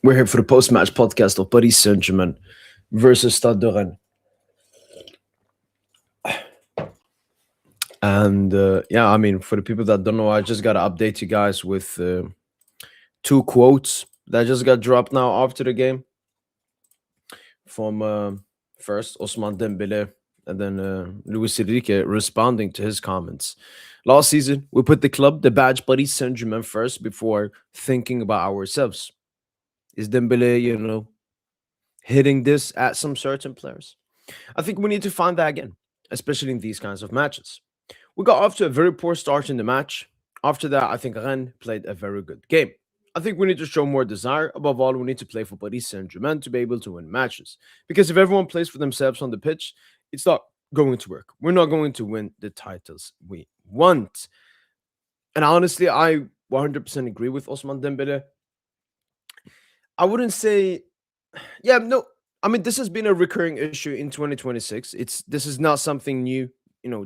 We're here for the post-match podcast of Paris Saint-Germain versus Stade Rennais. And yeah, I mean, for the people that don't know, I just got to update you guys with two quotes that just got dropped now after the game from first Ousmane Dembele and then Luis Enrique responding to his comments. Last season, we put the club, the badge Paris Saint-Germain first before thinking about ourselves. Is Dembele, hitting this at some certain players? I think we need to find that again, especially in these kinds of matches. We got off to a very poor start in the match. After that, I think Rennes played a very good game. I think we need to show more desire. Above all, we need to play for Paris Saint-Germain to be able to win matches. Because if everyone plays for themselves on the pitch, it's not going to work. We're not going to win the titles we want. And honestly, I 100% agree with Ousmane Dembele. I wouldn't say, yeah, no. I mean, this has been a recurring issue in 2026. This is not something new,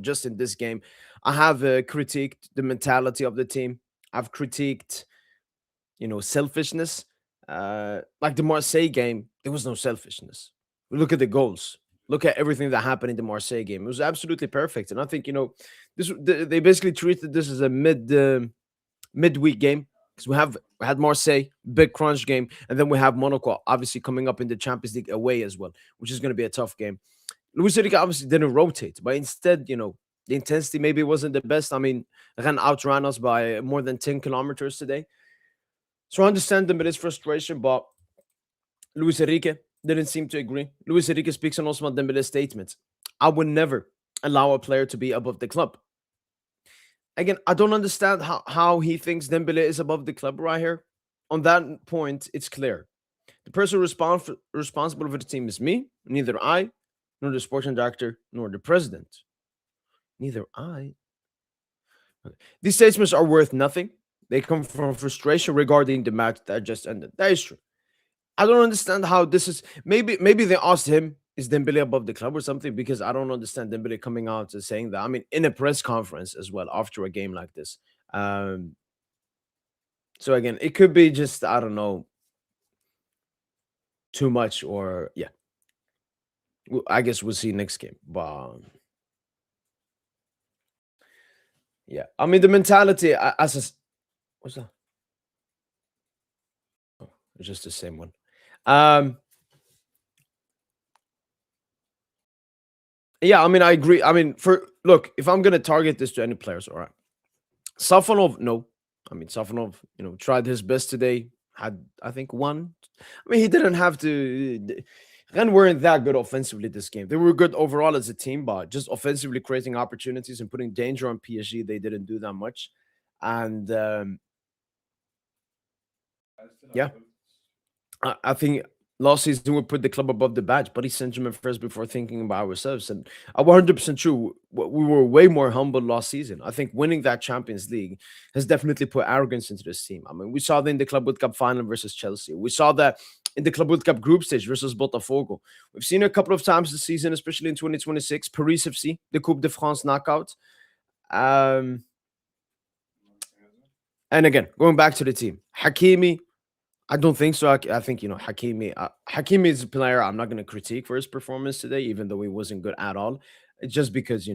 just in this game. I have critiqued the mentality of the team. I've critiqued, selfishness. Like the Marseille game, there was no selfishness. Look at the goals. Look at everything that happened in the Marseille game. It was absolutely perfect. And I think, they basically treated this as a midweek game. Because we had Marseille, big crunch game, and then we have Monaco, obviously coming up in the Champions League away as well, which is going to be a tough game. Luis Enrique obviously didn't rotate, but instead, the intensity maybe wasn't the best. I mean, Rennes outran us by more than 10 kilometers today. So I understand Dembele's frustration, but Luis Enrique didn't seem to agree. Luis Enrique speaks on Ousmane Dembele's statements. I would never allow a player to be above the club. Again, I don't understand how he thinks Dembele is above the club right here. On that point, it's clear. The person responsible for the team is me, neither I, nor the sporting director, nor the president. Neither I. Okay. These statements are worth nothing. They come from frustration regarding the match that just ended. That is true. I don't understand how this is. Maybe they asked him, is Dembele above the club or something? Because I don't understand Dembele coming out and saying that. I mean, in a press conference as well after a game like this. So again, it could be just, I don't know, too much or, yeah. I guess we'll see next game. But, yeah. I mean, the mentality, what's that? Oh, it's just the same one. Yeah, I mean, I agree. I mean, look, if I'm gonna target this to any players, all right. Safonov, no. I mean, Safonov, tried his best today. Had, I think, one. I mean, he didn't have to. Rennes weren't that good offensively this game. They were good overall as a team, but just offensively creating opportunities and putting danger on PSG, they didn't do that much. And yeah, I think last season we put the club above the badge, Paris Saint-Germain first before thinking about ourselves. And I'm 100% true. We were way more humble last season. I think winning that Champions League has definitely put arrogance into this team. I mean, we saw that in the Club World Cup final versus Chelsea. We saw that in the Club World Cup group stage versus Botafogo. We've seen it a couple of times this season, especially in 2026. Paris FC, the Coupe de France knockout. And again, going back to the team, Hakimi, I don't think so. I think, Hakimi is a player I'm not going to critique for his performance today, even though he wasn't good at all. It's just because,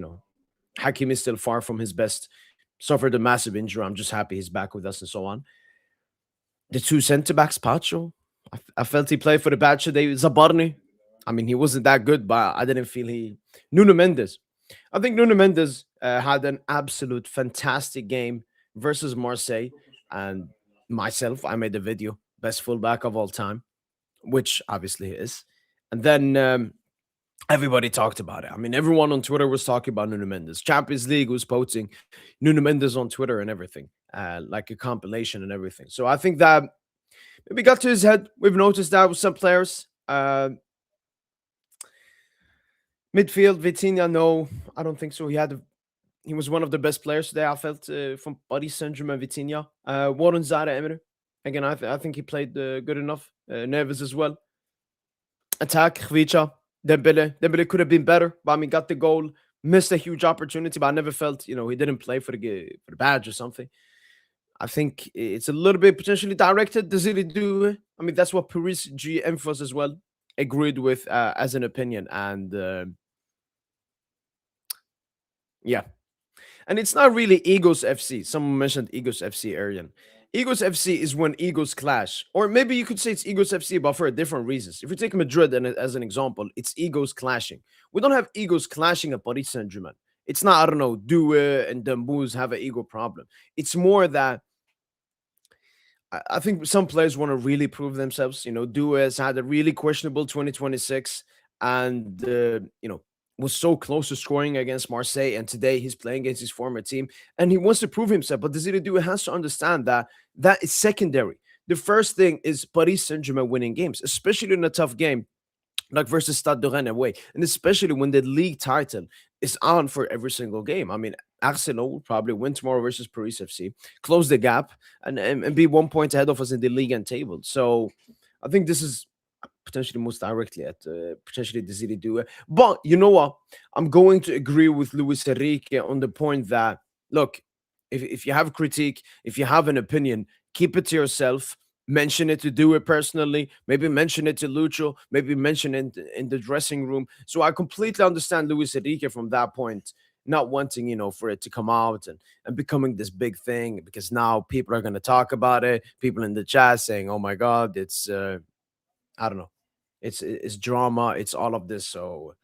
Hakimi is still far from his best, suffered a massive injury. I'm just happy he's back with us and so on. The two centre-backs, Pacho, I felt he played for the badge today. Zabarni, I mean, he wasn't that good, but I didn't feel Nuno Mendes. I think Nuno Mendes had an absolute fantastic game versus Marseille. And myself, I made a video. Best fullback of all time, which obviously is. And then everybody talked about it. I mean, everyone on Twitter was talking about Nuno Mendes. Champions League was posting Nuno Mendes on Twitter and everything, like a compilation and everything. So I think that maybe got to his head. We've noticed that with some players. Midfield, Vitinha, no, I don't think so. He was one of the best players today, I felt, from Paris Saint-Germain, Vitinha. Warren Zara Emery. Again, I think he played good enough. Neves as well. Attack, Khvicha, Dembele. Dembele could have been better, but I mean, got the goal. Missed a huge opportunity, but I never felt, he didn't play for the badge or something. I think it's a little bit potentially directed. Does it do it? I mean, that's what Paris GM was as well agreed with as an opinion, and yeah. And it's not really Egos FC. Someone mentioned Egos FC, Arian. Egos FC is when egos clash. Or maybe you could say it's Egos FC, but for different reasons. If you take Madrid as an example, it's egos clashing. We don't have egos clashing at Paris Saint Germain. It's not, I don't know, Due and Dembuz have an ego problem. It's more that I think some players want to really prove themselves. Due has had a really questionable 2026 and, was so close to scoring against Marseille. And today he's playing against his former team and he wants to prove himself. But Desire Due has to understand that that is secondary. The first thing is Paris Saint Germain winning games, especially in a tough game like versus Stade Rennais away, and especially when the league title is on for every single game. I mean, Arsenal will probably win tomorrow versus Paris FC, close the gap, and be 1 point ahead of us in the league and table. So I think this is potentially most directly at potentially the City do it. But you know what? I'm going to agree with Luis Enrique on the point that look, if you have critique, if you have an opinion, keep it to yourself. Mention it to do it personally. Maybe mention it to Lucho. Maybe mention it in the dressing room. So I completely understand Luis Enrique from that point, not wanting for it to come out and becoming this big thing because now people are going to talk about it. People in the chat saying, "Oh my God, it's I don't know, it's drama. It's all of this." So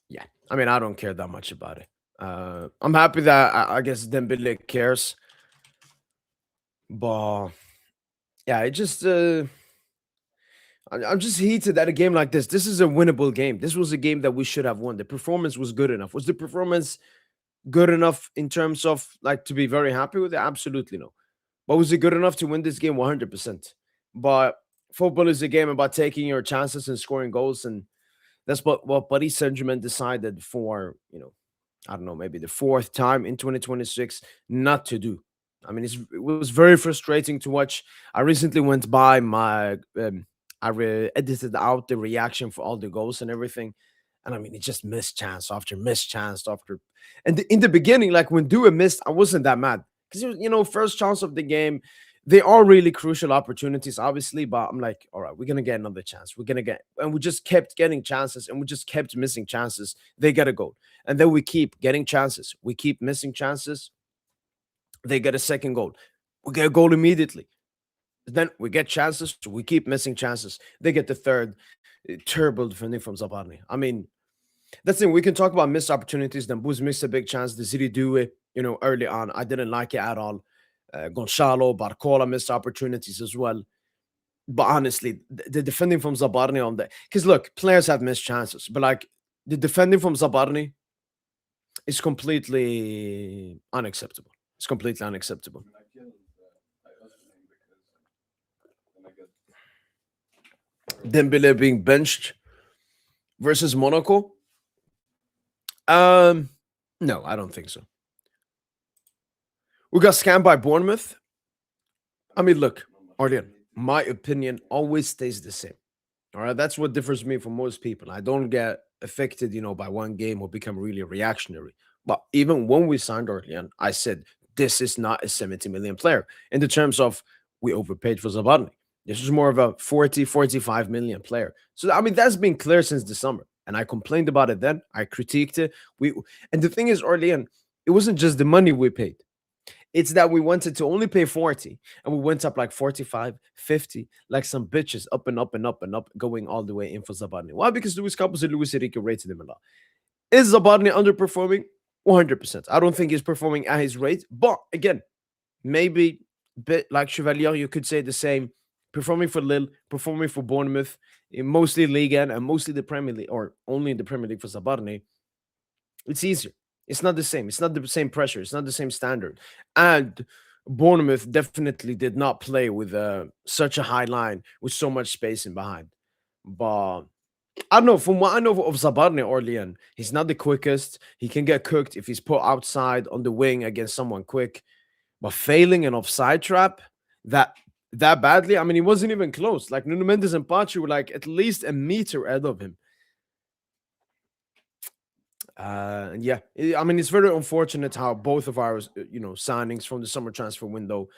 yeah, I mean, I don't care that much about it. I'm happy that I guess Dembele cares, but yeah, it just I'm just heated at a game like this. This is a winnable game. This was a game that we should have won. The performance was good enough. Was the performance good enough in terms of like to be very happy with it? Absolutely no. But was it good enough to win this game? 100%. But football is a game about taking your chances and scoring goals, and that's what Paris Saint Germain decided for I don't know, maybe the fourth time in 2026 not to do. I mean, it was very frustrating to watch. I recently went by my, edited out the reaction for all the goals and everything. And I mean, it just missed chance after missed chance after. And in the beginning, like when Due missed, I wasn't that mad because, first chance of the game. They are really crucial opportunities, obviously, but I'm like, all right, we're gonna get another chance. We're gonna get, and we just kept getting chances, and we just kept missing chances. They get a goal, and then we keep getting chances. We keep missing chances. They get a second goal. We get a goal immediately. Then we get chances. We keep missing chances. They get the third. Terrible defending from Zabarni. I mean, that's the thing. We can talk about missed opportunities. Then Booz missed a big chance. The City do it, early on. I didn't like it at all. Gonzalo, Barcola missed opportunities as well. But honestly, the defending from Zabarni on that, because look, players have missed chances, but like the defending from Zabarni is completely unacceptable. It's completely unacceptable. Dembele being benched versus Monaco. Um, no, I don't think so. We got scammed by Bournemouth. I mean, look, Arlian, my opinion always stays the same. All right, that's what differs me from most people. I don't get affected, by one game or become really reactionary. But even when we signed Orlean, I said this is not a 70 million player in the terms of we overpaid for Zabarni. This is more of a 40, 45 million player. So I mean that's been clear since the summer. And I complained about it then. I critiqued it. And the thing is, Orlean, it wasn't just the money we paid. It's that we wanted to only pay 40 and we went up like 45, 50, like some bitches, up and up and up and up, going all the way in for Zabarni. Why? Because Luis Campos and Luis Enrique rated him a lot. Is Zabarni underperforming? 100%. I don't think he's performing at his rate. But again, maybe a bit like Chevalier, you could say the same. Performing for Lille, performing for Bournemouth, in mostly Ligue 1 and mostly the Premier League, or only in the Premier League for Zabarni. It's easier. It's not the same. It's not the same pressure. It's not the same standard. And Bournemouth definitely did not play with such a high line with so much space in behind. But I don't know. From what I know of Zabarne Orlean, he's not the quickest. He can get cooked if he's put outside on the wing against someone quick. But failing an offside trap that badly, I mean, he wasn't even close. Like Nuno Mendes and Pachi were like at least a meter ahead of him. And yeah, I mean, it's very unfortunate how both of our, signings from the summer transfer window,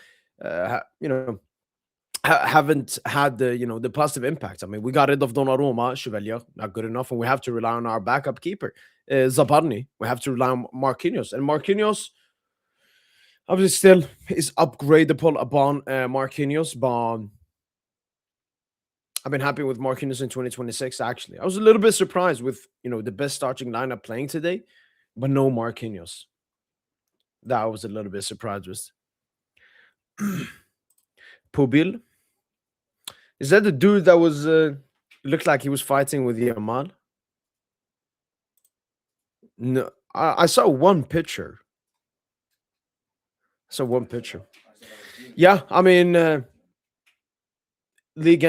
haven't had the, the positive impact. I mean, we got rid of Donnarumma, Chevalier, not good enough, and we have to rely on our backup keeper, Zabarni. We have to rely on Marquinhos, and Marquinhos obviously still is upgradable upon Marquinhos, but I've been happy with Marquinhos in 2026. Actually, I was a little bit surprised with the best starting lineup playing today, but no Marquinhos. That I was a little bit surprised with. Pubil, is that the dude that was looked like he was fighting with Yamal? No, I saw one picture. I saw one picture. Yeah, I mean, Ligue,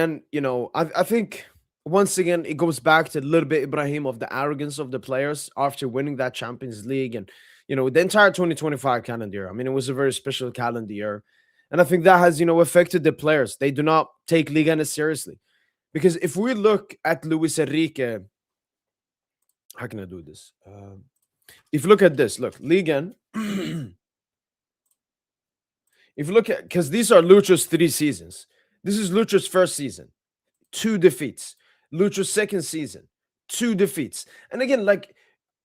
I think once again it goes back to a little bit Ibrahim of the arrogance of the players after winning that Champions League and the entire 2025 calendar year. I mean, it was a very special calendar year, and I think that has affected the players. They do not take Ligue as seriously because if we look at Luis Enrique, how can I do this? If you look at this, look, Ligue. If you look at, because these are Lucho's 3 seasons. This is Lucho's first season, 2 defeats. Lucho's second season, 2 defeats. And again, like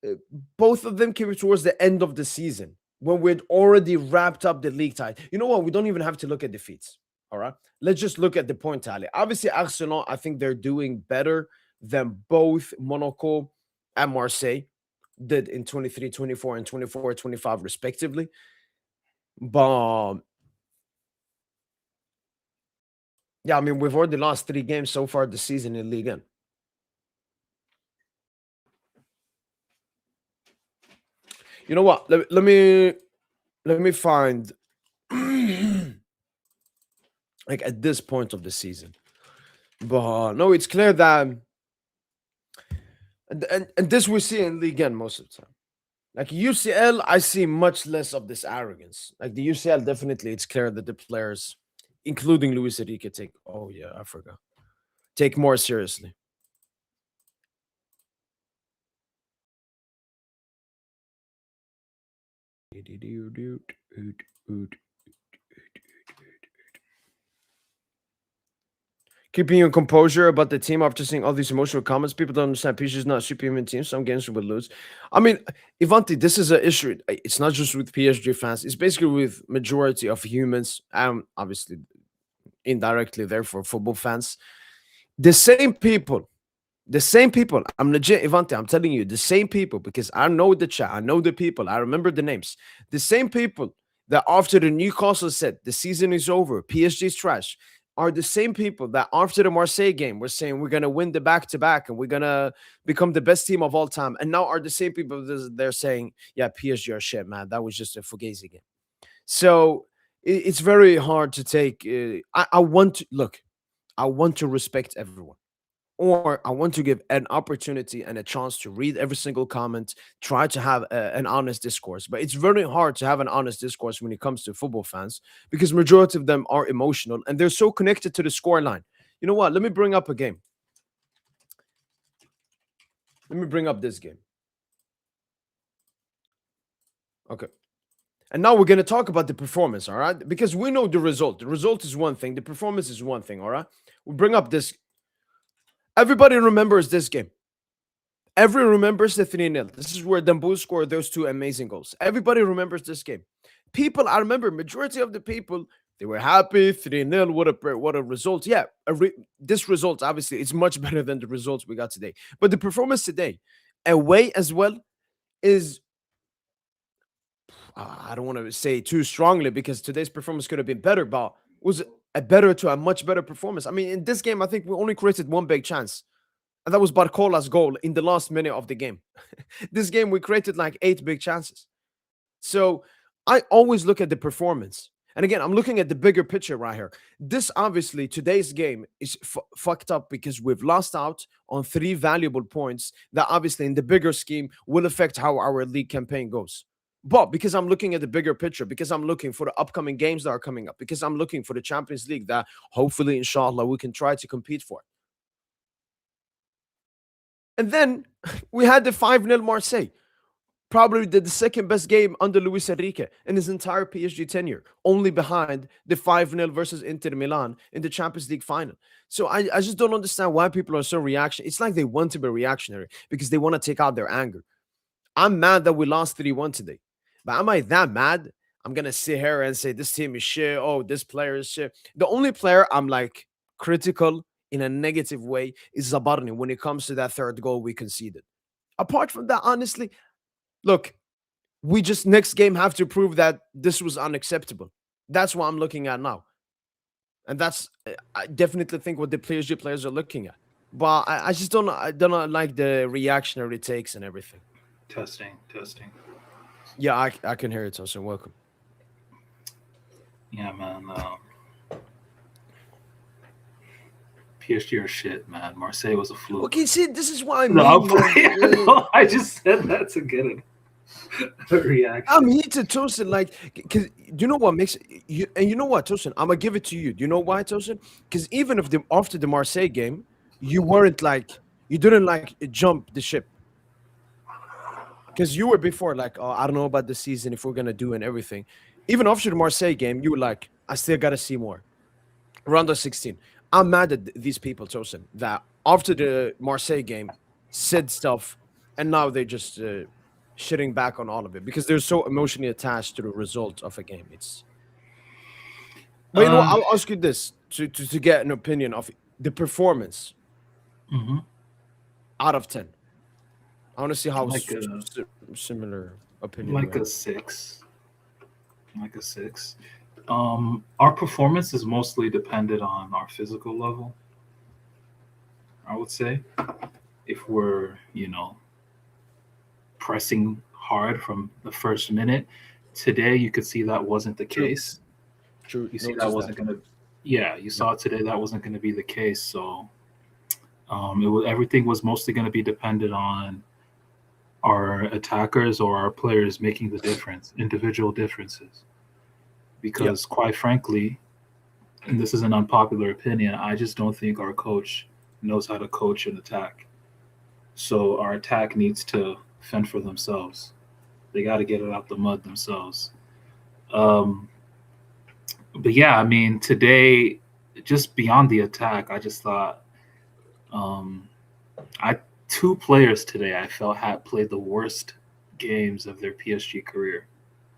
uh, both of them came towards the end of the season when we'd already wrapped up the league tie. You know what? We don't even have to look at defeats. All right. Let's just look at the point tally. Obviously, Arsenal, I think they're doing better than both Monaco and Marseille did in 23, 24, and 24, 25, respectively. But yeah, I mean, we've already lost 3 games so far this season in Ligue 1. You know what? Let me find like at this point of the season. But no, it's clear that and this we see in Ligue 1 most of the time. Like UCL, I see much less of this arrogance. Like the UCL, definitely, it's clear that the players, including Luis Enrique, take. Oh yeah, I forgot. Take more seriously. Keeping your composure about the team after seeing all these emotional comments. People don't understand PSG is not a superhuman team. Some games will lose. I mean, Ivanti, this is an issue. It's not just with PSG fans. It's basically with majority of humans. Obviously, indirectly, therefore, football fans. The same people. The same people. I'm legit, Ivanti. I'm telling you, the same people, because I know the chat. I know the people. I remember the names. The same people that after the Newcastle said the season is over, PSG's trash, are the same people that after the Marseille game were saying we're gonna win the back-to-back and we're gonna become the best team of all time. And now are the same people they're saying, yeah, PSG are shit, man. That was just a Fugazi game. So it's very hard to take. I want to look. I want to respect everyone, or I want to give an opportunity and a chance to read every single comment, try to have an honest discourse. But it's very hard to have an honest discourse when it comes to football fans because majority of them are emotional and they're so connected to the scoreline. You know what? Let me bring up a game. Let me bring up this game. Okay. And now we're going to talk about the performance, all right? Because we know the result. The result is one thing, the performance is one thing, all right? We bring up this. Everybody remembers this game. Everyone remembers the 3-0. This is where Dembele scored those 2 amazing goals. Everybody remembers this game. People, I remember, majority of the people, they were happy. 3-0, what a result. Yeah, this result, obviously, is much better than the results we got today. But the performance today, away as well, is, I don't want to say too strongly because today's performance could have been better, but was a much better performance. I mean, in this game, I think we only created one big chance. And that was Barcola's goal in the last minute of the game. This game, we created like 8 big chances. So I always look at the performance. And again, I'm looking at the bigger picture right here. This obviously, today's game is fucked up because we've lost out on 3 valuable points that obviously in the bigger scheme will affect how our league campaign goes. But because I'm looking at the bigger picture, because I'm looking for the upcoming games that are coming up, because I'm looking for the Champions League that hopefully, inshallah, we can try to compete for. And then we had the 5-0 Marseille. Probably did the second best game under Luis Enrique in his entire PSG tenure, only behind the 5-0 versus Inter Milan in the Champions League final. So I just don't understand why people are so reactionary. It's like they want to be reactionary because they want to take out their anger. I'm mad that we lost 3-1 today. But am I that mad? I'm gonna sit here and say this team is shit. Oh, this player is shit. The only player I'm like critical in a negative way is Zabarni when it comes to that third goal we conceded. Apart from that, honestly, look, we just next game have to prove that this was unacceptable. That's what I'm looking at now. And that's I definitely think what the PSG players are looking at. But I just don't like the reactionary takes and everything. Testing, testing. Yeah, I can hear it, Tosin. Welcome. Yeah, man. PSG are shit, man. Marseille was a fluke. Okay, see, this is what I No, mean, man. no, I just said that to get a reaction. I'm heated, Tosin. Like, because you know what makes you, and you know what, Tosin, I'm gonna give it to you. Do you know why, Tosin? Because even if the after the Marseille game, you weren't like you didn't like jump the ship. Because you were before like, oh, I don't know about the season if we're gonna do and everything. Even after the Marseille game, you were like, I still gotta see more. Round of 16. I'm mad at these people, Tosin, that after the Marseille game said stuff, and now they're just shitting back on all of it because they're so emotionally attached to the result of a game. It's but you know what, Um, I'll ask you this to get an opinion of the performance mhm. out of 10. I want to see how like a similar opinion we like a have. 6, like a 6. Our performance is mostly dependent on our physical level. I would say if we're pressing hard from the first minute. Today, you could see that wasn't the True, case. true. You see that Notice that. wasn't gonna. Yeah, you Yep. saw today that wasn't going to be the case. So it was everything was mostly going to be dependent on our attackers or our players making the difference, individual differences. Yeah. Because quite frankly, and this is an unpopular opinion, I just don't think our coach knows how to coach an attack. So our attack needs to fend for themselves. They got to get it out the mud themselves. Um, but yeah, I mean, today, just beyond the attack, I just thought um, I two players today I felt had played the worst games of their PSG career.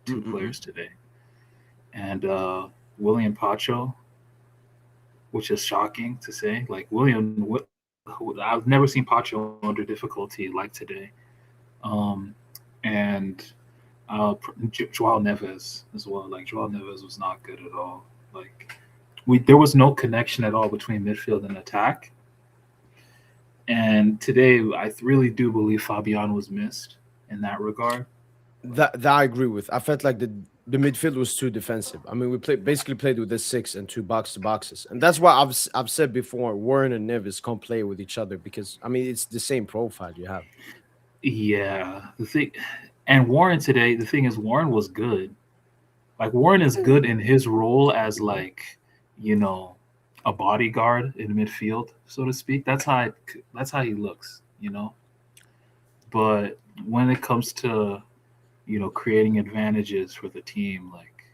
Two Mm-mm-mm. players today, and William Pacho, which is shocking to say. Like I've never seen Pacho under difficulty like today. Um, and Joao Neves as well. Like Joao Neves was not good at all. Like there was no connection at all between midfield and attack. And today, I really do believe Fabian was missed in that regard. That I agree with. I felt like the midfield was too defensive. I mean, we basically played with this six and two box to boxes, and that's why I've said before. Warren and Neves can't play with each other because I mean it's the same profile you have. Yeah, the thing, and Warren today, the thing is, Warren was good. Like Warren is good in his role as like, you know, a bodyguard in midfield, so to speak. That's how he looks, you know. But when it comes to creating advantages for the team, like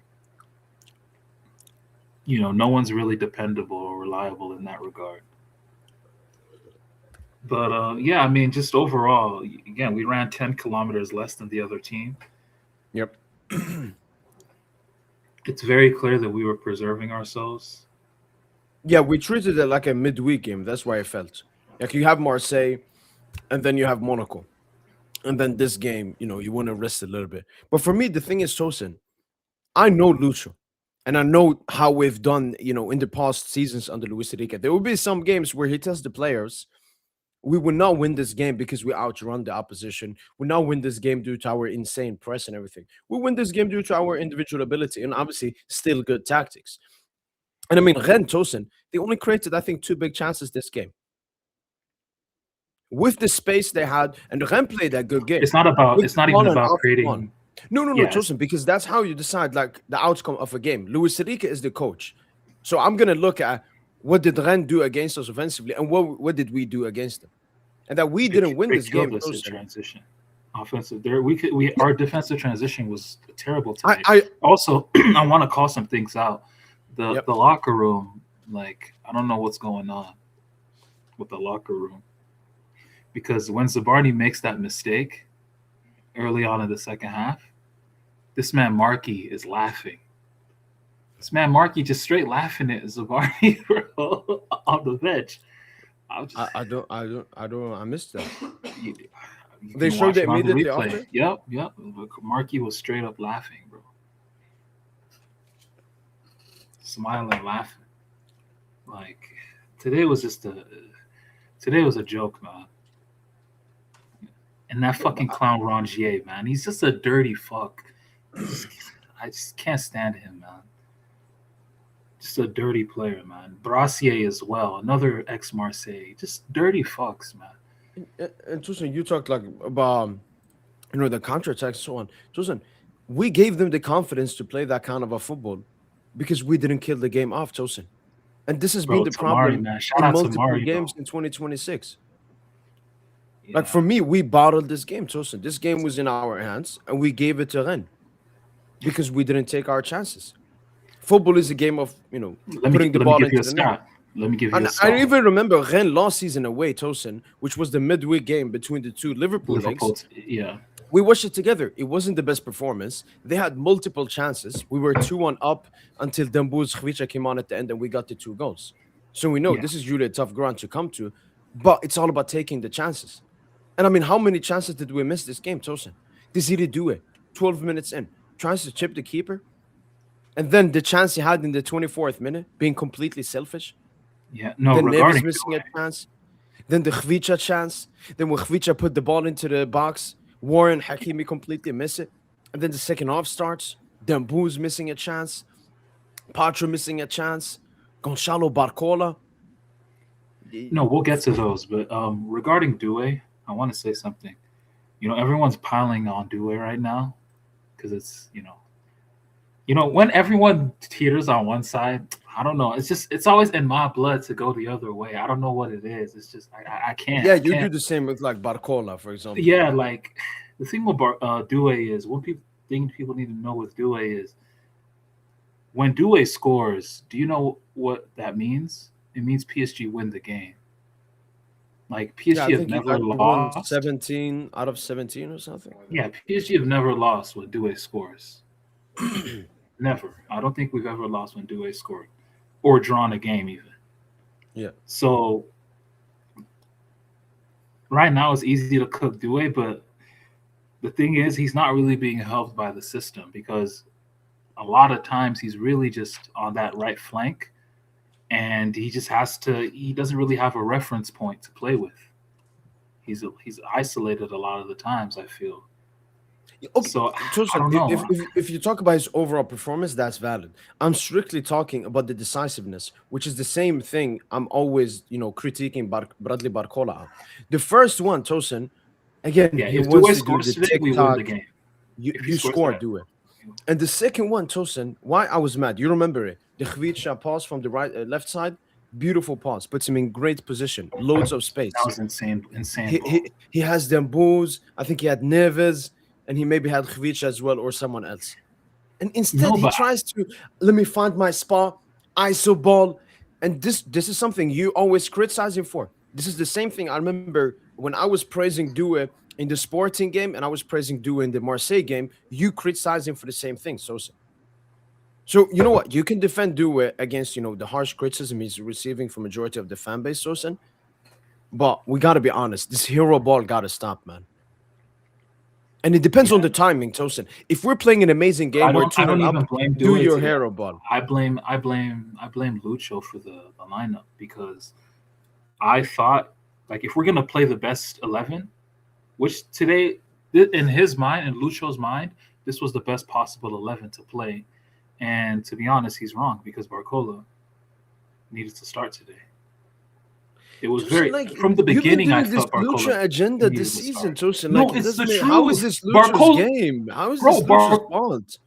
no one's really dependable or reliable in that regard. But yeah, I mean, just overall, again, we ran 10 kilometers less than the other team. Yep. It's very clear that we were preserving ourselves. Yeah, we treated it like a midweek game. That's why I felt like you have Marseille, and then you have Monaco, and then this game, you want to rest a little bit. But for me, the thing is, Tosin, I know Lucho, and I know how we've done, in the past seasons under Luis Enrique. There will be some games where he tells the players, we will not win this game because we outrun the opposition. We will not win this game due to our insane press and everything. We win this game due to our individual ability and obviously still good tactics. And I mean, Rennes, Tosin, they only created, I think, two big chances this game. With the space they had, and Rennes played a good game. With It's not on even and about off the ball. creating. No, no, no, Yes, Tosin, because that's how you decide like the outcome of a game. Luis Enrique is the coach. So I'm gonna look at what did Rennes do against us offensively and what did we do against them. And that we didn't win they this killed game, us in Tosin. transition. offensive. Our defensive transition was terrible today. I Also, I want to call some things out. The Yep. locker room, like I don't know what's going on with the locker room, because when Zabarni makes that mistake early on in the second half, this man Markey is laughing. This man Markey just straight laughing at Zabarni on the bench. I missed that. You, you They can showed watch it it on the immediately replay. after. Yep. Markey was straight up laughing, bro. Smiling, laughing. Like today was a joke, man. And that fucking clown Rongier, man, he's just a dirty fuck. I just can't stand him, man. Just a dirty player, man. Brassier as well, another ex-Marseille. Just dirty fucks, man. And Tosin, you talked like about the counter attacks and so on. Tosin, we gave them the confidence to play that kind of a football because we didn't kill the game off, Tosin. And this has been Bro, the Tamari, problem man. Shout in out to multiple Mari, games bro. in 2026. Yeah. Like for me, we bottled this game, Tosin. This game was in our hands, and we gave it to Rennes because we didn't take our chances. Football is a game of putting the let me ball give you into a the net. stat. Let me give you And a I stat. even remember Rennes last season away, Tosin, which was the midweek game between the two Liverpool Liverpool, legs. yeah. We watched it together. It wasn't the best performance. They had multiple chances. We were 2-1 up until Dembele's Khvicha came on at the end and we got the 2 goals. So we know Yeah. this is really a tough ground to come to, but it's all about taking the chances. And I mean, how many chances did we miss this game, Tosin? Desiree do it 12 minutes in, tries to chip the keeper. And then the chance he had in the 24th minute, being completely selfish. Yeah. No, Then Neves regarding missing Doué, a chance. Then the Khvicha chance. Then when Khvicha put the ball into the box, Warren Hakimi completely miss it. And then the second half starts. Dembouz missing a chance. Patra missing a chance. Gonçalo Barcola. no, we'll get to those. But regarding Doué, I want to say something. Everyone's piling on Doué right now because it's when everyone teeters on one side, I don't know. It's always in my blood to go the other way. I don't know what it is. It's just I can't. Yeah, I you can't. do the same with like Barcola, for example. Yeah, like the thing with Doué is one thing people need to know with Doué is when Doué scores. Do you know what that means? It means PSG win the game. Like Yeah, I PSG have think he never won lost. 17 out of 17 or something. Yeah, PSG have never lost when Doué scores. Never. I don't think we've ever lost when Doué scored or drawn a game even. Yeah. So right now it's easy to cook Doué, but the thing is he's not really being helped by the system because a lot of times he's really just on that right flank and he doesn't really have a reference point to play with. He's isolated a lot of the times, I feel. Okay, So Tosin, I don't know. if you talk about his overall performance, that's valid. I'm strictly talking about the decisiveness, which is the same thing I'm always, critiquing Bradley Barcola. The first one, Tosin, again, Yeah, he if wants Doué to do scores the today, we win the TikTok. game. You If he you scores scored, today. do it. And the second one, Tosin, why I was mad, you remember it? The Khvicha pass from the left side, beautiful pass, puts him in great position, loads of space. That was insane He ball. he has Dembouz, I think he had Neves, and he maybe had Khvicha as well or someone else. And instead, he tries to let me find my spot, ISO ball, and this is something you always criticize him for. This is the same thing I remember when I was praising Doué in the Sporting game and I was praising Doué in the Marseille game. You criticize him for the same thing, Sosa. So you know what? You can defend Doué against the harsh criticism he's receiving from majority of the fan base, Sosa. But we got to be honest. This hero ball got to stop, man. And it depends on the timing, Tosin. If we're playing an amazing game, we're 2-1 up, do your hero ball. I blame Lucho for the lineup because I thought like if we're gonna play the best 11, which today in his mind and Lucho's mind, this was the best possible 11 to play. And to be honest, he's wrong because Barcola needed to start today. It was very from the beginning. I this thought Barcola Lucha agenda this season, Tosin. No, like, it's the truth. How is this Lucho's game? How is this Lucho's fault?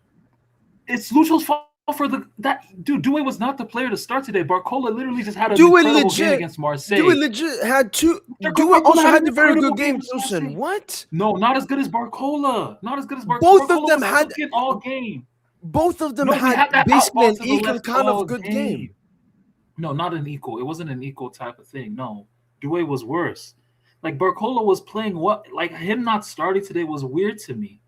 It's Lucho's fault for that dude. Doué was not the player to start today. Barcola literally just had an Doué incredible game legit, against Marseille. Doué legit had two. Doué Barcola also had an a very incredible good game, against Tosin. Marseille. What? No, not as good as Barcola. Not as good as Barcola. Both of Barcola them was had. cooking all game. Both of them No, he had had that basically outball an to the equal left kind all of good game. game. No, not an equal. It wasn't an equal type of thing. No, Doué was worse. Like Barcola was playing what? Like him not starting today was weird to me.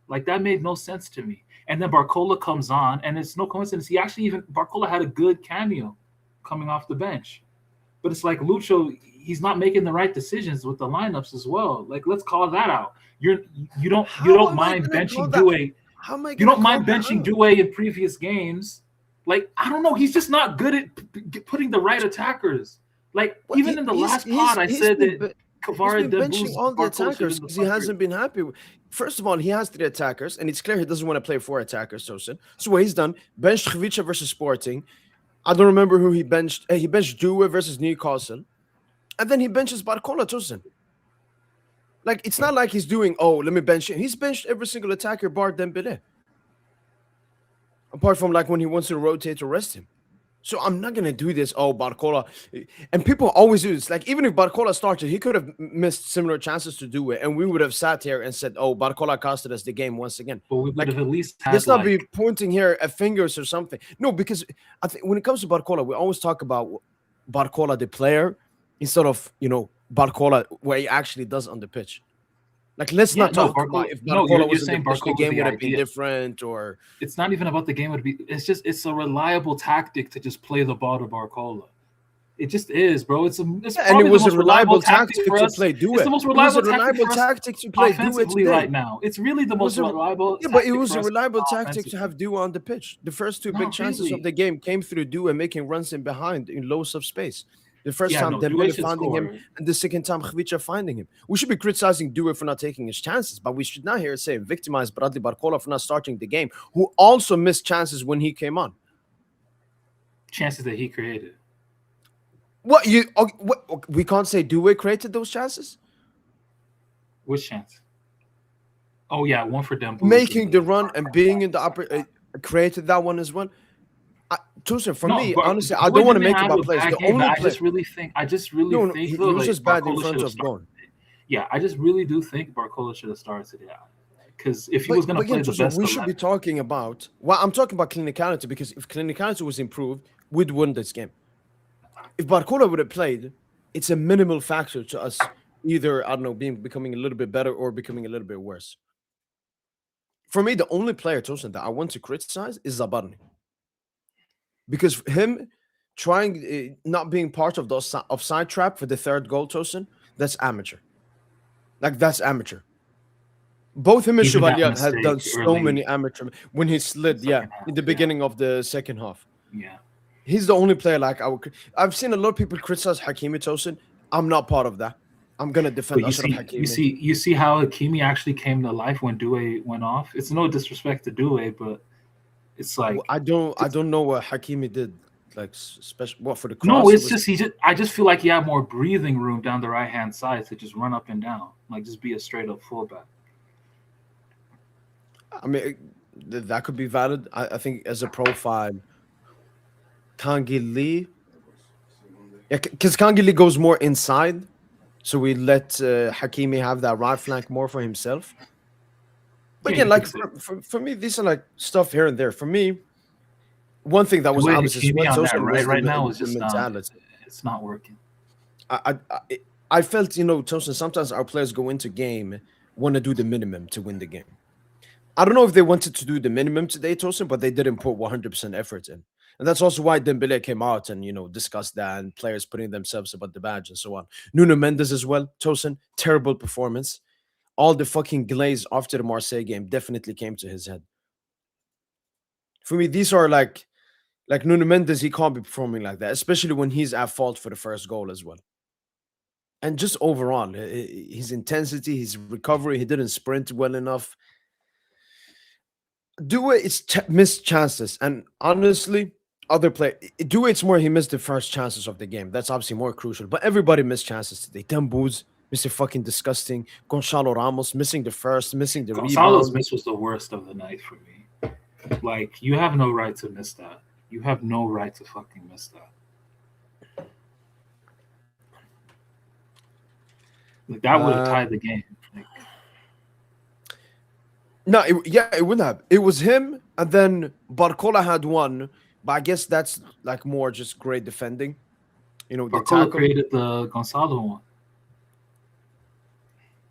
Like that made no sense to me. And then Barcola comes on, and it's no coincidence. Barcola had a good cameo coming off the bench. But it's like Lucho, he's not making the right decisions with the lineups as well. Like let's call that out. You don't mind benching Doué. How am I You gonna don't mind call that benching out? Doué in previous games. Like I don't know, he's just not good at putting the right attackers. Like Well, even in the last pod, I said that he's Kvara been benching all the attackers because he hasn't been happy. First of all, he has 3 attackers, and it's clear he doesn't want to play 4 attackers, Tosin. So what he's done, benched Khvicha versus Sporting. I don't remember who he benched. He benched Doué versus Newcastle. And then he benches Barcola, Tosin. Like, it's not like he's doing, let me bench him. He's benched every single attacker bar Dembele. Apart from, like, when he wants to rotate or rest him. So I'm not going to do this, Barcola. And people always do this. Like, even if Barcola started, he could have missed similar chances to do it. And we would have sat here and said, Barcola costed us the game once again. But we would have at least had, let's not be pointing here at fingers or something. No, because I think when it comes to Barcola, we always talk about Barcola, the player, instead of, Barcola, what he actually does on the pitch. Like, let's not talk about if Barcola was in the pitch, the game would have been different, or... It's not even about the game would be... It's a reliable tactic to just play the ball to Barcola. It just is, bro. And it was a reliable tactic to play Doué. It's the most reliable tactic to play Doué right now. It's really the most reliable. Yeah, but it was a reliable tactic to have Doué on the pitch. The first 2 big chances of the game came through Doué making runs in behind in loads of space. The first time Dembele finding him, and the second time Khvicha finding him. We should be criticizing Doué for not taking his chances, but we should not hear say victimize Bradley Barcola for not starting the game, who also missed chances when he came on. Chances that he created. We can't say Doué created those chances? Which chance? Oh yeah, one for Dembele. Making the run and being in the upper created that one as well. Tosin, for me, honestly, I don't want to make about players. I just really think he was just bad in front of goal. Yeah, I just really do think Barcola should have started today. Because if he was going to play the best, we should be talking about. Well, I'm talking about clinicality, because if clinicality was improved, we'd win this game. If Barcola would have played, it's a minimal factor to us either, I don't know, becoming a little bit better or becoming a little bit worse. For me, the only player, Tosin, that I want to criticize is Zabarni. Because him trying, not being part of the offside trap for the 3rd goal, Tosin, that's amateur. Like, that's amateur. Both him and Chevalier have done so many amateur when he slid, in the beginning of the second half. Yeah. He's the only player I've seen a lot of people criticize Hakimi, Tosin. I'm not part of that. I'm gonna defend Hakimi. You see how Hakimi actually came to life when Doué went off. It's no disrespect to Doué, but it's like I don't know what Hakimi did, like special for the cross. No, it's I just feel like he had more breathing room down the right hand side to just run up and down, like just be a straight up fullback. I mean, that could be valid. I think as a profile, Kangili, because Kangili goes more inside, so we let Hakimi have that right flank more for himself. But again, like for me, these are like stuff here and there. For me, one thing that was obvious right now is just it's not working. I felt, Tosin, sometimes our players go into game, want to do the minimum to win the game. I don't know if they wanted to do the minimum today, Tosin, but they didn't put 100% effort in. And that's also why Dembele came out and, discussed that, and players putting themselves above the badge and so on. Nuno Mendes as well, Tosin, terrible performance. All the fucking glaze after the Marseille game definitely came to his head. For me, these are like Nuno Mendes, he can't be performing like that, especially when he's at fault for the first goal as well. And just overall, his intensity, his recovery, he didn't sprint well enough. Doué, it's missed chances. And honestly, other players, Doué, it's more he missed the first chances of the game. That's obviously more crucial. But everybody missed chances today. Dembele, Mr. Fucking disgusting. Gonçalo Ramos missing the first, missing the rebound. Gonçalo's miss was the worst of the night for me. Like, you have no right to miss that. You have no right to fucking miss that. Like, that would have Uh, tied the game. Like, no, yeah, it wouldn't have. It was him, and then Barcola had one, but I guess that's like more just great defending. The Barcola tackle. created the Gonzalo one.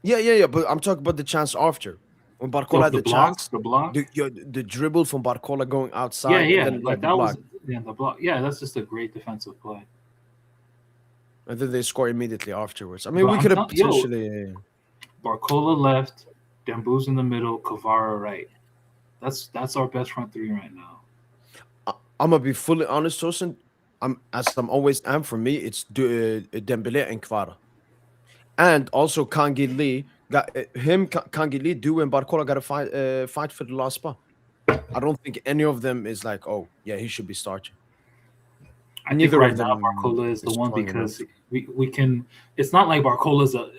Yeah. But I'm talking about the chance after when Barcola had The the block, chance, the block. the dribble from Barcola going Yeah, outside, and yeah. then Like, the that was, block, yeah, the block. Yeah, that's just a great defensive play. and then they score immediately afterwards. I mean, But we I'm could have telling yo, potentially. Barcola left, Dembouz in the middle, Kvara right. That's our best front three right now. I'm gonna be fully honest, Tosin. I'm always am. For me, it's Dembele and Kvara, and also Kangi Lee got Kangi Lee, Do and Barcola got to fight for the last spot. I don't think any of them is like, oh yeah, he should be starting. I think Neither right of now them Barcola is the is one strong because enough. we can. It's not like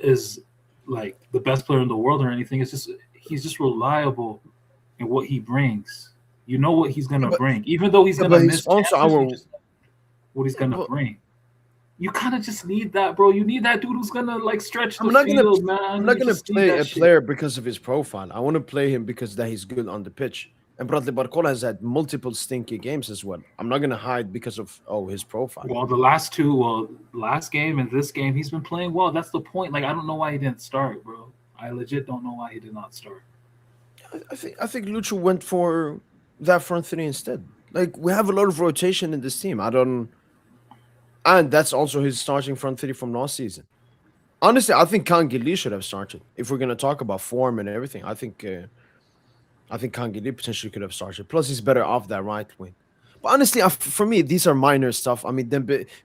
is like the best player in the world or anything. It's just he's just reliable in what he brings. You know what he's Yeah, gonna but bring, even though he's yeah, gonna but he's miss also chances. You our. just know what he's Yeah, gonna but bring. You kind of just need that, bro. You need that dude who's gonna like stretch the I'm not gonna field, I'm man. not You gonna just need play that a shit. player because of his profile. I want to play him because that he's good on the pitch. And Bradley Barcola has had multiple stinky games as well. I'm not gonna hide because of his profile. Well, the last two, last game and this game, he's been playing well. That's the point. Like, I don't know why he didn't start, bro. I legit don't know why he did not start. I think Lucho went for that front three instead. Like we have a lot of rotation in this team. I don't, and that's also his starting front three from last season. Honestly, I think Kangili should have started. If we're gonna talk about form and everything, I think Kangili potentially could have started. Plus, he's better off that right wing. But honestly, for me, these are minor stuff. I mean,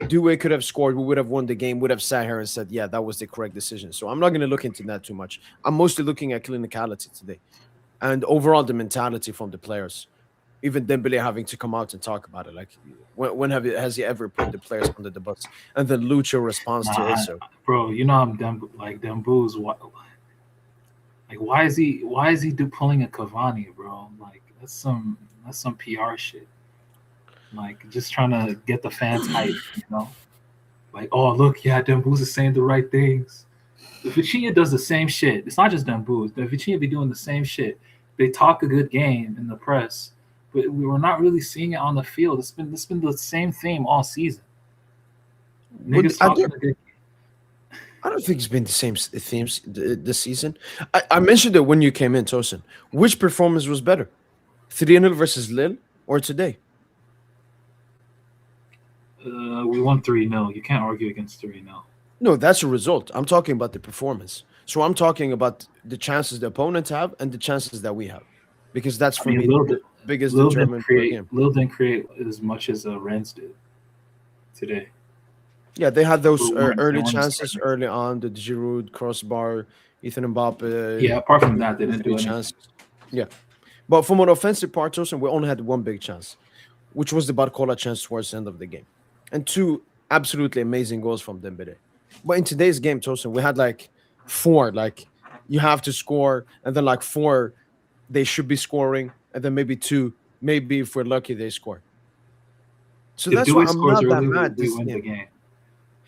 Due could have scored. We would have won the game. Would have sat here and said, "Yeah, that was the correct decision." So I'm not going to look into that too much. I'm mostly looking at clinicality today and overall the mentality from the players. Even Dembele having to come out and talk about it. Like, when has he ever put the players under the bus? And then Lucho responds Nah, to it. So bro, you know I'm dumb. Like Dembouz, like why is he pulling a Cavani, bro? Like that's some PR shit. Like just trying to get the fans hype. Like, oh look, yeah, Dembouz is saying the right things. The Vitinha does the same shit. It's not just Dembouz. The Vitinha be doing the same shit. They talk a good game in the press, but we were not really seeing it on the field. It's been the same theme all season. but Niggas talking a good. I don't think it's been the same themes this season. I mentioned it when you came in, Tosin. Which performance was better, 3-0 versus Lille or today? We won 3-0. You can't argue against 3-0. No, that's a result. I'm talking about the performance. So I'm talking about the chances the opponents have and the chances that we have, because that's I for mean, me Lil, the biggest Lil didn't determinant per create. game. Lil didn't create as much as Rennes did today. Yeah, they had those They early weren't chances starting. early on. The Giroud crossbar, Ethan Mbappe, Yeah, apart from that, they two, didn't three do anything. chances. Yeah, but from an offensive part, Tosin, we only had one big chance, which was the Barcola chance towards the end of the game, and two absolutely amazing goals from Dembele. But in today's game, Tosin, we had like four. Like you have to score, and then like four, they should be scoring, and then maybe two, maybe if we're lucky, they score. So If that's why Dewey I'm scores not that early, we, mad we this win the game. game.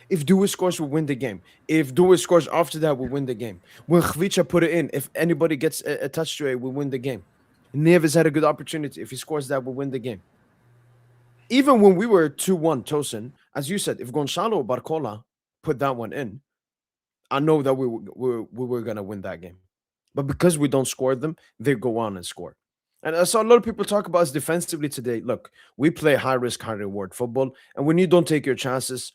If Dewey scores, we win the game. If Dewey scores after that, we win the game. When Khvicha put it in, if anybody gets a touch to it, we win the game. Neves had a good opportunity. If he scores that, we win the game. Even when we were 2-1 Tosin, as you said, if Gonzalo or Barcola put that one in, I know that we were going to win that game. But because we don't score them, they go on and score. And I saw a lot of people talk about us defensively today. Look, we play high risk, high reward football. And when you don't take your chances,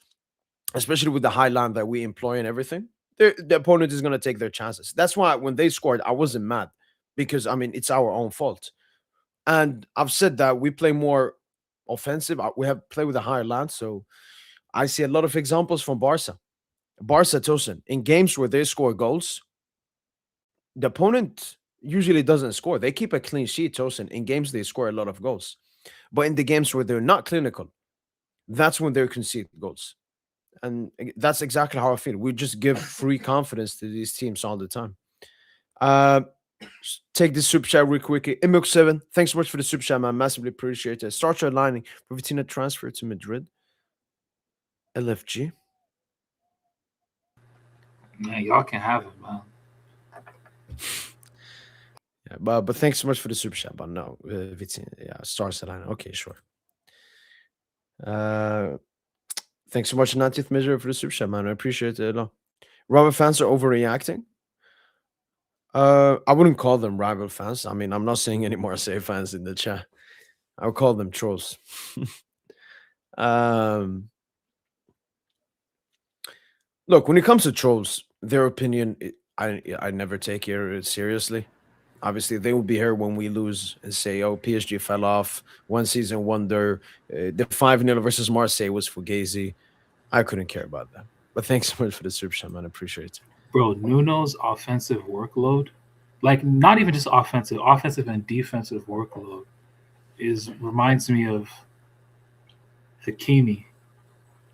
especially with the high line that we employ and everything, the opponent is going to take their chances. That's why when they scored, I wasn't mad because, I mean, it's our own fault. And I've said that we play more offensive. We have play with a higher line. So I see a lot of examples from Barca. Barca, Tosin, in games where they score goals, the opponent usually doesn't score. They keep a clean sheet, Tosin. In games, they score a lot of goals. But in the games where they're not clinical, that's when they concede goals. And that's exactly how I feel. We just give free confidence to these teams all the time. Uh, Take this super chat real quick. Imilk7, thanks so much for the super chat, man. Massively appreciate it. Start your lining for Vitina transfer to Madrid. LFG. Man, y'all can have it, man. Yeah, but thanks so much for the super chat. But no, Vitina, yeah, stars line. Okay, sure. Thanks so much, 90th measure, for the super chat, man. I appreciate it a lot. Rival fans are overreacting. I wouldn't call them rival fans. I mean, I'm not seeing any Marseille fans in the chat. I would call them trolls. um, Look, when it comes to trolls, their opinion, I never take it seriously. Obviously, they will be here when we lose and say, "Oh, PSG fell off, one season wonder." The 5-0 versus Marseille was fugazi. I couldn't care about that. But thanks so much for the super chat, man. I appreciate it. Bro, Nuno's offensive workload, like not even just offensive and defensive workload, reminds me of Hakimi,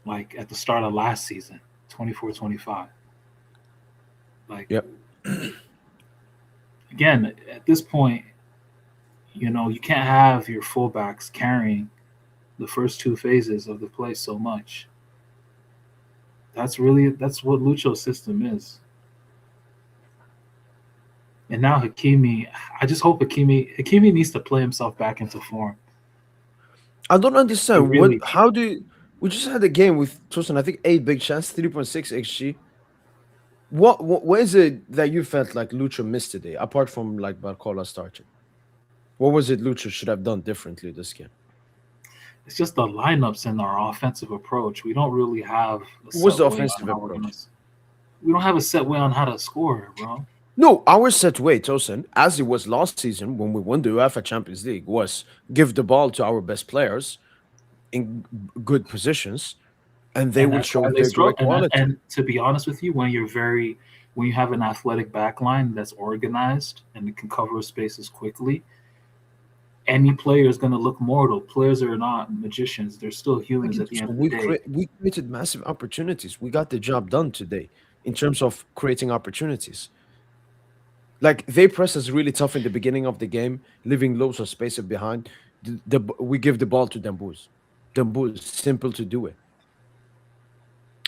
like at the start of last season, 24-25. Like, Yep. again, at this point, you can't have your fullbacks carrying the first two phases of the play so much. That's what Lucho's system is. And now Hakimi, I just hope Hakimi needs to play himself back into form. I don't understand really how do you, we just had a game with Tosin, I think 8 big shots, 3.6 XG. What is it that you felt like Lucho missed today, apart from like Barcola starting? What was it Lucho should have done differently this game? It's just the lineups and our offensive approach. We don't really have a What was set the way on offensive how we're gonna. approach? We don't have a set way on how to score, bro. No, our set way, Tosin, as it was last season when we won the UEFA Champions League, was give the ball to our best players in good positions, and they And will that's why show they their struggle. great quality. And to be honest with you, when you have an athletic backline that's organized and it can cover spaces quickly, any player is going to look mortal. Players are not magicians; they're still humans Again, at the so end of the day. we created massive opportunities. We got the job done today in terms of creating opportunities. Like they press us really tough in the beginning of the game, leaving loads of space behind. We give the ball to Dembuz. Dembuz, simple to do it.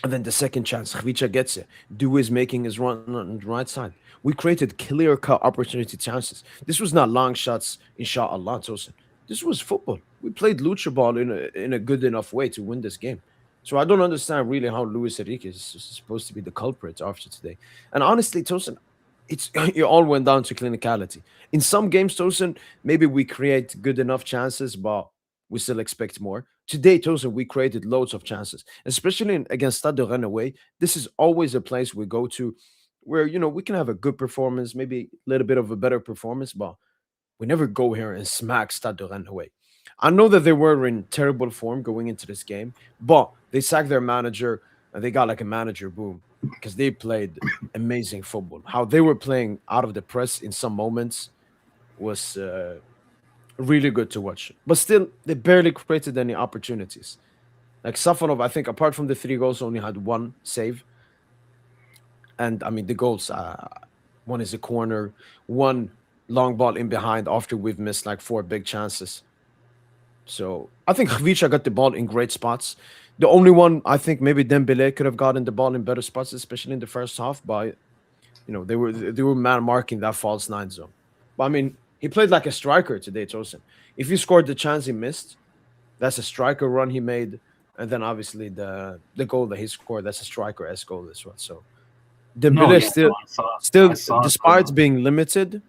And then the second chance, Khvicha gets it. Du is making his run on the right side. We created clear cut opportunity chances. This was not long shots, inshallah, Tosin. This was football. We played lucha ball in a good enough way to win this game. So I don't understand really how Luis Enrique is supposed to be the culprit after today. And honestly, Tosin, it all went down to clinicality. In some games, Tosin, maybe we create good enough chances, but we still expect more. Today, Tosin, we created loads of chances, especially against Stade Rennais away. This is always a place we go to where, we can have a good performance, maybe a little bit of a better performance, but we never go here and smack Stade Rennais away. I know that they were in terrible form going into this game, but they sacked their manager and they got like a manager boom because they played amazing football. How they were playing out of the press in some moments was really good to watch. But still, they barely created any opportunities. Like Safonov, I think apart from the 3 goals, only had one save. And I mean, the goals, one is a corner, one long ball in behind after we've missed like 4 big chances. So I think Khvicha got the ball in great spots. The only one I think maybe Dembele could have gotten the ball in better spots, especially in the first half. But they were man marking that false 9 zone. But I mean, he played like a striker today, Tosin. If he scored the chance he missed, that's a striker run he made, and then obviously the goal that he scored, that's a striker-esque goal as well. So No, Dembele yeah, still no, still I saw despite being limited,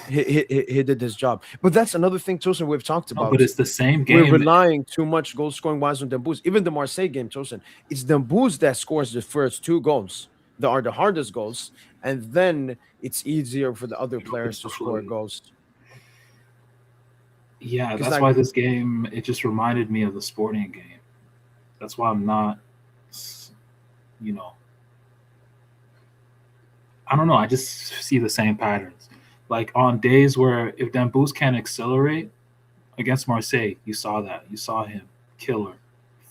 he did his job. But that's another thing, Tosin, we've talked no, but about. it's the same We're game. relying too much goal scoring wise on Dembuz. Even the Marseille game, Tosin, it's Dembuz that scores the first 2 goals that are the hardest goals, and then it's easier for the other players to score Defensively. goals. Yeah, Because that's like why this game it just reminded me of the Sporting game. That's why I'm not, you know, I don't know. I just see the same patterns. Like on days where if Dembus can accelerate against Marseille, you saw that. You saw him killer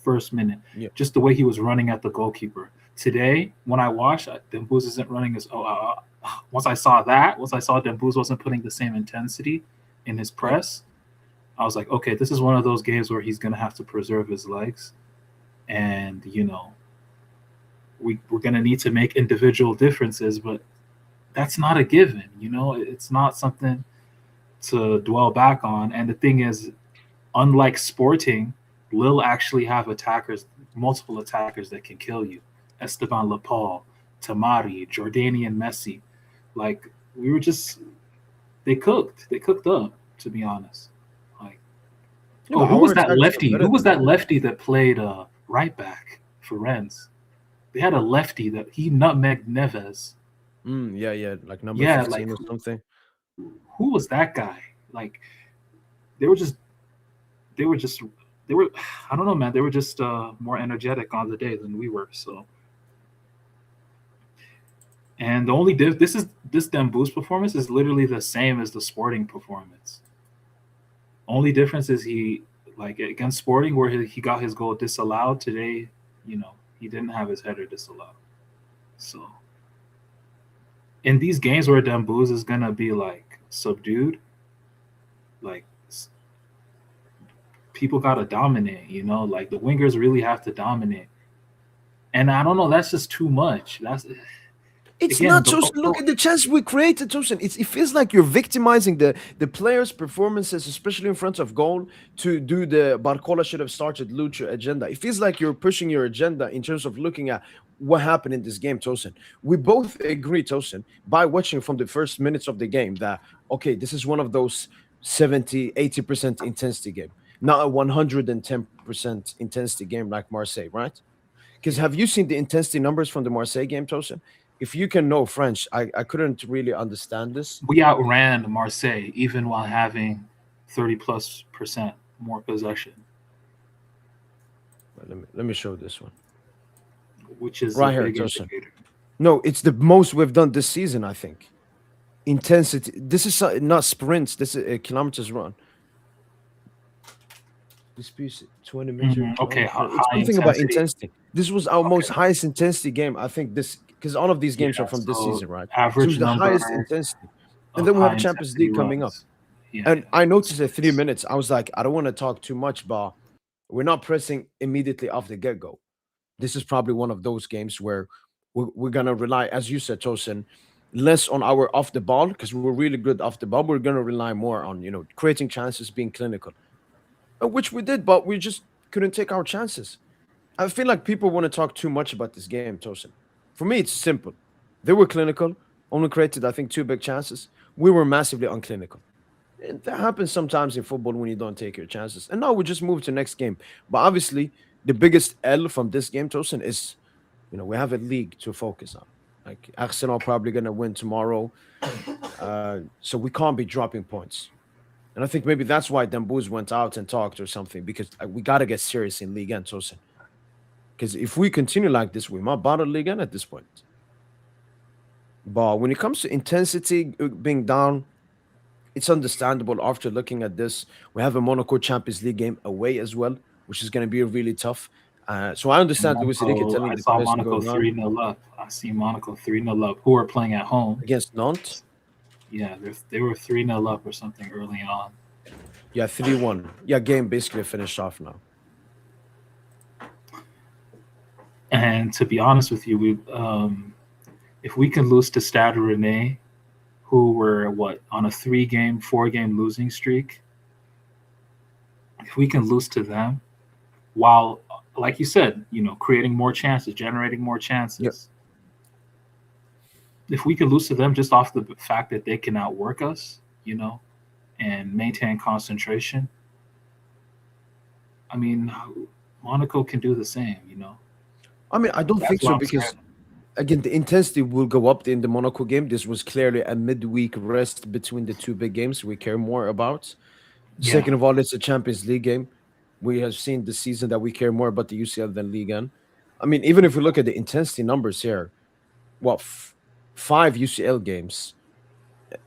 first minute, yeah, just the way he was running at the goalkeeper. Today, when I watch, Dembus isn't running once I saw Dembouz wasn't putting the same intensity in his Yep. press, I was like, okay, this is one of those games where he's gonna have to preserve his legs, and we're gonna need to make individual differences, but that's not a given. It's not something to dwell back on. And the thing is, unlike Sporting, Lille actually have multiple attackers that can kill you. Esteban Lepal, Tamari, Jordanian Messi. Like we were just they cooked up, to be honest. Like, who Our was that attacks are lefty? better Who was than that them. lefty that played right back for Rennes? They had a lefty that he nutmegged Neves. Yeah, like number Yeah, like 15 or something. who was that guy? Like they were just they were just they were I don't know, man. They were just more energetic on the day than we were. So, and the only this Dembouz performance is literally the same as the Sporting performance. Only difference is he, like against Sporting where he got his goal disallowed today. He didn't have his header disallowed. So in these games where Dembouz is gonna be like subdued, like people gotta dominate. Like the wingers really have to dominate. And I don't know, that's just too much. That's It's again not, the Tosin. Look at the chance we created, Tosin. It feels like you're victimizing the players' performances, especially in front of goal, to do the Barcola should have started Lucho agenda. It feels like you're pushing your agenda in terms of looking at what happened in this game, Tosin. We both agree, Tosin, by watching from the first minutes of the game that, okay, this is one of those 70-80% intensity game, not a 110% intensity game like Marseille, right? Because have you seen the intensity numbers from the Marseille game, Tosin? If you can know French, I couldn't really understand this. we outran Marseille even while having 30+% more possession, Well, let me show this one which is a right here, big Tosin. indicator. No, it's the most we've done this season. I think intensity. This is not sprints. This is a kilometers run. This piece 20-meter Okay, kilometer. It's high something about intensity. intensity. This was our Okay, most highest intensity game. I think this because all of these yeah. games are from this So season, right? So it average was the number highest intensity. And of then we high have Champions intensity League coming up. runs. Yeah, And yeah. I noticed at 3 minutes, I was like, I don't want to talk too much, but we're not pressing immediately off the get go. This is probably one of those games where we're gonna rely, as you said, Tosin, less on our off the ball because we're really good off the ball. We're gonna rely more on creating chances, being clinical, which we did, but we just couldn't take our chances. I feel like people want to talk too much about this game, Tosin. For me, it's simple. They were clinical, only created I think two big chances. We were massively unclinical. That happens sometimes in football when you don't take your chances. And now we just move to next game. But obviously, the biggest L from this game, Tosin, is we have a league to focus on. Like Arsenal probably gonna win tomorrow, so we can't be dropping points. And I think maybe that's why Dembouz went out and talked or something because we gotta get serious in League and Tosin. Because if we continue like this, we might bottle League at this point. But when it comes to intensity being down, it's understandable after looking at this. We have a Monaco Champions League game away as well, which is going to be really tough. So I And understand Luis Enrique Monaco, telling I the saw players to go Monaco down 3-0 up. I see Monaco 3-0 up. Who are playing at home? against Nantes. Yeah, they were 3-0 up or something early on. Yeah, 3-1. Yeah, game basically finished off now. And to be honest with you, if we can lose to Stade Rennais, who were on a 4-game losing streak, if we can lose to them, while like you said, creating more chances, generating more Yep. chances. If we can lose to them just off the fact that they can outwork us, and maintain concentration, I mean, Monaco can do the same. I mean, I don't That's think what so I'm scared because again, the intensity will go up in the Monaco game. This was clearly a midweek rest between the two big games we care more about. Yeah, Second of all, it's a Champions League game. We have seen this season that we care more about the UCL than Ligue 1. I mean, even if we look at the intensity numbers here, what, 5 UCL games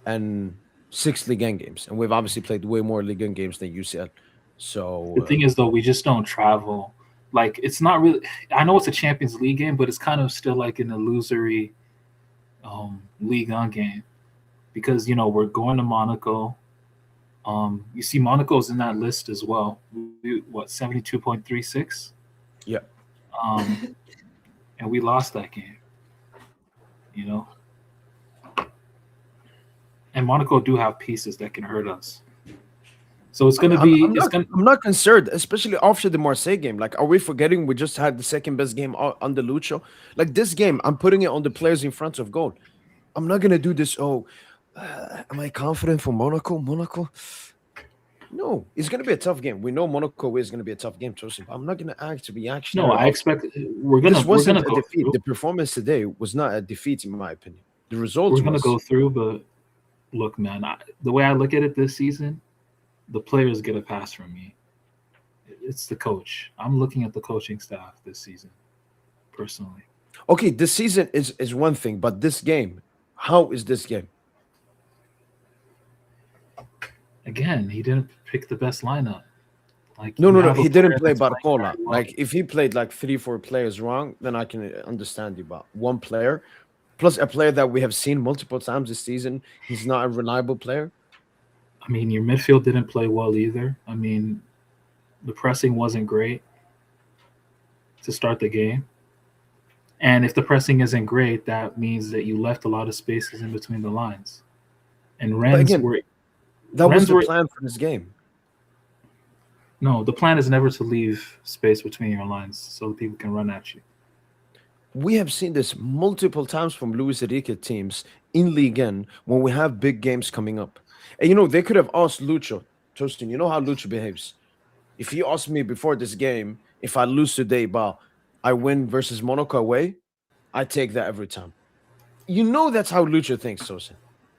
and 6 Ligue 1 games. And we've obviously played way more Ligue 1 games than UCL. the So, thing is though, we just don't travel. Like it's not really. I know it's a Champions League game, but it's kind of still like an illusory Ligue 1 game because we're going to Monaco. You see, Monaco's in that list as well. What 72.36? Yeah. And we lost that game. You know, and Monaco do have pieces that can hurt us. So it's I mean, gonna be I'm not concerned, especially after the Marseille game. Like, are we forgetting we just had the second best game under Lucho? Like this game, I'm putting it on the players in front of goal. I'm not gonna do this. Oh, am I confident for Monaco? Monaco? No, it's gonna be a tough game. We know Monaco is gonna be a tough game, Tosin. But I'm not gonna act no. reactionary. I expect This we're wasn't gonna a go defeat. through. The performance today was not a defeat, in my opinion. The We're result gonna go was. through, but look, man, the way I look at it this season, the players get a pass from me. It's the coach. I'm looking at the coaching staff this season, personally. Okay, this season is one thing, but this game, how is this game? Again, he didn't pick the best lineup. Like No, you no, no. have a He didn't player play that's playing Barcola. very well. Like if he played like 3, 4 players wrong, then I can understand you. But one player, plus a player that we have seen multiple times this season, he's not a reliable player. I mean, your midfield didn't play well either. I mean, the pressing wasn't great to start the game. And if the pressing isn't great, that means that you left a lot of spaces in between the lines. And But again, that was Rennes the were plan for this game. no, the plan is never to leave space between your lines so that people can run at you. We have seen this multiple times from Luis Enrique teams in Ligue 1 when we have big games coming up. And they could have asked Lucho, Justin, you know how Lucho behaves. If you asked me before this game, if I lose today, but I win versus Monaco away, I take that every time. That's how Lucho thinks, Sosa.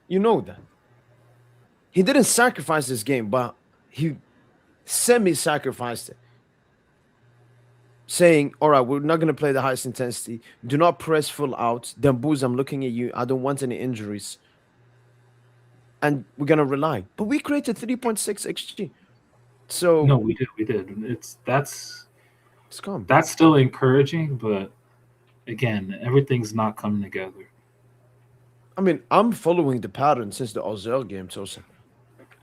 You know that. He didn't sacrifice this game, but he semi-sacrificed it. Saying, all right, we're not going to play the highest intensity. Do not press full out. Dembele, I'm looking at you. I don't want any injuries. And we're going to rely. But we created 3.6 XG. So No, we did. That's calm. That's still encouraging, but again, everything's not coming together. I mean, I'm following the pattern since the Auxerre game, Tosin.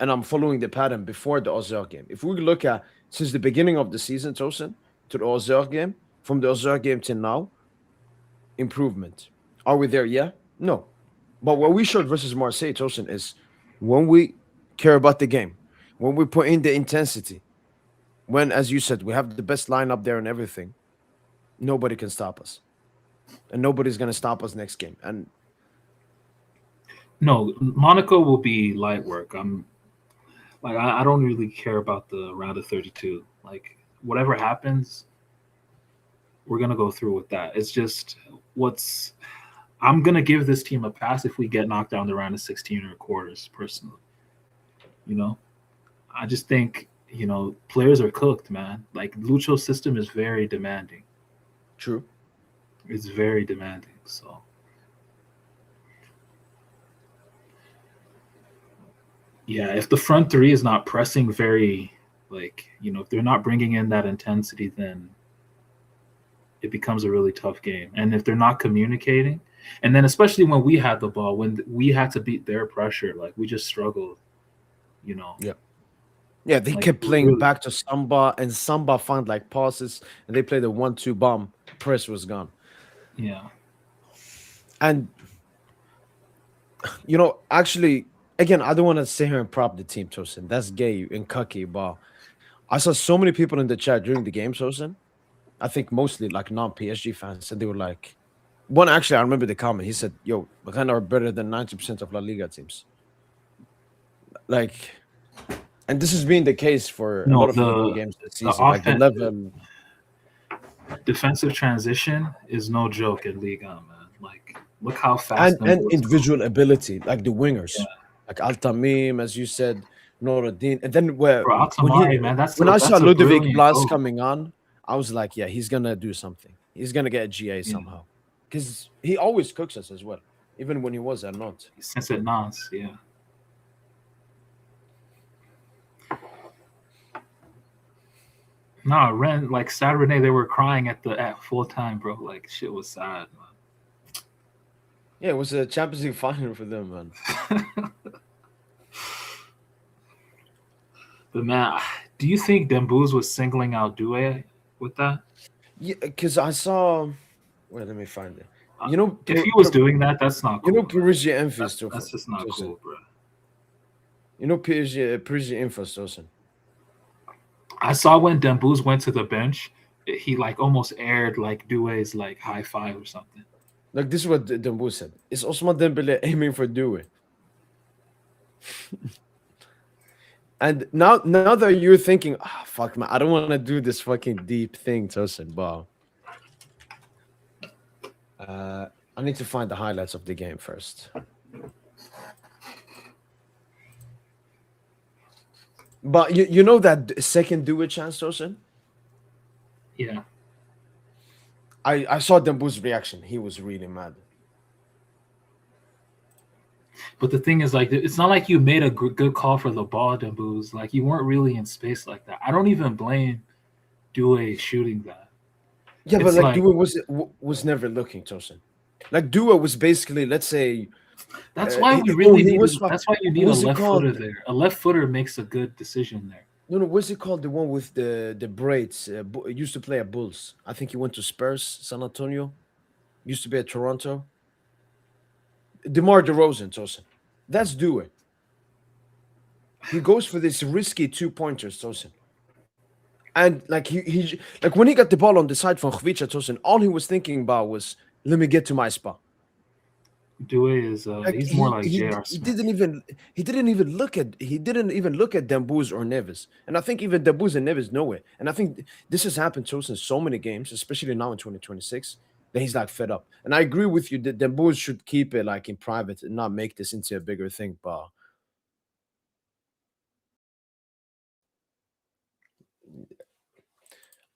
And I'm following the pattern before the Auxerre game. If we look at since the beginning of the season, Tosin, to the Auxerre game, from the Auxerre game till now, improvement. Are we there? Yeah? No. But what we showed versus Marseille, Tosin, is when we care about the game, when we put in the intensity, when, as you said, we have the best lineup there and everything, nobody can stop us. And nobody's going to stop us next game. And no, Monaco will be light work. I don't really care about the round of 32. Like whatever happens, we're gonna go through with that. It's just I'm gonna give this team a pass if we get knocked down the round of 16 or quarters. Personally, I just think players are cooked, man. Like Lucho's system is very demanding. true. It's very demanding. So. Yeah, if the front three is not pressing very, if they're not bringing in that intensity, then it becomes a really tough game. And if they're not communicating, and then especially when we had the ball, when we had to beat their pressure, like we just struggled, Yeah. Yeah, they kept playing back to Samba, and Samba found like passes, and they played a 1-2 bomb. Press was gone. Yeah. And, actually, again, I don't want to sit here and prop the team, Tosin. That's gay and cucky, but I saw so many people in the chat during the game, Tosin. I think mostly like non-PSG fans, and they were like, one actually, I remember the comment. He said, "Yo, Rennes are better than 90% of La Liga teams." Like, and this has been the case for a lot of football games this season. Like the level, defensive transition is no joke in Ligue 1, man. Like, look how fast and individual ability, like the wingers. Yeah. Like Altamim, as you said, Noradin. And then when I saw a Ludovic Blas goal. coming on, I was like, yeah, he's going to do something. He's going to get a GA somehow. Because he always cooks us as well, even when he was at Nantes. Since at Nantes, yeah. No, Rennes, like Stade Rennais, they were crying at full time, bro. Like shit was sad, man. Yeah, it was a Champions League final for them, man. But man, do you think Dembouz was singling out Doué with that? Yeah, because I saw. Wait, let me find it. Uh, You know, if he was doing that, that's not cool, man. PSG Info That's just not cool, bro. You know PSG Info Stosen. I saw when Dembouz went to the bench, he like almost aired like Doué's like high five or something. Like this is what Dembo said. Is Osman Dembele aiming for Dewey? And now that you're thinking, fuck man, I don't want to do this fucking deep thing, Tosin, but I need to find the highlights of the game first. But you know that second Dewey chance, Tosin? Yeah. I saw Dembo's reaction. He was really mad. But the thing is, like, it's not like you made a good call for the ball, Dembouz. Like, you weren't really in space like that. I don't even blame Doué shooting that. Yeah, It's but like like, Dewey was never looking, Tosin. Like Dewey was basically, let's say, that's why we he really need. was. That's why you need a What's it left footer called? there. A left footer makes a good decision there. No, what's it called? The one with the braids. Used to play at Bulls. I think he went to Spurs, San Antonio. Used to be at Toronto. DeMar DeRozan, Tosin. That's Dewey. He goes for this risky 2-pointers, Tosin. And like he like when he got the ball on the side from Khvicha, Tosin, all he was thinking about was, let me get to my spot. Doué is Like he's more like J.R. he Smith. didn't even look at Dembouz or Neves, and I think even Dembouz and Neves know it. And I think this has happened to us in so many games, especially now in 2026, that he's like fed up. And I agree with you that Dembouz should keep it like in private and not make this into a bigger thing. But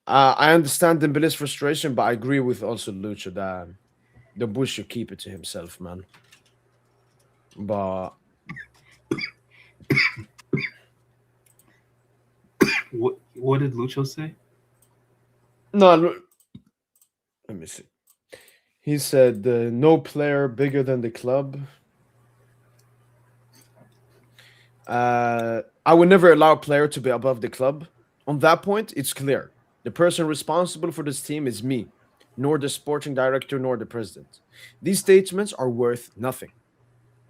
I understand Dembele's frustration, but I agree with also Lucha that Dembouz should keep it to himself, man. But What did Lucho say? no, let me see. He said, no player bigger than the club. I would never allow a player to be above the club. On that point, it's clear. The person responsible for this team is me, nor the sporting director, nor the president. These statements are worth nothing.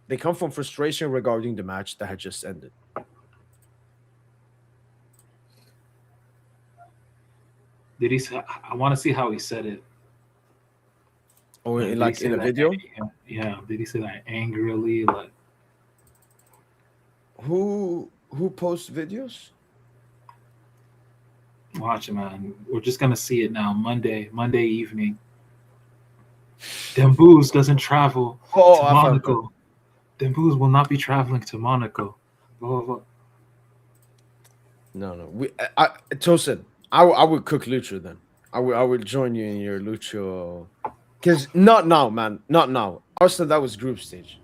They come from frustration regarding the match that had just ended. Did he say? I want to see how he said it. Oh, Did he like say in a that? video? Yeah. Did he say that angrily? Like, Who posts videos? watch it, man. We're just gonna see it now. Monday evening. Dembouz doesn't travel Oh, to I found it. Monaco. Dembouz will not be traveling to Monaco. Blah, blah, blah. No. Tosin, I would cook Lucho then. I would join you in your Lucho. Because not now, man. Not now. Arsenal, that was group stage.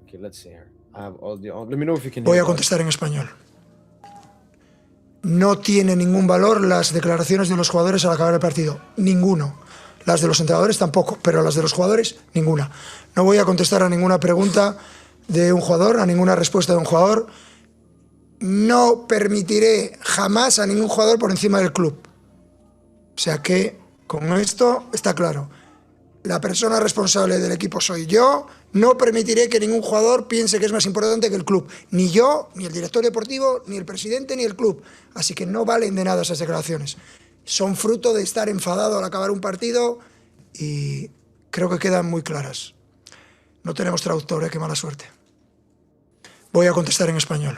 Okay, let's see here. I have all the. Let me know if you can hear. Voy a contestar en español. No tiene ningún valor las declaraciones de los jugadores al acabar el partido. Ninguno. Las de los entrenadores tampoco, pero las de los jugadores, ninguna. No voy a contestar a ninguna pregunta de un jugador, a ninguna respuesta de un jugador. No permitiré jamás a ningún jugador por encima del club. O sea que, con esto está claro. La persona responsable del equipo soy yo. No permitiré que ningún jugador piense que es más importante que el club. Ni yo, ni el director deportivo, ni el presidente, ni el club. Así que no valen de nada esas declaraciones. Son fruto de estar enfadado al acabar un partido y creo que quedan muy claras. No tenemos traductor, qué mala suerte. Voy a contestar en español.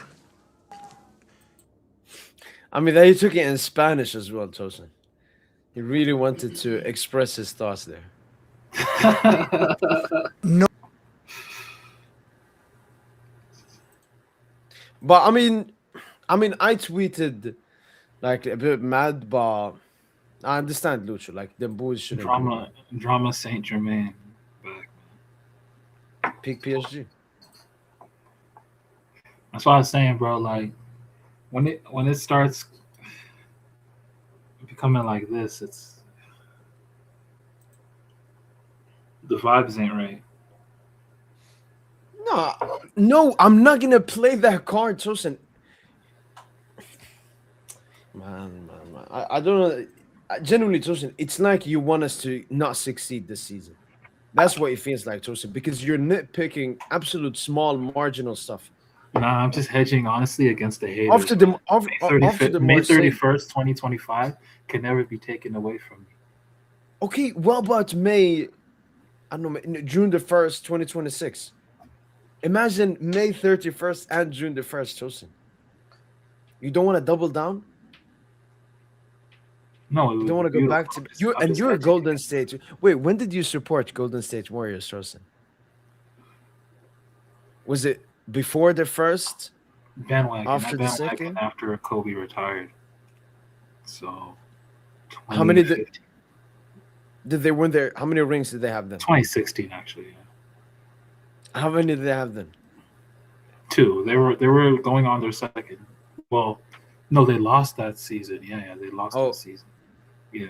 I mean, he took it in Spanish as well, Tosin. He really wanted to express his thoughts there. No. But I mean, I tweeted like a bit mad, but I understand Lucho. Like the boys shouldn't Drama Saint Germain back. pick PSG. That's what I was saying, bro. Like when it starts becoming like this, it's The vibes ain't right. No, I'm not gonna play that card, Tosin. Man. I don't know. Genuinely, Tosin, it's like you want us to not succeed this season. That's what it feels like, Tosin, because you're nitpicking absolute small marginal stuff. Nah, I'm just hedging honestly against the haters. After the man. after the May Marseille. 31st, 2025 can never be taken away from me. Okay, what about May? I don't know, June the 1st, 2026. Imagine May 31st and June the 1st, Tosin. You don't want to double down? No, it You would don't want be to go beautiful. back to you, and you're a Golden State. Wait, when did you support Golden State Warriors, Tosin? Was it before the first? bandwagon. After the That bandwagon second? after Kobe retired. So How many 2015 did they win there? How many rings did they have then? 2016 actually. Yeah. How many did they have then? 2. They were going on their second. Well, no, they lost that season. Yeah, they lost Oh. that season. Yeah.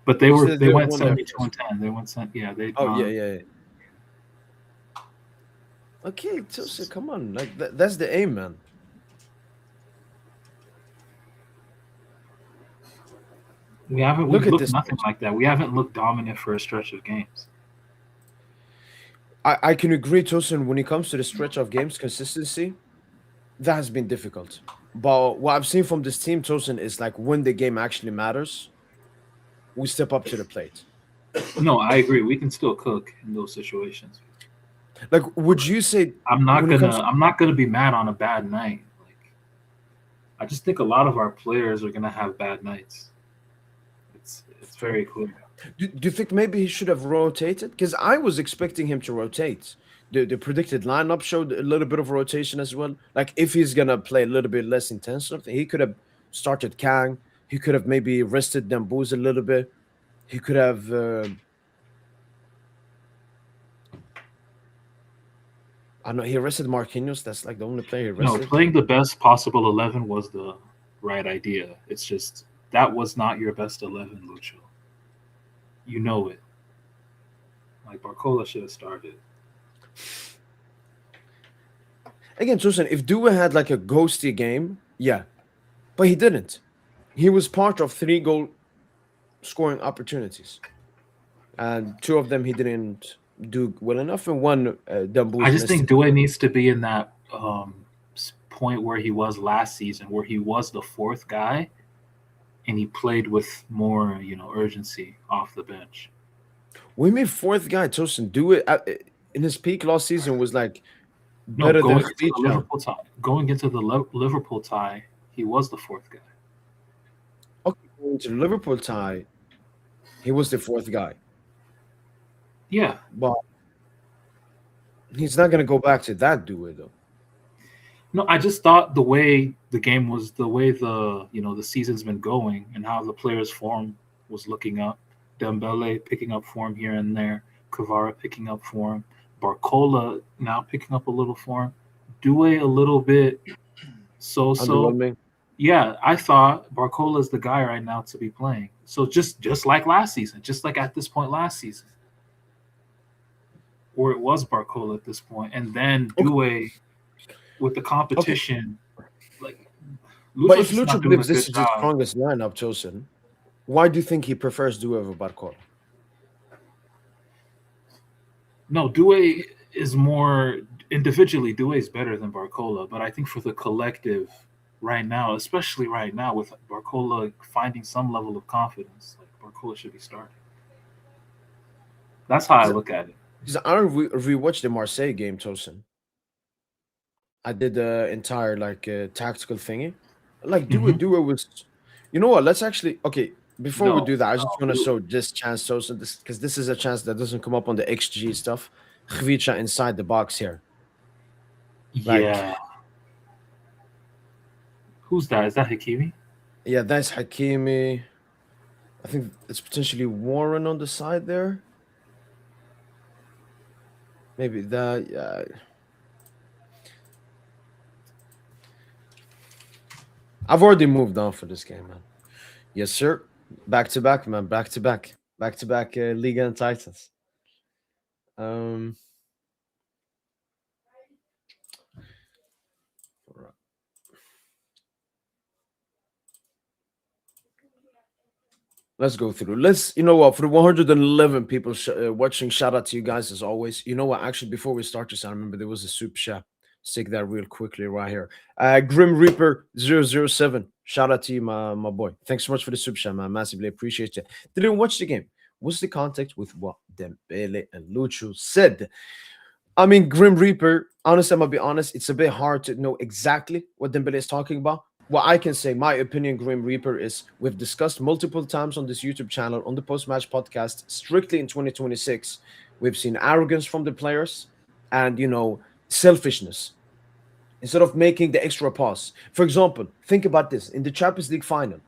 But they You were said they they went won their 72 first. and 10. They went they Oh yeah. Okay, Tosin, come on, like that's the aim, man. We haven't Look at looked this. nothing like that. We haven't looked dominant for a stretch of games. I can agree, Tosin, when it comes to the stretch of games consistency, that has been difficult. But what I've seen from this team, Tosin, is like when the game actually matters, we step up to the plate. No, I agree. We can still cook in those situations. Like, would you say I'm not when it comes gonna be mad on a bad night. Like, I just think a lot of our players are gonna have bad nights. It's very clear. do you think maybe he should have rotated? Because I was expecting him to rotate. The predicted lineup showed a little bit of rotation as well. Like if he's gonna play a little bit less intense, something he could have started Kang. He could have maybe rested Dembele a little bit. He could have. I know he rested Marquinhos. That's like the only player he No, rested. playing the best possible 11 was the right idea. It's just that was not your best 11, Lucho. You know it. Like Barcola should have started. Again, Susan, if Dua had like a ghosty game, yeah, but he didn't. He was part of 3 goal scoring opportunities, and 2 of them he didn't do well enough, and one Dumbo. I just think Due needs to be in that point where he was last season, where he was the 4th guy, and he played with more, urgency off the bench. We made 4th guy, Tosin. Due in his peak last season was like better going than into the Khvicha. Liverpool tie. Going into the Liverpool tie, he was the 4th guy. Okay, going to the Liverpool tie, he was the 4th guy. Yeah, but he's not gonna go back to that Due though. No, I just thought the way the game was, the way the season's been going, and how the players' form was looking up. Dembele picking up form here and there, Kvara picking up form, Barcola now picking up a little form, Due a little bit so. Underwhelming. Yeah, I thought Barcola is the guy right now to be playing. So just like last season, just like at this point last season, or it was Barcola at this point, and then Due with the competition, like. But if Lucho's Lucho not doing a believes this good is his job. strongest lineup chosen, why do you think he prefers Due over Barcola? No, Due is more individually. Due is better than Barcola, but I think for the collective right now, especially right now with Barcola finding some level of confidence, like Barcola should be starting. That's how I look at it. Because I rewatched the Marseille game, Tosin. I did the entire tactical thingy. Like Due was, you know what? Let's actually Before we do that, I just want to show this chance, Tosin, because this is a chance that doesn't come up on the XG stuff. Khvicha inside the box here. Yeah. Who's that? Is that Hakimi? Yeah, that's Hakimi. I think it's potentially Warren on the side there. Maybe that. Yeah. I've already moved on for this game, man. Yes, sir. Back to back, man. Back to back. Back to back Liga and Titans. Um, Let's go through. You know what, for the 111 people watching, shout out to you guys as always. You know what, actually, before we start this, I remember there was a super chat. Let's take that real quickly right here. Grim Reaper 007. Shout out to you, my boy. Thanks so much for the super chat, man. Massively appreciate you. Didn't watch the game. What's the context with what Dembele and Lucho said? I mean, Grim Reaper, honestly, I'm gonna be honest, it's a bit hard to know exactly what Dembele is talking about. What I can say, my opinion, Grim Reaper, is we've discussed multiple times on this YouTube channel, on the Postmatch podcast, strictly in 2026. We've seen arrogance from the players and, selfishness. Instead of making the extra pass. For example, think about this. In the Champions League final,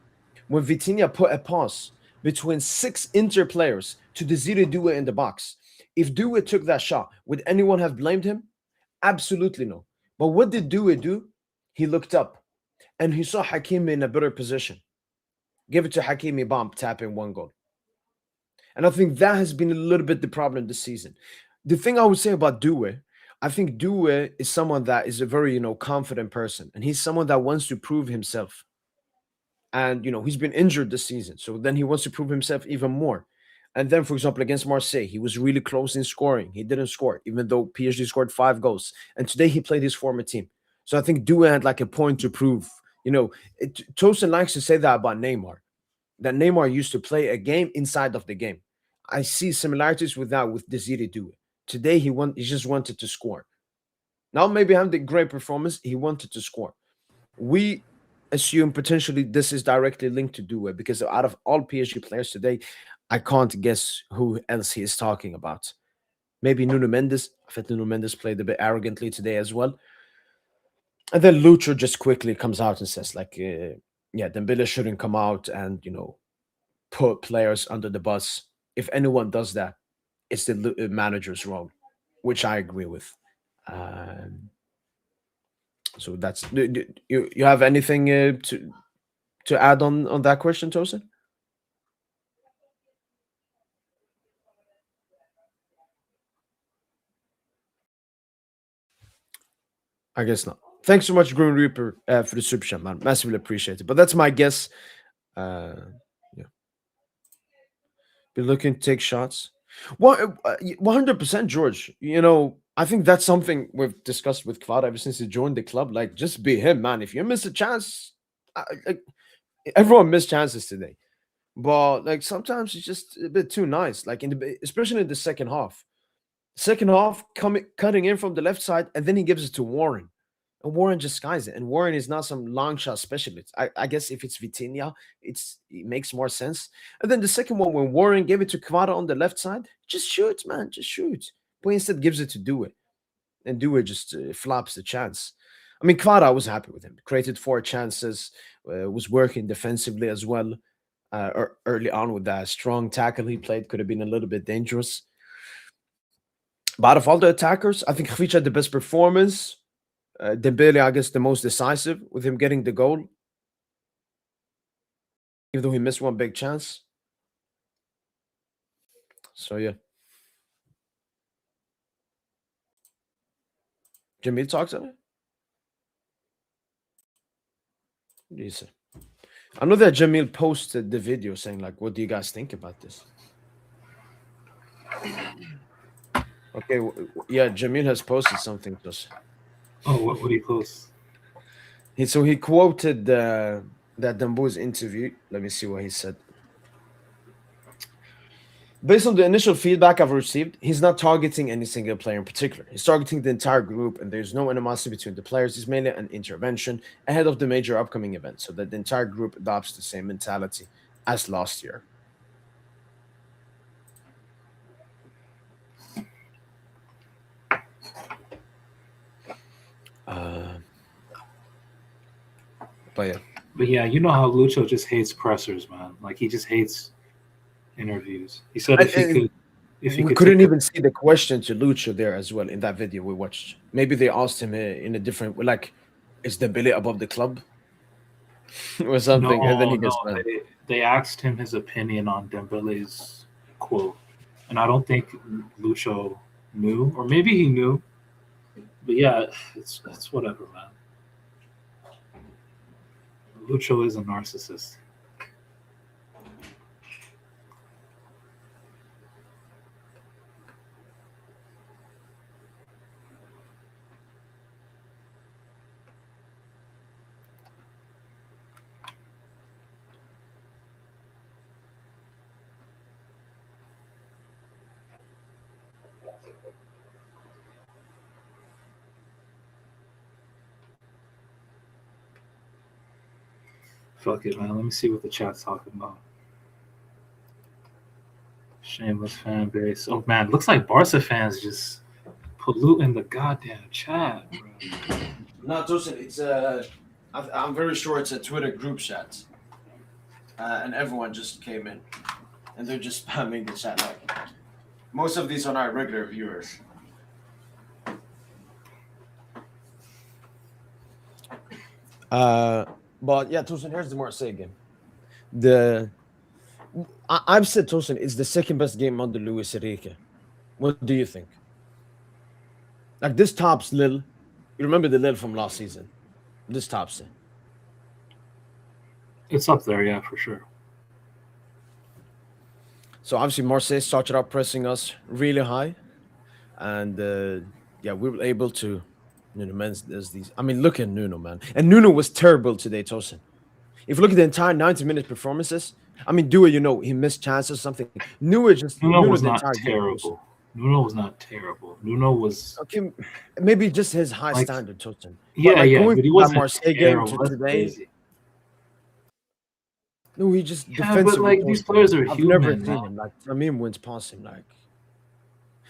when Vitinha put a pass between 6 Inter players to Desire Due in the box, if Due took that shot, would anyone have blamed him? Absolutely no. But what did Due do? He looked up and he saw Hakimi in a better position. Give it to Hakimi, bomb, tap in 1 goal. And I think that has been a little bit the problem this season. The thing I would say about Due, I think Due is someone that is a very, confident person. And he's someone that wants to prove himself. And, he's been injured this season. So then he wants to prove himself even more. And then, for example, against Marseille, he was really close in scoring. He didn't score, even though PSG scored 5 goals. And today he played his former team. So I think Due had like a point to prove. Tosin likes to say that about Neymar, that Neymar used to play a game inside of the game. I see similarities with that with Desire Due. Today he just wanted to score. Now maybe having the great performance, he wanted to score. We assume potentially this is directly linked to Due because out of all PSG players today, I can't guess who else he is talking about. Maybe Nuno Mendes. I think Nuno Mendes played a bit arrogantly today as well. And then Lucho just quickly comes out and says, Dembele shouldn't come out and, put players under the bus. If anyone does that, it's the manager's role, which I agree with. So that's you have anything to add on that question, Tosin? I guess not. Thanks so much, Green Reaper, for the super chat, man. Massively appreciate it. But that's my guess. Yeah. Be looking to take shots. 100%, George. I think that's something we've discussed with Kvara ever since he joined the club. Like, just be him, man. If you miss a chance, everyone missed chances today. But sometimes it's just a bit too nice. Especially in the second half. Second half, cutting in from the left side, and then he gives it to Warren. And Warren just skies it. And Warren is not some long shot specialist. I guess if it's Vitinha, it makes more sense. And then the second one, when Warren gave it to Kvara on the left side, just shoot, man. Just shoot. But instead gives it to Due. And Due just flops the chance. I mean, Kvara, I was happy with him. Created 4 chances. Was working defensively as well. Early on with that strong tackle he played. Could have been a little bit dangerous. But out of all the attackers, I think Khvicha had the best performance. Dembele, I guess, the most decisive with him getting the goal. Even though he missed one big chance. So, yeah. Jamil talks on it? What do you say? I know that Jamil posted the video saying, what do you guys think about this? Okay, yeah, Jamil has posted something to us. Oh, what did he post? So he quoted that Dambu's interview. Let me see what he said. Based on the initial feedback I've received, he's not targeting any single player in particular. He's targeting the entire group, and there's no animosity between the players. It's mainly an intervention ahead of the major upcoming event, so that the entire group adopts the same mentality as last year. But yeah, you know how Lucho just hates pressers, man. He just hates interviews. He said we couldn't even see the question to Lucho there as well in that video we watched. Maybe they asked him in a different, is Dembele above the club or something? No, and then he gets mad. They asked him his opinion on Dembele's quote, and I don't think Lucho knew, or maybe he knew. But yeah, it's whatever, man. Lucho is a narcissist. Fuck it, man. Let me see what the chat's talking about. Shameless fan base. Oh man, looks like Barca fans just polluting the goddamn chat, bro. No, Tosin, it's I'm very sure it's a Twitter group chat, and everyone just came in, and they're just spamming the chat. Like most of these are not regular viewers. But yeah, Tosin, here's the Marseille game. I've said Tosin is the second best game under Luis Enrique. What do you think? Like this tops Lille. You remember the Lille from last season? This tops it. It's up there, yeah, for sure. So obviously Marseille started out pressing us really high, and yeah, we were able to, there's these. I mean, look at Nuno, man, and Nuno was terrible today, Tosin. If you look at the entire 90-minute performances, I mean, he missed chances or something. Nuno was the not entire game, terrible. Nuno was not terrible. Nuno was okay. Maybe just his high like, standard, Tosin. Yeah, like, yeah, going but he from that wasn't Marseille terrible. game to That's today. crazy. No, he just Yeah, defensively. but like these players are I've human. never seen him like Tamim wins past him. Like,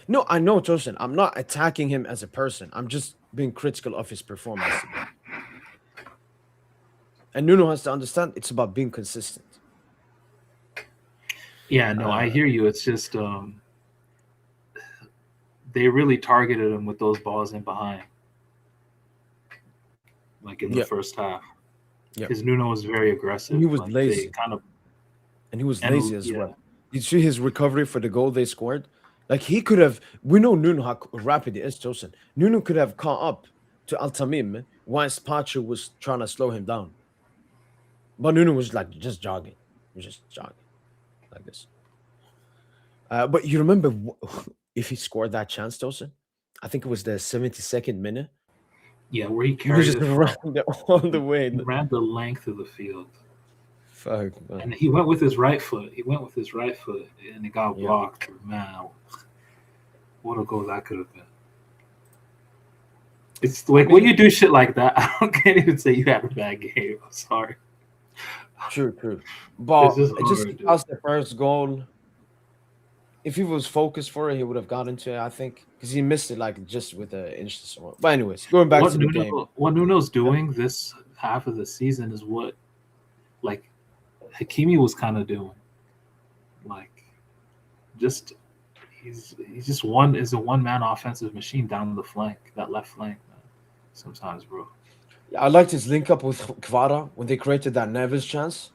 no, I know, Tosin. I'm not attacking him as a person. I'm just being critical of his performance today. And Nuno has to understand it's about being consistent. Yeah, no, I hear you. It's just they really targeted him with those balls in behind, like in the first half. Because Nuno was very aggressive. And he was like lazy. And he was lazy as well. Did you see his recovery for the goal they scored? Like he could have. We know Nuno how rapid he is, Tosin. Nuno could have caught up to Altamim whilst Pacho was trying to slow him down. But Nuno was like just jogging. He was just jogging like this. But you remember if he scored that chance, Tosin? I think it was the 72nd minute. Yeah, where he carried just ran all the way. He ran the length of the field. Fuck, man. And he went with his right foot. And it got blocked. Man, what a goal that could have been. It's like when you do shit like that, I can't even say you had a bad game. I'm sorry. True. But just as the first goal, if he was focused for it, he would have got into it, I think, because he missed it like just with an inch or so. But anyways, going back to the game. What Nuno's doing this half of the season is what, like, Hakimi was kind of doing. Like, just he's just a one-man offensive machine down the flank, that left flank. Man. Sometimes, bro. Yeah, I liked his link up with Kvara when they created that Neves chance.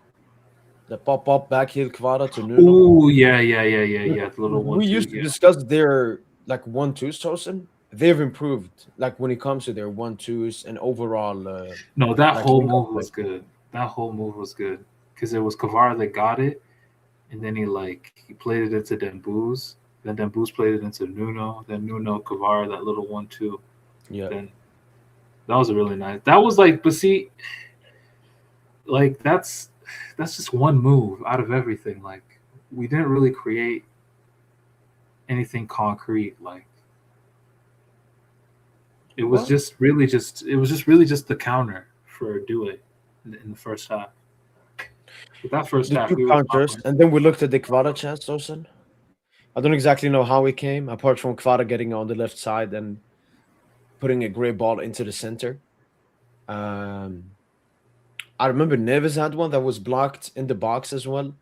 The pop-up backheel Kvara to Nuno. Oh, yeah. The little one. We used to discuss their like 1-2s, Tosin. They've improved, like when it comes to their 1-2s and overall. No, that like, whole move was good. That whole move was good because it was Kvara that got it, and then he played it into Dembele. Then Dembele played it into Nuno. Then Nuno, Kvara, that little 1-2. Yeah. Then that was really nice. That was like, but see, like that's just one move out of everything. Like we didn't really create anything concrete. Like it was just really just the counter for Doué in the first half. But that first half, we counters, and then we looked at the Kvara chance, Tosin. I don't exactly know how it came, apart from Kvara getting on the left side and putting a great ball into the center. I remember Neves had one that was blocked in the box as well.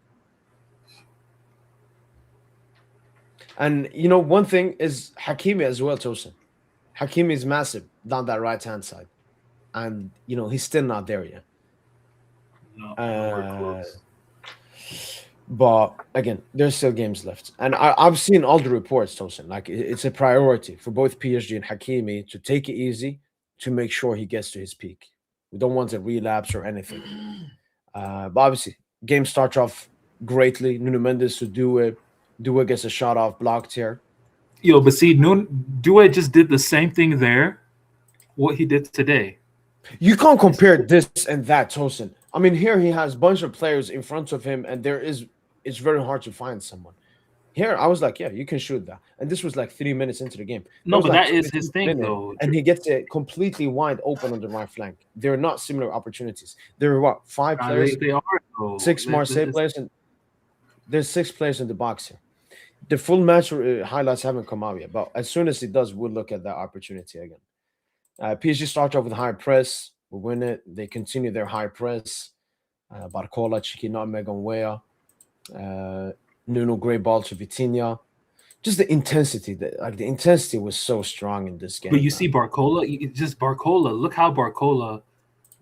And, one thing is Hakimi as well, Tosin. Hakimi is massive down that right-hand side. And, he's still not there yet. No, nowhere close. But again, there's still games left, and I've seen all the reports, Tosin. Like it's a priority for both PSG and Hakimi to take it easy to make sure he gets to his peak. We don't want a relapse or anything. But obviously, game starts off greatly. Nuno Mendes to do it. Due gets a shot off blocked here. Yo, but see, Due just did the same thing there. What he did today. You can't compare this and that, Tosin. I mean, here he has a bunch of players in front of him, and it's very hard to find someone. Here, I was like, yeah, you can shoot that. And this was like 3 minutes into the game. No, but like that is his thing, though. And he gets it completely wide open on the right flank. They're not similar opportunities. There are what, five players? They are, though. Six Marseille players, and there's 6 players in the box here. The full match highlights haven't come out yet, but as soon as it does, we'll look at that opportunity again. PSG starts off with high press. We win it. They continue their high press. Barcola, Chiki, Nutmeg, and Wea. Nuno, great ball to Vitinha. Just the intensity. The intensity was so strong in this game. But you see Barcola, Barcola. Look how Barcola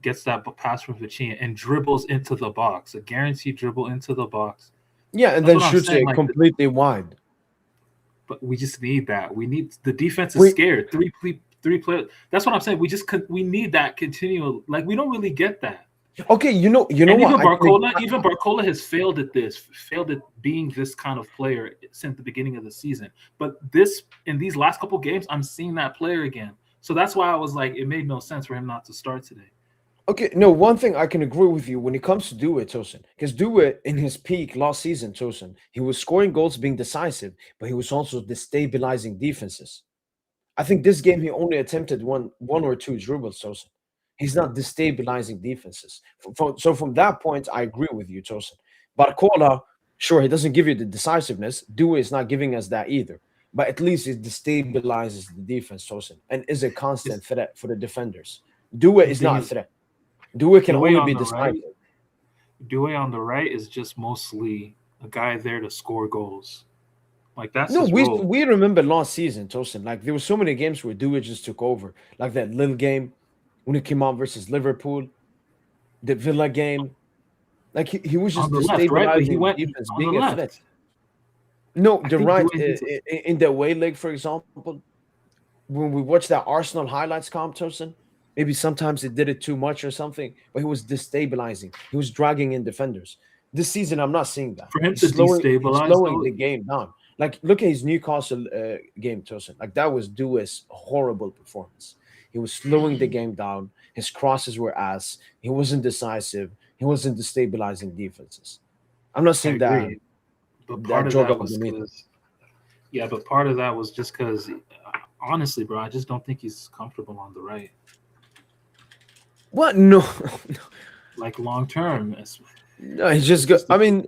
gets that pass from Vitinha and dribbles into the box. A guaranteed dribble into the box. Yeah, and then shoots it completely wide. But we just need that. We need the defense is scared. Three players. That's what I'm saying. We need that continual. Like we don't really get that. Okay, you know and what? Even Barcola has failed at being this kind of player since the beginning of the season. But in these last couple games, I'm seeing that player again. So that's why I was like, it made no sense for him not to start today. Okay, no, one thing I can agree with you when it comes to Due, Tosin, because Due in his peak last season, Tosin, he was scoring goals, being decisive, but he was also destabilizing defenses. I think this game he only attempted one or two dribbles, Tosin. He's not destabilizing defenses. So from that point, I agree with you, Tosin. Barcola, sure, he doesn't give you the decisiveness. Due is not giving us that either. But at least it destabilizes the defense, Tosin, and is a constant threat for the defenders. Due is not a threat. Due can only be decisive. Due on the right is just mostly a guy there to score goals. Like that's we remember last season, Tosin. Like there were so many games where Due just took over. Like that Lille game when he came out versus Liverpool, the Villa game. Like he was just destabilizing the defense, being a threat. No, the right in the away leg, for example, when we watched that Arsenal highlights comp, Tosin, maybe sometimes he did it too much or something, but he was destabilizing. He was dragging in defenders. This season, I'm not seeing that. For him to destabilize, slowing the game down. Like, look at his Newcastle game, Tosin. Like, that was Due's horrible performance. He was slowing the game down. His crosses were ass. He wasn't decisive. He wasn't destabilizing defenses. I'm not saying that. But part of that was but part of that was just because, honestly, bro, I just don't think he's comfortable on the right. What? No. Like, long term. No, he's just good. I mean,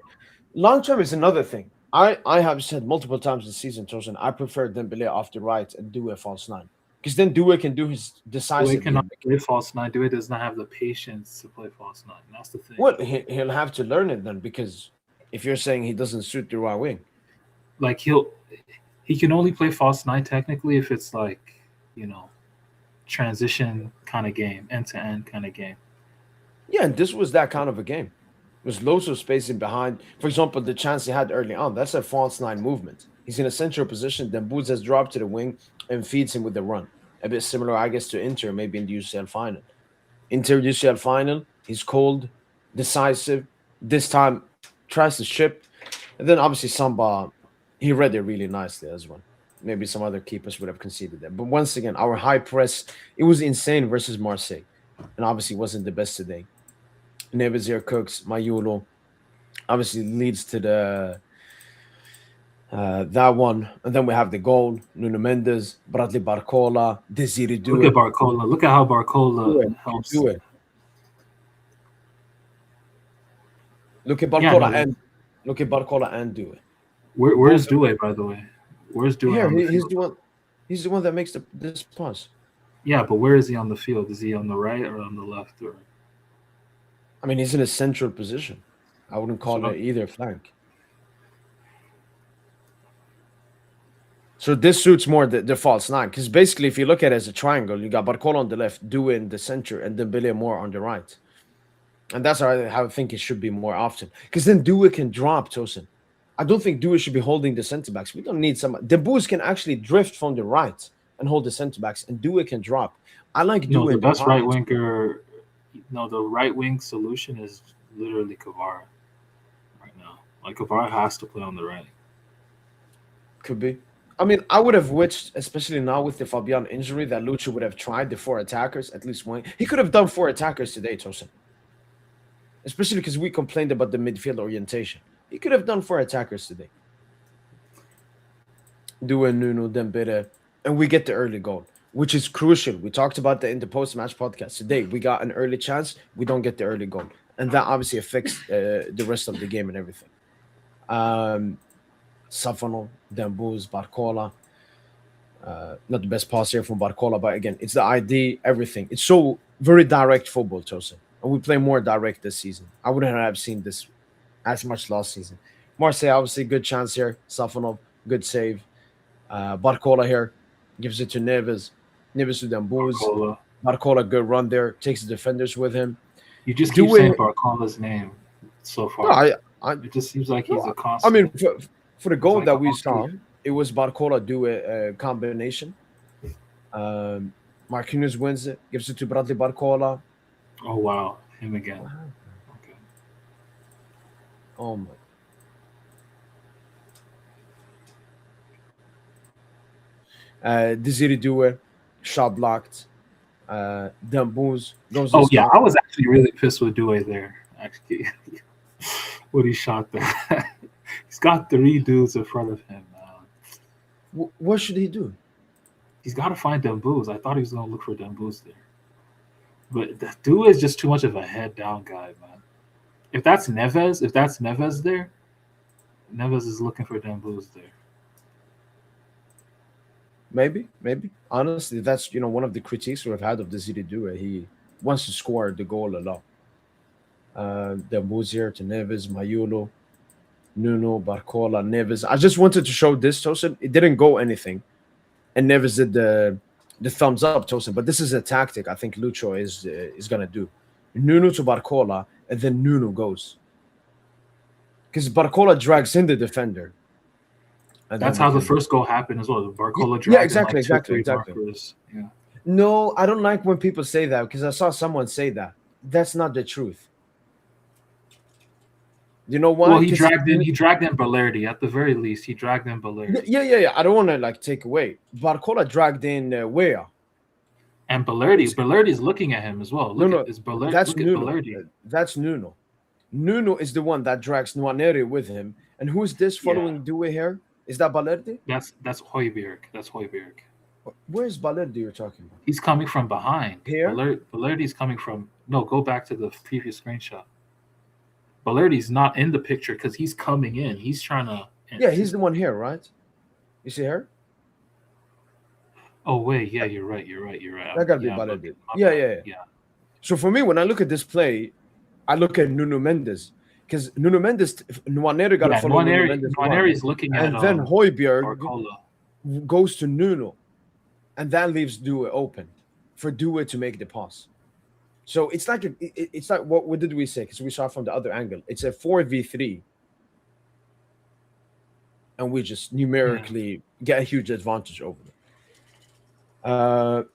long term is another thing. I have said multiple times this season, Tosin, I prefer Dembele off the right and Due false nine. Because then Due can do his decisive. Due cannot play false nine. Due does not have the patience to play false nine. That's the thing. Well, he'll have to learn it then, because if you're saying he doesn't suit the right wing. Like, he can only play false nine technically if it's like, transition kind of game, end-to-end kind of game. Yeah, and this was that kind of a game. There's loads of spacing behind. For example, the chance he had early on, that's a false nine movement. He's in a central position, then Boots has dropped to the wing and feeds him with the run. A bit similar, I guess, to Inter, maybe in the UCL final. Inter UCL final, he's cold, decisive. This time, tries to chip. And then, obviously, Samba, he read it really nicely as well. Maybe some other keepers would have conceded that. But once again, our high press, it was insane versus Marseille. And obviously, wasn't the best today. Neves here cooks, Mayulo obviously leads to the that one, and then we have the goal. Nuno Mendes, Bradley Barcola, Desiree Due. Look at Barcola. Look at how Barcola helps. Do it. Look at Barcola and Due. Where's Due, by the way? Where's Due? Here, he's the one that makes this pass. Yeah, but where is he on the field? Is he on the right or on the left? Or I mean, he's in a central position. I wouldn't call it either flank. So this suits more the false nine, because basically, if you look at it as a triangle, you got Barcola on the left, Due in the center, and Dembele more on the right. And that's how I think it should be more often. Because then Dewey can drop, Tosin. I don't think Dewey should be holding the centre backs. We don't need some. Dembele can actually drift from the right and hold the centre backs, and Dewey can drop. I like No, Dewey the in the best right pockets. winger. No, the right wing solution is literally Kvara right now. Like Kvara has to play on the right. Could be. I mean, I would have wished, especially now with the Fabian injury, that Lucho would have tried the 4 attackers, at least one. He could have done 4 attackers today, Tosin. Especially because we complained about the midfield orientation. He could have done 4 attackers today. Dewey, Nuno, Dembele, and we get the early goal, which is crucial. We talked about that in the post-match podcast today. We got an early chance. We don't get the early goal, and that obviously affects the rest of the game and everything. Safano, Dembele, Barcola. Not the best pass here from Barcola, but again, it's the ID, everything. It's so very direct football, Tosin. And we play more direct this season. I wouldn't have seen this as much last season. Marseille, obviously, good chance here. Safanov, good save. Barcola here gives it to Neves. Neves to Dembele. Barcola, good run there. Takes the defenders with him. You just keep saying Barcola's name so far. No, it just seems like he's a constant. I mean, for the goal that we saw, it was Barcola do a combination. Marquinhos wins it, gives it to Bradley Barcola. Oh, wow. Him again. Okay. Oh, my. Desiree Due, shot blocked. Dembele goes. Oh, yeah. I was actually really pissed with Due there, actually. When he shot there. He's got 3 dudes in front of him. What should he do? He's got to find Dembele. I thought he was going to look for Dembele there. But Due is just too much of a head down guy, man. If that's Neves there, Neves is looking for Dembele there. Maybe. Honestly, that's one of the critiques we've had of Desiree Due. He wants to score the goal a lot. Dembele here to Neves, Mayulo, Nuno, Barcola, Neves. I just wanted to show this, Tosin. It didn't go anything. And Neves did the thumbs up, Tosin. But this is a tactic I think Lucho is going to do. Nuno to Barcola, and then Nuno goes. Because Barcola drags in the defender. And that's how the first goal happened as well. Barcola dragged exactly. Markers. Yeah. No, I don't like when people say that, because I saw someone say that. That's not the truth. You know why? Well, he dragged in Balerdi at the very least. He dragged in Balerdi. Yeah. I don't want to take away. Barcola dragged in Wea. And Balerdi is looking at him as well. That's Nuno. Balerdi. That's Nuno. Nuno is the one that drags Nwaneri with him. And who's this following Due here? Is that Balerdi? That's Højbjerg. Where's Balerdi you're talking about? He's coming from behind. Here? Balerdi's coming from... No, go back to the previous screenshot. Balerdi's not in the picture because he's coming in. He's trying to... Yeah, he's the one here, right? You see her? Oh, wait. Yeah, you're right. That got to be Balerdi. Yeah. So for me, when I look at this play, I look at Nuno Mendes. Because Nuno Mendes, Nwaneri got to follow Nuno Mendes. Nwaneri's looking at... And then Højbjerg goes to Nuno. And that leaves Due open for Due to make the pass. So it's like what did we say? Because we saw from the other angle. It's a 4v3. And we just numerically get a huge advantage over them.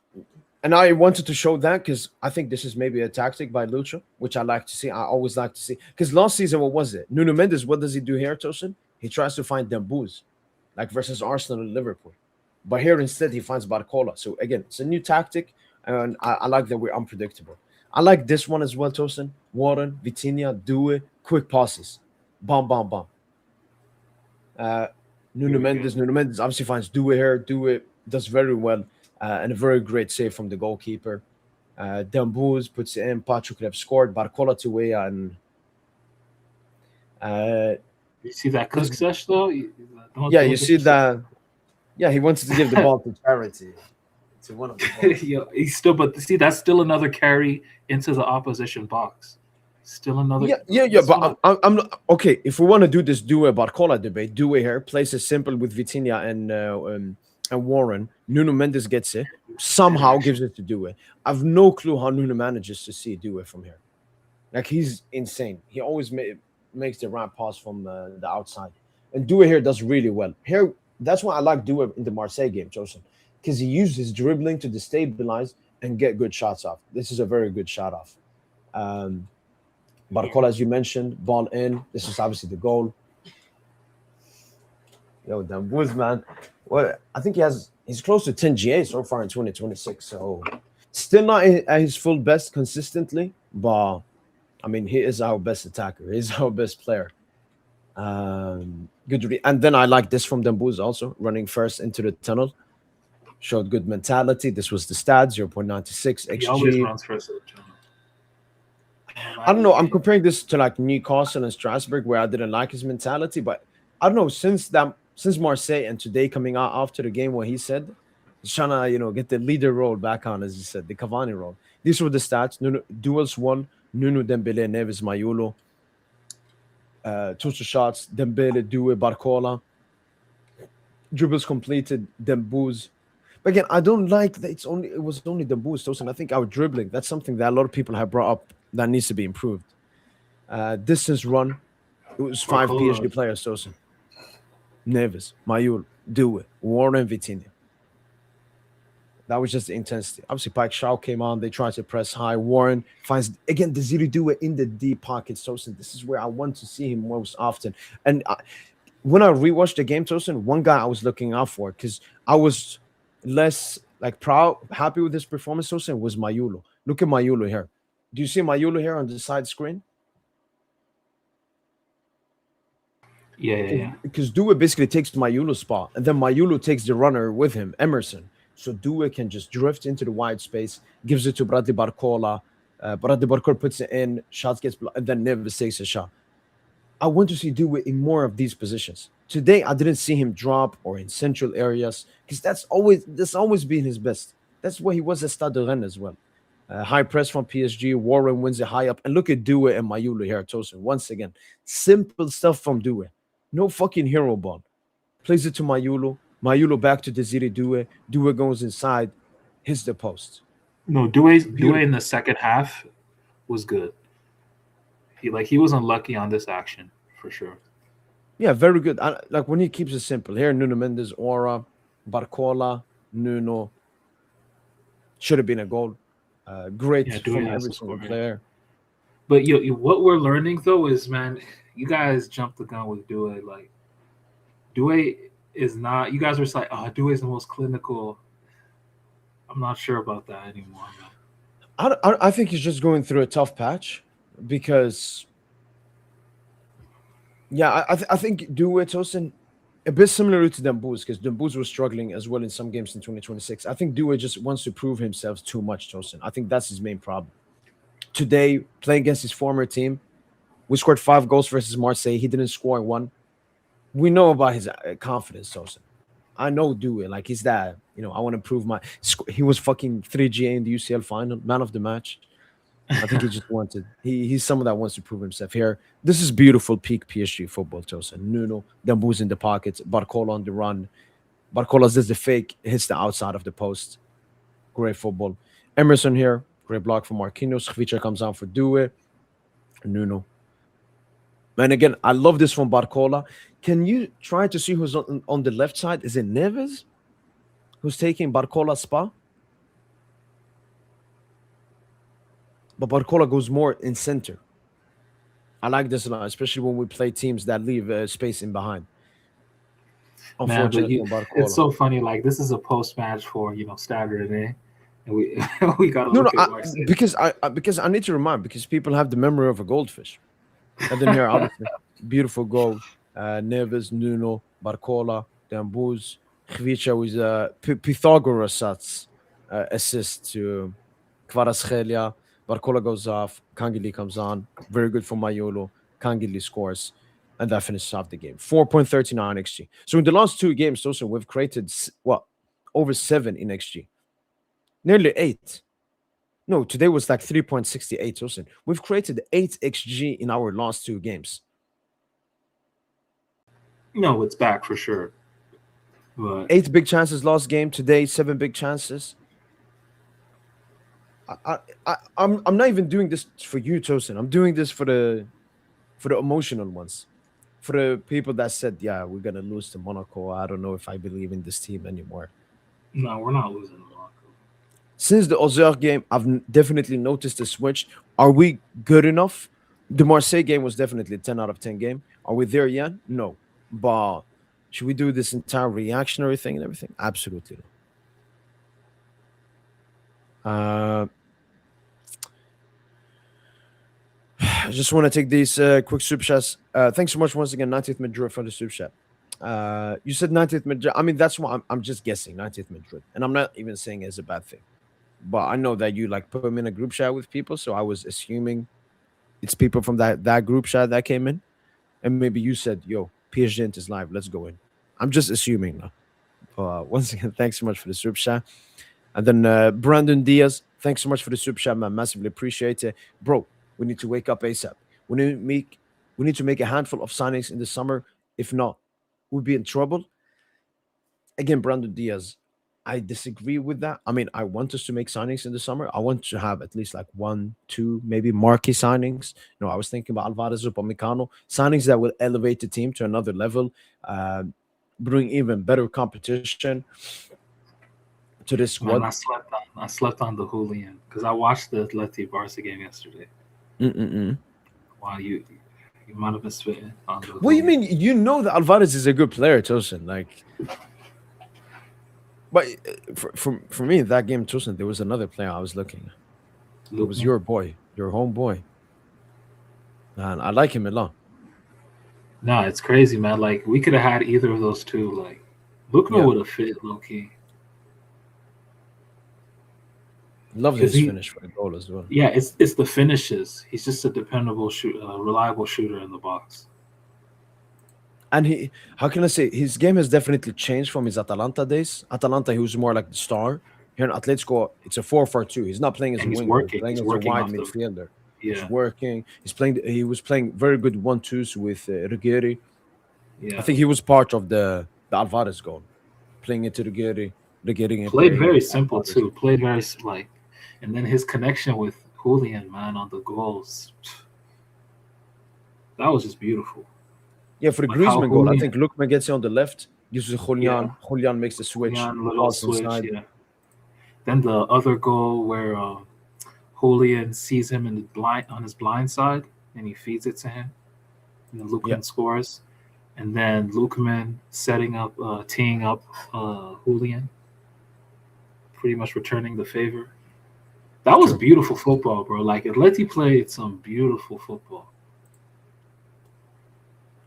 And I wanted to show that because I think this is maybe a tactic by Lucho, which I like to see. I always like to see. Because last season, what was it? Nuno Mendes, what does he do here, Tosin? He tries to find Dembele, like versus Arsenal and Liverpool. But here instead, he finds Barcola. So again, it's a new tactic, and I like that we're unpredictable. I like this one as well, Tosin. Warren, Vitinha, Due, quick passes. Bam. Nuno Mendes obviously finds Due here. Due does very well. And a very great save from the goalkeeper. Dembele puts it in. Pacho could have scored. Barcola to Wea, and you see that cook sesh though? You see that. Yeah, he wanted to give the ball to charity. To one of the he's still, but see, that's still another carry into the opposition box. Still another. Yeah. But I'm okay. If we want to do this Due Barcola debate, Due here plays it simple with Vitinha and Warren. Nuno Mendes gets it, somehow gives it to Due. I've no clue how Nuno manages to see Due from here. Like he's insane. He always makes the right pass from the outside. And Due here does really well. Here, that's why I like Due in the Marseille game, Joseph, because he used his dribbling to destabilize and get good shots off. This is a very good shot off. Um, Barcola, as you mentioned, ball in. This is obviously the goal. Yo, Dembele, man. What I think he's close to 10 GA so far in 2026. So still not at his full best consistently, but I mean he is our best attacker. He's our best player. And then I like this from Dembele also, running first into the tunnel. Showed good mentality. This was the stats, 0.96 He always XG. runs first. I don't know. I'm comparing this to like Newcastle and Strasbourg, where I didn't like his mentality, but I don't know. Since Marseille and today coming out after the game, what he said, he's trying to get the leader role back on, as he said, the Cavani role. These were the stats: duels won, Nuno, Dembele, Neves, Mayulo. Total shots: Dembele, Due, Barcola. Dribbles completed, Dembele. But again, I don't like that it was only Dembele, Tosin. I think our dribbling, that's something that a lot of people have brought up that needs to be improved. Distance run, it was 5 PSG players, Tosin. Neves, Mayul, Due, Warren, Vitinha. That was just the intensity. Obviously, Pike Shaw came on. They tried to press high. Warren finds, again, the Ziri Due in the deep pockets, Tosin. This is where I want to see him most often. And when I rewatched the game, Tosin, one guy I was looking out for, because I was less happy with this performance, Tosin, was Mayulo. Look at Mayulo here. Do you see Mayulo here on the side screen? Yeah. Because Due basically takes Mayulo's spot, and then Mayulo takes the runner with him, Emerson. So Due can just drift into the wide space, gives it to Bradley Barcola. Bradley Barcola puts it in, shots gets blocked, and then Neves takes a shot. I want to see Due in more of these positions. Today, I didn't see him drop or in central areas, because that's always been his best. That's where he was at Stade Rennais as well. High press from PSG. Warren wins it high up. And look at Due and Mayulo here, Tosin. Once again, simple stuff from Due. No fucking hero ball. Plays it to Mayulo. Mayulo back to Desiree Due. Due goes inside. Hits the post. No, Due in the second half was good. He was unlucky on this action for sure. Yeah, very good. Like when he keeps it simple. Here, Nuno Mendes, Aura, Barcola, Nuno. Should have been a goal. Great from every single player. But what we're learning though is, man, you guys jumped the gun with Due. Like, Due is not. You guys are just like, oh, Due is the most clinical. I'm not sure about that anymore, man. I think he's just going through a tough patch because, yeah, I think Due, Tosin, a bit similar to Dembele, because Dembele was struggling as well in some games in 2026. I think Due just wants to prove himself too much, Tosin. I think that's his main problem. Today, playing against his former team, we scored 5 goals versus Marseille. He didn't score 1. We know about his confidence, Tosin. I know Due, like he's that, I want to prove he was fucking 3GA in the UCL final, man of the match. I think he just wanted, he's someone that wants to prove himself here. This is beautiful peak PSG football, Tosin. Nuno, Dembele's in the pockets, Barcola on the run. Barcola does the fake, hits the outside of the post. Great football. Emerson here, great block from Marquinhos. Khvicha comes on for Due. Nuno. And again, I love this from Barcola. Can you try to see who's on the left side? Is it Neves who's taking Barcola's spot? But Barcola goes more in center. I like this a lot, especially when we play teams that leave space in behind. Unfortunately, it's so funny. Like, this is a post-match for Stade Rennais, and we got to look at Marseille. because I need to remind, because people have the memory of a goldfish. And then here, obviously, beautiful goal. Neves, Nuno, Barcola, Dembele, Khvicha with Pythagoras assist to Kvaratskhelia. Barcola goes off. Kangeli comes on. Very good for Mayulo. Kangeli scores. And that finishes off the game. 4.39 XG. So in the last 2 games, also, we've created, over 7 in XG. Nearly 8. No, today was like 3.68. Also, we've created 8 XG in our last 2 games. No, it's back for sure. But 8 big chances last game. Today, 7 big chances. I'm not even doing this for you, Tosin. I'm doing this for the emotional ones, for the people that said, "Yeah, we're gonna lose to Monaco. I don't know if I believe in this team anymore." No, we're not losing to Monaco. Since the Auxerre game, I've definitely noticed a switch. Are we good enough? The Marseille game was definitely a 10 out of 10 game. Are we there yet? No. But should we do this entire reactionary thing and everything? Absolutely no. I just want to take these quick super chats. Thanks so much once again, 90th Madrid for the super chat. You said 90th Madrid. I mean, that's what I'm just guessing, 90th Madrid. And I'm not even saying it's a bad thing. But I know that you like put them in a group chat with people. So I was assuming it's people from that group chat that came in. And maybe you said, yo, PSG is live. Let's go in. I'm just assuming now. Once again, thanks so much for the super chat. And then Brandon Diaz, thanks so much for the super chat, man. Massively appreciate it. Bro, we need to wake up ASAP. We need to make a handful of signings in the summer. If not, we'll be in trouble. Again, Brandon Diaz, I disagree with that. I mean, I want us to make signings in the summer. I want to have at least like 1, 2, maybe marquee signings. You know, I was thinking about Alvarez, Upamecano, signings that will elevate the team to another level, bring even better competition to this squad. Man, I slept on the Julian because I watched the Atleti Barca game yesterday. Wow, you might have been spitting on the What do you mean? You know that Alvarez is a good player, Tosin. Like, but for me, in that game, Tosin, there was another player I was looking at. It was your boy, your homeboy. Man, I like him a lot. No, it's crazy, man. Like, we could have had either of those two. Like, Lukman would have fit low key. Love his finish for the goal as well. Yeah, it's the finishes. He's just a dependable reliable shooter in the box. And how can I say, his game has definitely changed from his Atalanta days. Atalanta, he was more like the star. Here in Atletico, it's a 4-4-2. He's not playing as a winger. He's playing as a wide midfielder. Yeah. He's working. He was playing very good 1-2s with Rigeri. Yeah. I think he was part of the Alvarez goal, playing into Rigeri. Played very simple too. Played very like, and then his connection with Julian, man, on the goals, that was just beautiful. Yeah, for the like Griezmann goal, I think Lukman gets it on the left, gives it to Julian. Yeah. Julian makes the switch. Little switch, yeah. Then the other goal where Julian sees him in the on his blind side, and he feeds it to him, and then Lukman scores. And then Lukman teeing up Julian, pretty much returning the favor. That was beautiful football, bro. Like, Atleti played some beautiful football.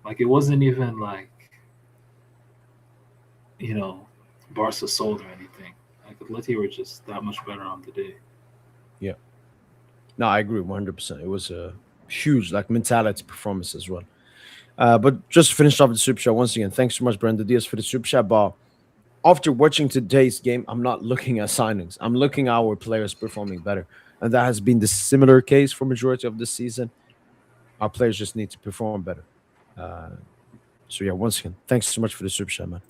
Like, it wasn't even like, you know, Barca sold or anything. Like, Atleti were just that much better on the day. Yeah. No, I agree 100%. It was a huge, like, mentality performance as well. But just to finish off the super chat once again, thanks so much, Brenda Diaz, for the super chat. But after watching today's game, I'm not looking at signings. I'm looking at our players performing better. And that has been the similar case for majority of the season. Our players just need to perform better. So yeah, once again, thanks so much for the super chat, man.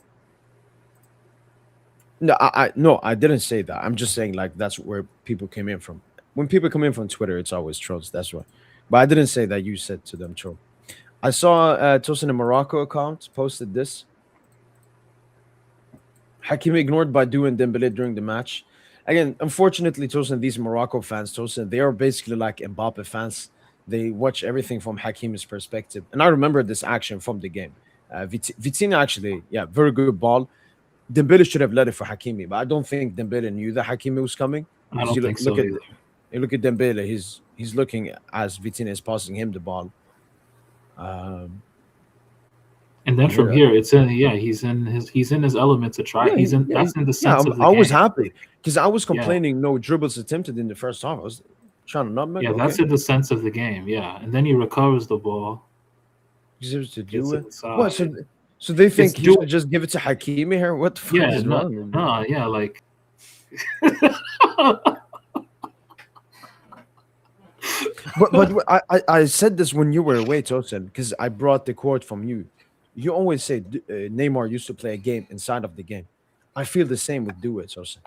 No, I didn't say that. I'm just saying like that's where people came in from. When people come in from Twitter, it's always trolls. That's why. But I didn't say that you said to them troll. I saw Tosin in Morocco account posted this. Hakimi ignored Badu and Dembele during the match. Again, unfortunately, Tosin, these Morocco fans, Tosin, they are basically like Mbappe fans. They watch everything from Hakimi's perspective. And I remember this action from the game. Vitinha actually, very good ball. Dembele should have led it for Hakimi, but I don't think Dembele knew that Hakimi was coming. I don't think so either. You look at Dembele, he's looking as Vitinha is passing him the ball. And then from here, it's he's in his element to try. That's in the sense of the game. I was happy because I was complaining no dribbles attempted in the first half. I was trying to nutmeg. Yeah, that's in the sense of the game. Yeah, and then he recovers the ball. Deserves to do it. What? So they think he should just give it to Hakimi here? What the fuck is wrong? No, yeah, like. but I said this when you were away, Tosin, because I brought the quote from you. You always say Neymar used to play a game inside of the game. I feel the same with Do It, Tosin.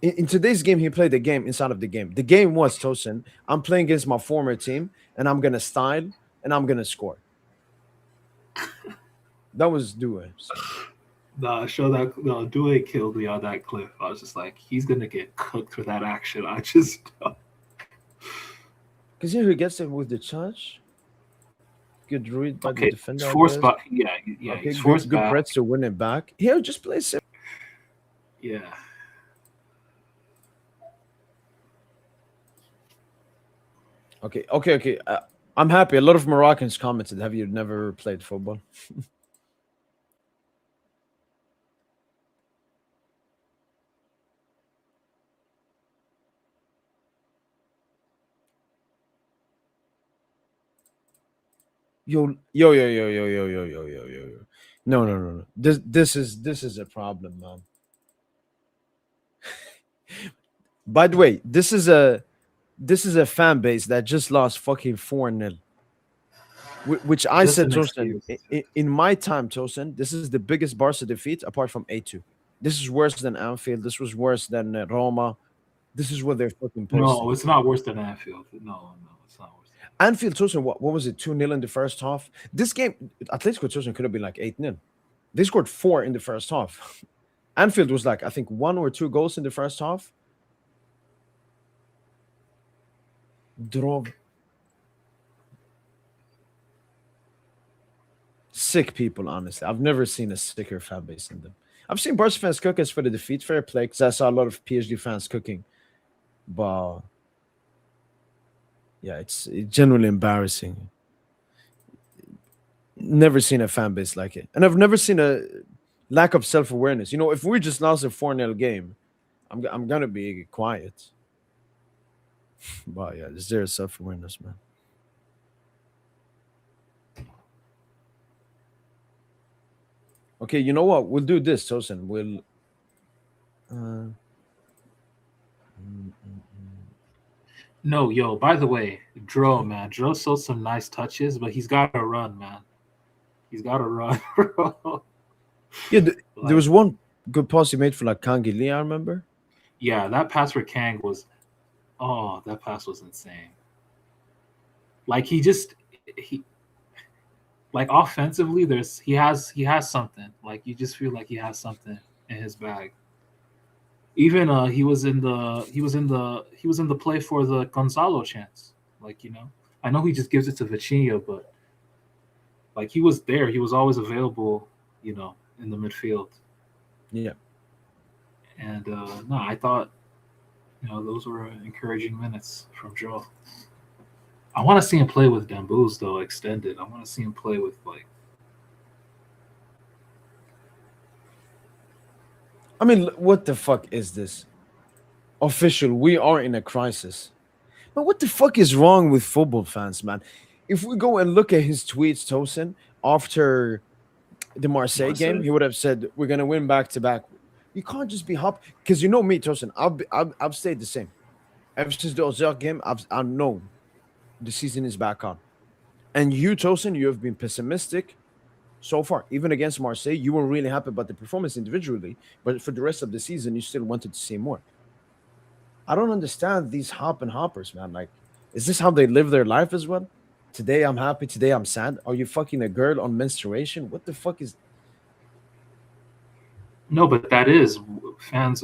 In today's game, he played the game inside of the game. The game was Tosin. I'm playing against my former team, and I'm gonna style and I'm gonna score. That was Due. So. Due killed me on that clip. I was just like, he's gonna get cooked for that action. I just Because here he gets it with the touch. Good read by the defender. It's forced back. Yeah, okay, he's forced good back. press to win it back. Here, just play it. Yeah. Okay. I'm happy. A lot of Moroccans commented, have you never played football? Yo. No. This is a problem, man. By the way, this is a fan base that just lost fucking 4-0. Which I said, Tosin, in my time, Tosin, this is the biggest Barca defeat apart from A2. This is worse than Anfield. This was worse than Roma. This is what they're fucking posting. No, it's not worse than Anfield. No, it's not worse. Anfield, Tosin, what was it? 2-0 in the first half. This game, Atletico, Tosin, could have been like 8-0. They scored 4 in the first half. Anfield was like, I think 1 or 2 goals in the first half. Drove. Sick people, honestly. I've never seen a sicker fan base than them. I've seen Barca fans cook us for the defeat, fair play, because I saw a lot of PSG fans cooking. But yeah, it's genuinely embarrassing. Never seen a fan base like it. And I've never seen a lack of self-awareness. You know, if we just lost a 4-0 game, I'm going to be quiet. But yeah, is there self-awareness, man? Okay, you know what? We'll do this, Tosin. We'll. No, yo. By the way, Dro, man, Dro showed some nice touches, but he's got to run, man. He's got to run. Yeah, there was one good pass he made for like Kangili, I remember. Yeah, that pass for Kang was. Oh, that pass was insane. Like he like offensively, he has something. Like you just feel like he has something in his bag. Even he was in the play for the Gonzalo chance. Like, you know, I know he just gives it to Vitinha, but like he was there. He was always available, you know, in the midfield. Yeah. And no, I thought, you know, those were encouraging minutes from Joe. I want to see him play with Dembele though, extended. I want to see him play with like. I mean, what the fuck is this? Official, we are in a crisis. But what the fuck is wrong with football fans, man? If we go and look at his tweets, Tosin, after the Marseille game, he would have said, we're going to win back-to-back. You can't just be because you know me, Tosin, I've stayed the same. Ever since the Ozark game, I know the season is back on. And you, Tosin, you have been pessimistic so far. Even against Marseille, you were really happy about the performance individually, but for the rest of the season, you still wanted to see more. I don't understand these hoppers, man. Like, is this how they live their life as well? Today I'm happy, today I'm sad. Are you fucking a girl on menstruation? What the fuck is... No, but that is fans.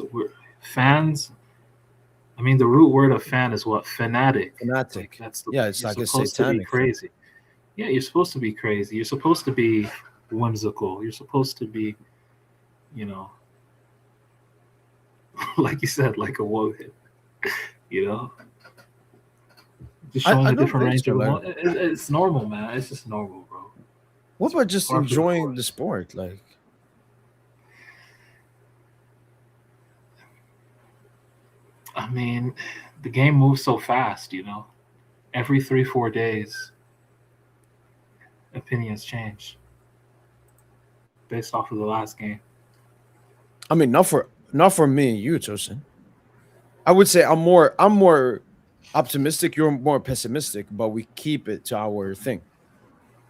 I mean, the root word of fan is what? Fanatic. Fanatic. Like, it's like a satanic. Crazy. Yeah, you're supposed to be crazy. You're supposed to be whimsical. You're supposed to be, you know, like you said, like a woman. You know, just showing a different range of emotion. It's normal, man. It's just normal, bro. What about just enjoying the sport, like? I mean, the game moves so fast, you know. Every 3-4 days, opinions change based off of the last game. I mean, not for me and you, Tosin. I would say I'm more optimistic. You're more pessimistic, but we keep it to our thing.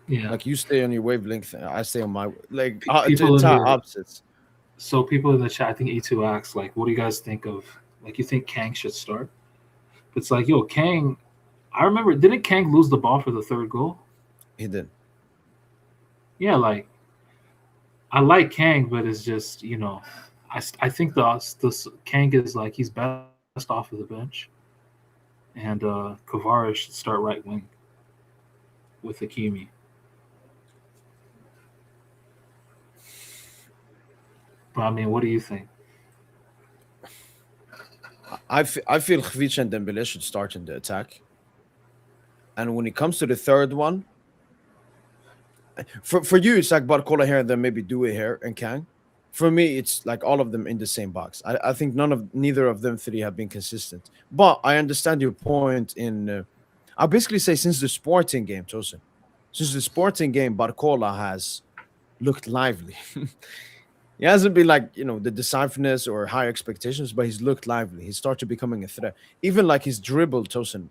Yeah, like you stay on your wavelength, I stay on my people opposites. So people in the chat, I think E2 asks, like, what do you guys think of Like, you think Kang should start? It's like, yo, Kang. I remember, didn't Kang lose the ball for the third goal? He did. Yeah, like, I like Kang, but it's just, I think the Kang is like, he's best off of the bench, and Kvara should start right wing with Hakimi. But I mean, what do you think? I feel Khvicha and Dembele should start in the attack. And when it comes to the third one, for you, it's like Barcola here and then maybe Due here and Kang. For me, it's like all of them in the same box. I think neither of them three have been consistent. But I understand your point in. I basically say since the Sporting game, Tosin, since the Sporting game, Barcola has looked lively. He hasn't been like, the decisiveness or high expectations, but he's looked lively. He started becoming a threat. Even like his dribble, Tosin,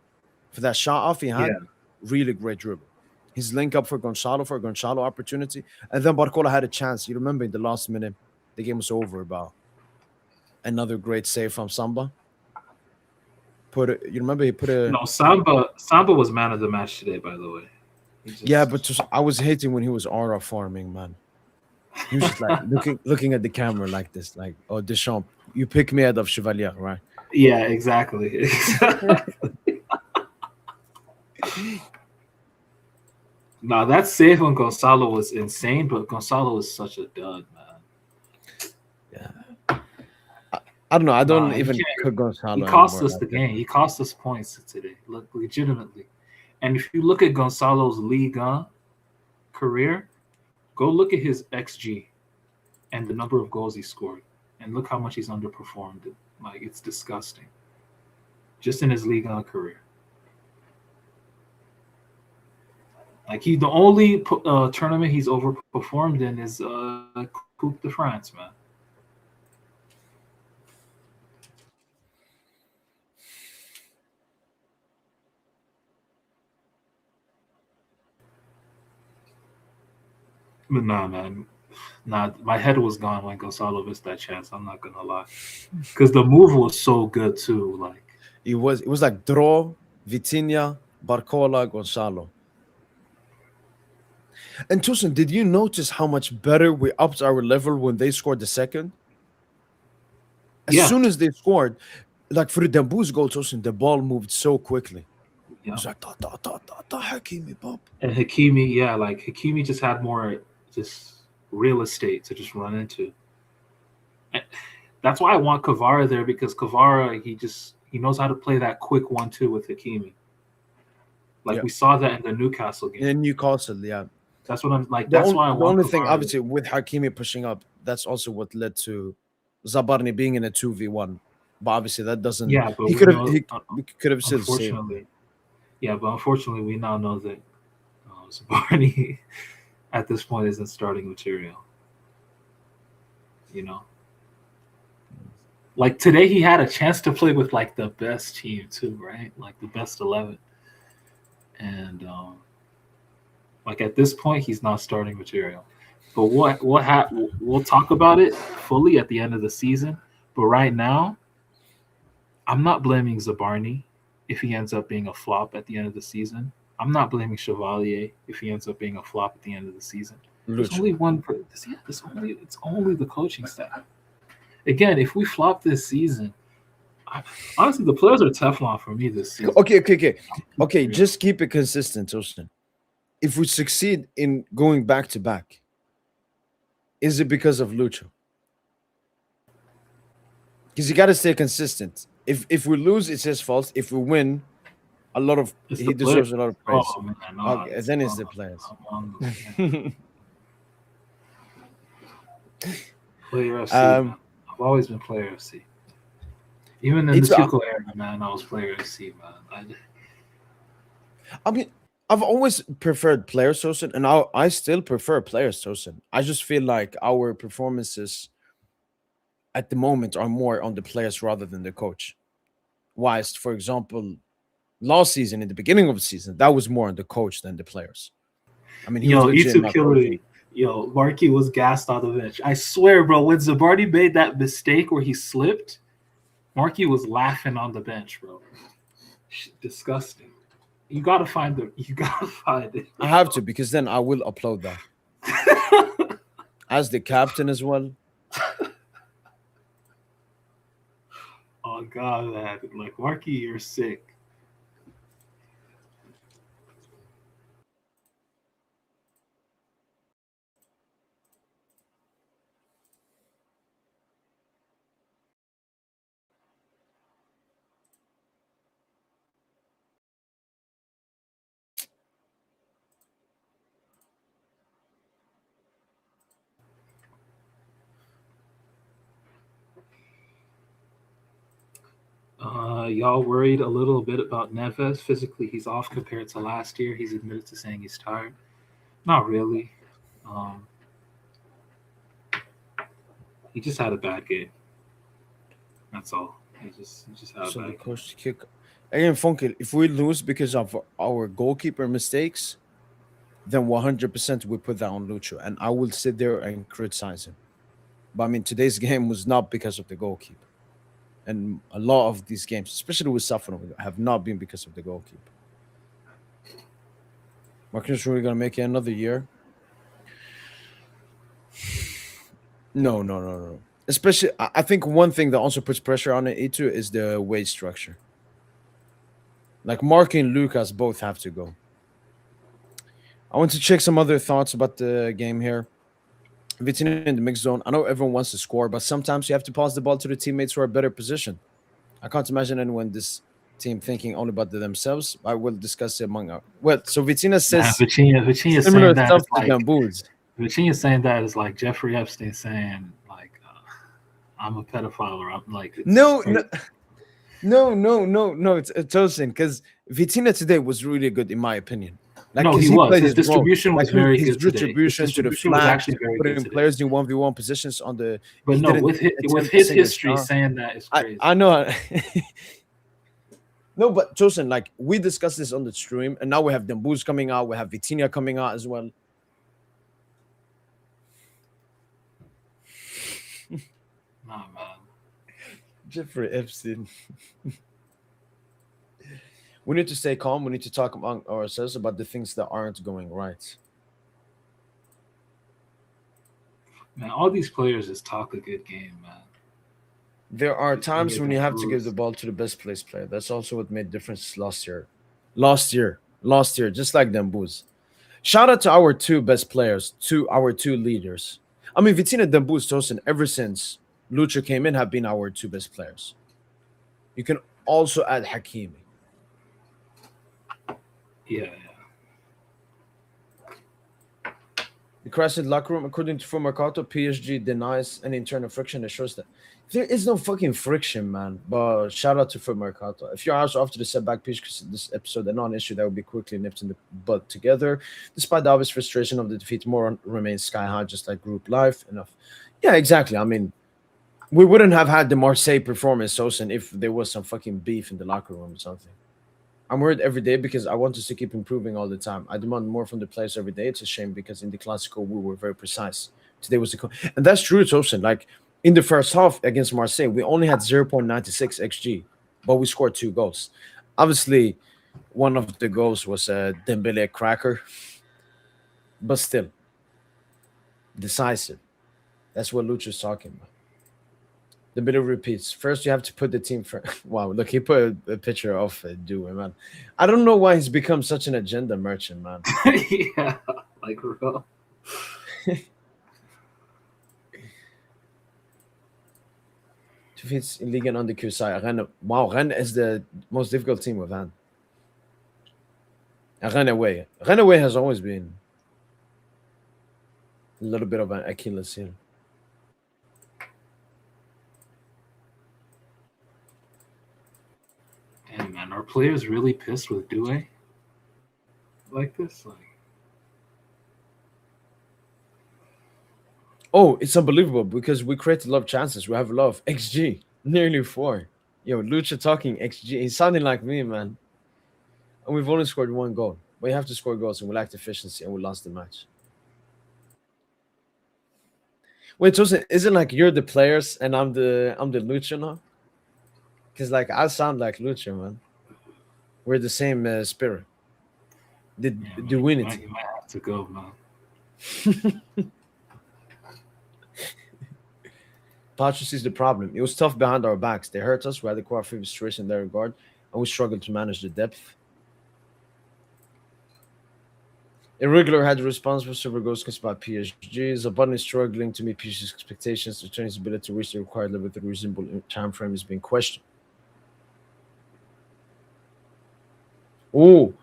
for that shot off he had, really great dribble. His link up for Gonzalo opportunity. And then Barcola had a chance. You remember in the last minute, the game was over about another great save from Samba. You remember he put a... No, Samba was man of the match today, by the way. Yeah, but I was hating when he was aura farming, man. He was just like looking at the camera like this, like, oh, Deschamps, you pick me out of Chevalier, right? Yeah, exactly. No, that save on Gonzalo was insane, but Gonzalo is such a dud, man. Yeah. I don't know. I don't even cook Gonzalo. He cost us the game. He cost us points today, legitimately. And if you look at Gonzalo's Ligue 1 career, go look at his XG and the number of goals he scored, and look how much he's underperformed it. Like, it's disgusting. Just in his Ligue 1 career. Like, the only tournament he's overperformed in is Coupe de France, man. But nah, man. Nah, my head was gone when Gonzalo missed that chance. I'm not gonna lie, because the move was so good too. Like, it was like Dro, Vitinha, Barcola, Gonzalo. And Tosin, did you notice how much better we upped our level when they scored the second? As soon as they scored, like for the Dembu's goal, Tosin, the ball moved so quickly. It was like Hakimi, Bob. And Hakimi, like Hakimi just had more just real estate to just run into. And that's why I want Kvara there, because Kvara, he knows how to play that quick 1-2 with Hakimi. Like we saw that in the Newcastle game. In Newcastle, yeah. That's what I'm like. That's why I want. The only Kvara thing, obviously, with Hakimi pushing up, that's also what led to Zabarni being in a 2v1. But obviously, that doesn't. Yeah, but he could have still saved. Yeah, but unfortunately, we now know that Zabarni at this point isn't starting material. Like today, he had a chance to play with like the best team too, right? Like the best 11, and like at this point, he's not starting material. But what happened? We'll talk about it fully at the end of the season. But right now, I'm not blaming Zabarni if he ends up being a flop at the end of the season. I'm not blaming Chevalier if he ends up being a flop at the end of the season. There's only one. It's only the coaching staff. Again, if we flop this season, honestly, the players are Teflon for me this season. Okay. Just keep it consistent, Justin. If we succeed in going back to back, is it because of Lucho? Because you got to stay consistent. If we lose, it's his fault. If we win, he deserves a lot of praise. Oh, man, then it's the players. Player FC. I've always been player FC. Even in the Tuchel era, man, I was player FC, man. I mean, I've always preferred player Tosin, and I still prefer players Tosin. I just feel like our performances at the moment are more on the players rather than the coach. Whilst, for example, last season, in the beginning of the season, that was more on the coach than the players. I mean, Markey was gassed on the bench. I swear, bro, when Zabarni made that mistake where he slipped, Marky was laughing on the bench, bro. Disgusting. You gotta find it. I have to, because then I will upload that as the captain as well. Oh god, man. Like, Marky, you're sick. Y'all worried a little bit about Neves? Physically, he's off compared to last year. He's admitted to saying he's tired. Not really. He just had a bad game. That's all. He just had a So the bad game. coach to kick again, Funky. If we lose because of our goalkeeper mistakes, then 100% we put that on Lucho, and I will sit there and criticize him. But I mean, today's game was not because of the goalkeeper, and a lot of these games, especially with Safran, have not been because of the goalkeeper. Marquinhos really gonna make it another year? No. Especially, I think one thing that also puts pressure on it too is the wage structure. Like Mark and Lucas both have to go. I want to check some other thoughts about the game here. Vitinha in the mix zone. I know everyone wants to score, but sometimes you have to pass the ball to the teammates who are better positioned. I can't imagine anyone this team thinking only about themselves. I will discuss it among our. Well, so Vitinha says Vitinha similar saying that stuff is to like Gamboons. Vitinha saying that is like Jeffrey Epstein saying like I'm a pedophile, or I'm like No. It's Tosin, because Vitinha today was really good in my opinion. Like, no, 'cause he was. played His role. distribution was Like very his good today. His distribution to the distribution was flank, actually very putting good today. players in 1v1 positions on the. But he no, didn't with attempt his a single history, shot. saying that is crazy. I know. No, but Tosin, like we discussed this on the stream, and now we have Dembouz coming out. We have Vitinha coming out as well. Nah, man. Jeffrey Epstein. We need to stay calm. We need to talk among ourselves about the things that aren't going right. Man, all these players just talk a good game, man. There are Vitinha, times when you have to give the Dembouz. ball to the best placed player. That's also what made difference last year. Last year, just like Dembouz. Shout out to our two best players, to our two leaders. I mean, Vitinha, Dembouz, Tosin, ever since Lucha came in, have been our two best players. You can also add Hakimi. Yeah. The crashing locker room, according to Mercato, PSG denies any internal friction that shows that there is no fucking friction, man. But shout out to Mercato. If you're also after the setback pitch, this episode, a non-issue that will be quickly nipped in the bud together. Despite the obvious frustration of the defeat, moral remains sky high, just like group life. Enough. Yeah, exactly. I mean, we wouldn't have had the Marseille performance, Sosen, if there was some fucking beef in the locker room or something. I'm worried every day because I want us to keep improving all the time. I demand more from the players every day. It's a shame because in the Classico we were very precise. Today was and that's true, Tosin. Like in the first half against Marseille, we only had 0.96 xG, but we scored 2 goals. Obviously, one of the goals was a Dembele cracker, but still decisive. That's what Lucha's talking about. The bit repeats. First, you have to put the team first. Wow, look, he put a picture of Dewey, man. I don't know why he's become such an agenda merchant, man. Yeah, like real. Defeats in Ligue on the Q side. Rennes, wow, Rennes is the most difficult team we've had. Rennes away. Rennes away has always been a little bit of an Achilles heel. Damn, man, are players really pissed with Dewey like this? Like, oh, it's unbelievable because we created a lot of chances. We have a lot of XG, nearly 4. Yo, Lucha talking XG. He's sounding like me, man. And we've only scored 1 goal. We have to score goals, and we lacked efficiency, and we lost the match. Wait, Tosin, isn't like you're the players and I'm the Lucha now? because like I sound like Lucha, man. We're the same spirit. The Yeah, divinity. you might have to go, man. Patrice is the problem. It was tough behind our backs. They hurt us. We had the core frustration in their regard, and we struggled to manage the depth. Irregular had the responsible several goals against by PSG. Zabani is struggling to meet PSG's expectations. To turn his ability to reach the required level with a reasonable time frame is being questioned. Oh,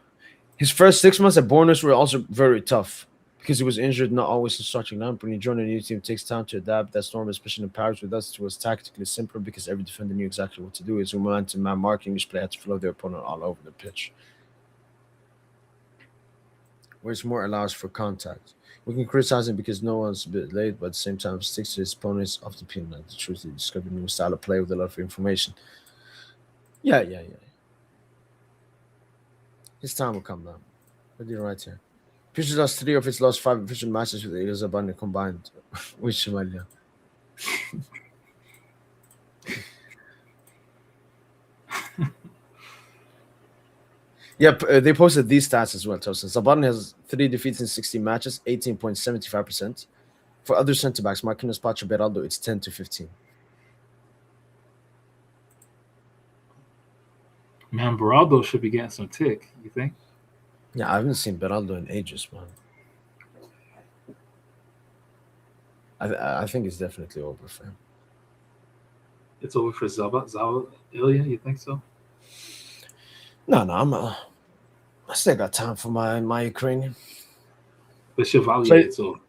his first 6 months at Bournemouth were also very tough because he was injured, not always in starting lineup. When you join a new team, it takes time to adapt. That's normal, especially in Paris. With us, it was tactically simpler because every defender knew exactly what to do. It's momentum, man marking. Each player had to follow their opponent all over the pitch. Where's more allows for contact. We can criticize him because no one's a bit late, but at the same time sticks to his opponents off the penalty. The truth is, he discovered a new style of play with a lot of information. Yeah. His time will come now. What do you right here? PSG lost 3 of its last 5 official matches with Elizabeth combined with Somalia. Yep, they posted these stats as well, Tosin. Zabani has 3 defeats in 60 matches, 18.75%. For other centre-backs, Marquinhos, Pacho, Beraldo, it's 10 to 15. Man, Beraldo should be getting some tick, you think? Yeah, I haven't seen Beraldo in ages, man. I think it's definitely over for him. It's over for Ilya, you think so? No, I still got time for my Ukrainian. But Chevalier, it's over.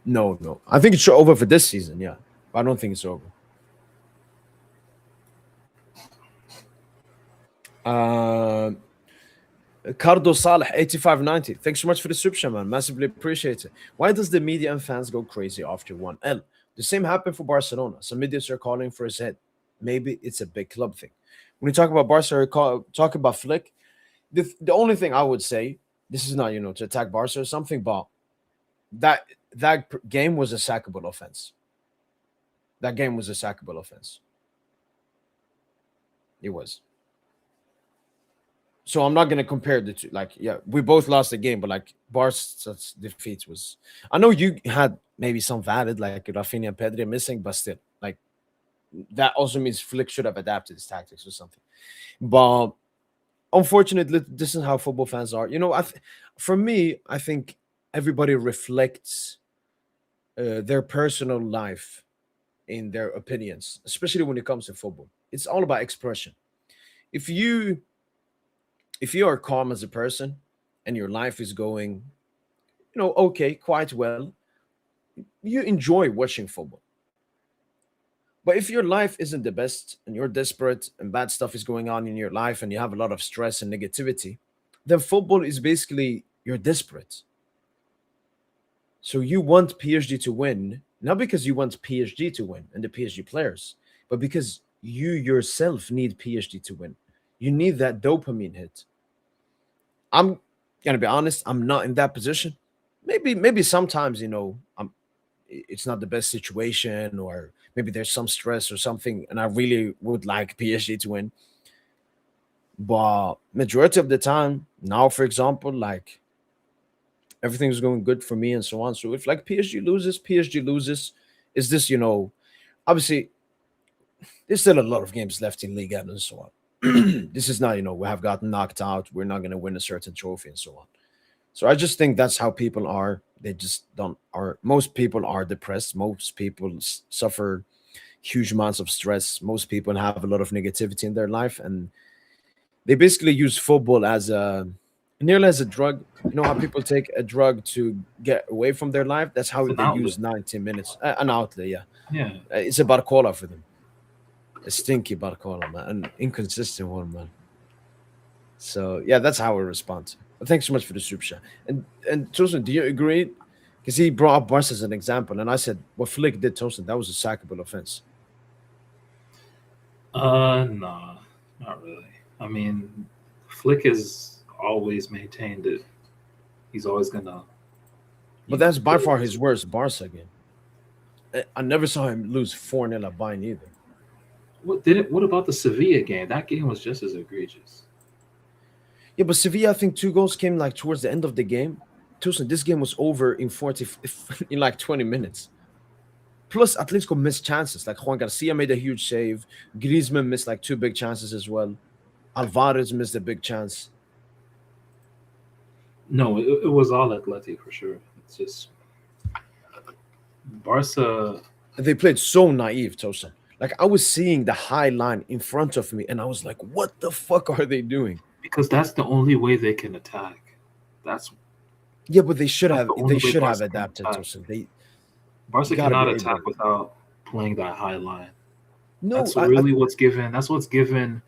No. I think it's over for this season, yeah. But I don't think it's over. Cardo Saleh, 8590. Thanks so much for the super, man. Massively appreciate it. Why does the media and fans go crazy after 1-L? The same happened for Barcelona. Some medias are calling for his head. Maybe it's a big club thing. When you talk about Barca, talk about Flick, the only thing I would say, this is not, to attack Barca or something, but that game was a sackable offense. That game was a sackable offense. It was. So I'm not going to compare the two. Like, yeah, we both lost the game, but like Barca's defeat was. I know you had maybe some valid, like Rafinha and Pedri missing, but still, like that also means Flick should have adapted his tactics or something. But unfortunately, this is how football fans are. For me, I think everybody reflects their personal life in their opinions, especially when it comes to football. It's all about expression. If you are calm as a person and your life is going, okay, quite well, you enjoy watching football. But if your life isn't the best and you're desperate and bad stuff is going on in your life and you have a lot of stress and negativity, then football is basically you're desperate. So you want PSG to win, not because you want PSG to win and the PSG players, but because you yourself need PSG to win. You need that dopamine hit. I'm gonna be honest, I'm not in that position. Maybe sometimes, it's not the best situation, or maybe there's some stress or something, and I really would like PSG to win. But majority of the time, now, for example, like everything's going good for me and so on. So if like PSG loses, is this, obviously there's still a lot of games left in Ligue and so on. This is not, we have gotten knocked out. We're not going to win a certain trophy and so on. So I just think that's how people are. They just most people are depressed. Most people suffer huge amounts of stress. Most people have a lot of negativity in their life. And they basically use football as nearly as a drug. You know how people take a drug to get away from their life? That's how they use 90 minutes. An outlet, yeah. Yeah. It's a barcola for them. A stinky barcola, man. An inconsistent one, man. So, yeah, that's how I respond. But thanks so much for the super chat. And Tosin, do you agree? Because he brought up Barca as an example, and I said, what Flick did, Tosin, that was a sackable offense. No, not really. I mean, Flick has always maintained it. He's always gonna. But that's by far his worst Barca game. I never saw him lose 4-0 at Bayern either. What about the Sevilla game? That game was just as egregious. Yeah, but Sevilla, I think 2 goals came like towards the end of the game. Tucson, this game was over in 40 in like 20 minutes. Plus, Atletico missed chances. Like Juan Garcia made a huge save. Griezmann missed like 2 big chances as well. Alvarez missed a big chance. No, it was all Atleti for sure. It's just Barca. They played so naive, Tosin. Like I was seeing the high line in front of me, and I was like, "What the fuck are they doing?" Because that's the only way they can attack. That's Yeah, but they should That's have. the They only way should have Barca can adapted, attack. Tosin. They Barca gotta cannot be attack able. without playing that high line. No, That's really what's given. That's what's given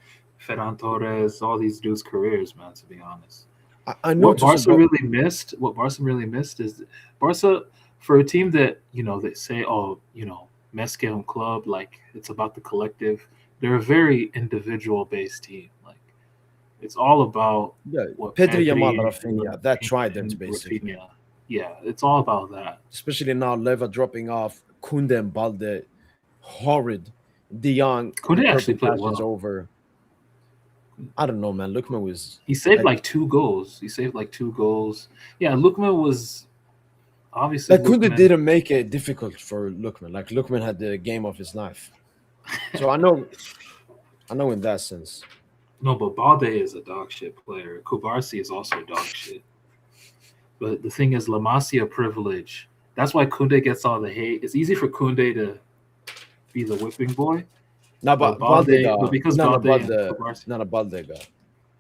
Ferran Torres all these dudes careers, man. To be honest, I know, what Tosin, Barca but really missed. What Barca really missed is Barca for a team that they say, oh, Mesque un club, like it's about the collective. They're a very individual based team. Like it's all about yeah, what Pedri, Yamal, Pedri Rafinha, that trident and basically. Rafinha. Yeah, it's all about that. Especially now, Leva dropping off, Kunde and Balde, horrid. De Jong, the Kunde actually purple played patch is well. over. I don't know, man. Lookman was. He saved I- like 2 goals. Yeah, Lookman was obviously Like Kunde Lookman. didn't make it difficult for Lookman. Like Lookman had the game of his life. So I know in that sense. No, but Balde is a dog shit player. Kubarsi is also dog shit. But the thing is, La Masia privilege. That's why Kunde gets all the hate. It's easy for Kunde to be the whipping boy, No, but but Balde but because no, Balde and Balde, Kubarsi. no, Balde got.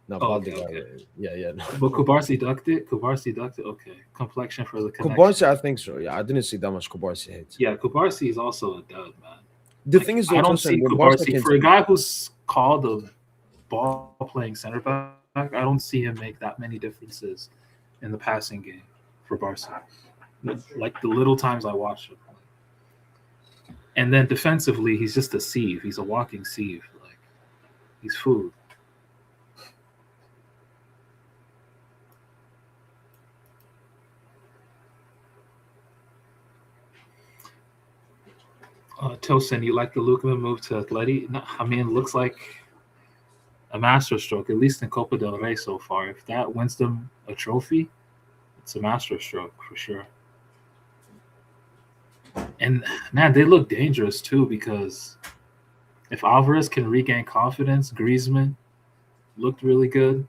No, Oh, Balde got. okay. Yeah. No. But Kubarsi ducked it. Okay. Complexion for the connection. Kubarsi, I think so. Yeah, I didn't see that much Kubarsi hate. Yeah, Kubarsi is also a dud, man. The thing is, though, I don't Tosin, see when Barca Kubarsi can for a guy who's called a ball playing center back. I don't see him make that many differences in the passing game for Barca. Like the little times I watch him, and then defensively, he's just a sieve. He's a walking sieve. Like he's food. Tosin, you like the Lukman move to Atleti? No, I mean, it looks like a masterstroke, at least in Copa del Rey so far. If that wins them a trophy, it's a masterstroke for sure. And man, they look dangerous too because if Alvarez can regain confidence, Griezmann looked really good.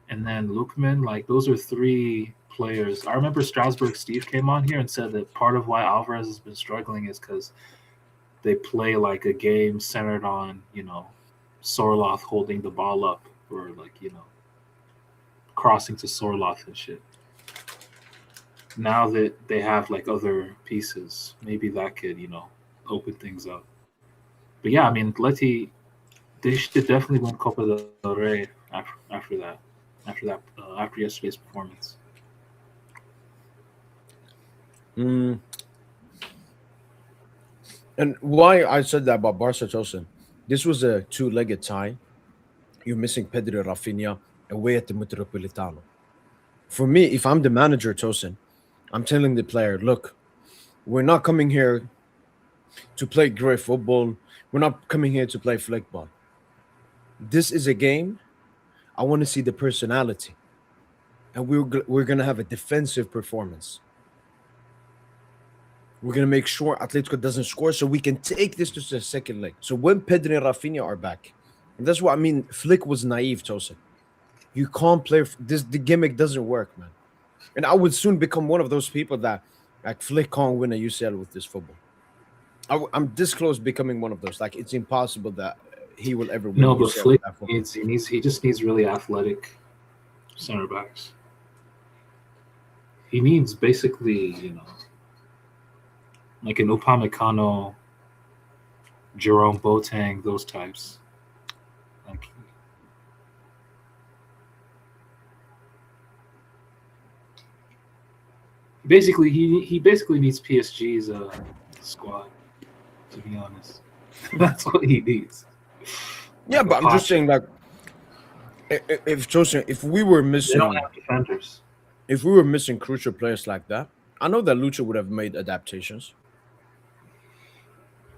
And then Lookman, like those are 3 players. I remember Strasbourg Steve came on here and said that part of why Alvarez has been struggling is because they play like a game centered on, Sorloth holding the ball up or like, crossing to Sorloth and shit. Now that they have like other pieces, maybe that could, open things up. But yeah, I mean, Atleti, they should definitely win Copa del Rey after yesterday's performance. And why I said that about Barca, Tosin, this was a 2-legged tie. You're missing Pedro Rafinha away at the Metropolitano. For me, if I'm the manager, Tosin, I'm telling the player, look, we're not coming here to play great football. We're not coming here to play flick ball. This is a game. I want to see the personality. And we're going to have a defensive performance. We're going to make sure Atletico doesn't score so we can take this to the second leg. So when Pedro and Rafinha are back, and that's what I mean, Flick was naive, Tosin. You can't play this. The gimmick doesn't work, man. And I would soon become one of those people that like Flick can't win a UCL with this football. I'm this close becoming one of those. Like it's impossible that he will ever win. No, a but UCL Flick with that football. he just needs really athletic center backs. He needs basically, like an Upamecano, Jerome Boateng, those types. Like, basically, he basically needs PSG's squad. To be honest, that's what he needs. Yeah, Like a but I'm just Pache. saying, like, if Tosin, if we were They missing, don't have defenders. if we were missing crucial players like that, I know that Lucha would have made adaptations.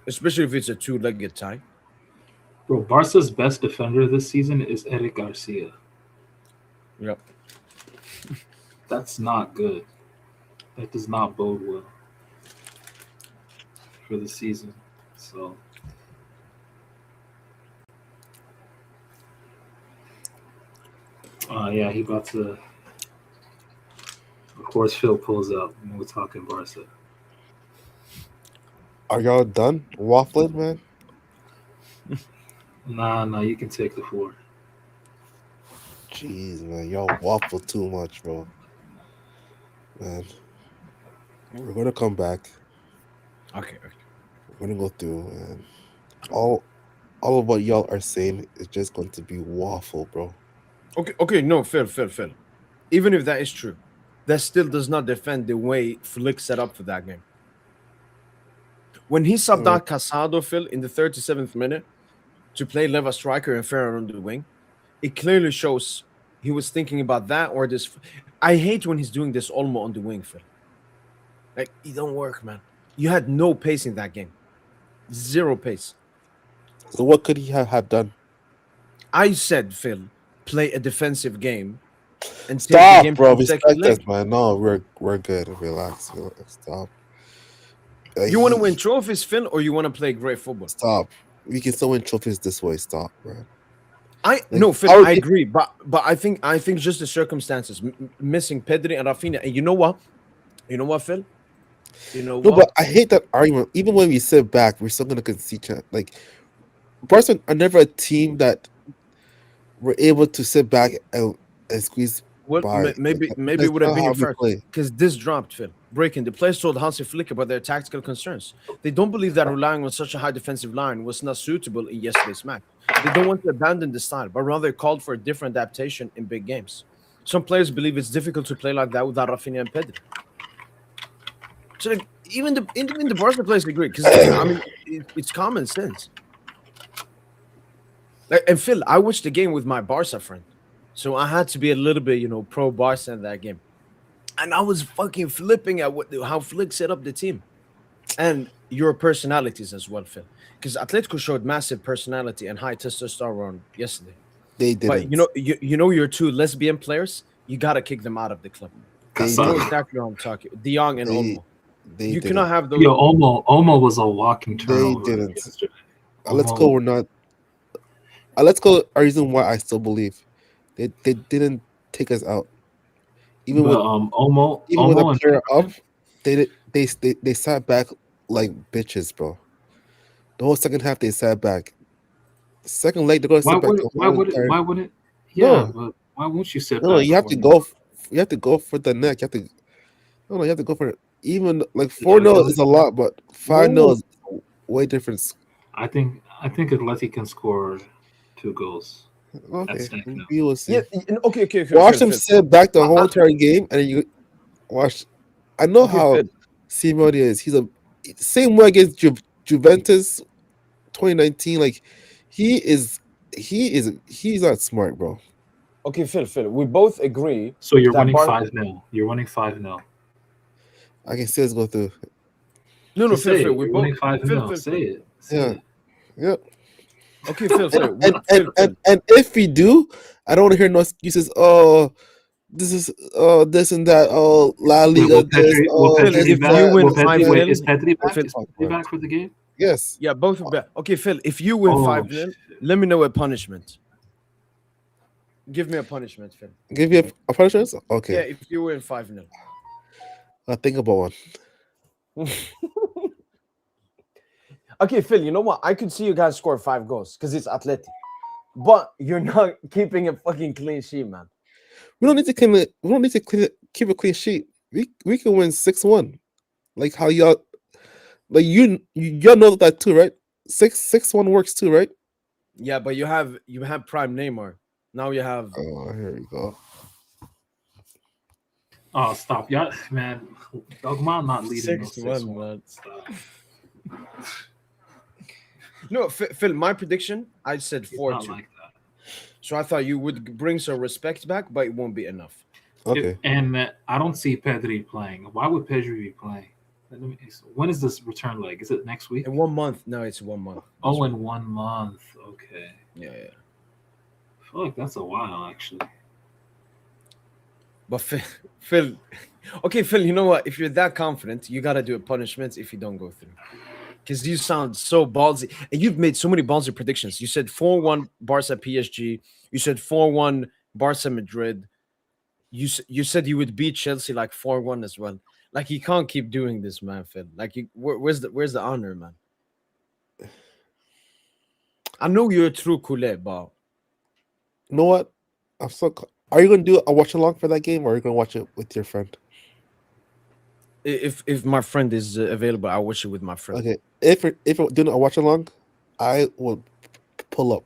especially if it's a two-legged tie. Bro, Barca's best defender this season is Eric Garcia. Yep. That's not good. That does not bode well for the season. So, yeah, he about to. Of course, Phil pulls up when we're talking Barca. Are y'all done waffling, man? Nah, you can take the floor. Jeez, man, y'all waffle too much, bro. Man, we're gonna come back. Okay. We're gonna go through, and all of what y'all are saying is just going to be waffle, bro. Okay. No, Phil. Even if that is true, that still does not defend the way Flick set up for that game. When he subbed out Casado, Phil, in the 37th minute to play Leva striker and Ferrer on the wing, it clearly shows he was thinking about that or this. I hate when he's doing this Olmo on the wing, Phil. Like, it don't work, man. You had no pace in that game. Zero pace. So what could he have done? I said, Phil, play a defensive game and take the Stop, game bro. to the second Respect us, leg. man. No, we're good. Relax. Stop. You want to win trophies, Phil, or you want to play great football? Stop. We can still win trophies this way. Stop, man. No, Phil, I agree, but I think just the circumstances, missing Pedri and Rafinha, and you know what, Phil, No, but I hate that argument. Even when we sit back, we're still gonna concede. Like, Barca are never a team that were able to sit back and squeeze. Well, by. maybe That's it would have not been how your we first, play. because this dropped, Phil. Breaking, the players told Hansi Flick about their tactical concerns. They don't believe that relying on such a high defensive line was not suitable in yesterday's match. They don't want to abandon the style, but rather called for a different adaptation in big games. Some players believe it's difficult to play like that without Rafinha and Pedri. So, like, even the Barca players agree, because I mean it's common sense. Like, and Phil, I watched the game with my Barca friend, so I had to be a little bit, pro Barca in that game, and I was fucking flipping at how Flick set up the team, and your personalities as well, Phil. Because Atletico showed massive personality and high testosterone yesterday. They didn't. But your two lesbian players, you gotta kick them out of the club. You know exactly what I'm talking. De Jong and Olmo. You cannot have those. Yo, Olmo was a walking turnover. They didn't. Atletico were not. Atletico are the reason why I still believe they didn't take us out. Even with Olmo, with a player up, they sat back like bitches, bro. The whole second half they sat back. Second leg they're gonna sit back. Why wouldn't? Yeah, but why won't you sit back? No, you have to go. You have to go for the neck. You have to. No, you have to go for it. Even like 4-0 is a lot, but 5-0 is way different. I think Atleti can score 2 goals. Okay, you will see. Yeah, okay. Watch them sit back the whole entire game, and then you watch. I know how Simeone is. He's a same way against Juventus, 2019. Like he's not smart, bro. Okay, Phil, we both agree. So you're winning 5-0. You're winning 5-0. I can see us go through. No, Phil, we both winning 5-0. Say it. Yeah. Okay, Phil. And if we do, I don't want to hear no excuses. Oh, this is this and that. Oh, La Liga. Is Pedri back? Is Pedri back for the game? Yes. Yeah, both are back. Okay, Phil, if you win 5-0, let me know a punishment. Give me a punishment, Phil. Give you a punishment? Okay. Yeah, if you win 5-0. I'll think about one. Okay, Phil, you know what? I could see you guys score 5 goals because it's Atleti. But you're not keeping a fucking clean sheet, man. We don't need to keep a clean sheet. We can win 6-1. Like how y'all know that too, right? 6-1 works too, right? Yeah, but you have prime Neymar. Now you have. Oh, here we go. Oh, stop, y'all, man! Dogma not leading 6-1, man. Stop. No, Phil. My prediction, I said 4-2. Like that. So I thought you would bring some respect back, but it won't be enough. Okay. And I don't see Pedri playing. Why would Pedri be playing? When is this return leg? Is it next week? In 1 month. No, it's 1 month. Oh, in 1 month. Okay. Yeah. I feel like that's a while, actually. But Phil, okay, Phil, you know what? If you're that confident, you got to do a punishment if you don't go through. Because you sound so ballsy. And you've made so many ballsy predictions. You said 4-1 Barca PSG. You said 4-1 Barca Madrid. You said you would beat Chelsea like 4-1 as well. Like, you can't keep doing this, man, Phil. Like, where's the honor, man? I know you're a true culé, but You know what? Are you gonna do a watch along for that game, or are you gonna watch it with your friend? if my friend is available, I'll watch it with my friend. Okay, if you're doing a watch along, I will pull up.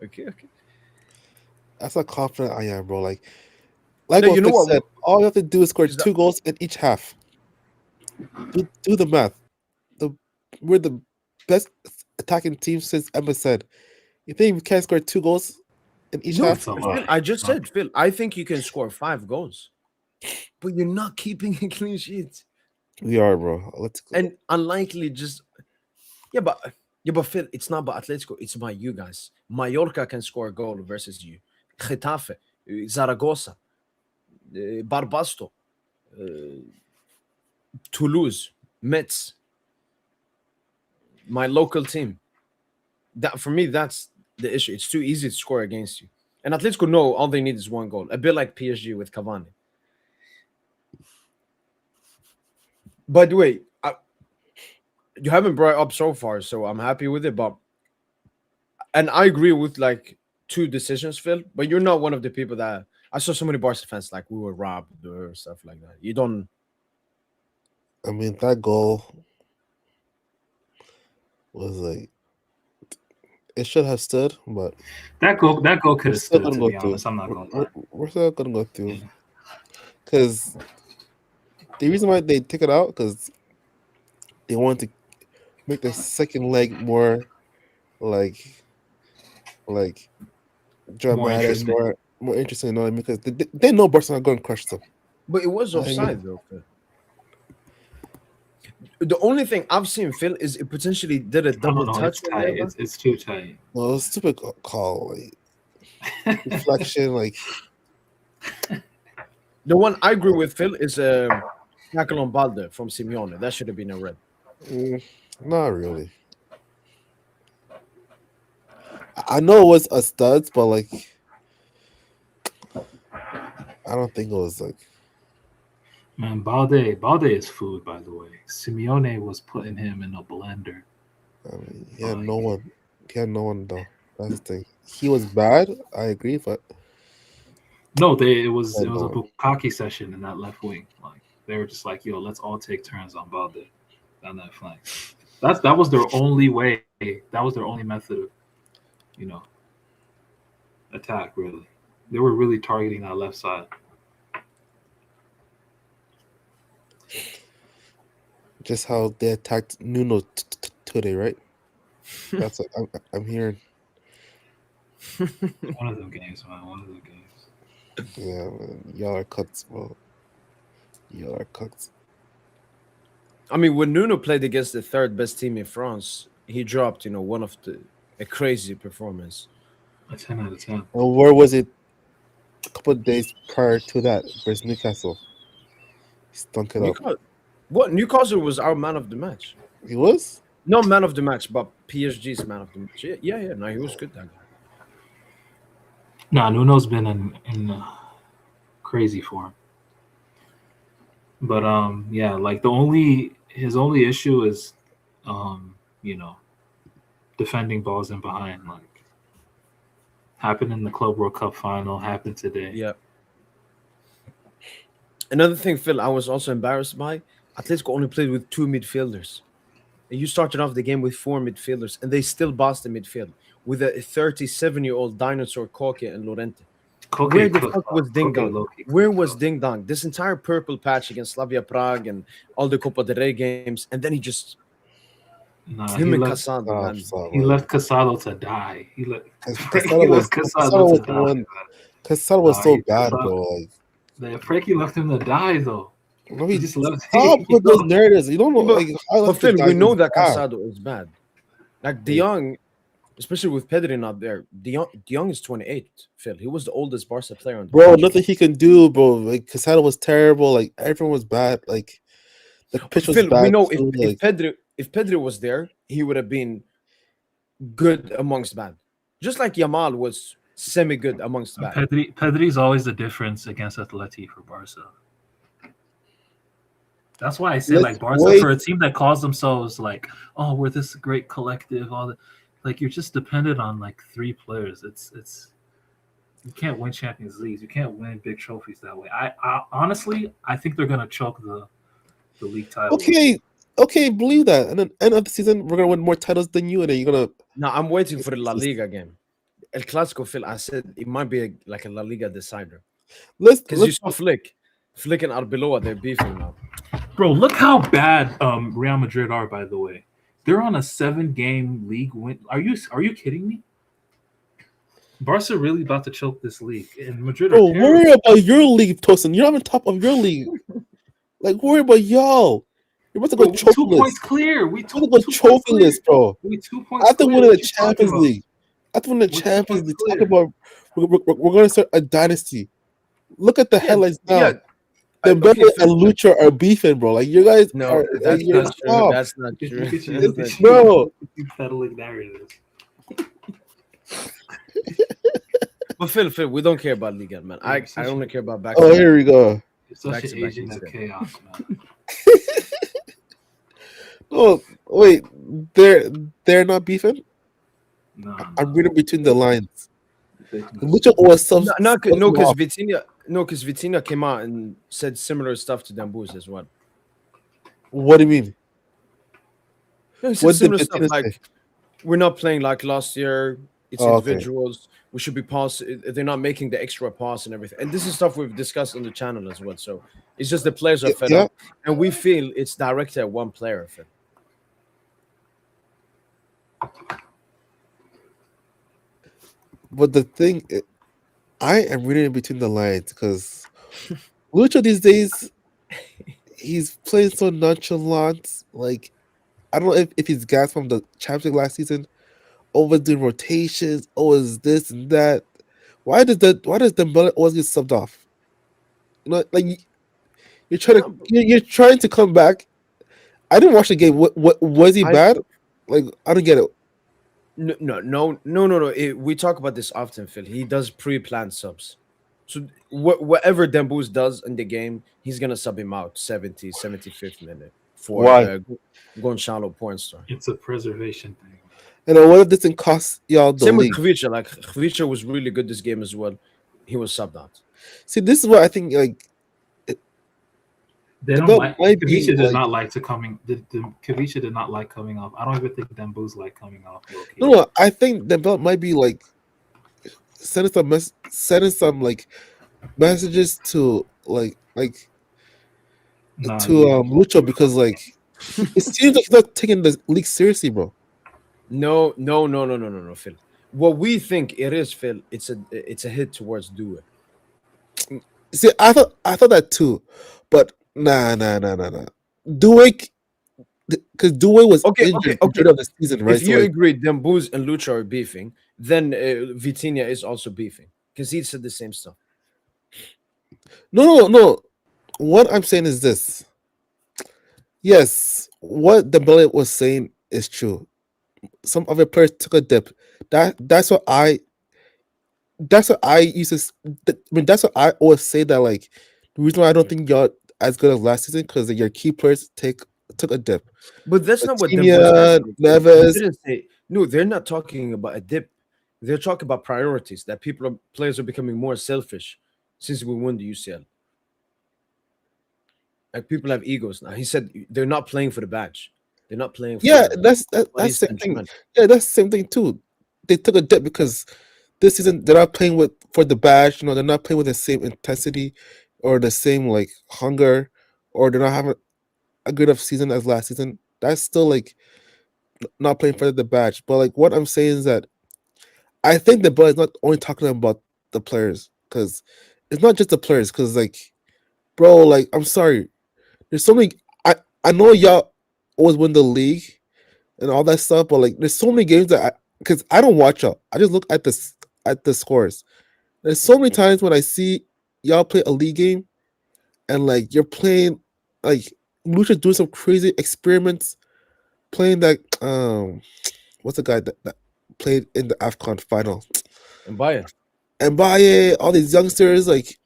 Okay. That's how confident I am, bro. Like No, what you know Fitz what? said, all you have to do is score Is that- 2 goals in each half. Do the math. We're the best attacking team since Emma said. You think we can't score 2 goals in each No, half? It's a Phil, lot. I just said, Phil, I think you can score 5 goals, but you're not keeping a clean sheet. We are, bro. Let's go. And unlikely just but Phil, it's not about Atletico, it's about you guys. Mallorca can score a goal versus you. Getafe, Zaragoza, Barbasto, Toulouse, Metz, my local team. That for me, that's the issue. It's too easy to score against you. And Atletico know all they need is 1 goal. A bit like PSG with Cavani. By the way, you haven't brought it up so far, so I'm happy with it. And I agree with like 2 decisions, Phil. But you're not one of the people that I saw so many Barca fans like we were robbed or stuff like that. You don't. I mean, that goal was like it should have stood, but That goal could we're have still stood, gonna to go be through. honest. I'm not gonna lie. We're still gonna go through because the reason why they took it out because they wanted to make the second leg more like dramatic, interesting. more interesting. You know what I mean? Because they know Barcelona are going to crush them. But it was I mean- offside, though, Phil. The only thing I've seen, Phil, is it potentially did a double No, touch. it's tight. It's too tight. Well, it was a stupid call, like reflection, like The one I agree with, Phil, is tackle on Balde from Simeone. That should have been a red. not really. I know it was a studs, but like I don't think it was like. Man, Balde is food, by the way. Simeone was putting him in a blender. I mean, he had no one. He had no one though. That's the thing. He was bad. I agree, but No, it was Yeah, a no. Bukaki session in that left wing. Like they were just like, yo, let's all take turns on Balde down that flank. That was their only way. That was their only method of, attack. Really, they were really targeting that left side. just how they attacked Nuno today, right? That's what I'm hearing. One of them games, man. One of them games. Yeah, man. Y'all are cuts, bro. Y'all are cuts. I mean, when Nuno played against the 3rd best team in France, he dropped, one of a crazy performance. A 10 out of 10. And where was it? A couple of days prior to that, versus Newcastle. He stunk it up. Newcastle was our man of the match. He was? Not man of the match, but PSG's man of the match. Yeah. No, he was good, that guy. Nah, Nuno's been in crazy form. But like his only issue is defending balls in behind. Like happened in the Club World Cup final, happened today. Yeah. Another thing, Phil, I was also embarrassed by. Atletico only played with 2 midfielders. And you started off the game with 4 midfielders, and they still bossed the midfield with a 37-year-old dinosaur Koke and Lorente. Where the fuck was Ding Dong? Where was Ding Dong? This entire purple patch against Slavia Prague and all the Copa del Rey games, and then he just He left Casado to die. Casado was so bad, bro. Frankie left him to die, though. I He mean, just loves. stop with those narratives. You don't know, But, like, highlight the Phil, guy we know who's that bad. Casado is bad. Like De Jong, especially with Pedri not there. De Jong is 28. Phil, he was the oldest Barca player on the Bro, pitch. nothing he can do, bro. Like, Casado was terrible. Like, everyone was bad. Like, the pitch was Phil, we bad know too. if Pedri was there, he would have been good amongst bad. Just like Yamal was semi good amongst bad. Pedri's always the difference against Atleti for Barca. That's why I say Let's like Barca wait. for a team that calls themselves like, oh, we're this great collective. All that, like you're just dependent on like 3 players. It's you can't win Champions Leagues. You can't win big trophies that way. I honestly I think they're gonna choke the league title. Okay, believe that. And then end of the season, we're gonna win more titles than you, and then you're gonna. Now I'm waiting for the La Liga game. El Clasico, Phil, I said it might be like a La Liga decider. Because you saw Flick and Arbeloa, they're beefing now. Bro, look how bad Real Madrid are. By the way, they're on a 7-game league win. Are you kidding me? Barca really about to choke this league, and Madrid. Bro, worry about your league, Tosin. You're not on top of your league. Like, worry about y'all. You're about to go trophy 2 list. points clear. We We're going to go trophy list, bro. We 2 points. After winning the Champions League, talk about we're going to start a dynasty. Look at the headlines now. Yeah. Dembele and Lucha are beefing, bro. Like, you guys are. That's not true. That's not true. Bro. Peddling narratives. But Phil, we don't care about Liga, man. I only care about back. Oh, here we go. You're such an agent of chaos, man. Oh, wait. They're not beefing? No, I'm reading between the lines. Lucha was some. No, because Vitinha came out and said similar stuff to Dembele as well. What do you mean? No, he said similar stuff like we're not playing like last year. It's individuals. Okay. We should be pass. They're not making the extra pass and everything. And this is stuff we've discussed on the channel as well. So it's just the players are fed up, and we feel it's directed at one player. Phil. But the thing, I am reading between the lines because Lucha these days, he's playing so nonchalant. Like, I don't know if he's gassed from the Champions League last season, always doing rotations, always this and that. Why does Dembele always get subbed off? You know, like you're trying to come back. I didn't watch the game. What was he bad? Like, I don't get it. No. We talk about this often, Phil. He does pre-planned subs. So whatever Dembele does in the game, he's gonna sub him out 75th minute for Gonçalo Pornstar. It's a preservation thing. And what if this didn't cost y'all the league? Same with Khvicha. Like Khvicha was really good this game as well. He was subbed out. See, this is what I think. Like, they don't like. Khvicha does not like to coming. Khvicha did not like coming off. I don't even think Dembele's like coming off. No, I think Dembele might be like sending some like messages to Lucha because like it seems like he's not taking the league seriously, bro. No, Phil. What we think it is, Phil, it's a hit towards Due. See, I thought that too, but nah. Due, because Due was injured of the season, right? If you agree, Dembele and Lucha are beefing, then Vitinha is also beefing because he said the same stuff. No. What I'm saying is this. Yes, what Dembele was saying is true. Some other players took a dip. That's what I used to. That's what I always say. That like the reason why I don't think y'all as good as last season because your key players took a dip. But that's not what Neves didn't say. No, they're not talking about a dip. They're talking about priorities. That players are becoming more selfish since we won the UCL. Like people have egos now. He said they're not playing for the badge. They're not playing. That's the same thing. Yeah, that's the same thing too. They took a dip because this season they're not playing for the badge. You know, they're not playing with the same intensity or the same like hunger, or they're not having a good enough season as last season. That's still like not playing for the badge. But like what I'm saying is that I think the ball is not only talking about the players because it's not just the players. Because like, bro, like I'm sorry, there's so many. I know y'all always win the league and all that stuff, but like there's so many games that because I don't watch y'all. I just look at the scores. There's so many times when I see y'all play a league game and like you're playing like Lucha doing some crazy experiments, playing that what's the guy that played in the AFCON final? And Baye, all these youngsters, like,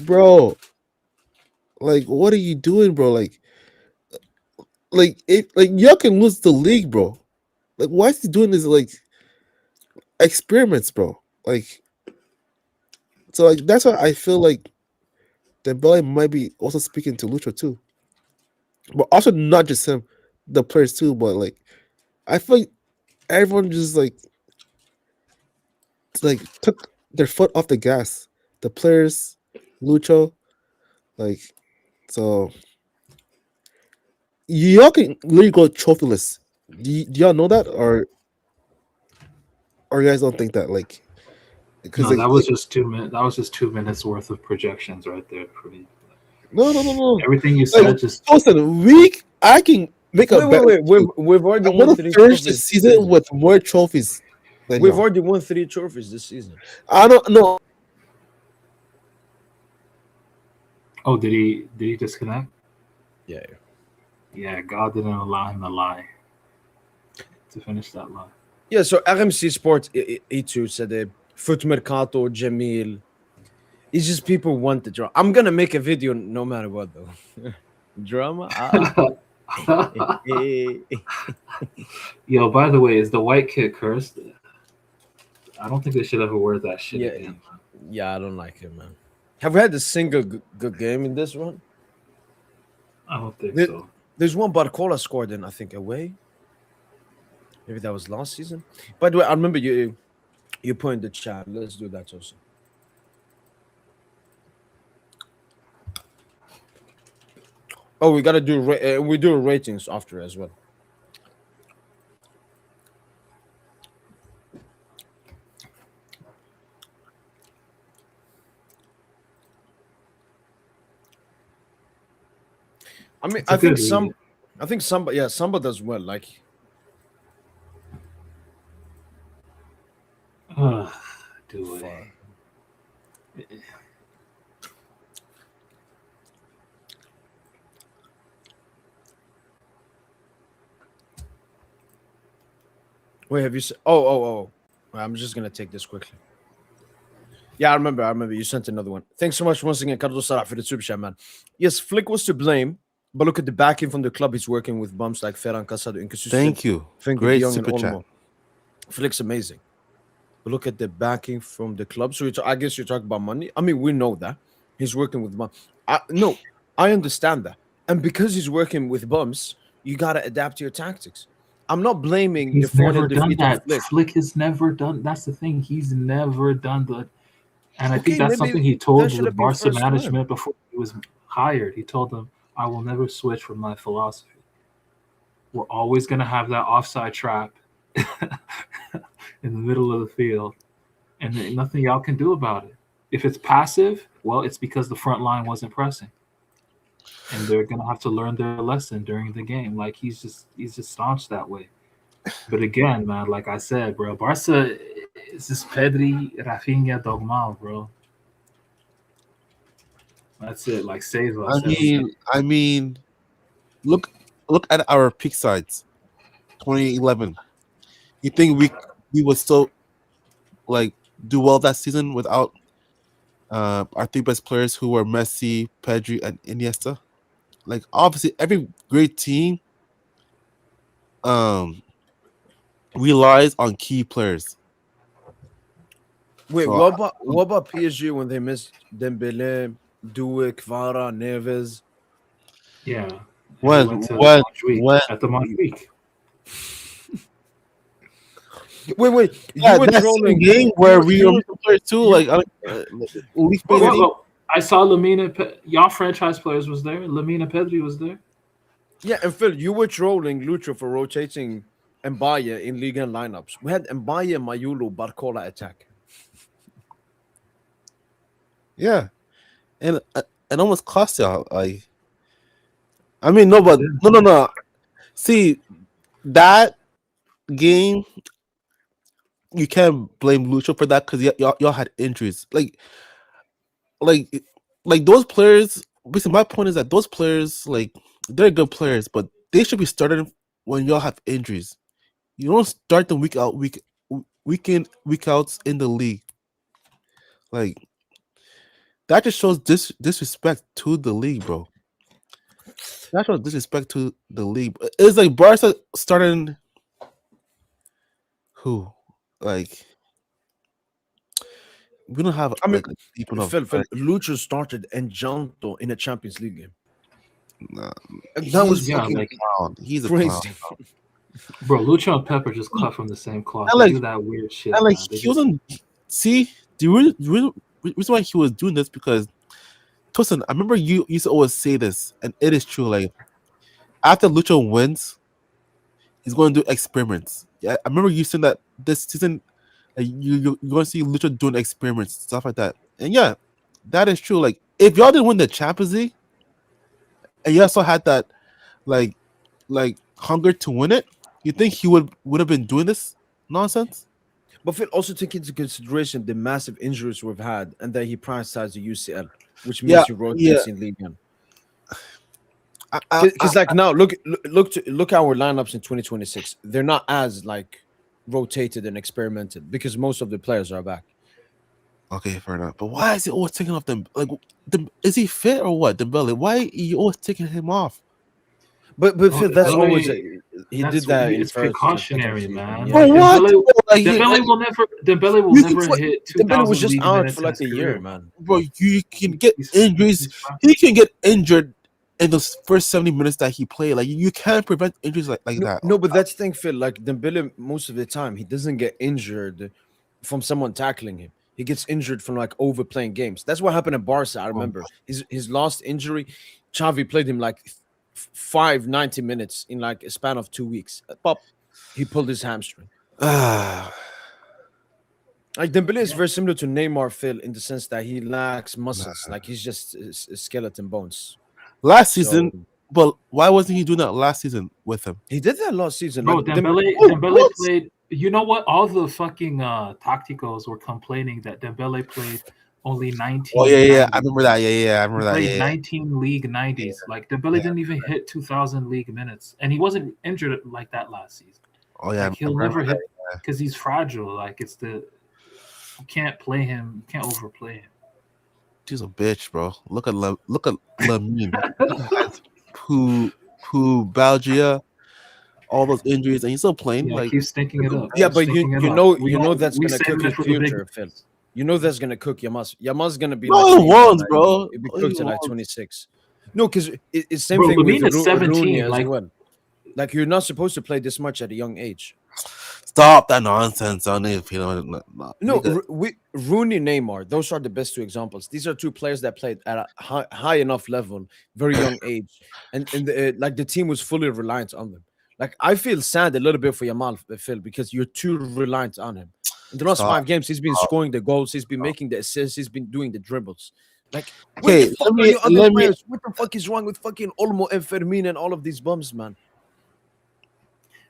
bro, like, what are you doing, bro? Like y'all can lose the league, bro. Like, why is he doing this like experiments, bro? Like, so like that's why I feel like Dembele might be also speaking to Lucha too, but also not just him, the players too. But like, I feel like everyone just like took their foot off the gas. The players, Lucho, like, so y'all can literally go trophyless. Do y'all know that, or you guys don't think that? Like, because No, that was just 2 minutes. That was just 2 minutes worth of projections right there for me. no. Everything you said Like, just. listen, I can make a bet. Wait. We've already I won want 3 to finish the trophies. season with more trophies than We've y'all. already won 3 trophies this season. I don't know. Oh, did he disconnect? Yeah. Yeah, God didn't allow him to lie. To finish that lie. Yeah, so RMC Sports E2 said it. Foot Mercato, Jamil. It's just people want the drama. I'm gonna make a video no matter what though. Drama? Yo, by the way, is the white kid cursed? I don't think they should ever wear that shit Yeah. again. Yeah, I don't like it, man. Have we had a single good game in this one? I don't think so. There's one Barcola scored in, I think, away. Maybe that was last season. By the way, I remember you put in the chat. Let's do that also. Oh, we gotta do we do ratings after as well. I mean, I think Samba does well. Like, Do it. wait, have you? Oh! I'm just gonna take this quickly. Yeah, I remember. You sent another one. Thanks so much once again, Carlos Sarah, for the super chat, man. Yes, Flick was to blame, but look at the backing from the club. He's working with bums like Ferran Casado, inconsistent. Thank you. Frenkie Great de Jong super and chat. Olmo. Flick's amazing. But look at the backing from the club. So I guess you're talking about money. I mean, we know that he's working with bums. No, I understand that. And because he's working with bums, you gotta adapt your tactics. I'm not blaming He's the 4 never done defeat that. of Flick. Flick has never done. That's the thing. He's never done that. And I Okay, think that's maybe something he that told should the have been Barca first time. management before he was hired. He told them, "I will never switch from my philosophy. We're always going to have that offside trap in the middle of the field, and then nothing y'all can do about it. If it's passive, well, it's because the front line wasn't pressing, and they're going to have to learn their lesson during the game. Like he's just staunch that way. But again, man, like I said, bro, Barca is just Pedri, Rafinha, Dogmal, bro. That's it. Like save us. I mean, look at our peak sides, 2011. You think we would still like do well that season without our 3 best players who were Messi, Pedri, and Iniesta? Like obviously, every great team relies on key players. Wait, So, what about PSG when they missed Dembele, Doué, Kvara, Neves? Yeah. When At the Montjuic. Wait, yeah, you were that trolling. game where we were players too. Like, I saw Lamina. Y'all franchise players was there. Lamina Pedri was there. Yeah, and Phil, you were trolling Lucho for rotating Mbaye in Ligue and lineups. We had Mbaye, Mayulu, Barcola attack. yeah, and it almost cost y'all. Like, I mean, no, but no. See, that game, you can't blame Lucho for that because y'all had injuries. Like, like those players. Basically, my point is that those players, like, they're good players, but they should be started when y'all have injuries. You don't start them week in, week outs in the league. Like, that just shows disrespect to the league, bro. That shows disrespect to the league. It's like Barca starting who? Like, we don't have I mean, like a deep enough Phil, bench. Lucho started Enjanto in a Champions League game. Nah, That was Yeah, fucking like he's a clown. crazy. bro, Lucho and Pepper just cut from the same cloth. And They like, do that weird shit. and like Man. They he just, wasn't. See, the reason why he was doing this because Tosin, I remember you used to always say this, and it is true. Like, after Lucho wins, he's going to do experiments. Yeah, I remember you saying that this season, like, you're going to see Lucho doing experiments, stuff like that. And yeah, that is true. Like, if y'all didn't win the Champions League, and you also had that like hunger to win it, you think he would have been doing this nonsense? But Phil, also take into consideration the massive injuries we've had, and that he prioritized the UCL, which Yeah, means he yeah. rotates in Ligue 1. I- Because like now, look at our lineups in 2026. They're not as like rotated and experimented because most of the players are back. Okay, fair enough. But why is he always taking off them? Like, is he fit or what? Dembele? Why are you always taking him off? But Phil, that's Dembele- always he that's did that in it's first, precautionary, second season, man. yeah. For what? Dembele, Like, Dembele will you never can- hit Dembele was 2,000 just league out minutes for in like his a year, career. man. bro, you can get He's- injuries. he's fine. He can get injured in those first 70 minutes that he played. Like, you can't prevent injuries like that. No, but that's the thing, Phil. Like Dembele, most of the time, he doesn't get injured from someone tackling him. He gets injured from like overplaying games. That's what happened at Barca. I remember his last injury. Xavi played him like 90 minutes in like a span of 2 weeks. Pop, he pulled his hamstring. Like Dembele is very similar to Neymar, Phil, in the sense that he lacks muscles. Like he's just skeleton bones. Last So- season, but why wasn't he doing that last season with him? He did that last season. Bro, Like Dembele played. You know what? All the fucking tacticals were complaining that Dembele played only 19. Oh yeah, I 90s. remember that. Yeah, I remember He that. played Yeah, 19 league 90s. Like Dembele didn't even hit 2,000 league minutes, and he wasn't injured like that last season. oh yeah, Like he'll never hit because he's fragile. Like it's you can't play him. You can't overplay him. He's a bitch, bro. Look at Lamine, who Belgia, all those injuries, and he's still playing. Yeah, like, keep stinking it up. yeah, Keep but stinking it you up. know that's we gonna saving cook it his for the big future, Phil. You know that's gonna cook Yamas. Yamas gonna be No, like it 25, won't, bro. It'll be No, cooked it at like won't. 26. No, because it's same Bro, thing with Lamine is 17, Rooney as like- well. Like you're not supposed to play this much at a young age. Stop that nonsense. I need to No, Rooney, Neymar, those are the best two examples. These are two players that played at a high enough level, very young age, and like the team was fully reliant on them. Like I feel sad a little bit for Yamal, Phil, because you're too reliant on him. In the last Stop. 5 games, he's been scoring the goals, he's been making the assists, he's been doing the dribbles. Like, Okay, where the fuck are your other players? What the fuck is wrong with fucking Olmo and Fermin and all of these bums, man?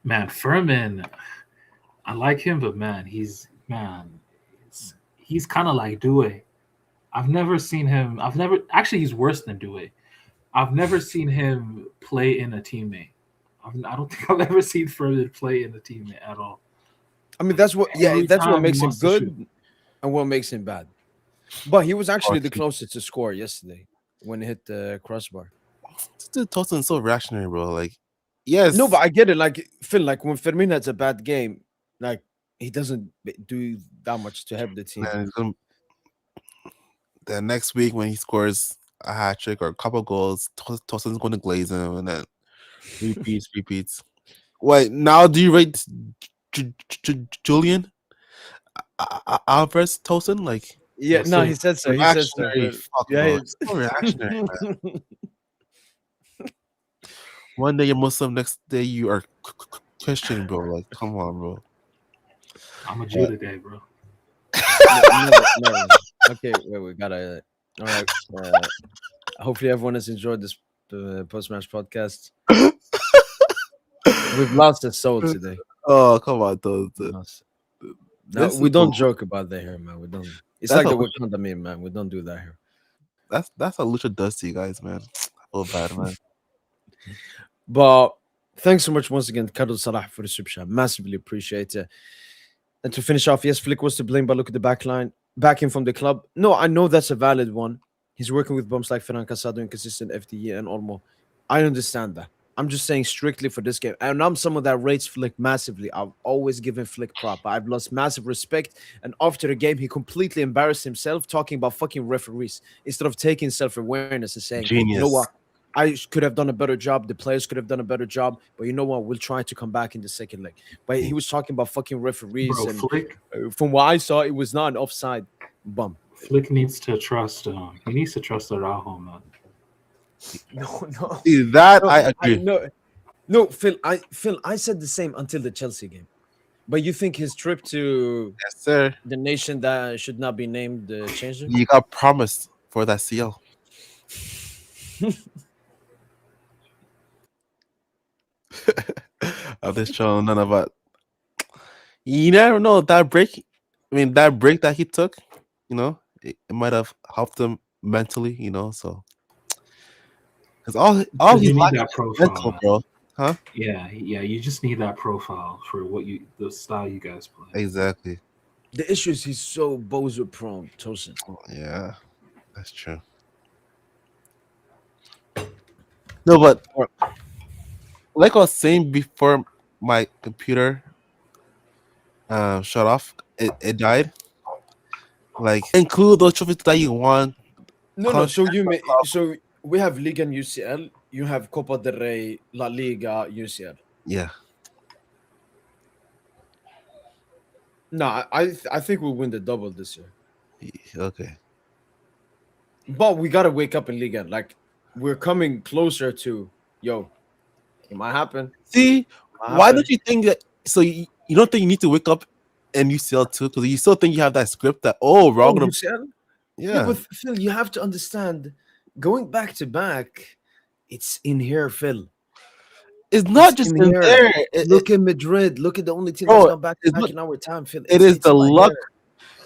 Man, Furman, I like him, but man, he's kind of like Due. I've never seen him. Actually, he's worse than Due. I've never seen him play in a teammate. I don't think I've ever seen Furman play in a teammate at all. I mean, that's what Every that's what time he makes him wants to shoot. good and what makes him bad. But he was actually the Okay. closest to score yesterday when he hit the crossbar. Dude, Tosin's so reactionary, bro. Like, yes, No, but I get it. Like Phil, like when Firmino has a bad game, like he doesn't do that much to help the team. man, the next week when he scores a hat trick or a couple goals, Tosin's going to glaze him, and then repeats. Wait, now do you rate Julian Alvarez Tosin? Like, Yeah, Yes, no, sir. he said so. He said so. reactionary, But fuck, yeah, bro. It's so reactionary, man. One day you're Muslim, next day you are Christian, bro. Like, come on, bro. I'm a Jew today, bro. never. Okay, wait, we gotta. All right. Hopefully, everyone has enjoyed this the Postmatch podcast. We've lost a soul today. Oh, come on, though. No, This we is don't the- joke about that here, man. We don't. It's That's like a the Wakanda meme, man. We don't do that here. That's how Lucha does to you guys, man. I feel bad, man. But thanks so much once again, Kadul Salah, for the super chat. Massively appreciate it. And to finish off, yes, Flick was to blame, but look at the back line. Backing from the club. No, I know that's a valid one. He's working with bums like Ferran Casado, inconsistent FTE and Olmo. I understand that. I'm just saying strictly for this game. And I'm someone that rates Flick massively. I've always given Flick prop. I've lost massive respect. And after the game, he completely embarrassed himself talking about fucking referees instead of taking self-awareness and saying, Genius. you know what? I could have done a better job. The players could have done a better job. But you know what? We'll try to come back in the second leg. But he was talking about fucking referees. Bro, And Flick, from what I saw, it was not an offside bum. Flick needs to trust. He needs to trust Araujo, man. No. See, that I agree. No, Phil. I said the same until the Chelsea game. But you think his trip to Yes, sir. the nation that should not be named changed it? You got promised for that CL. Of this show, none of it. You never know that break. I mean, that break that he took, you know, it might have helped him mentally, you know. So, because all You he's need lacking that is profile, mental, man. bro. Huh? Yeah. You just need that profile for the style you guys play. Exactly. The issue is he's so bozo prone, Tosin. Yeah, that's true. No, but like I was saying before, my computer shut off. It died. Like include those trophies that you won. No. So we have Ligue and UCL. You have Copa del Rey, La Liga, UCL. Yeah. No, I think we'll win the double this year. Okay. But we gotta wake up in Liga. Like we're coming closer to it might happen. See, why don't you think that? So you don't think you need to wake up and UCL too? Because you still think you have that script that we're all gonna. UCL? Yeah. But Phil, you have to understand, going back to back, it's in here, Phil. It's not just in here. there. Look at Madrid. Look at the only team Bro, that's gone back to it's back not- in our time, Phil. It is It's the right luck.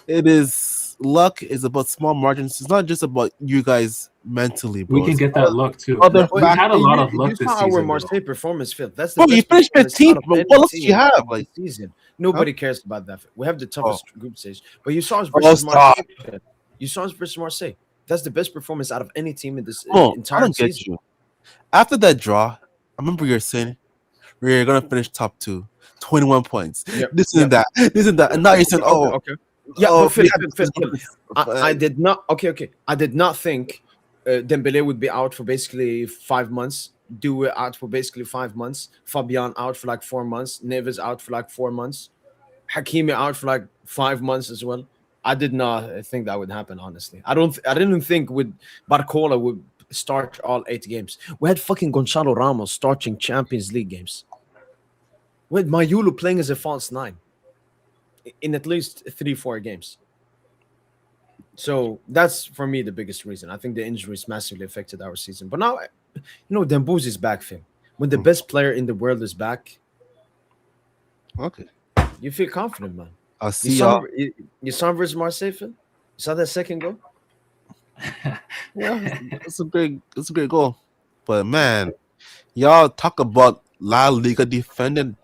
here. It is luck. Is about small margins. It's not just about you guys mentally, bro. We can It's get that luck too. other We had a lot of luck You this saw our season. Marseille Bro. performance, Phil. That's the Bro, you best finished performance 15th, out of bro. any What else did team you have? this Like, season. Nobody cares about that. We have the toughest group stage. But you saw us Oh, versus stop. Marseille. You saw us versus Marseille. That's the best performance out of any team in this I entire don't get season. you. After that draw, I remember you were saying we're gonna finish top 2, 21 points. Yep, This and that. And now you're saying, okay. Yeah, oh, but Phil, we have Phil, I did not. Okay. I did not think Dembele would be out for basically 5 months. Due out for basically 5 months. Fabian out for like 4 months. Neves out for like 4 months. Hakimi out for like 5 months as well. I did not think that would happen. Honestly, I didn't think with Barcola would start all 8 games. We had fucking Gonzalo Ramos starting Champions League games. We had Mayulu playing as a false 9 in at least 3-4 games. So that's for me the biggest reason. I think the injuries massively affected our season. But now, Dembouz is back, Phil. When the best player in the world is back, Okay. you feel confident, man. I'll see y'all. You saw him versus Marseille, Phil? You saw that second goal? Yeah, it's a great goal. But man, y'all talk about La Liga defending.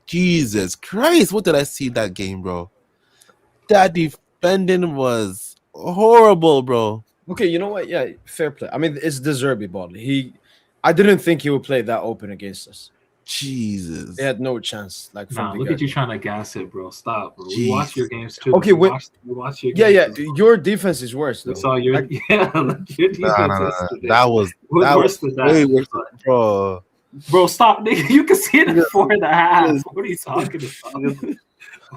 Jesus Christ, what did I see that game, bro? That defending was horrible, bro. Okay, you know what? Yeah, fair play. I mean, it's the Zerbi ball. I didn't think he would play that open against us. Jesus. They had no chance. Like, Nah, from look the at you get-go. trying to gas it, bro. Stop, bro. We Jeez. watch your games too. Okay, we watch your Yeah, games. your defense is worse, though. We saw your Like, your defense yesterday. That was worse than way that. worse, bro. Bro, stop, nigga. You can see it in 4.5. What are you talking about?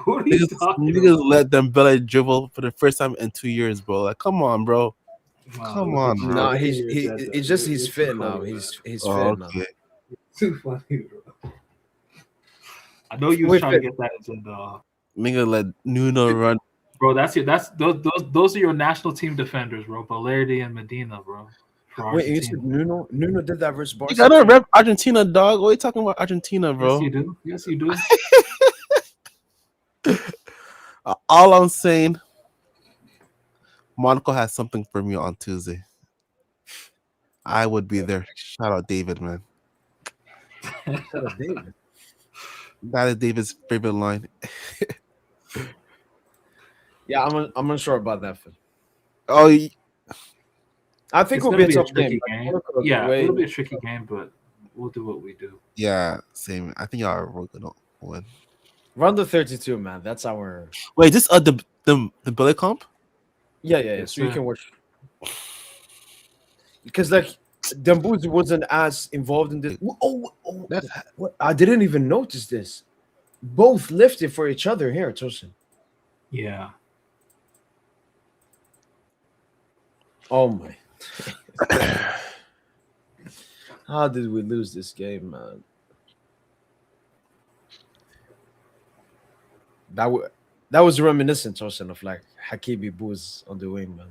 What are you talking Niggas about? let Dembele dribble for the first time in 2 years, bro. Like, come on, bro. Wow, Come look on, at you. bro. nah, Look at he's your agenda. it's just he's You're fit too now. funny, He's Oh, fit now. okay. Too funny, bro. I know you was Wait, trying to get that agenda off. Nigga let Nuno run. Bro, those are your national team defenders, bro. Valerdi and Medina, bro. for Wait, you said Argentina. Nuno did that versus You Barca? gotta rep Argentina, dog. What are you talking about, Argentina, bro? Yes, you do. Yes, you do. All I'm saying, Monaco has something for me on Tuesday. I would be there. Shout out David, man. Shout out David. That is David's favorite line. Yeah, I'm unsure about that. Phil. Oh, I think It's it'll gonna be a be a tough game. tricky Like, game. Monaco, Yeah, way- it'll be a tricky game, but we'll do what we do. yeah, same. I think y'all are gonna win. Round of 32, man. That's our. Wait, this the Billy comp? Yeah. Yes, So you sir. can watch because like Dembele wasn't as involved in this. That's What? I didn't even notice this. Both lifted for each other here, Tosin. Yeah. Oh my! How did we lose this game, man? That was reminiscent, Tosin, of like Hakimi Booz on the wing, man.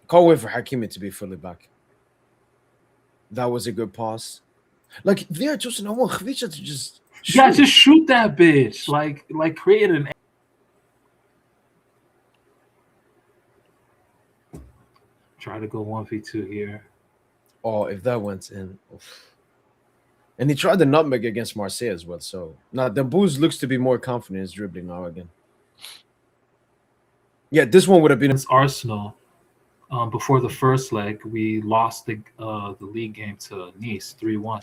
Can't wait for Hakimi to be fully back. That was a good pass. Like there, Tosin, I want Khvicha to just Yeah, shoot. just shoot that bitch. Like create an. Try to go 1v2 here. Oh, if that went in. Oof. And he tried the nutmeg against Marseille as well. So now the Booz looks to be more confident in his dribbling now again. Yeah, this one would have been Against Arsenal, before the first leg, we lost the league game to Nice 3-1.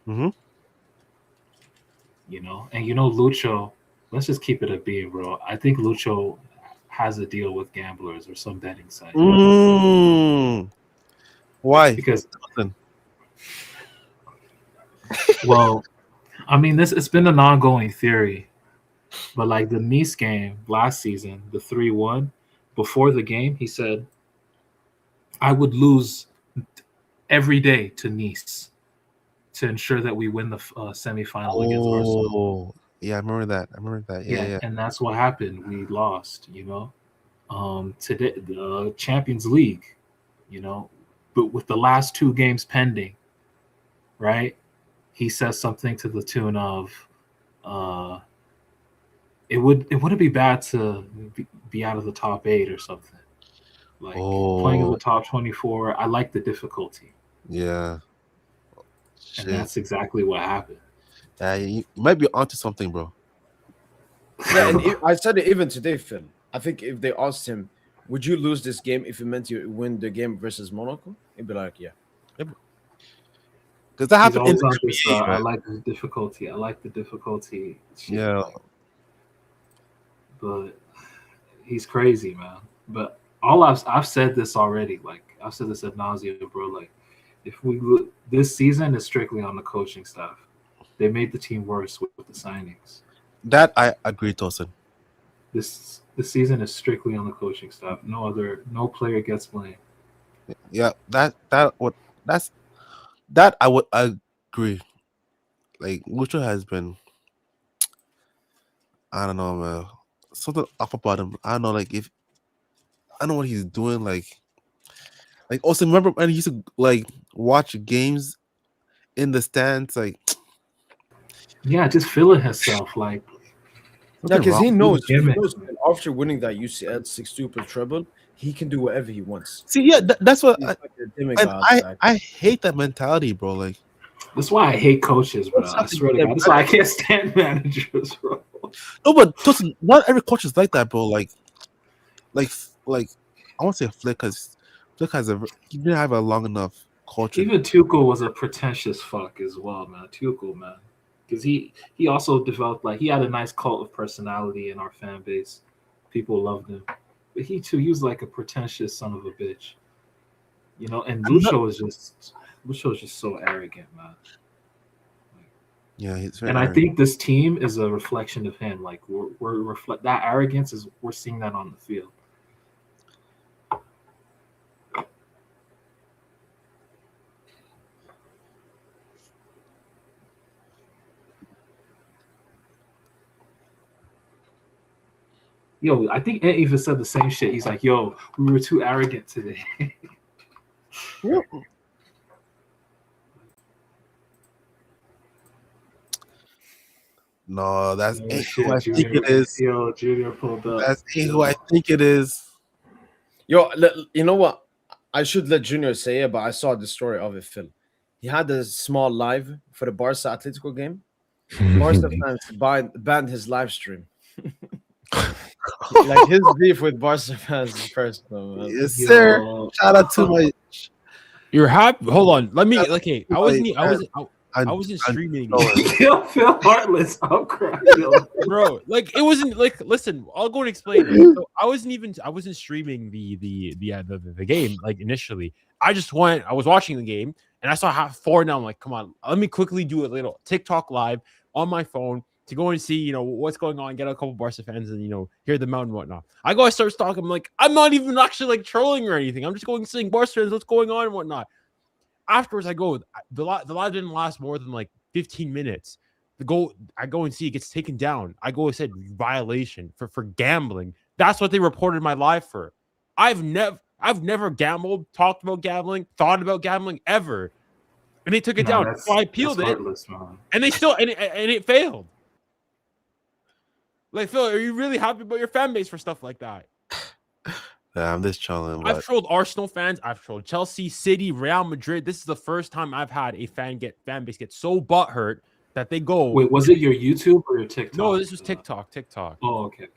Mhm. You know, and Lucho. Let's just keep it a beam, bro. I think Lucho has a deal with gamblers or some betting site Why? because, Nothing. well, I mean, it's been an ongoing theory, but like the Nice game last season, the 3-1, before the game, he said, I would lose every day to Nice to ensure that we win the semifinal against Arsenal. Oh, yeah, I remember that. Yeah. And that's what happened. We lost, today, the Champions League, but with the last two games pending, right? He says something to the tune of, it wouldn't be bad to be out of the top 8 or something. Like playing in the top 24, I like the difficulty. Yeah. And that's exactly what happened. You might be onto something, bro. Yeah, and I said it even today, Phil. I think if they asked him, would you lose this game if it meant you win the game versus Monaco? He'd be like, yeah. Because that He's happened in always the on this, NBA, I man. like the difficulty. I like the difficulty. shit, Yeah. But he's crazy, man. But I've said this already. Like I've said this ad nauseum, bro. Like if we look, this season is strictly on the coaching staff. They made the team worse with the signings. That I agree, Tosin. This season is strictly on the coaching staff. No player gets blamed. Yeah, that I would agree. Like Lucho has been, I don't know, man, something off about him. I don't know, like if I don't know what he's doing. Like also remember when he used to like watch games in the stands, like Yeah, just feeling himself. Like Yeah, because he knows gimmicks, that after winning that UCL 6-2 treble, he can do whatever he wants. see, yeah, that's what. He's like a And demigod. I hate that mentality, bro. Like that's why I hate coaches, bro. I swear to God, that's why I can't stand managers, bro. no, but Tosin, not every coach is like that, bro. Like I won't say Flick because Flick he didn't have a long enough culture. Even Tuchel was a pretentious fuck as well, man. Tuchel, man, because he also developed he had a nice cult of personality in our fan base. People loved him, but he was like a pretentious son of a bitch, And Lucho is just so arrogant, man. Yeah, he's very And I arrogant. think this team is a reflection of him. Like we're that arrogance we're seeing that on the field. Yo, I think Ant even said the same shit. He's like, "Yo, we were too arrogant today." No, that's Oh, ain't who I shit, think it Junior. is. Yo, Junior pulled up. That's ain't who I think it is. Yo, you know what? I should let Junior say it, but I saw the story of it, Phil. He had a small live for the Barca Atletico game. Barca fans banned his live stream. Like his beef with Barca fans is personal, man. Yes, sir. Yo. Shout out to my. You're happy. Hold on. Let me. Shout out Okay, to I wasn't. my- I wasn't streaming, Yo, Phil Heartless. I'm crying. Yo. bro. Like it wasn't like. Listen, I'll go and explain it. So I wasn't streaming the game like initially. I was watching the game and I saw half four. Now I'm like, come on, let me quickly do a little TikTok live on my phone to go and see what's going on, get a couple Barca fans and hear them out and whatnot. I start stalking. I'm like, I'm not even actually like trolling or anything. I'm just going and seeing Barca fans, what's going on and whatnot. Afterwards, I go, the live didn't last more than like 15 minutes. I go and see it gets taken down. I go and said violation for gambling. That's what they reported my live for. I've never gambled, talked about gambling, thought about gambling ever. And they took it down. So I appealed it. Heartless, man. And they still and it failed. Like, Phil, are you really happy about your fan base for stuff like that? Yeah, I'm just chilling. I've trolled Arsenal fans. I've trolled Chelsea, City, Real Madrid. This is the first time I've had a fan base get so butthurt that they go. Wait, was it your YouTube or your TikTok? No, this was TikTok. Oh, okay.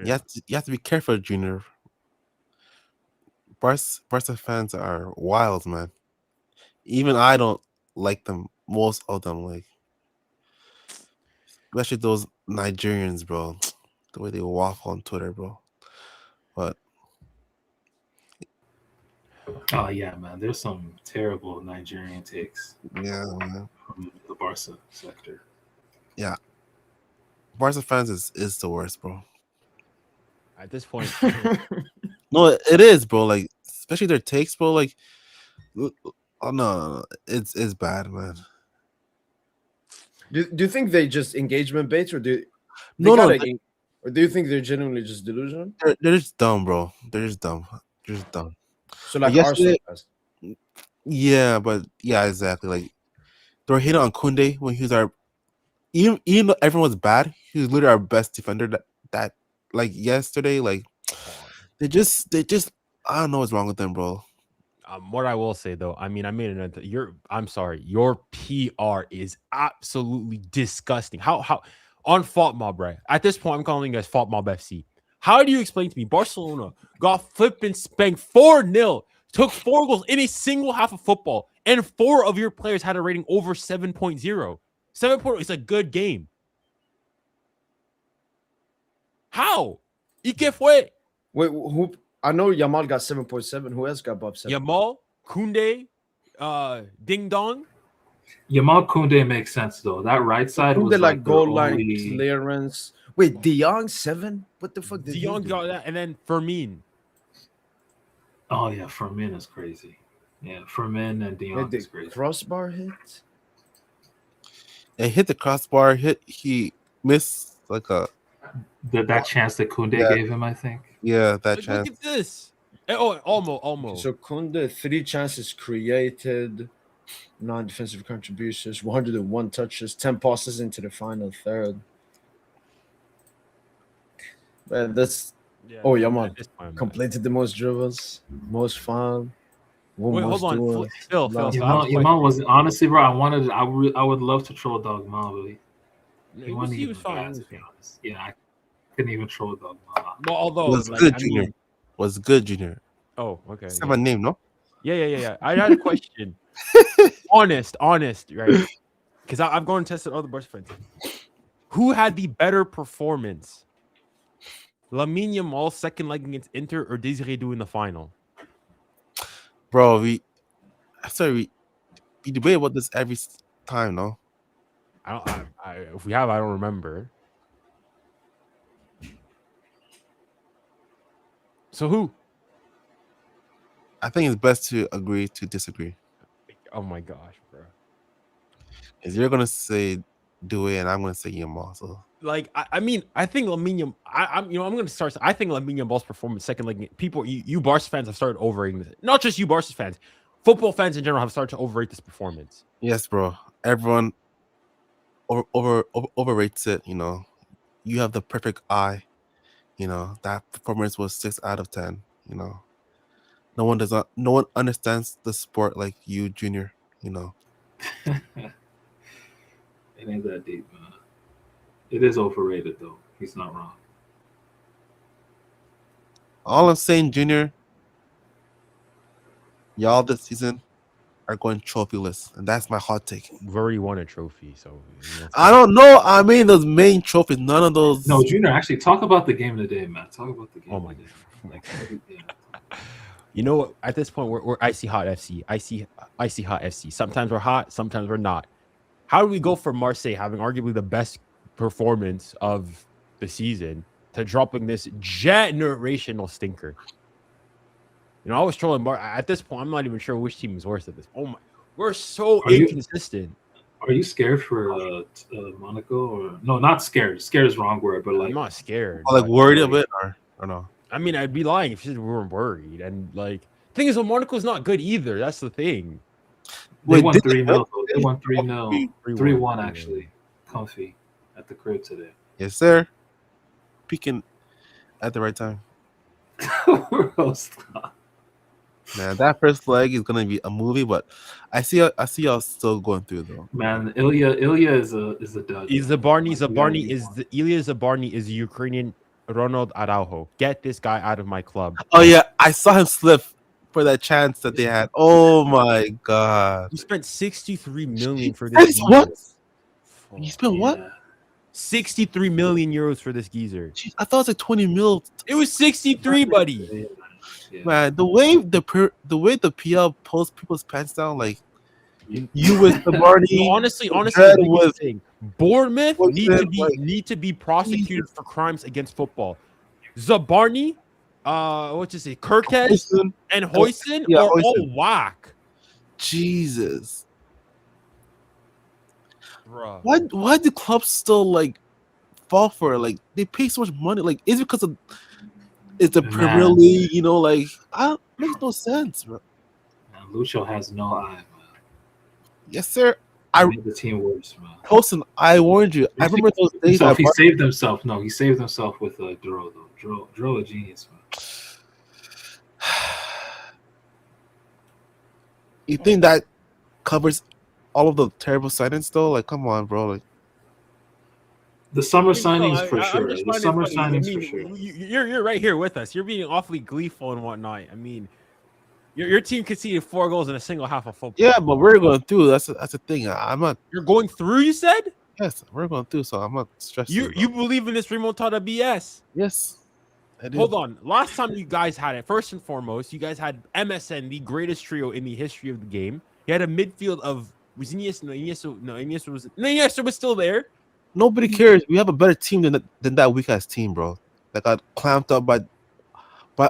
You have to be careful, Junior. Barca fans are wild, man. Even I don't like them. Most of them, like, especially those Nigerians, bro. The way they walk on Twitter, bro. But Oh yeah, man. There's some terrible Nigerian takes yeah, man. from the Barca sector. Yeah, Barca fans is the worst, bro. At this point, No, it is, bro. Like, especially their takes, bro. Like, oh no, it's bad, man. Do you think they just engagement bait, or or do you think they're genuinely just delusional? They're just dumb, bro. They're just dumb. So like yesterday- Arsenal fans. Yeah, but yeah, exactly. Like, they were hating on Kunde when he was even though everyone was bad, he was literally our best defender. That like yesterday, like they just I don't know what's wrong with them, bro. what I will say though, I mean, I made an. I'm sorry, your PR is absolutely disgusting. How on Fault Mob, right? At this point, I'm calling you guys Fault Mob FC. How do you explain to me Barcelona got flipped and spanked 4-0, took 4 goals in a single half of football, and 4 of your players had a rating over 7.0? 7.0 is a good game. How? ¿Y qué fue? Wait, who? I know Yamal got 7.7. Who else got above 7? Yamal, Koundé, Ding Dong. Yamal Koundé makes sense though. That right side Who was did like the goal line only- clearance? Wait, De Jong 7? What the fuck did De he Jong do? got that, and then Fermin. Oh yeah, Fermin is crazy. Yeah, Fermin and De Jong Did is the crazy. crossbar hit? And hit the crossbar. He missed like a That chance that Koundé Yeah. gave him, I think. that Like, chance. look at this. Oh, almost. So Kunde, 3 chances created, 9 defensive contributions, 101 touches, 10 passes into the final third. Man, that's Yeah, Oh, no, Yamal at this point, man. completed the most dribbles, most foul. Wait, hold on. Phil, last- so I have a Yamal was honestly, bro. I would love to troll Dog Mal, but question. He was fine. to be honest. Yeah, I couldn't even troll Dog Mal. Well, although, Was like, good, I Junior. mean, Was good, Junior. oh, okay. Say Yeah. my name, no? Yeah. I had a question. honest, right? Because I'm going to test it other Barca fans. Who had the better performance? Lamine Yamal second leg against Inter or Desiree Dou in the final? Bro, we debate about this every time, no? If we have, I don't remember. So who? I think it's best to agree to disagree. Oh my gosh, bro. Because you're gonna say do it, and I'm gonna say Yamal. So Like I mean, I think Lamine. I'm I'm going to start. I think Lamine Yamal's performance second. Like people, you Barca fans have started overrating this. Not just you Barca fans, football fans in general have started to overrate this performance. yes, bro. Everyone overrates it. You have the perfect eye. That performance was 6 out of 10. No one understands the sport like you, Junior. It ain't that deep, man. It is overrated, though. He's not wrong. All I'm saying, Junior, y'all this season are going trophyless, and that's my hot take. We've already won a trophy, so I don't know. I mean, those main trophies, none of those. No, Junior, actually, talk about the game of the day, man. Talk about the game. Oh my of the day. god! Yeah. You know what? At this point, we're icy hot FC. Icy hot FC. Sometimes we're hot, sometimes we're not. How do we go from Marseille having arguably the best performance of the season to dropping this generational stinker? I was trolling at this point. I'm not even sure which team is worse at this. Oh my, we're so inconsistent. Are you scared for Monaco or no? Not scared. Scared is the wrong word, but like I'm not scared. Like worried a bit or no? I mean, I'd be lying if we weren't worried. And like, the thing is, well, Monaco's not good either. That's the thing. They won 3-0. They won 3-0. 3-1 actually. Comfy at the crib today. Yes, sir. Peaking at the right time. Man, that first leg is gonna be a movie, but I see y'all still going through though. Man, Ilya is a dud. Ilya Zabarny is the Ukrainian Ronald Araujo. Get this guy out of my club. Oh yeah, I saw him slip for that chance that they had. Oh my god. You spent 63 million for this. What? You spent what? 63 million euros for this geezer. Jeez, I thought it was like 20 mil. It was 63, buddy. Yeah. Man, the way the PL pulls people's pants down, like you with the Barney. honestly, Bournemouth need to be prosecuted for crimes against football. Zabarny, Kirkes and Hoyson are all whack. Jesus. Bruh. Why do clubs still like fall for it? Like they pay so much money. Like is it because of it's the Premier League? Makes no sense, bro. Man, Lucho has no eye, man. Yes, sir. I made the team worse, man. Poston, I warned you. I remember those days. He saved himself. No, he saved himself with Duro though. Duro a genius, man. You think that covers all of the terrible signings though? Like, come on, bro. Like the summer signings for sure. The summer signings for sure. You're right here with us. You're being awfully gleeful and whatnot. I mean, your team conceded 4 goals in a single half of football. Yeah, but we're going through. That's the thing. I'm not. You're going through. You said. Yes, we're going through. So I'm not stressed. You believe in this remontada BS? Yes. Hold on. Last time you guys had it, first and foremost, you guys had MSN, the greatest trio in the history of the game. You had a midfield of was Iniesta was still there. Nobody cares. We have a better team than that weak ass team, bro. That got clamped up by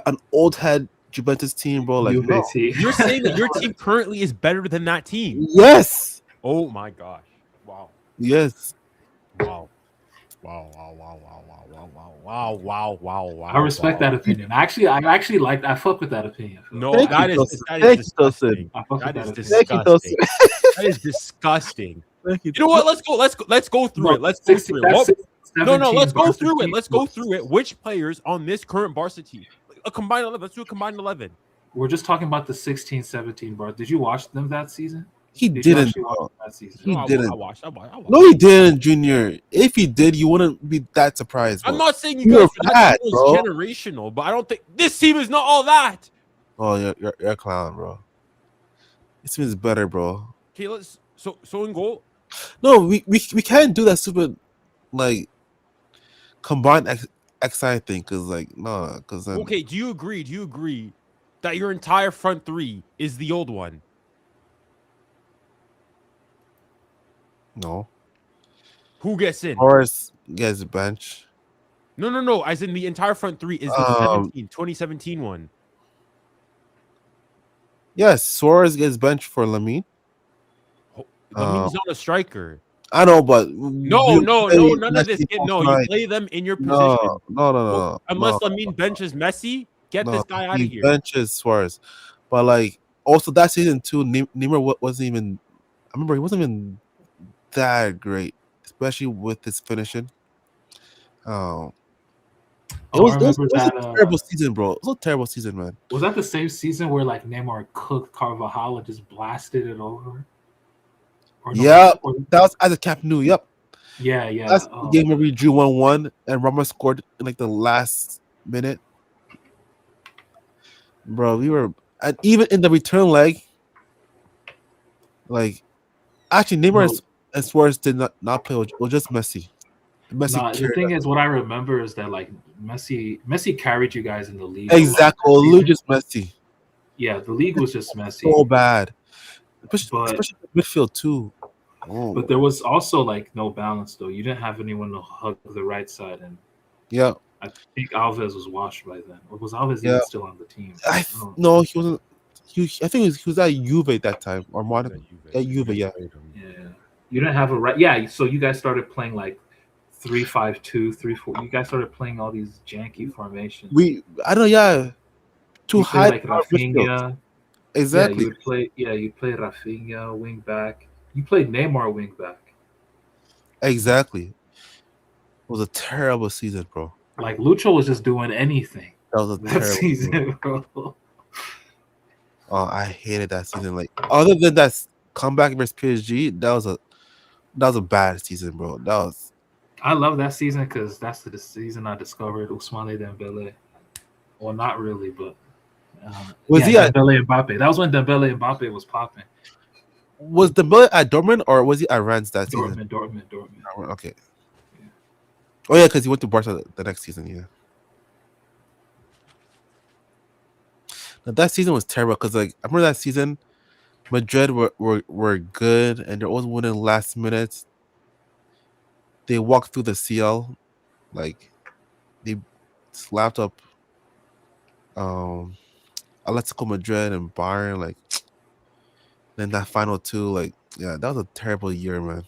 an old head Juventus team, bro. Like no. You're saying that your team currently is better than that team? Yes. Oh my gosh! Wow. Yes. Wow. I respect that opinion. I fuck with that opinion. No, that is disgusting. That is disgusting. You know what? Let's go through it. Let's go through it. Let's go through it. Let's go through it. Which players on this current Barca team? A combined 11. Let's do a combined 11. We're just talking about the 16-17 Barca. Did you watch them that season? He didn't. That season? He didn't. I watched. No, he didn't, Junior. If he did, you wouldn't be that surprised. Bro. I'm not saying you guys are generational, but I don't think this team is not all that. Oh, you're a clown, bro. This team is better, bro. Okay, let's so in goal. No, we can't do that stupid like combined XI thing because then okay. Do you agree that your entire front three is the old one? No. Who gets in? Horace gets bench. No. As in the entire front three is the 2017 one. Yes, Suarez gets bench for Lamine. Lamine's not a striker. I know, but No, none of this. No, you offside. play them in your No, position. no, no, Well, no, unless no, Lamine benches Messi, get no. this guy out of He here. benches Suarez, but like also that season too, Neymar wasn't even. I remember he wasn't even that great, especially with his finishing. Oh, Oh, I remember it was that. a terrible season, bro. It was a terrible season, man. Was that the same season where like Neymar cooked Carvajal and just blasted it over? Or no, Yeah, that was at the Camp Nou. Yep, yeah. that's the game where we drew 1-1 and Ramos scored in like the last minute. Bro, we were, and even in the return leg, like actually Neymar and Suarez did not play. It was just Messi. Messi The carried thing us. is, what I remember is that like Messi carried you guys in the league. a lot Exactly, that season. just Messi. Yeah, the league was just Messi. So bad, But especially midfield too. Oh, but there was also like no balance though. You didn't have anyone to hug the right side, and yeah, I think Alves was washed by then. Or was Alves yeah. even still on the team? I don't know. No, he wasn't. I think he was at Juve at that time or Monaco. At Juve, yeah. Yeah, you didn't have a right. Yeah, so you guys started playing like 3-5-2, 3-4. You guys started playing all these janky formations. I don't know, yeah. Too You high. played like Rafinha. Exactly. Yeah, you played Rafinha wing back. You played Neymar wing back. Exactly. It was a terrible season, bro. Like Lucho was just doing anything. That was a That terrible season, bro. Oh, I hated that season. Like other than that comeback versus PSG, that was a bad season, bro. That was. I love that season because that's the season I discovered Ousmane Dembele. Well, not really, but Was he at Dembele and Mbappe? That was when Dembele and Mbappe was popping. Was Dembele at Dortmund or was he at Rennes that season? Dortmund. Okay. Oh yeah, because he went to Barca the next season. Yeah. Now, that season was terrible because like I remember that season, Madrid were good and they're always winning last minutes. They walked through the CL, like they slapped up Atletico Madrid and Bayern. Like then that final two, like yeah, that was a terrible year, man.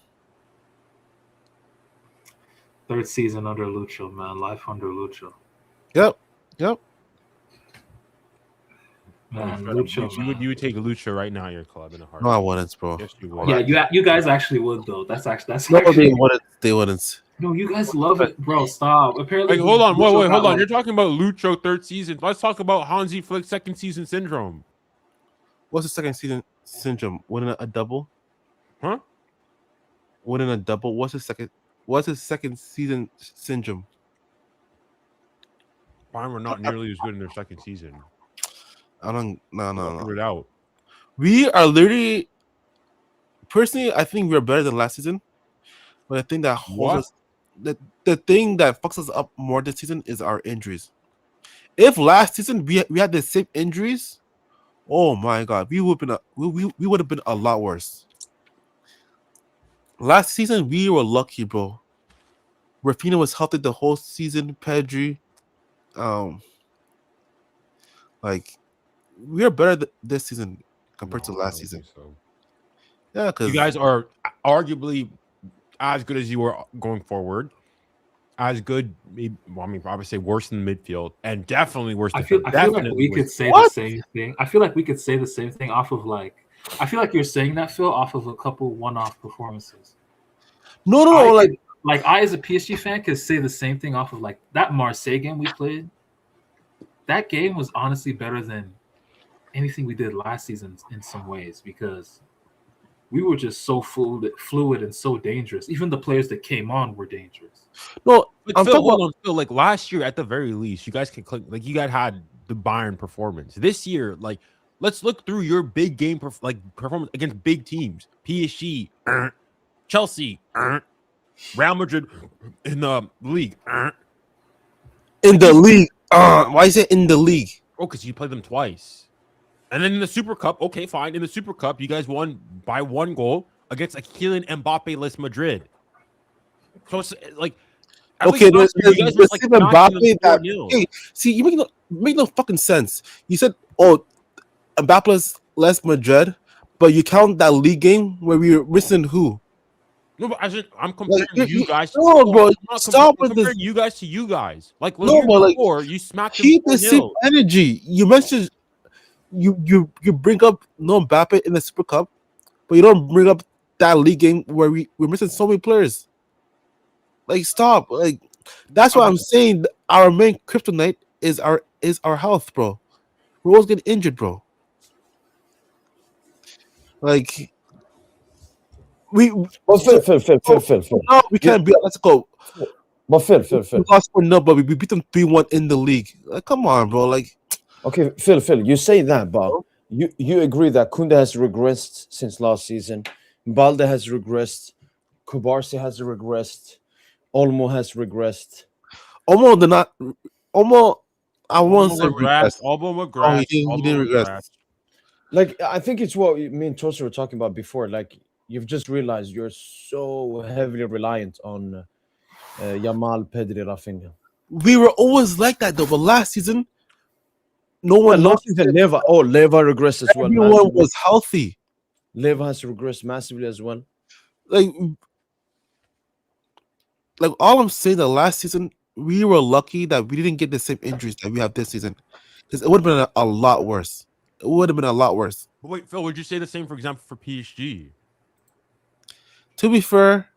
Third season under Lucho, man. Life under Lucho. Yep. Man, Fred, Lucho, man. You would take Lucho right now in your club in a heartbeat. No, I wouldn't, bro. Yes, you would. Yeah, you guys actually would though. That's No, actually. they wouldn't. No, you guys love it, bro. Stop. Apparently, Like, hold on, Lucho wait, hold got, on. You're talking about Lucho third season. Let's talk about Hansi Flick's second season syndrome. What's the second season syndrome? Winning a double? Huh? Winning a double? What's his second season syndrome? Bayern were not nearly as good in their second season. No. Figure it out. We are literally, personally, I think we're better than last season. But I think that holds us, the thing that fucks us up more this season is our injuries. If last season we had the same injuries, oh my god, we would have been a lot worse. Last season we were lucky, bro. Rafinha was healthy the whole season. Pedri, like we are better this season compared to last season. So. Yeah, because you guys are arguably as good as you were going forward. As good, well, I mean, I would say worse than the midfield, and definitely worse. I feel like we could say the same thing. I feel like we could say the same thing off of like. I feel like you're saying that, Phil, off of a couple one-off performances. No, like I as a PSG fan could say the same thing off of like that Marseille game we played. That game was honestly better than anything we did last season in some ways because we were just so fluid and so dangerous. Even the players that came on were dangerous. No, but Phil, like last year at the very least, you guys can click like you guys had the Bayern performance. This year, like let's look through your big game performance against big teams. PSG, Chelsea, Real Madrid in the league. In the league. Why is it in the league? Oh, because you played them twice. And then in the Super Cup, okay, fine. In the Super Cup, you guys won by 1 goal against a Kylian Mbappe-less Madrid. So it's like, okay, there's Mbappe that. Hey, see, you make no fucking sense. You said, oh, Mbappe-less Madrid, but you count that league game where we were missing who? No, but I'm comparing Like you guys. no, bro, I'm not stop I'm with this. comparing you guys to you guys. Like No, year but like before, you smacked them keep the same 4-0. energy. You mentioned you bring up no Mbappe in the Super Cup, but you don't bring up that league game where we're missing so many players. Like stop. Like that's why I'm saying our main kryptonite is our health, bro. We're always getting injured, bro. Like we Well, Phil. no, we can't be. Let's go. But Phil. We lost 4-0, but we beat them 3-1 in the league. Like, come on, bro. Like, Okay, Phil, you say that, but you agree that Kunda has regressed since last season, Balde has regressed, Kubarsi has regressed, Olmo has regressed. almost did not. Almost, I won't say regress. Albo Oh, he McGrath. didn't regress. Like, I think it's what me and Tosa were talking about before. Like, you've just realized you're so heavily reliant on Yamal, Pedri, Rafinha. We were always like that though, but last season, no Yeah, one last lost. season, Leva regressed as well. Everyone Massively. was healthy. Leva has regressed massively as well. Like all I'm saying, that last season we were lucky that we didn't get the same injuries that we have this season, because it would have been a lot worse. It would have been a lot worse. But wait, Phil, would you say the same, for example, for PSG? To be fair,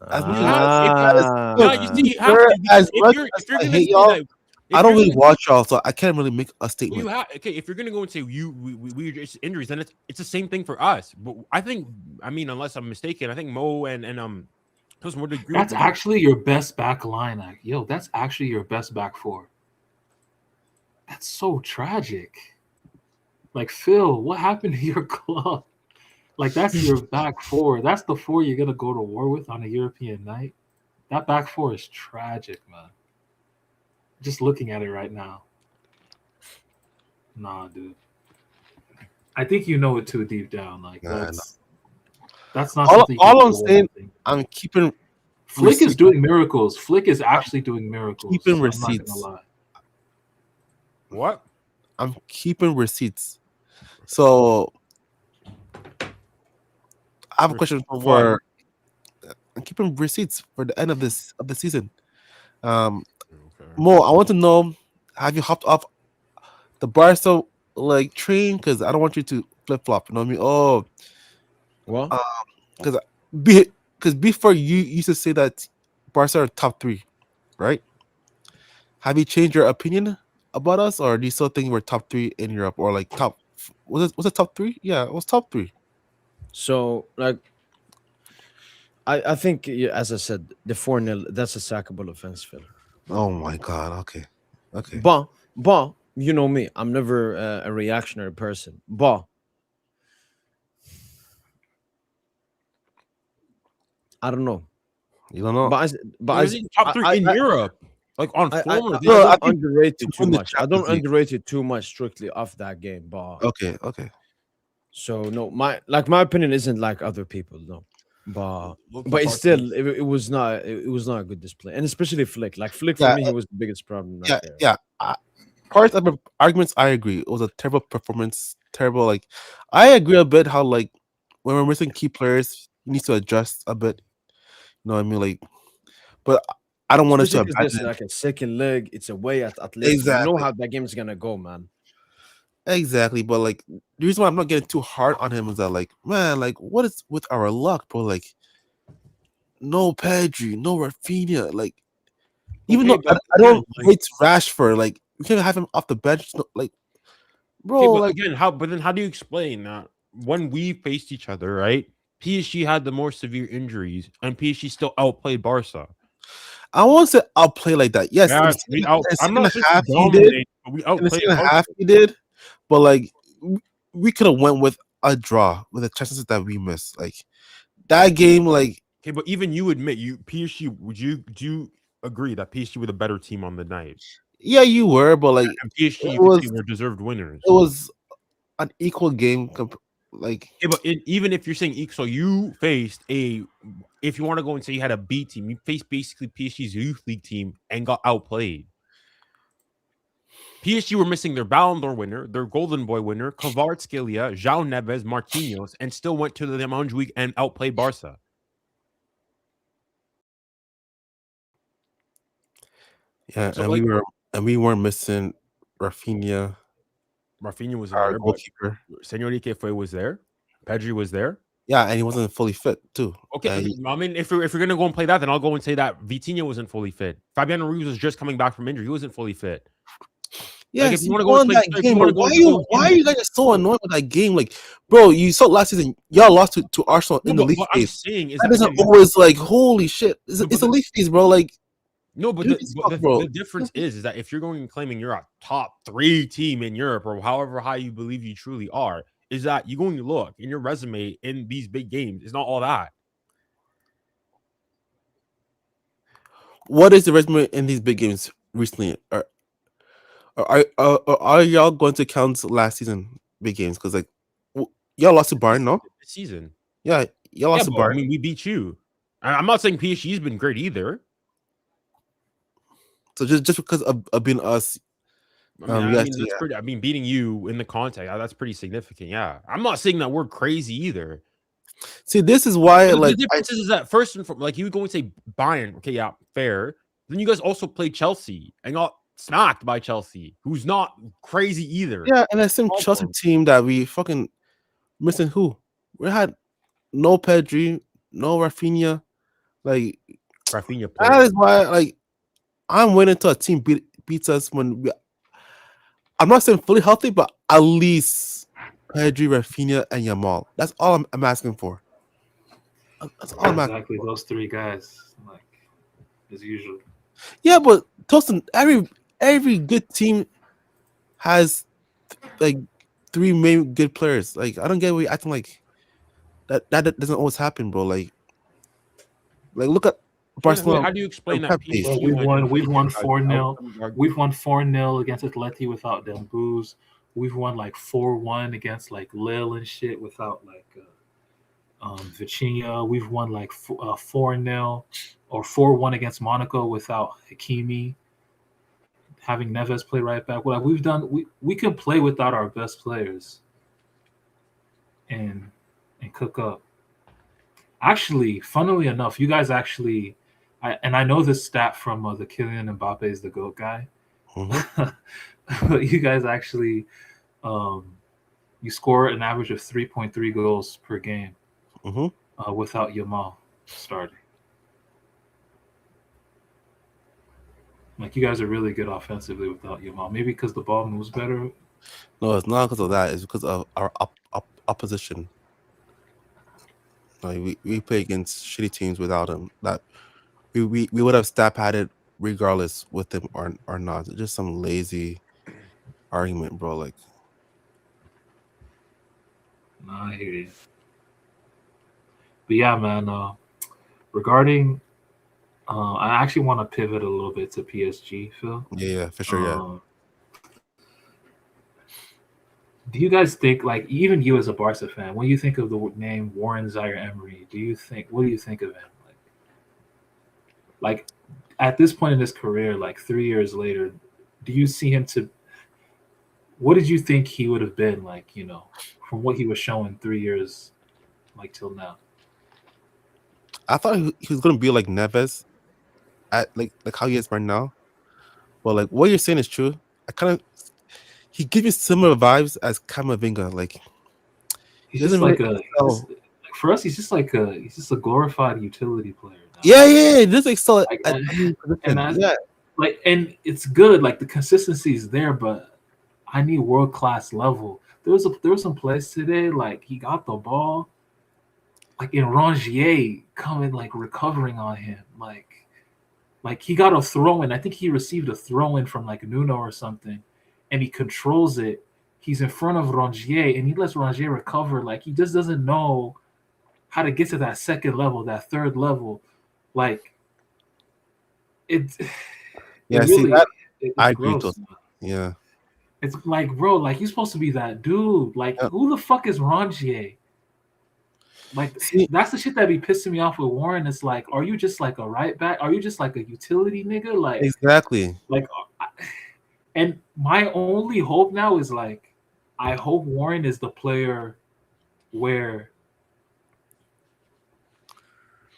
You see, you have to. as If much you're as going I to hate say y'all, that, I don't really watch y'all, so I can't really make a statement. If you're gonna go and say we just injuries, then it's the same thing for us. But I mean, unless I'm mistaken, I think Mo and would agree. That's actually your best back line. Like, yo, that's actually your best back four. That's so tragic. Like, Phil, what happened to your club? Like, that's your back four. That's the four you're gonna go to war with on a European night. That back four is tragic, man. Just looking at it right now. Nah, dude. I think you know it too deep down. Like, that's not something. All I'm saying, I'm keeping. Flick is doing miracles. Flick is actually doing miracles. Keeping I'm receipts. not gonna lie. What? I'm keeping receipts. So I have a question for. I'm keeping receipts for the end of the season. Mo, I want to know: have you hopped off the Barca train? Because I don't want you to flip flop. You know what I mean? Oh, what? Because before you used to say that Barca are top 3, right? Have you changed your opinion about us, or do you still think we're top 3 in Europe, or like top? Was it top 3? Yeah, it was top 3. So, like, I think, as I said, the 4-0, that's a sackable offense, Phil. Oh my God. Okay. But you know me, I'm never a reactionary person. But I don't know. You don't know. But top 3 in Europe, like on form. I don't underrate it too much. I don't Champions League. underrate it too much strictly off that game. But Okay. so no, my opinion isn't like other people, no. But it's still it was not a good display, and especially Flick. Like Flick for me, he was the biggest problem. Right there. Yeah. Part of the arguments, I agree. It was a terrible performance. Terrible. Like, I agree a bit how when we're missing key players, you need to adjust a bit. You know what I mean? Like, but I don't want us to abandon. This like a second leg. It's away at Atletico. Exactly. You know how that game is gonna go, man. Exactly, but the reason why I'm not getting too hard on him is that man, what is with our luck, bro? No Pedri, no Rafinha, even though I don't rate Rashford, we can't have him off the bench, bro. But then how do you explain that when we faced each other, right? PSG had the more severe injuries, and PSG still outplayed Barca. I won't say outplay like that. Yes, I'm not saying we outplayed. In the half he did. But we could have went with a draw with the chances that we missed. That game, okay, but even you admit PSG. Do you agree that PSG were the better team on the night? Yeah, you were, but and PSG were deserved winners. It was an equal game. But even if you're saying equal, so you faced if you want to go and say you had a B team, you faced basically PSG's youth league team and got outplayed. PSG were missing their Ballon d'Or winner, their Golden Boy winner, Kvaratskhelia, João Neves, Marquinhos, and still went to the Montjuic and outplayed Barca. Yeah, So, and like, we weren't missing Rafinha, Rafinha wasn't our there, but goalkeeper. Enrique was there. Pedri was there. Yeah, and he wasn't fully fit too. Okay, I mean, if you're gonna go and play that, then I'll go and say that Vitinha wasn't fully fit. Fabiano Ruiz was just coming back from injury; he wasn't fully fit. Yeah, Like, if you you want to go won and play, that if game, you want but to go, why are you guys so annoyed with that game? Like, bro, you saw last season, y'all lost to Arsenal in the league what I'm phase. saying is That that doesn't always like, holy shit, it's a league phase, bro. Like, no, but the difference is that if you're going and claiming you're a top 3 team in Europe or however high you believe you truly are, is that you're going to look in your resume in these big games. It's not all that. What is the resume in these big games recently? Are y'all going to count last season big games? Because like y'all lost to Bayern, no? This season, yeah, y'all lost to Bayern. I mean, we beat you. I'm not saying PSG's been great either. So just because of being us, I mean, beating you in the contact, that's pretty significant. Yeah, I'm not saying that we're crazy either. See, this is why the difference is that first and foremost, like you go and say Bayern, okay, yeah, fair. Then you guys also played Chelsea and got smacked by Chelsea, who's not crazy either. Yeah, and that same Chelsea team that we fucking missing who? We had no Pedri, no Rafinha. Like Rafinha played. That is why, like, I'm waiting until a team beats us when I'm not saying fully healthy, but at least Pedri, Rafinha, and Yamal. That's all I'm asking for. That's all I'm asking exactly for. Those 3 guys, like as usual. Yeah, but Tosin, every good team has like 3 main good players. Like, I don't get what you're acting like. That doesn't always happen, bro. Like look at Barcelona. How do you explain that? Well, we've won 4-0. We've won 4-0 against Atleti without Dembele. We've won like 4-1 against like Lille and shit without like Vitinha. We've won like 4-0 or 4-1 against Monaco without Hakimi. Having Neves play right back. Well, we've done. We can play without our best players and cook up. Actually, funnily enough, you guys actually, I know this stat from the Kylian Mbappe is the GOAT guy. Mm-hmm. But you guys actually, you score an average of 3.3 goals per game without Yamal starting. Like, you guys are really good offensively without Yamal. Maybe because the ball moves better. No, it's not because of that. It's because of our opposition. Like we play against shitty teams without him. That we would have stat padded regardless with him or not. It's just some lazy argument, bro. Like, nah, I hear you. But yeah, man. Regarding, I actually want to pivot a little bit to PSG, Phil. Yeah, for sure. Yeah. Do you guys think, like, even you as a Barca fan, when you think of the name Warren Zaire-Emery, what do you think of him? Like at this point in his career, like 3 years later, do you see him what did you think he would have been like, from what he was showing 3 years, like till now? I thought he was gonna be like Neves, at like how he is right now. Well, like what you're saying is true. He gives me similar vibes as Camavinga. Like he's just like for us, he's just a glorified utility player now. Yeah, he does excel and it's good. Like the consistency is there, but I need world-class level. There was some plays today, like he got the ball, like in Rongier coming, like recovering on him, like he got a throw in. I think he received a throw in from like Nuno or something, and he controls it. He's in front of Rongier, and he lets Rongier recover. Like he just doesn't know how to get to that second level, that third level. Like it's I agree. Yeah. It's like, bro, like you're supposed to be that dude. Like, who the fuck is Rongier? Like, that's the shit that be pissing me off with Warren. It's like, are you just like a right back? Are you just like a utility nigga? Like, exactly. Like, And my only hope now is like, I hope Warren is the player where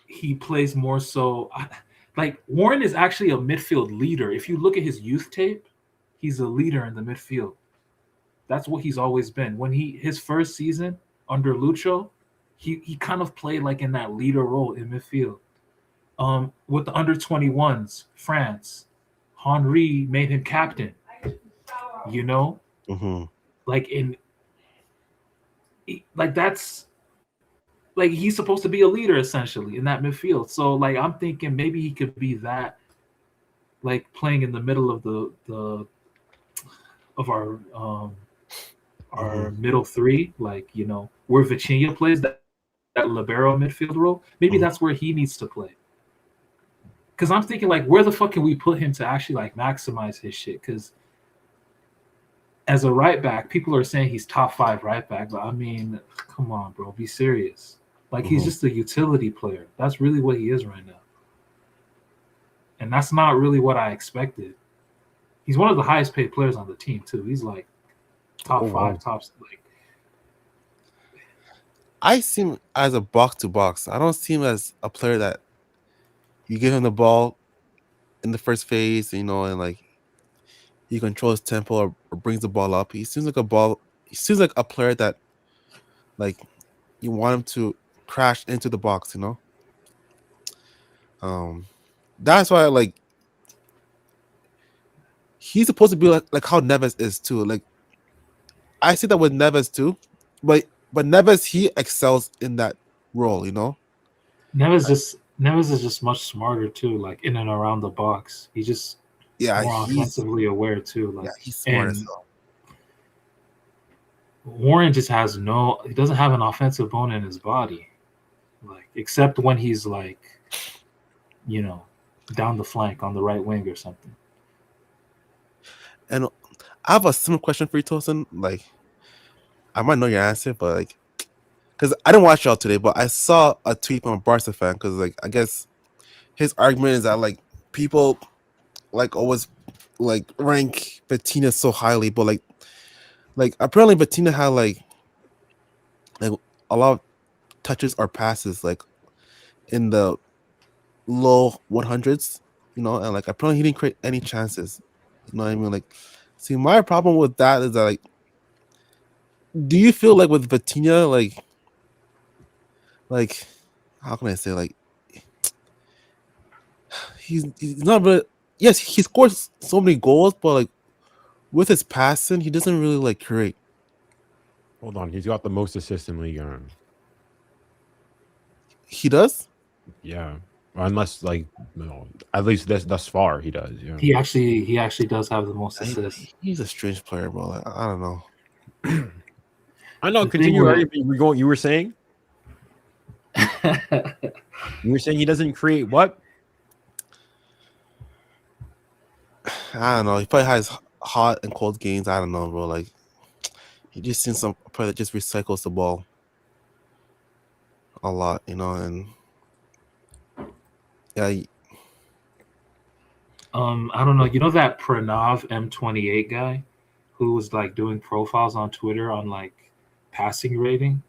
he plays more so. Like Warren is actually a midfield leader. If you look at his youth tape, he's a leader in the midfield. That's what he's always been. When his first season under Lucho, he kind of played like in that leader role in midfield. With the under 21s, France, Henri made him captain. You know, like that's like he's supposed to be a leader essentially in that midfield. So like I'm thinking maybe he could be that, like playing in the middle of our middle three, like where Vitinha plays that libero midfield role. Maybe that's where he needs to play. Because I'm thinking like, where the fuck can we put him to actually like maximize his shit? Because as a right back, people are saying he's top 5 right back, but I mean, come on, bro, be serious. Like he's just a utility player. That's really what he is right now. And that's not really what I expected. He's one of the highest paid players on the team too. He's like top 5, tops. Like I see him as a box to box. I don't see him as a player that you give him the ball in the first phase, and like he controls tempo or brings the ball up. He seems like a player that like you want him to crash into the box, That's why like he's supposed to be like how Neves is too. Like I see that with Neves too, but Neves, he excels in that role, Neves is just much smarter too, like in and around the box. He's just more offensively aware too. Like he's smart as hell. Warren just he doesn't have an offensive bone in his body, like except when he's like, down the flank on the right wing or something. And I have a similar question for you, Tosin. Like, I might know your answer, but like, because I didn't watch y'all today, but I saw a tweet from a Barca fan. Because like, I guess his argument is that like people like always like rank Vitinha so highly, but like apparently Vitinha had like a lot of touches or passes like in the low 100s, and like apparently he didn't create any chances. You know what I mean? Like, see, my problem with that is that like, do you feel like with Vitinha, like how can I say, like he's not really, yes, he scores so many goals, but like with his passing, he doesn't really like create. Hold on, he's got the most assists in Ligue 1. He does? Yeah. Unless like at least thus far he does. Yeah. He actually does have the most assists. He's a strange player, bro. Like, I don't know. I know. Continue. You were saying? You were saying he doesn't create what? I don't know. He probably has hot and cold games. I don't know, bro. Like, he just seems some player that just recycles the ball a lot, and yeah. I don't know. You know that Pranav M28 guy who was like doing profiles on Twitter on like passing rating?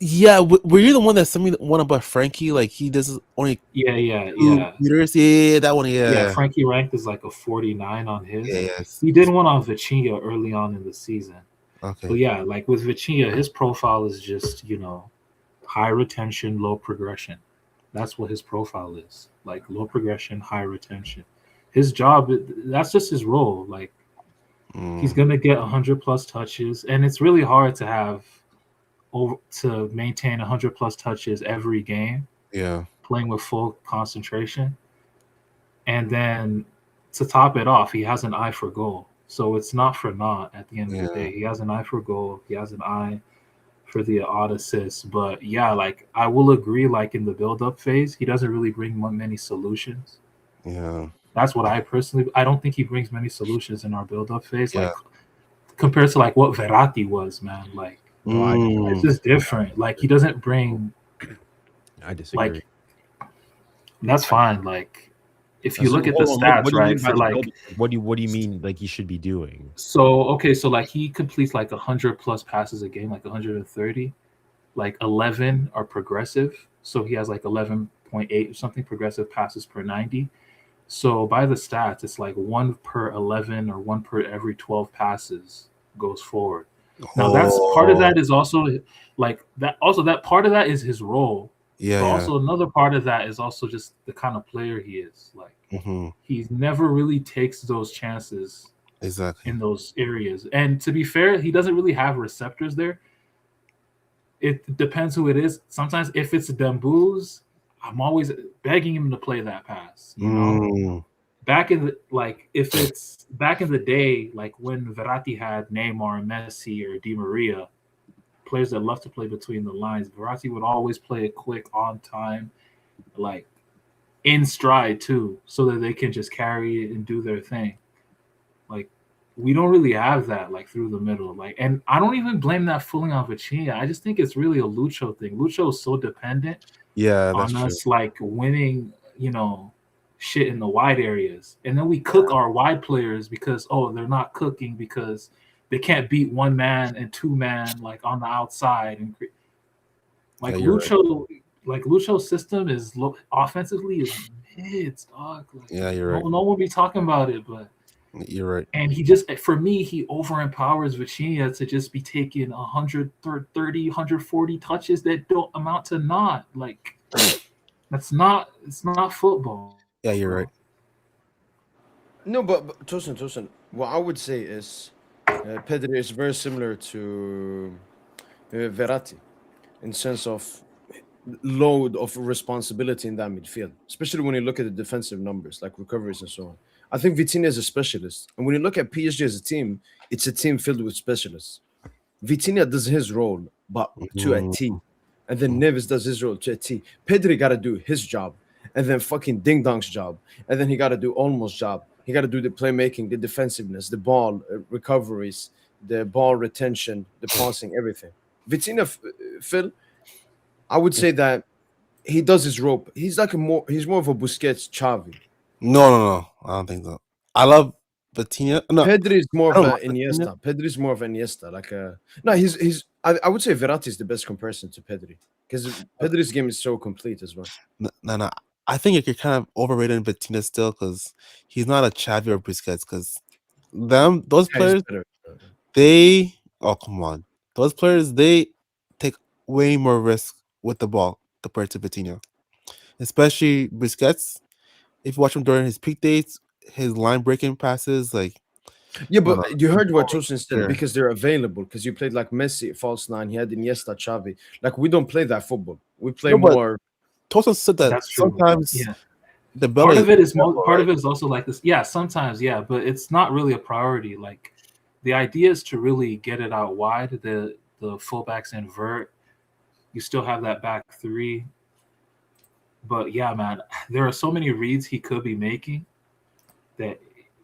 Yeah, were you the one that sent me one about Frankie? Like he does only meters. Yeah, that one. Yeah, Frankie ranked is like a 49 on his. Yes. He did one on Vitinha early on in the season. Okay. But yeah, like with Vitinha, his profile is just high retention, low progression. That's what his profile is. Like low progression, high retention. His job, that's just his role. Like he's gonna get 100+ touches, and it's really hard to maintain 100+ touches every game. Yeah. Playing with full concentration. And then to top it off, he has an eye for goal. So it's not for naught at the end of the day. He has an eye for goal. He has an eye for the odd assists. But yeah, like I will agree, like in the build-up phase, he doesn't really bring many solutions. Yeah. That's what I don't think he brings many solutions in our build-up phase. Like compared to like what Verratti was, man. Like it's just different. Like he doesn't bring. I disagree. Like that's fine. Like if you look at the Hold on, stats, what do you mean right, by for the like, building? What do you mean like he should be doing? so okay, so like he completes like 100 plus passes a game, like 130, like 11 are progressive. So he has like 11.8 or something progressive passes per 90. So by the stats, it's like 1 per 11 or 1 per every 12 passes goes forward. Now that's part of that is also like that. Also, that part of that is his role. Yeah, But yeah. also another part of that is also just the kind of player he is. Like he never really takes those chances Exactly. in those areas. And to be fair, he doesn't really have receptors there. It depends who it is. Sometimes if it's Dembouz, I'm always begging him to play that pass. You know, back in the if it's back in the day, like when Verratti had Neymar, Messi, or Di Maria, players that love to play between the lines, Verratti would always play it quick, on time, like in stride too, so that they can just carry it and do their thing. Like we don't really have that like through the middle. Like, and I don't even blame that fully on Vitinha. I just think it's really a Lucho thing. Lucho is so dependent That's on true. us like winning, shit in the wide areas. And then we cook our wide players because they're not cooking because they can't beat one man and two man like on the outside. And like Lucho, like Lucho's system is offensively is mids, dog. Like, you're right. No one be talking about it, but you're right. and he just, for me, he over empowers Vitinha to just be taking 130, 140 touches that don't amount to naught. Like it's not football. Yeah, you're right. No, but Tosin, what I would say is Pedri is very similar to Verratti in sense of load of responsibility in that midfield, especially when you look at the defensive numbers like recoveries and so on. I think Vitinha is a specialist, and when you look at PSG as a team, it's a team filled with specialists. Vitinha does his role, but to a T, and then Neves does his role to a T. Pedri got to do his job, and then fucking Ding Dong's job, and then he got to do Olmo's job. He got to do the playmaking, the defensiveness, the ball recoveries, the ball retention, the passing, everything. Vitinha, Phil, I would say that he does his rope. He's more of a Busquets, Xavi. No. I don't think so. I love Vitinha. No, Pedri is more I of don't an like Vitinha. Iniesta. Pedri is more of an Iniesta. Like no, he's. I would say Verratti is the best comparison to Pedri because Pedri's game is so complete as well. No. I think you're kind of overrating Vitinha still because he's not a Xavi or Busquets. Because those players, come on, those players they take way more risk with the ball compared to Vitinha, especially Busquets. If you watch him during his peak days, his line breaking passes, like yeah, but you heard what Tosin said because they're available. Because you played like Messi false nine, he had Iniesta, Xavi. Like we don't play that football. We play more. Tosin said that sometimes the part of it is also like this. Yeah, sometimes, yeah, but it's not really a priority. Like the idea is to really get it out wide. The fullbacks invert. You still have that back three. But yeah, man, there are so many reads he could be making that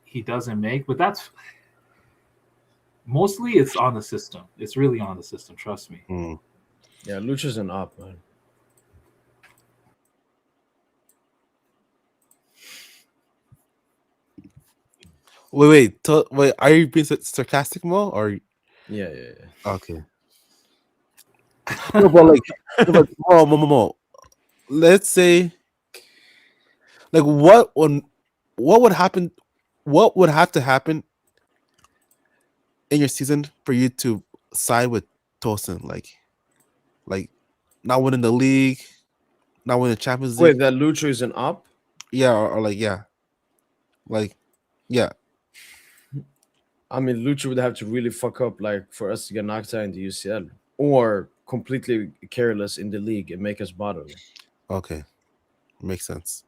he doesn't make. But that's mostly it's on the system. It's really on the system. Trust me. Yeah, Lucha's an op, man. Wait. Are you being sarcastic, Mo? Or yeah. Okay. No, but Mo. Let's say, like, what would happen? What would have to happen in your season for you to side with Tosin? Like not winning the league, not winning the Champions League. Wait, that Lucho is an op? Yeah, or yeah. I mean, Lucho would have to really fuck up, like, for us to get knocked out in the UCL, or completely careless in the league and make us bottom. Okay, makes sense.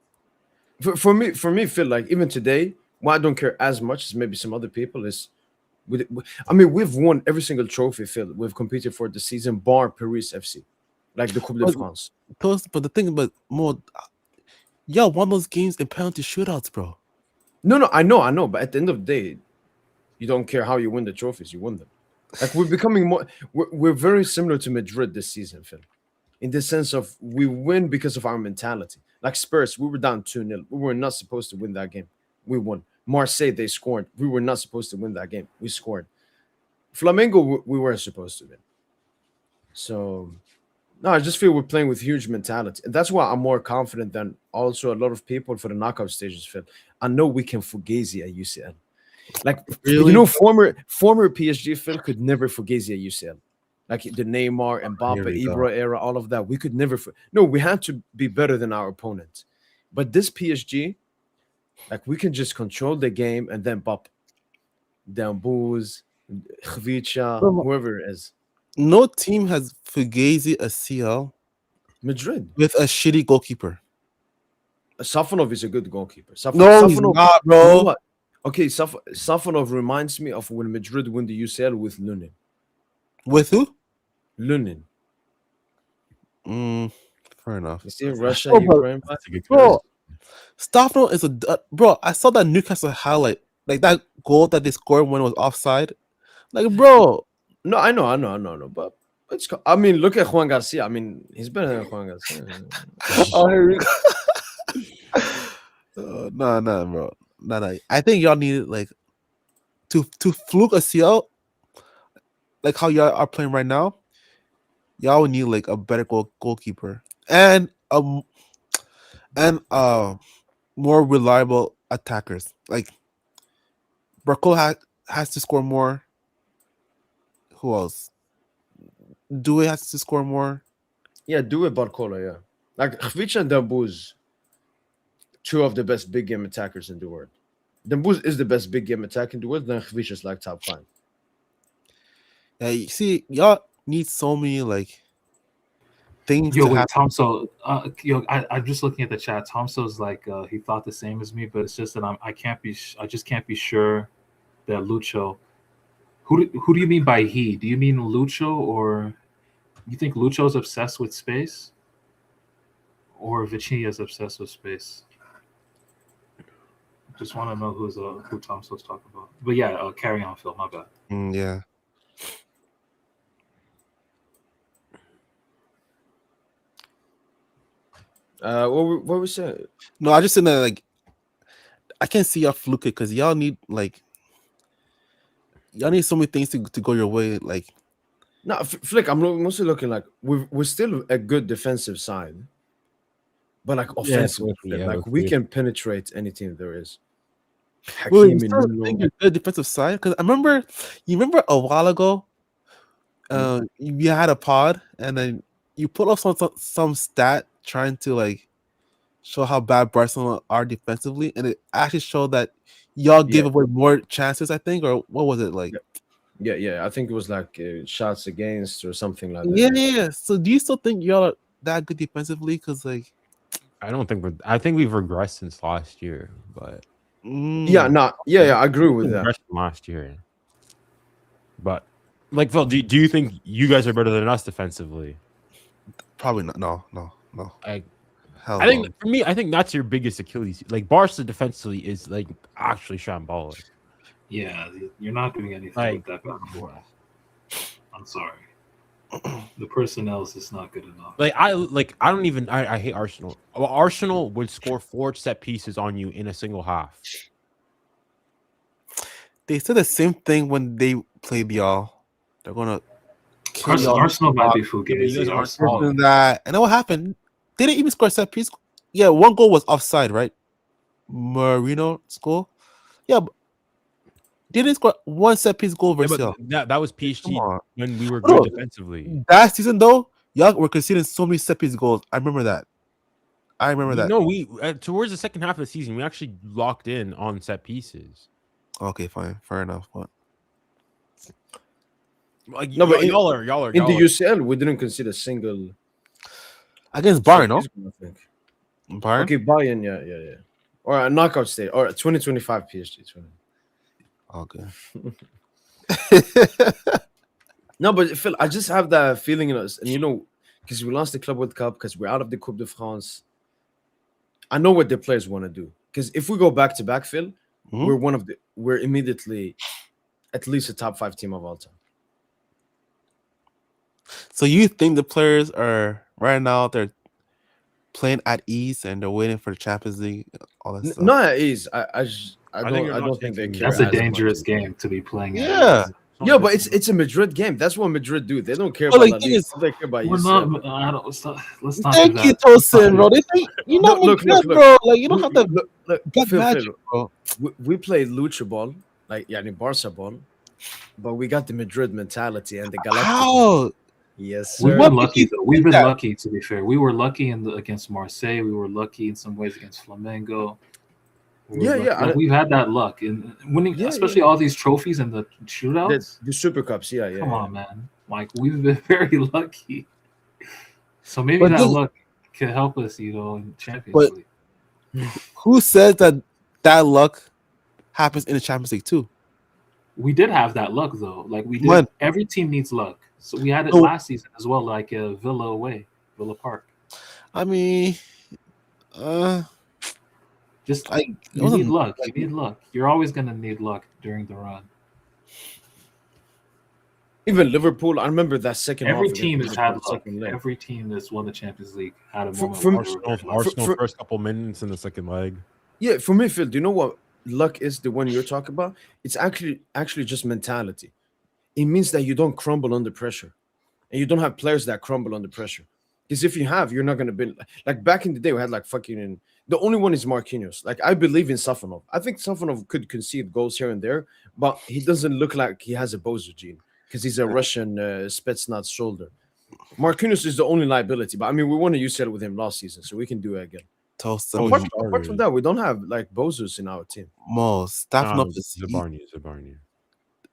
For me, Phil, like even today, why I don't care as much as maybe some other people is, we've won every single trophy, Phil. We've competed for the season, bar Paris FC, like the Coupe de France. But the thing about more, y'all won those games in penalty shootouts, bro. No, I know, but at the end of the day, you don't care how you win the trophies, you win them. Like we're becoming more, we're very similar to Madrid this season, Phil, in the sense of we win because of our mentality. Like Spurs, we were down 2-0. We were not supposed to win that game. We won. Marseille, they scored. We were not supposed to win that game. We scored. Flamengo, we weren't supposed to win. So, no, I just feel we're playing with huge mentality. And that's why I'm more confident than also a lot of people for the knockout stages, Phil. I know we can fugazi at UCL. Like, Really? former PSG Phil could never fugazi at UCL. Like the Neymar, Here Mbappe, we go. Ibra era, all of that. We could never. No, we had to be better than our opponent. But this PSG, like we can just control the game and then bop. Dembele, Khvicha, Bro, whoever it is. no team has Fugazi a CL Madrid. with a shitty goalkeeper. Safonov is a good goalkeeper. No, he's not, You know bro. what? Okay, Safonov reminds me of when Madrid won the UCL with Lunin. With who? Lunin. Fair enough. You see Russia, Oh, but- Ukraine. That's a good Bro, Stafno is bro. I saw that Newcastle highlight, like that goal that they scored when it was offside. Like, bro, No, I know. But I mean, look at Juan Garcia. I mean, he's better than Juan Garcia. oh, here we go. No, bro, no. I think y'all need like to fluke a CL, like how y'all are playing right now. Y'all would need like a better goalkeeper and more reliable attackers. Like Barcola has to score more. Who else? Due has to score more. Yeah, do it, Barcola. Yeah, like Khvicha and Dembele, two of the best big game attackers in the world. Dembele is the best big game attacker in the world. Then Khvicha is like top 5. Yeah, you see, y'all need so many like things Yo, to wait, happen. Tomso. I'm just looking at the chat. Tomso's like he thought the same as me, but it's just that I just can't be sure that Lucho. Who do you mean by he? Do you mean Lucho, or you think Lucho's obsessed with space, or Vitinha's obsessed with space? Just want to know who Tomso's talking about. But yeah, carry on, Phil. My bad. Yeah. What we saying? No, I just saying that like I can't see y'all fluke it because y'all need so many things to go your way. Like, No, Flick. I'm mostly looking like we're still a good defensive side, but like offensively, like we can penetrate any team there is. wait, Hakimi, Nuno. you're good defensive side because you remember a while ago, you had a pod and then you put up some stat trying to like show how bad Barcelona are defensively, and it actually showed that y'all give away more chances. I think, or what was it like? Yeah. I think it was like shots against or something like that. Yeah. So, do you still think y'all are that good defensively? Because like, I don't think I think we've regressed since last year, but I agree with that. regressed from last year. But like Phil, do you think you guys are better than us defensively? probably not. No. Hell I think no. for me, I think that's your biggest Achilles. Like Barca defensively is like actually shambolic. Yeah, you're not doing anything Like, with that back and forth. I'm sorry. The personnel is just not good enough. I hate Arsenal. Well, Arsenal would score 4 set pieces on you in a single half. They said the same thing when they played y'all. They're gonna kill y'all. Arsenal might be Yeah, but fugazi. you guys aren't Arsenal- solid. That. And then what happened? They didn't even score a set piece. Yeah, one goal was offside, right? Marino score. Yeah, but they didn't score one set piece goal Yeah, versus but y'all. that was Come PSG on. when we were Bro, good defensively. That season though, y'all were conceding so many set piece goals. I remember that. No, we towards the second half of the season, we actually locked in on set pieces. Okay, fine, fair enough. But Like No, but y'all are in the UCL, we didn't concede a single. against Bayern, no? I think. Bayern. Okay, Bayern, yeah. Or a knockout stage, or 2025 PSG. Okay. No, but Phil, I just have that feeling in us, and because we lost the Club World Cup, because we're out of the Coupe de France. I know what the players want to do. Because if we go back to back, Phil, we're immediately at least a top 5 team of all time. So you think the players are right now they're playing at ease and they're waiting for the Champions League, all that stuff. Not at ease. I you're not don't think they taking- care. That's a as much. dangerous game to be playing. Yeah. Yeah, but it's a Madrid game. That's what Madrid do. They don't care But, about like, La Liga. it's- They care about We're you. not. I don't. Let's not do Thank you, that. Tosin, bro. You're not Look, Madrid, look. bro. Like, you don't have to Look, get Phil, magic, bro. we play lucha ball, like in Barca ball, but we got the Madrid mentality and the Galactic. How? Yes, We've sir. been lucky though. We've been Yeah. lucky, to be fair. We were lucky against Marseille. We were lucky in some ways against Flamengo. Yeah, yeah. Like, we've had that luck in winning, Yeah, especially all these trophies and the shootouts. The Super Cups, yeah. Come on, man. Like, we've been very lucky. So maybe But that this- luck can help us, in Champions But- League. Who says that luck happens in the Champions League too? We did have that luck though. Like we did. When? Every team needs luck. So we had it No. last season as well, like Villa away, Villa Park. I mean, Just like you need luck. You need luck. You're always gonna need luck during the run. Even Liverpool, I remember that second Every half. team has against had Liverpool, luck. second leg. Every team that's won the Champions League had a For- moment. from- where they were very lucky. Arsenal for- first couple minutes in the second leg. Yeah, for midfield, do you know what luck is? The one you're talking about? It's actually just mentality. It means that you don't crumble under pressure, and you don't have players that crumble under pressure. Because if you have, you're not gonna be like back in the day. We had like fucking. The only one is Marquinhos. Like I believe in Safanov. I think Safanov could concede goals here and there, but he doesn't look like he has a Bozo gene because he's a Russian Spetsnaz shoulder. Marquinhos is the only liability, but I mean we won a UCL with him last season, so we can do it again. Tosin, Apart from that, we don't have like Bozos in our team. Mo, staffing up the Zabarni.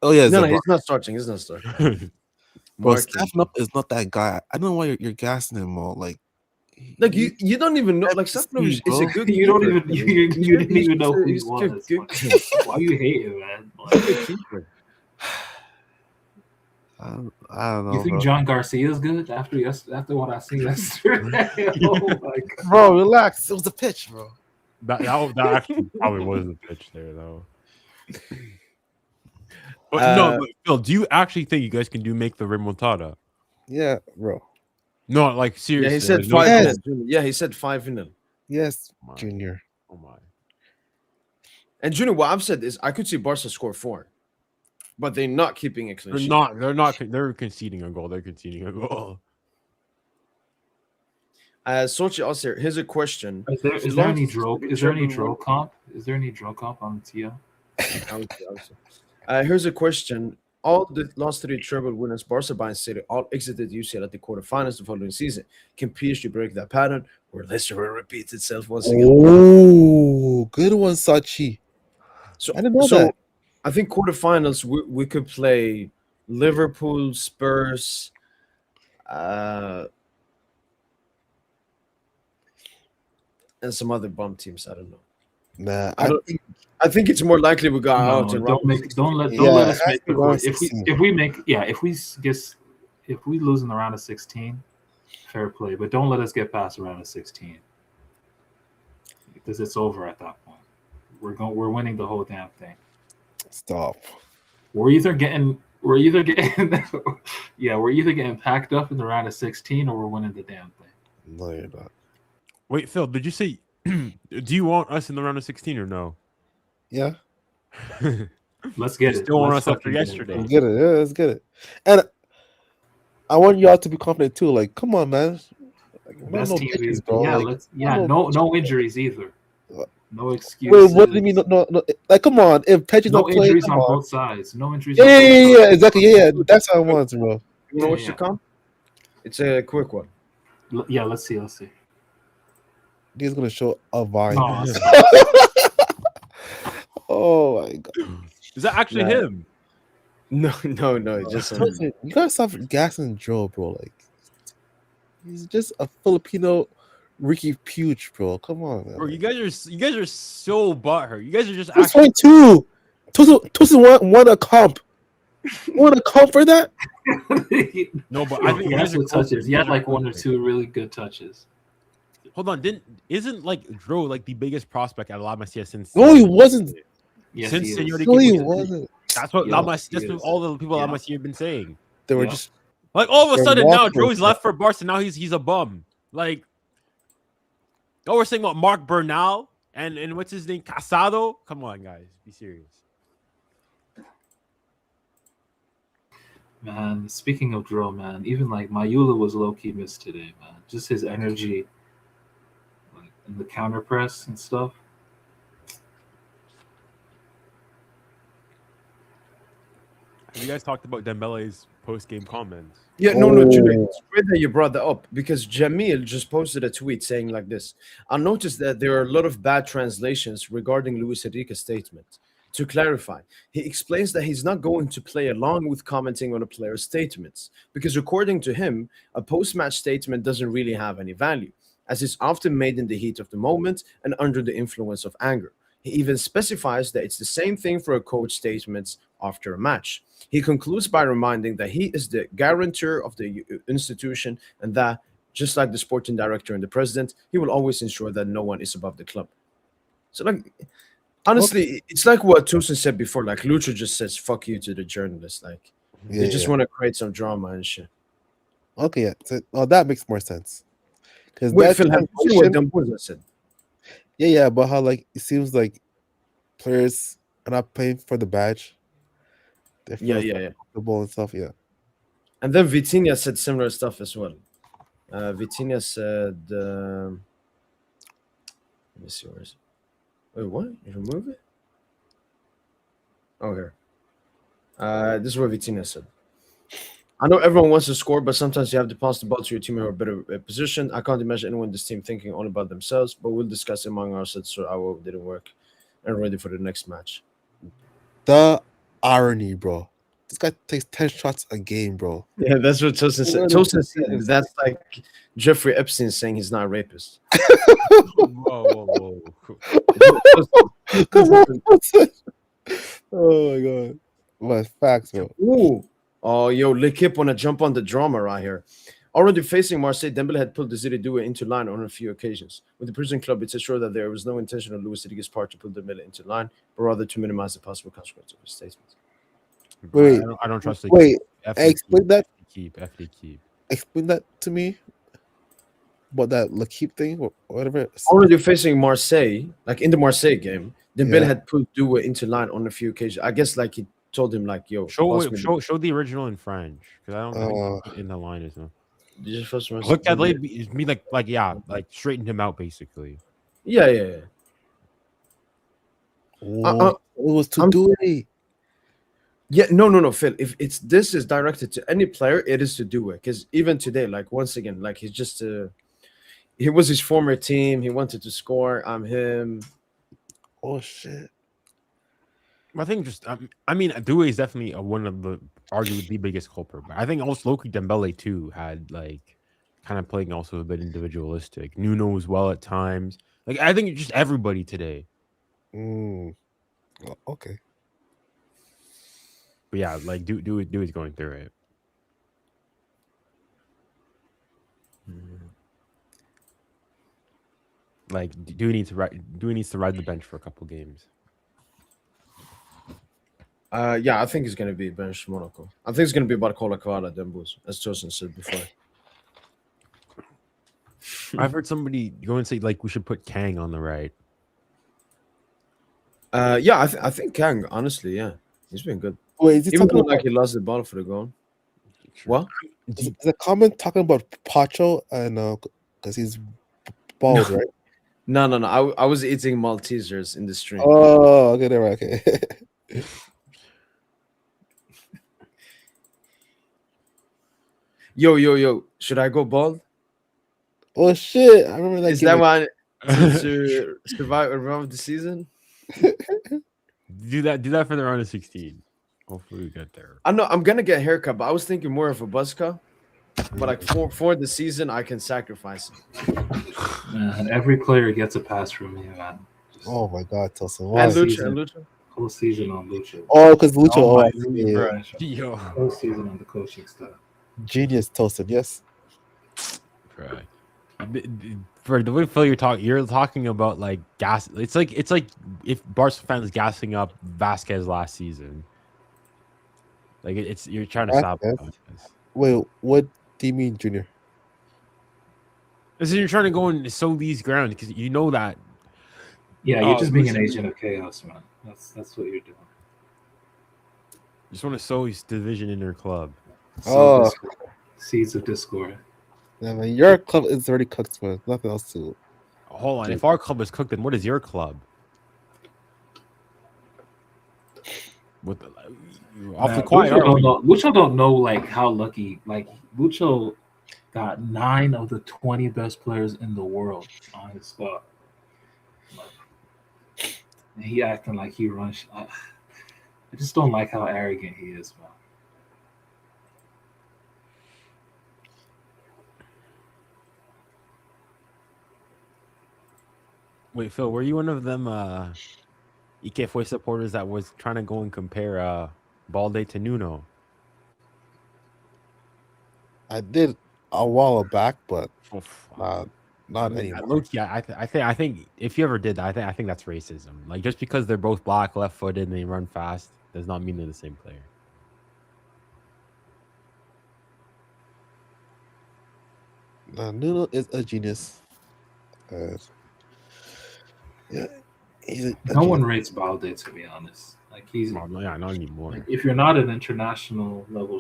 Oh yeah, No, Zabarni. he's not starting. He's not starting. Bro, Marquinhos. staffing up is not that guy. I don't know why you're gassing him, Mo. Like You don't even know. Like Stefano is a good. You don't keeper. even you didn't even know who he He's was. good. Why you hate him, man? Good keeper. I don't know. You think bro. John Garcia is good after what I seen yesterday? Oh my god! Bro, relax. It was the pitch, bro. That actually probably was the pitch there, though. But no, but Phil, do you actually think you guys can make the remontada? Yeah, bro. No, like seriously. Yeah, he said there's no- 5-0. Yeah, he said 5-0. Yes, Oh my. Junior. Oh my. And Junior, what I've said is I could see Barca score 4, but they're not keeping a clean They're sheet. not. They're conceding a goal. They're conceding a goal. Sochi also here's a question. Is there any draw? Is there any draw comp? Is there any draw comp on Tia? Here's a question. All the last 3 treble winners, Barca, Bayern, City, all exited UCL at the quarterfinals the following season. Can PSG break that pattern, or Leicester will repeat itself once again? Oh, good one, Sachi. So I didn't know that. I think quarterfinals we could play Liverpool, Spurs, and some other bum teams. I don't know. Nah, I think it's more likely we got out. No, and don't let Yeah, us it has make to the be round if 16. we lose in the round of 16, fair play. But don't let us get past the round of 16 because it's over at that point. We're winning the whole damn thing. stop. We're either getting we're either getting packed up in the round of 16 or we're winning the damn thing. No, you're not. Wait, Phil, did you say? Do you want us in the round of 16 or no? Yeah, Let's get You it. still want Let's us after fucking get it, yesterday. bro. let's get it. Yeah, let's get it. And I want y'all to be confident too. Like, come on, man. Like, Best no team bitches, is bro. yeah. Like, No injuries either. No wait, excuses. what do you mean? No. Like, come on. If Pedro's No not playing, injuries come on on. both sides. No injuries. Yeah, on both yeah, sides. exactly. Yeah, that's how I want it, bro. You know what's Yeah. to come? It's a quick one. Yeah, let's see. He's gonna show a vine. No, Oh my god! Is that actually Nah. him? No, it's just Listen, you gotta stop gassing Joe, bro. Like, he's just a Filipino Ricky Puig, bro. Come on, man. Bro, you guys are so butthurt. You guys are just That's actually. fine too. Tosin won a comp. Won a comp for that? No, but I think he had you guys are some touches. closer. He had You guys like are one or closer. two really good touches. Hold on, isn't like Dro like the biggest prospect at La Masia since? No, he wasn't. Yes, Since he is. Senor No, he Ricky- wasn't. That's what Yeah, La Masia. That's he what is. all the people at La Yeah. Masia have been saying. They were Yeah. just Like all of a They're sudden now, waffles, Joey's bro. left for Barca. Now he's a bum. Like Oh, we're saying about Mark Bernal and what's his name? Casado? Come on, guys. Be serious. Man, speaking of drill, man, even like Mayula was low key missed today, man. Just his energy, like in the counter press and stuff. Have you guys talked about Dembele's post-game comments? Yeah, no, Junior, Oh. it's great that you brought that up because Jamil just posted a tweet saying like this. I noticed that there are a lot of bad translations regarding Luis Enrique's statement. To clarify, he explains that he's not going to play along with commenting on a player's statements because, according to him, a post-match statement doesn't really have any value, as it's often made in the heat of the moment and under the influence of anger. He even specifies that it's the same thing for a coach statements after a match. He concludes by reminding that he is the guarantor of the institution and that, just like the sporting director and the president, he will always ensure that no one is above the club. So, like, honestly, it's like what Tosin said before. Like, Lucha just says "fuck you" to the journalists. Like, they just want to create some drama and shit. Okay, yeah. So, that makes more sense. Because Wait, Phil, have you seen what Demboza said? yeah, but how like it seems like players are not paying for the badge. They feel Yeah. comfortable and stuff. Yeah. And then Vitinha said similar stuff as well. Vitinha said, let me see, where is it? Wait, what? You remove it? Oh, here. This is what Vitinha said. I know everyone wants to score, but sometimes you have to pass the ball to your team who are better position. I can't imagine anyone in this team thinking only about themselves, but we'll discuss among ourselves so our didn't work and ready for the next match. The irony, bro. This guy takes 10 shots a game, bro. Yeah, that's what Tosin said. What Tosin is said this? that's like Jeffrey Epstein saying he's not a rapist. Whoa. Come on. Oh my god. What facts, bro. Ooh. Oh, yo, L'Equipe want to jump on the drama right here. Already facing Marseille, Dembele had pulled Desiree Doué into line on a few occasions. With the prison club, it's assured that there was no intention on Luis Enrique's part to pull Dembele into line, but rather to minimize the possible consequence of his statement. Wait, I don't trust the wait. F Explain that. Keep. Explain that to me. About that L'Equipe thing or whatever. Already facing Marseille, like in the Marseille game, Dembele Yeah. had pulled Doué into line on a few occasions. I guess like he told him like, yo, pass me the- Show the original in French because I don't think in the line is no. Did you first remember- Look at me like straighten him out basically. Yeah. Oh, it was to I'm- do it. Yeah, no, Phil. If it's this is directed to any player, it is to do it. Because even today, like once again, like he's just he was his former team. He wanted to score. I'm him. Oh shit. I think I mean Doué is definitely one of the arguably the biggest culprit, but I think also Loki Dembele too had like kind of playing also a bit individualistic. Nuno as well at times. Like I think just everybody today. Okay. But yeah, like Doué's going through it. Like Doué needs to ride the bench for a couple games. Yeah, I think he's gonna be benched Monaco. I think it's gonna be Barcola Kvala Dembus, as Tosin said before. I've heard somebody go and say like we should put Kang on the right. Yeah, I think Kang, honestly, yeah, he's been good. Wait, is he Even talking though about, like he lost the ball for the goal. What? is the comment talking about Pacho and because he's bald, right? No. I was eating Maltesers in the stream. Oh, okay, there, okay. Yo. Should I go bald? Oh shit! I remember that. Is game, that like, one to survive the season? Do that for the round of 16. Hopefully we get there. I know I'm gonna get a haircut, but I was thinking more of a buzz cut. But like for the season, I can sacrifice it. Man, every player gets a pass from me, man. Just Oh my god, Tosin. And Why? Lucha. whole season on Lucha. Oh, because Lucha. Oh Oh, my I see, yeah. Yo, Whole season on the coaching staff. Genius, Tosin. Yes. right. For the way Phil you're talking about like gas. It's like if Barca fans gassing up Vasquez last season. Like you're trying to stop. Vasquez? Wait, what do you mean, Junior? This is you're trying to go and sow these grounds because you know that. Yeah, you're just being an listen, agent of chaos, man. That's what you're doing. just want to sow this division in their club. So Oh. discord. Seeds of discord. Yeah, man, your club is already cooked, man. Nothing else to. Hold on, if our club is cooked, then what is your club? With the, off the quiet, Lucho don't know like how lucky. Like Lucho got 9 of the 20 best players in the world on his squad. And he acting like he runs. I just don't like how arrogant he is, man. Wait, Phil, were you one of them Ike Fue supporters that was trying to go and compare Balde to Nuno? I did a while back, but I not mean, anymore. look, yeah, I think if you ever did that, I think that's racism. Like just because they're both black, left-footed, and they run fast, does not mean they're the same player. Nuno is a genius. Yeah, he's a No one genius. rates Balde, to be honest. Like he's Well, yeah, not anymore. like, if you're not an international level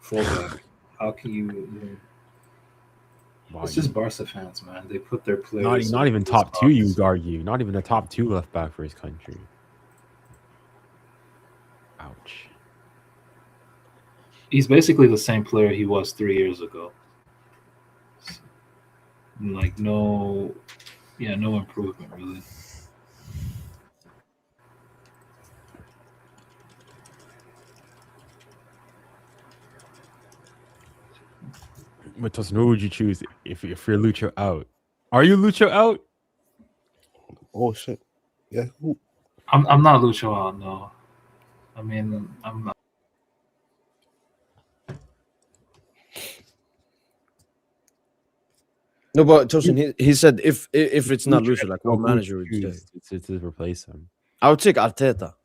fullback, how can you? Wow, It's just Barca fans, man. They put their players. not even top 2. You would argue, not even a top 2 left back for his country. Ouch. He's basically the same player he was 3 years ago. Like no improvement really. But Tosin, who would you choose if you're Lucho out? Are you Lucho out? Oh shit! Yeah, who? I'm not Lucho out. No, I mean I'm not. No, but Tosin, he said if it's not Lucho, like what manager would you take? To replace him? I would take Arteta.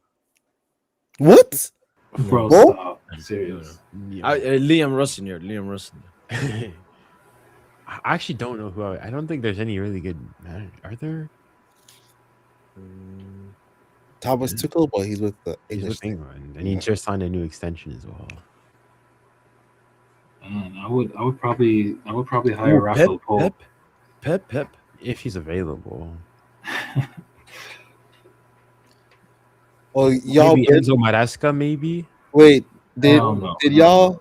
What? Bro, Whoa? stop. Serious. Liam Rossinier. Liam Rossinier. I actually don't know who. I don't think there's any really good managers. Are there? Thomas Tuchel, but he's with the He's English with team. England, and he just signed a new extension as well. I would probably hire Rafael Pope. Pep. If he's available. Oh, y'all Maybe been, Enzo Maresca, maybe. wait. Did No. y'all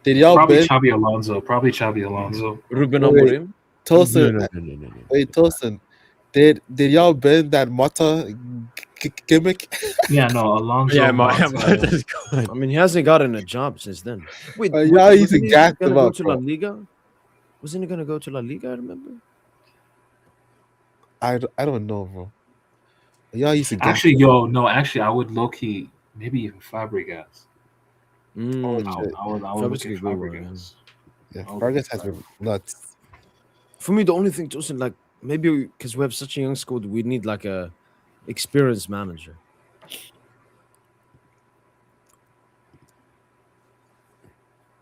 Probably been Xabi Alonso. Ruben Wait. Amorim. Tosin? No. Wait, Tosin. Did y'all been that Mata gimmick? Yeah, no, Alonso. Yeah, Mata. I mean, he hasn't gotten a job since then. Wait, y'all used to wasn't he gas gonna him go up, to La bro. Liga? Wasn't he gonna go to La Liga? I remember. I don't know, bro. Y'all used to gas Actually, him up. I would low key maybe even Fabregas. Oh, Mm. shit. I would Fabregas look at could go well, Fabregas. Yeah, I'll Vargas look at has been nuts. For me, the only thing, Tosin, like maybe because we have such a young squad, we need like a experienced manager.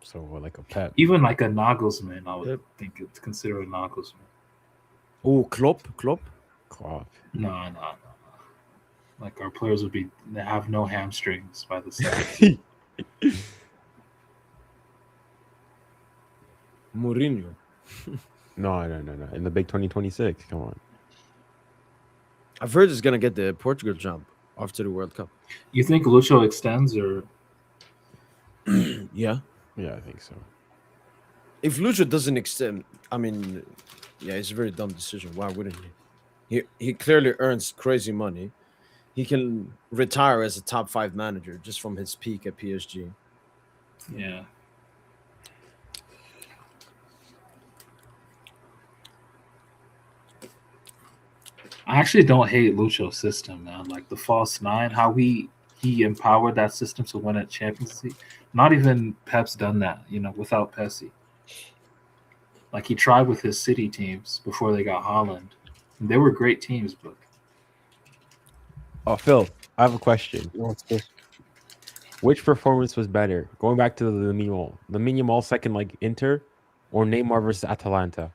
So like a Pep. Even like a Nagelsmann, I would think it's consider a Nagelsmann. Oh, Klopp. Klopp. No. Like our players would have no hamstrings by the second. Mourinho. No. In the big 2026. Come on. I've heard he's gonna get the Portugal job after the World Cup. You think Lucho extends or? Yeah. Yeah, I think so. If Lucho doesn't extend, I mean, yeah, it's a very dumb decision. Why wouldn't he? He clearly earns crazy money. He can retire as a top 5 manager just from his peak at PSG. Yeah. I actually don't hate Lucho's system, man. Like the false nine, how he empowered that system to win at Champions League. Not even Pep's done that, without Pepsi. Like he tried with his City teams before they got Holland. They were great teams, but Phil, I have a question. What's this? Which performance was better? Going back to the Lamine Yamal second like Inter, or Neymar versus Atalanta?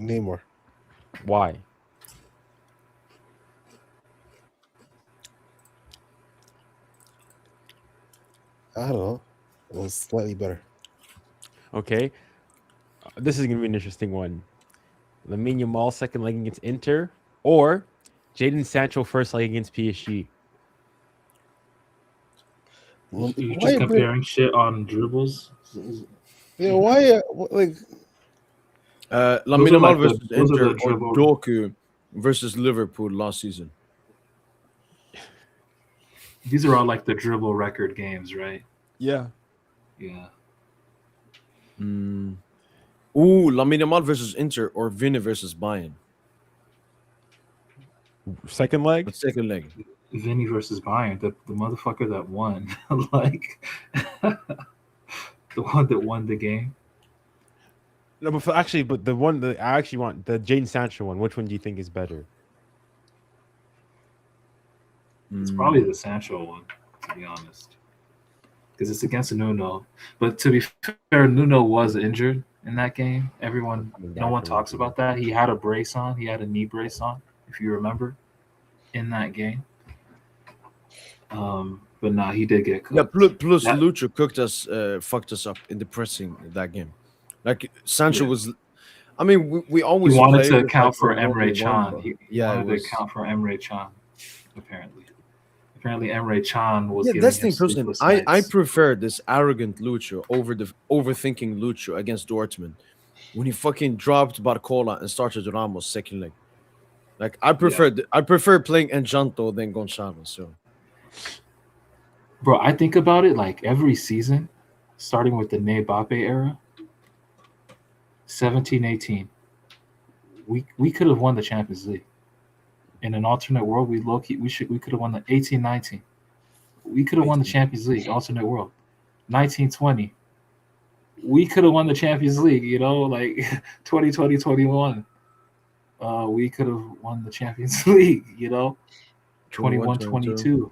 Neymar. Why? I don't know. It was slightly better. Okay, this is gonna be an interesting one. Lamine Yamal second leg against Inter, or Jadon Sancho first leg against PSG. You're Why just you bring- comparing shit on dribbles. Yeah, why? Like, Lamine Yamal versus those are Inter the or dribble. Doku versus Liverpool last season. These are all like the dribble record games, right? Yeah. Yeah. Mm. Ooh, Lamine Yamal versus Inter or Vini versus Bayern. Second leg. The second leg. Vinny versus Bayern, the motherfucker that won, like the one that won the game. No, but the one that I actually want, the Jadon Sancho one. Which one do you think is better? It's probably the Sancho one, to be honest, because it's against Nuno. But to be fair, Nuno was injured in that game. No one talks about that. He had a brace on. He had a knee brace on, if you remember, in that game. But nah, he did get cooked. Yeah, plus That- Lucho fucked us up in the pressing that game. Like Sancho Yeah. was. I mean, we He always wanted play to with, account like, for the Emre 1-1, Can. but He yeah, it wanted was. to account for Emre Can, apparently. Apparently, Emre Can was Yeah, giving that's the him thing, person. sleepless I nights. prefer this arrogant Lucho over the overthinking Lucho against Dortmund when he fucking dropped Barcola and started Ramos second leg. Like I prefer playing Enjanto than Gonçalo. So Bro, I think about it like every season, starting with the Mbappe era, 17-18, we could have won the Champions League. In an alternate world, we could have won the 18-19. We could have won the Champions League, alternate world. 19-20. We could have won the Champions League, like 2020-21. We could have won the Champions League, 21-22.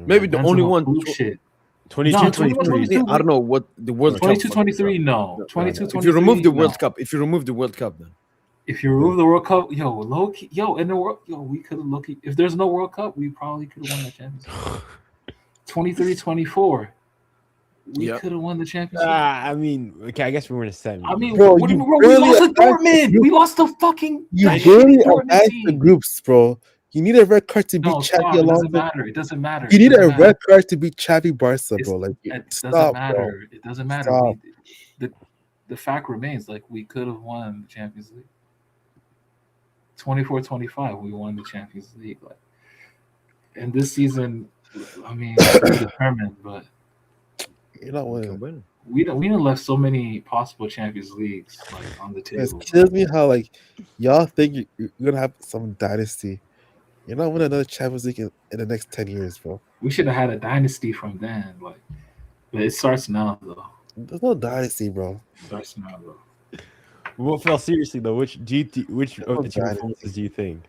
maybe the only one. Shit. 22, No, 23. I don't know what the World Cup. 22-23, no. 22-23. If you remove the no. World Cup, then If you remove the World Cup, in the world, we could have looked. If there's no World Cup, we probably could have won the Champions League. 23-24, we Yep. could have won the Champions League. I mean, okay, I guess we were in a semi. I mean, Bro, what do you you mean, bro? We barely lost to advanced Dortmund. We lost to fucking you that barely shitty Dortmund advanced the team. groups, bro. You need a red card to beat No, Xavi stop. It doesn't Alonso. matter. It doesn't matter. You It need a doesn't matter. red card to beat Xavi Barca, bro. Like, It doesn't stop, matter. bro. It doesn't matter. Stop. The fact remains, like, we could have won the Champions League. 24-25, we won the Champions League. Like, and this season, I mean, we're determined, but You're not winning. we done left so many possible Champions Leagues like on the It table. kills me how like y'all think you're gonna have some dynasty. You're not winning another Champions League in the next 10 years, bro. We should have had a dynasty from then, like, but it starts now though. There's no dynasty, bro. It starts now though. Well, Phil, seriously though, which of the two dynasty. performances do you think?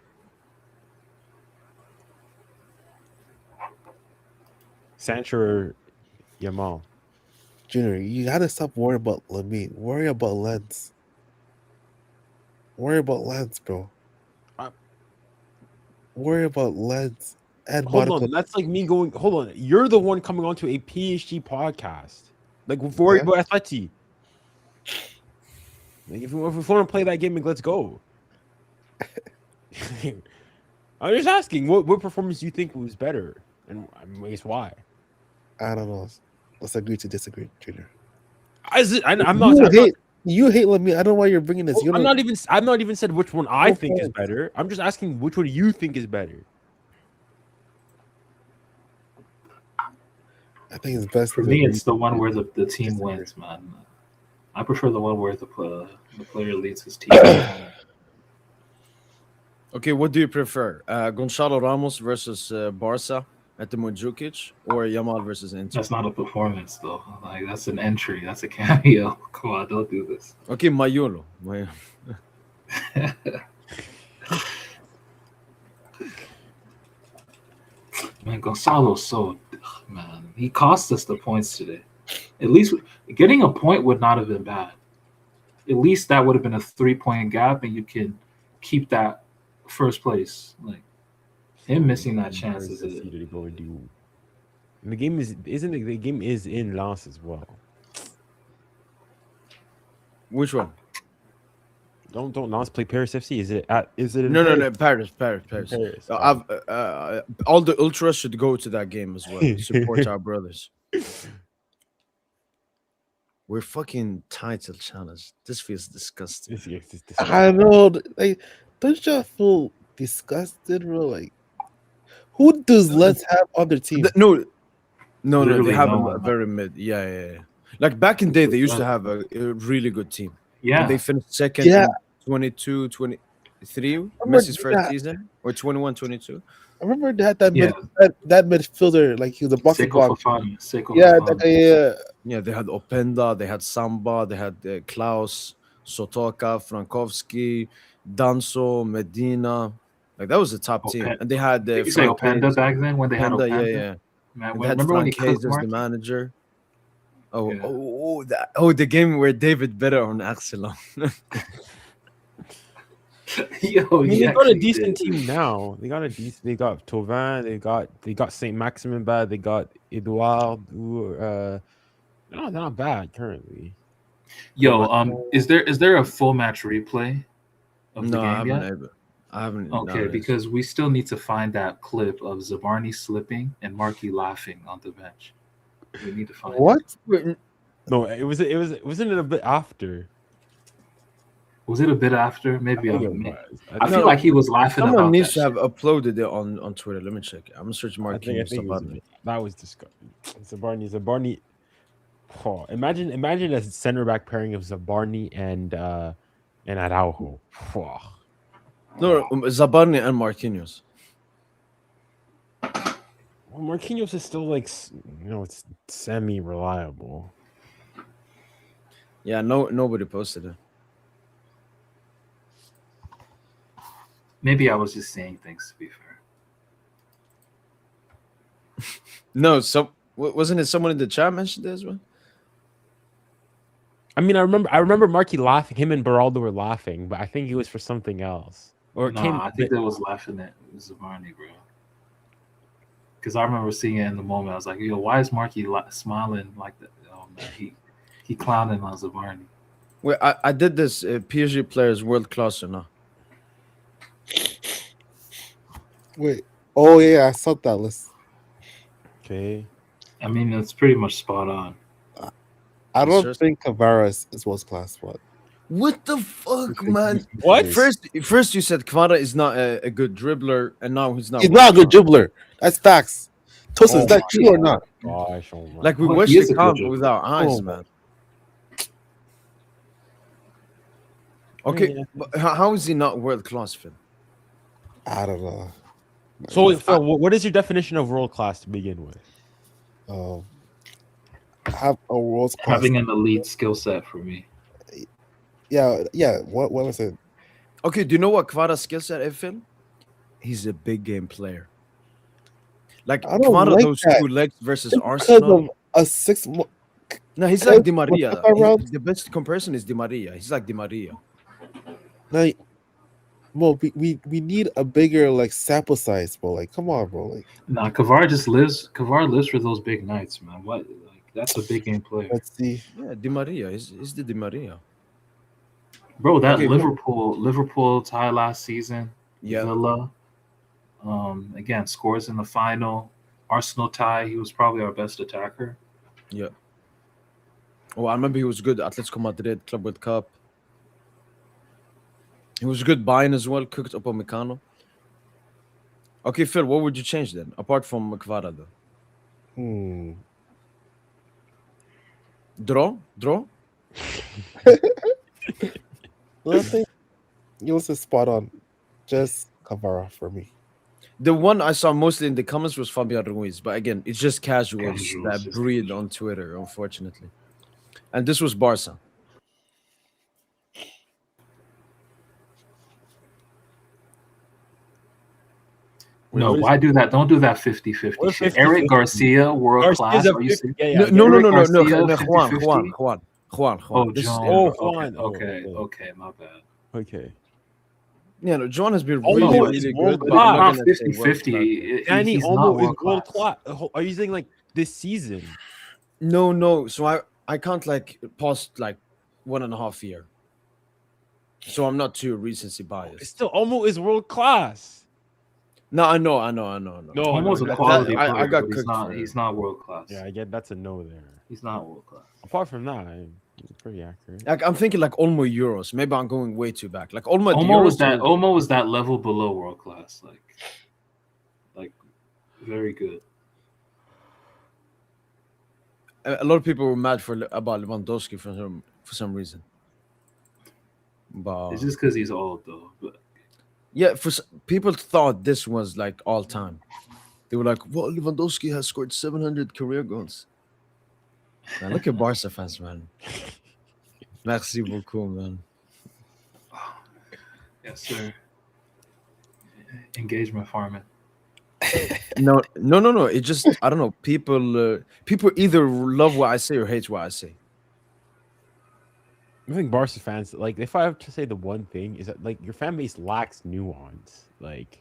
Sancho or Yamal? Junior, you gotta stop worrying about Lamine. Worry about Lens. Worry about Lens, bro. Worry about Lens and Hold Monaco. on, that's like me going. Hold on, you're the one coming onto a PSG podcast. Like, worry about Atleti. Like, if we want to play that game, let's go. I'm just asking, what performance do you think was better, and I guess why? I don't know. Let's agree to disagree, Junior. I'm not. You hate Lamine. I don't know why you're bringing this. I'm not even said which one I think is better. I'm just asking which one you think is better. I think it's best For me, it's the one where the team wins, man. I prefer the one where the player leads his team. Okay, what do you prefer? Gonçalo Ramos versus Barca at the Mondjukic or Yamal versus Inter? That's not a performance, though. Like, that's an entry. That's a cameo. Come on, don't do this. Okay, Mayolo. Man, Gonçalo's so, man. He cost us the points today. At least getting a point would not have been bad. At least that would have been a 3-point gap, and you can keep that first place. Like him missing that chance is it. And the game the game is in Lens as well. Which one? Don't Lens play Paris FC? Is it in No, Paris? Paris. Paris. All the ultras should go to that game as well. Support our brothers. We're fucking title challenged. This feels disgusting. I know. Like, don't you feel disgusted, bro? Like, who does Let's have on their team? No, they Literally have no a one. very mid. Yeah. Like back in the day, they used to have a really good team. Yeah, They finished second Yeah. in 22, 23, remember Messi's first that. season, or 21, 22. I remember they had that Yeah. that midfielder, like he was a boxing Seiko box. Fofana. Seiko Yeah, Fofana. Yeah, they had Openda, they had Samba, they had Klaus, Sotoka, Frankowski, Danso, Medina. Like that was a top team, Open- and they had Did you say Frank Openda Hayes. back then when they had Openda, Openda? yeah. Man, And they had remember when he Frank Hayes cooked as the Marky? manager. Yeah. The game where David better on Axelon. Yo, I mean, he they got a actually decent did. team now. They got Tauvin. They got Saint Maximin bad. They got Edouard. They're not bad currently. Yo, is there a full match replay of the No, I game yet? haven't. I haven't. Okay, nowadays. because we still need to find that clip of Zabarni slipping and Marky laughing on the bench. We need to find What? it. No, wasn't it a bit after? Was it a bit after? Maybe I think I'm. it was. I feel like he was laughing Someone about needs that to have shit. uploaded it on Twitter. Let me check it. I'm gonna search I Marquinhos think it was a Zabarni. bit, that was disgusting. Zabarni. Oh, imagine a center back pairing of Zabarni and Araujo. Oh. No, Zabarni and Marquinhos. Well, Marquinhos is still like it's semi-reliable. Yeah, nobody posted it. Maybe I was just saying things to be fair. No, wasn't it someone in the chat mentioned it as well? I mean, I remember Marky laughing. Him and Beraldo were laughing, but I think it was for something else. Or it came. I think they was laughing at Zabarni, bro. Because I remember seeing it in the moment. I was like, yo, why is Marky smiling like that? Oh man, he clowning on Zabarni. Wait, I did this. PSG players world class or not? Wait. Oh yeah, I saw that list. Okay. I mean, it's pretty much spot on. I don't Seriously? think Tavares is world class. What? What the fuck, man? What? First you said Kvara is not a good dribbler, and now he's not. He's not a good dribbler. That's facts. Tosin, is that my true or not? Gosh, oh my. Like we Oh, watched he is the a good comp dribbler. with our eyes, Oh. man. Okay, Yeah. but how is he not world class, Phil? I don't know. So, wait, Phil, what is your definition of world class to begin with? Have a world class. Having an elite skill set for me. Yeah. What was it? Okay, do you know what Kvara's skill set is, Phil? He's a big game player. Like I don't Kvara, like those that. 2 legs versus Because Arsenal. of a 6 month. No, he's like Di Maria. What round? The best comparison is Di Maria. He's like Di Maria. Like, well, we need a bigger like sample size, bro. Like, come on, bro. Like, Nah, Kavar lives for those big nights, man. What? Like, that's a big game player, let's see. Yeah, Di Maria. He's the Di Maria. bro. That Okay, Liverpool tie last season. Yeah. Villa. Again, scores in the final. Arsenal tie. He was probably our best attacker. Yeah. Oh, I remember he was good at Atletico Madrid, Club World Cup. He was good buying as well, cooked up on Meccano. Okay, Phil, what would you change then, apart from Kvara, though? Draw? Well, I think you was spot on. Just Kavara for me. The one I saw mostly in the comments was Fabian Ruiz, but again, it's just casuals Casuals, that just breed casuals. on Twitter, unfortunately. And this was Barca. No, what is why it? do that? Don't do that 50-50 What shit. 50-50? Eric Garcia, world class. Garcia's a Are you 50. serious? Yeah, yeah. No, I no, get no, it. no, no, no, Garcia, no, 50-50? Juan. Oh, This is John. Oh, different. Juan. Okay, my bad. Okay. Yeah, no, Juan has been Olmo really, is really world good, but I'm class. not Not gonna say world class. 50-50. Danny He's not Olmo is world world class. class. Are you saying like this season? No. So I can't like past like 1.5 year. So I'm not too recency biased. Still, Olmo is world class. No, I know. No, Almost a That- quality I player, got but cooked for he's it. not world class. Yeah, I get that's a no there. He's not world class. Apart from that, it's pretty accurate. Like I'm thinking like Olmo Euros. Maybe I'm going way too back. Like Olmo at the Euros. Olmo was that level below world class. Like very good. A lot of people were mad about Lewandowski for some reason. But It's just because he's old though. But yeah, people thought this was like all time. They were like, "Well, Lewandowski has scored 700 career goals." Man, look at Barca fans, man. Merci beaucoup, man. yes, sir. Engagement farming. No. It just I don't know. People either love what I say or hate what I say. I think Barca fans, like, if I have to say the one thing is that like your fan base lacks nuance. Like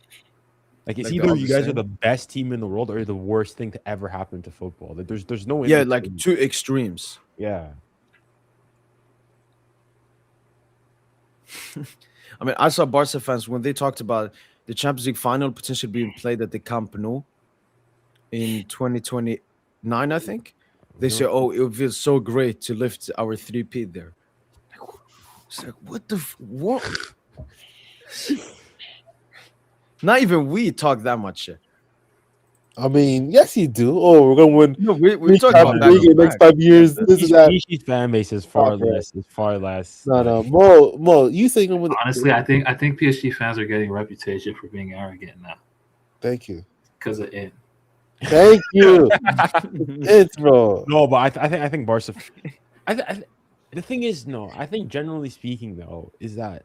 it's Like, they're either all you the guys are same? the best team in the world or you're the worst thing to ever happen to football. Like there's no Yeah, in like between. two extremes. Yeah. I mean, I saw Barca fans when they talked about the Champions League final potentially being played at the Camp Nou in 2029, I think. They say, "Oh, it would feel so great to lift our 3P there." It's like, what the what? Not even we talk that much shit. I mean, yes, you do. Oh, we're gonna win. No, we We talk have about the back league to in the next back. 5 years. This is that. Each fan base is far Okay. less. It's far less. No. like- Mo, you saying I'm with Honestly, I think PSG fans are getting a reputation for being arrogant now Thank you. because of it. Thank you. It's bro. No, but I think Barca. The thing is, no. I think generally speaking, though, is that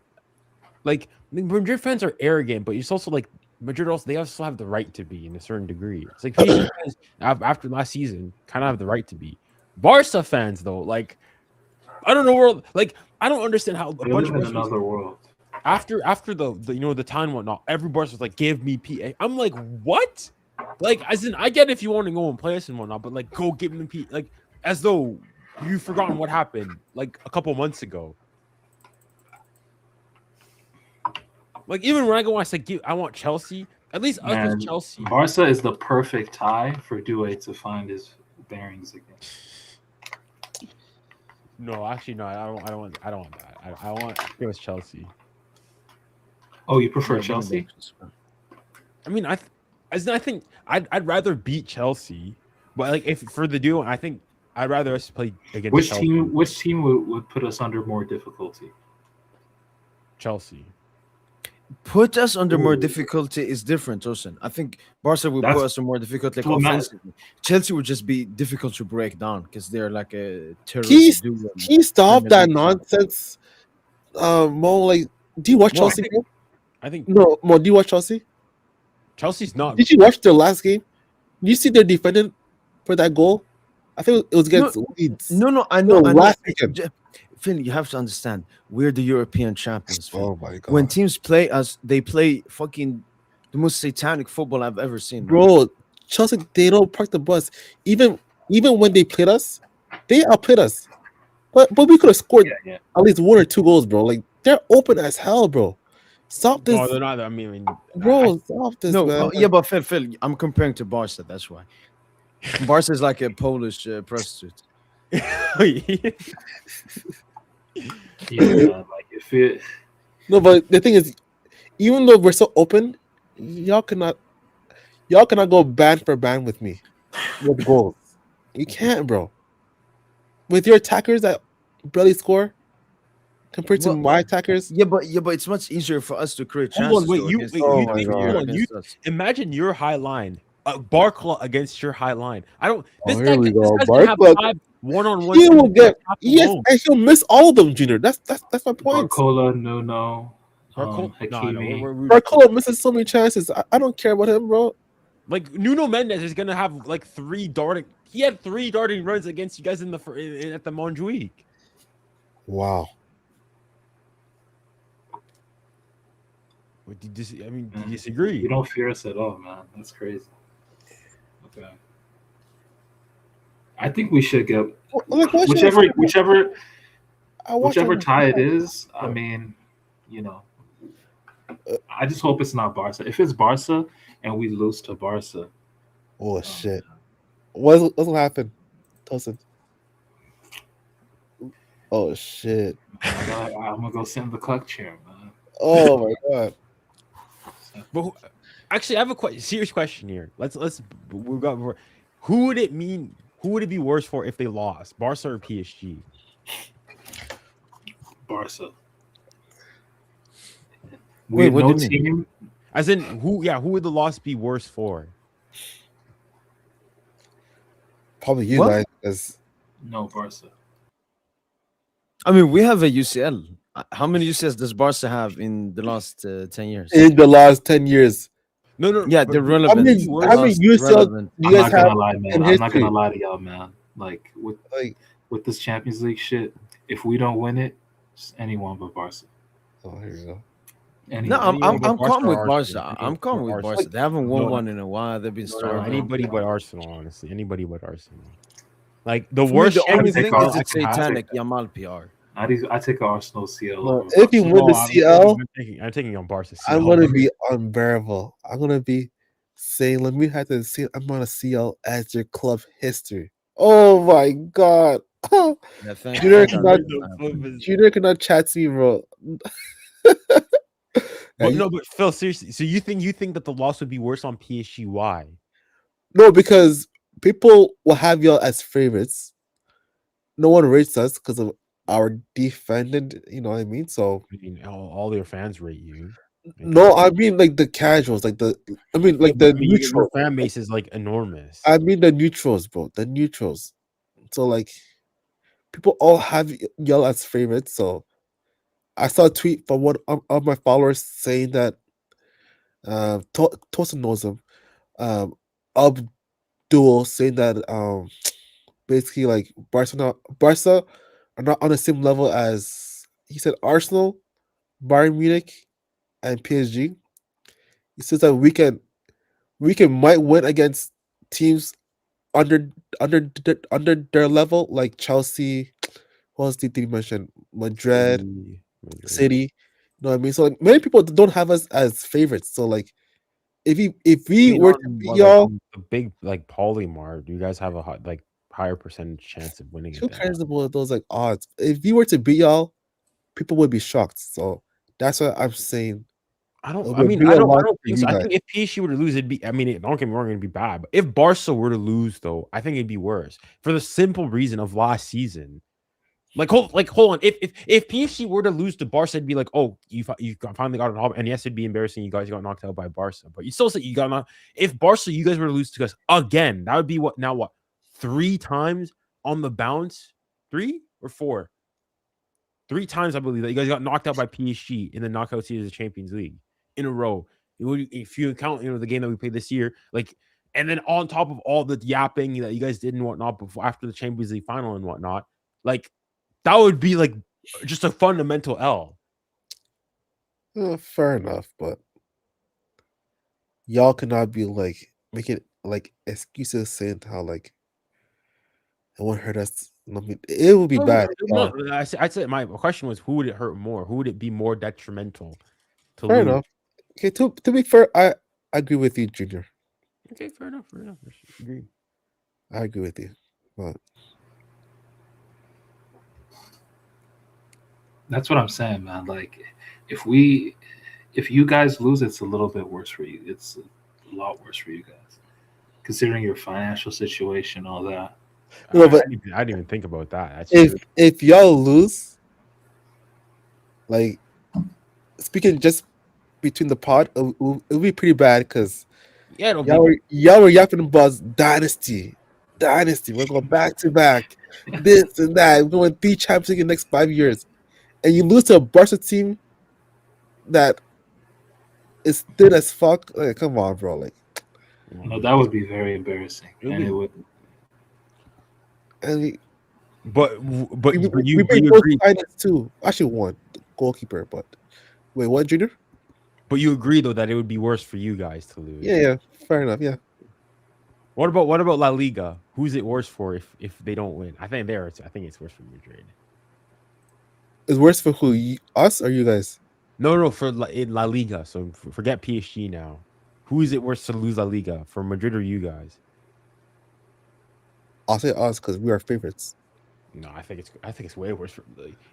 like Madrid fans are arrogant, but it's also like Madrid also have the right to be in a certain degree. It's like PSG fans after last season kind of have the right to be. Barca fans, though, like I don't know I don't understand how a They bunch live of in Barca another world. after the time and whatnot, every Barca was like, give me PA. I'm like, what? Like, as in, I get if you want to go and play us and whatnot, but like, go give me PA. Like, as though you've forgotten what happened like a couple months ago. Like, even when I go, I say, I want Chelsea. At least us Man, with Chelsea. Barca is the perfect tie for Due to find his bearings again. No, actually, no. I don't want that. I want it was Chelsea. Oh, you prefer Yeah, Chelsea? I mean, I think I'd rather beat Chelsea, but like if for the duo, I think I'd rather us play against Which Chelsea. Which team would put us under more difficulty? Chelsea. Put us under more Ooh. difficulty is different, Osen. I think Barca would That's- put us in more difficulty like Well, man- offensively. Chelsea would just be difficult to break down because they're like a terrorist Can duo. you stop Premier that League. nonsense? Mo, like, do you watch Well, Chelsea? I think No, Mo, do you watch Chelsea? Chelsea's not. Did you watch their last game? Did you see their defendant for that goal? I think it was against Leeds. No, I know. No, I know. last weekend. Phil, you have to understand, we're the European champions. Phil. Oh my god, When teams play us, they play fucking the most satanic football I've ever seen. man. bro, Chelsea, they don't park the bus. Even when they played us, they outplayed us. But we could have scored Yeah. at least 1 or 2 goals, bro. Like, they're open as hell, bro. Stop this, No, they're not. I mean, bro. Stop this, No, man. yeah, but Phil, I'm comparing to Barca. That's why. Barca is like a Polish prostitute. Yeah, like if it. No, but the thing is, even though we're so open, y'all cannot go band for band with me with goals. You can't, bro. With your attackers that barely score compared to Well, my attackers. Yeah, but it's much easier for us to create Hold chances. on, wait, though, you- against wait, them you than think- they hold are on, against us. imagine your high line, Barca against your high line. I don't. This here guy, we this go. guy's gonna have Barca. 5 one-on-one. He will get and he'll miss all of them, Junior. That's my point. Barcola, no. Hakimi. Barcola missing so many chances. I don't care about him, bro. Like Nuno Mendes is gonna have like 3 darting. He had 3 darting runs against you guys in the at the Montjuic. Wow. Do you do you disagree? You don't fear us at all, man. That's crazy. Okay. I think we should get whichever tie it is. I mean, you know, I just hope it's not Barca. If it's Barca and we lose to Barca, shit! What's gonna happen, Tosin? Oh shit! I'm gonna go sit in the cluck chair, man. Oh my god! But actually, I have a serious question here. We got. Who would it mean? Who would it be worse for if they lost, Barca or PSG? Barca. Wait, what do you mean? team. As in, who? Yeah, who would the loss be worse for? Probably you What? guys, because No, Barca. I mean, we have a UCL. How many UCLs does Barca have in the last 10 years? in the last 10 years, No. Yeah, but- they're but- relevant. how many UCL relevant. do I'm you not guys gonna have lie, in man. I'm not history? gonna lie to y'all, man. Like with this Champions League shit, if we don't win it, it's anyone but Barca. Oh, here you go. No, Anyone. I'm calm with or Barca. Arsenal. I'm calm with Arsenal. Barca. They haven't won No. one in a while. They've been No, starving. Anybody but Arsenal, honestly. Anybody but Arsenal. Like the For me, worst. the only take thing off- is the I take satanic that. Yamal PR. I take Arsenal CL. Well, over if you Barca. win the CL, I'm taking on Barca. I'm CL. gonna be unbearable. I'm gonna be saying, let me have to see. I'm gonna CL as your club history. Oh my god. Yeah, Junior thank cannot, God. Junior cannot chat to me, bro. But no, but Phil, seriously. So you think that the loss would be worse on PSG? Why? No, because people will have y'all as favorites. No one rates us because of our defendant. You know what I mean? So I mean, all your fans rate you. no, I mean like the casuals, like the neutral. Your fan base is like enormous. I mean the neutrals, bro. The neutrals. So like people all have y'all as favorites. So I saw a tweet from one of my followers saying that Tosin knows him. Abdul saying that basically like Barca are not on the same level as he said Arsenal, Bayern Munich, and PSG. He says that we can might win against teams under their level, like Chelsea. What else did he mention? Madrid, City. You know what I mean? So like many people don't have us as favorites. So like if we were to beat y'all, a big like Polymar, you guys have a higher percentage chance of winning. who cares about those like odds? If we were to beat y'all, people would be shocked. So that's what I'm saying. I don't It would think be a so. lot I for you think if PSG were to lose, it'd be. I mean, don't get me wrong, it'd be bad. But if Barca were to lose, though, I think it'd be worse for the simple reason of last season. Hold on. If PSG were to lose to Barca, it'd be like, oh, you finally got it off. And yes, it'd be embarrassing. You guys got knocked out by Barca, but you still say you got knocked. If Barca, you guys were to lose to us again, that would be what 3 times on the bounce, 3 or 4, 3 times I believe that you guys got knocked out by PSG in the knockout series of the Champions League in a row. If you count, the game that we played this year, and then on top of all the yapping that you guys did and whatnot before after the Champions League final and whatnot, that would be just a fundamental L. Fair enough, but y'all cannot be making excuses saying how it won't hurt us. I mean, it would be bad. No, I said my question was, who would it hurt more? Who would it be more detrimental to Fair lose? enough. Okay, to be fair, I agree with you, Junior. Okay, fair enough. I agree. I agree with you, but That's what I'm saying, man. Like, if you guys lose, it's a little bit worse for you. It's a lot worse for you guys, considering your financial situation, all that. no, but I didn't even think about that. if y'all lose, speaking just between the pod, it'll be pretty bad because y'all were yapping about dynasty. We're going back to back, this and that. We're going 3 Champions League in the next 5 years, and you lose to a Barca team that is thin as fuck. Like, come on, bro. Like, No, that would be very embarrassing, and it would. and we But you made both agree. finals too. Actually, one goalkeeper, but wait, what, Junior? But you agree though that it would be worse for you guys to lose. Yeah, fair enough. Yeah. What about La Liga? Who's it worse for if they don't win? I think it's worse for Madrid. It's worse for who? Us or you guys? No, in La Liga. So forget PSG now. Who is it worse to lose La Liga, for Madrid or you guys? I'll say us because we are favorites. No, I think it's way worse for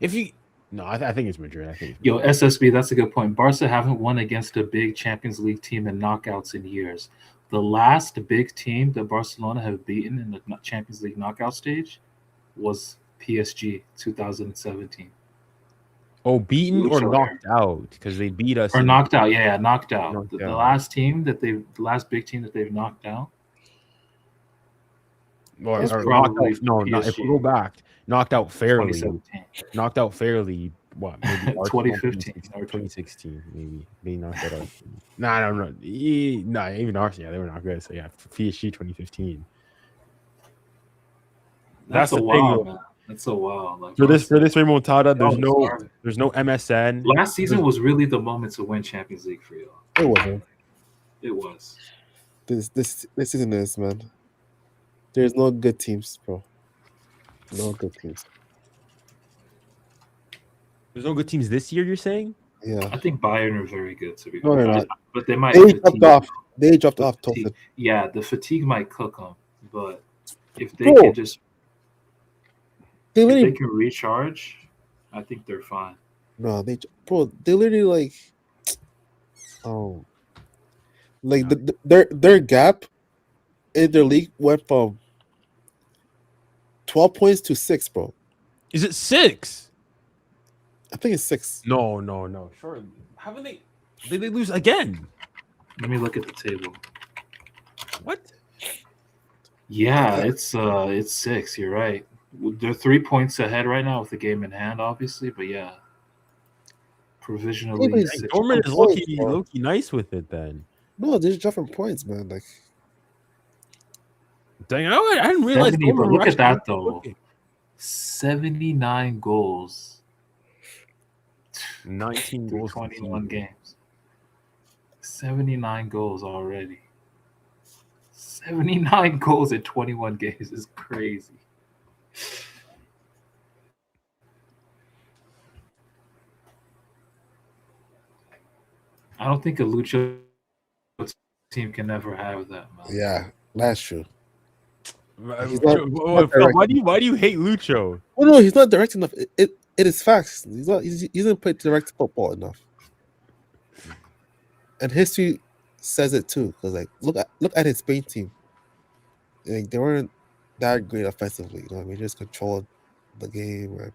if you. No, I think it's Madrid. I think it's Yo, Madrid. SSB, that's a good point. Barca haven't won against a big Champions League team in knockouts in years. The last big team that Barcelona have beaten in the Champions League knockout stage was PSG 2017. Oh, beaten or Lucho knocked out because they beat us. Or knocked out. Yeah, knocked out. Knocked The out. last big team that they've knocked out. Or It's knocked probably out. No, not if we go PSG. back. Knocked out fairly. 2017. Knocked out fairly. What? Maybe 2015 or 2016. Maybe they knocked that out. Nah, I don't know. Nah, even Arsenal. Yeah, they were not good. So yeah, PSG 2015. That's the a thing, while, though. man. That's a while. Like For this remontada, Y'all there's no MSN. last season was really the moment to win Champions League for y'all. It wasn't. It was. This season is, man. There's no good teams, bro. No good teams. There's no good teams this year. You're saying? Yeah. I think Bayern are very good, to be No, they're honest. not. But they might They dropped fatigue. off. They dropped The off fatigue. totally. Yeah, the fatigue might cook them. But if they Bro, can just They if they literally can recharge, I think they're fine. no. They literally like like their gap in their league went from 12 points to 6, bro. Is it 6? I think it's 6. No. Sure. Haven't they? Did they lose again? Let me look at the table. What? Yeah, it's 6. You're right. They're 3 points ahead right now with the game in hand, obviously. But yeah, provisionally, Maybe 6 Dortmund is points. low-key nice with it then. No, they're dropping points, man. Like Dang, I didn't realize. 70, but Dortmund look were at that actually though. looking. 79 goals. 19 through goals. 21 games. 79 goals already. 79 goals in 21 games is crazy. I don't think a Lucho team can ever have that, man. yeah, that's true. Why He's not direct. do you hate Lucho? Oh no, he's not direct enough. It is facts. He's not. He doesn't play direct football enough. And history says it too. Because like, look at his Spain team. Like, they weren't that great offensively. You know what I mean? Just controlled the game. Man.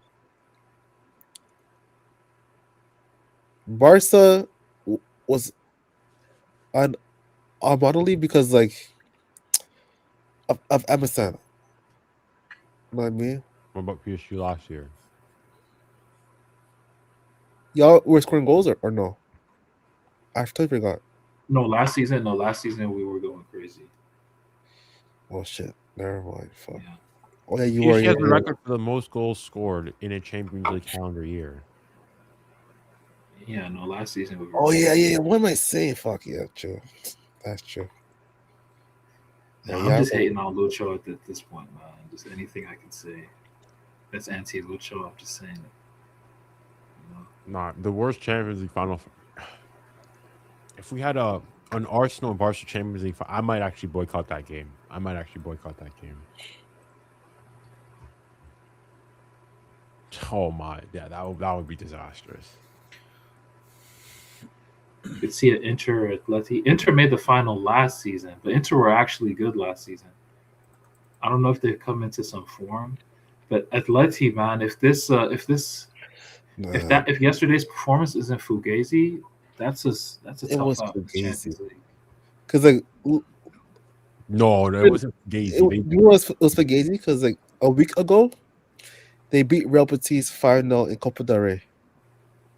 Barca was unbelievably because like of Emerson. You know what I mean? What about PSG last year? Y'all were scoring goals or no? I totally forgot. No, last season we were going crazy. Oh shit! Never mind. Fuck. Yeah. Oh yeah, you PSG were. has the record for the most goals scored in a Champions League calendar year. Yeah, no, last season we were Oh yeah. What am I saying? Fuck yeah, true. That's true. Yeah, Yeah, I'm just hating on Lucho at this point, man. Just anything I can say that's anti-Lucho, I'm just saying it. You know? Nah, the worst Champions League final. If we had an Arsenal and Barca Champions League, I might actually boycott that game. Oh my, yeah, that would be disastrous. You could see it Inter Atleti. Inter made the final last season, but Inter were actually good last season. I don't know if they've come into some form, but Atleti, man, if yesterday's performance isn't Fugazi, that's a It was tough out in the Fugazi. Champions League. because like No, it wasn't Gazy. you know it was for Gazy because like a week ago they beat Real Betis 5-0 in Copa del Rey.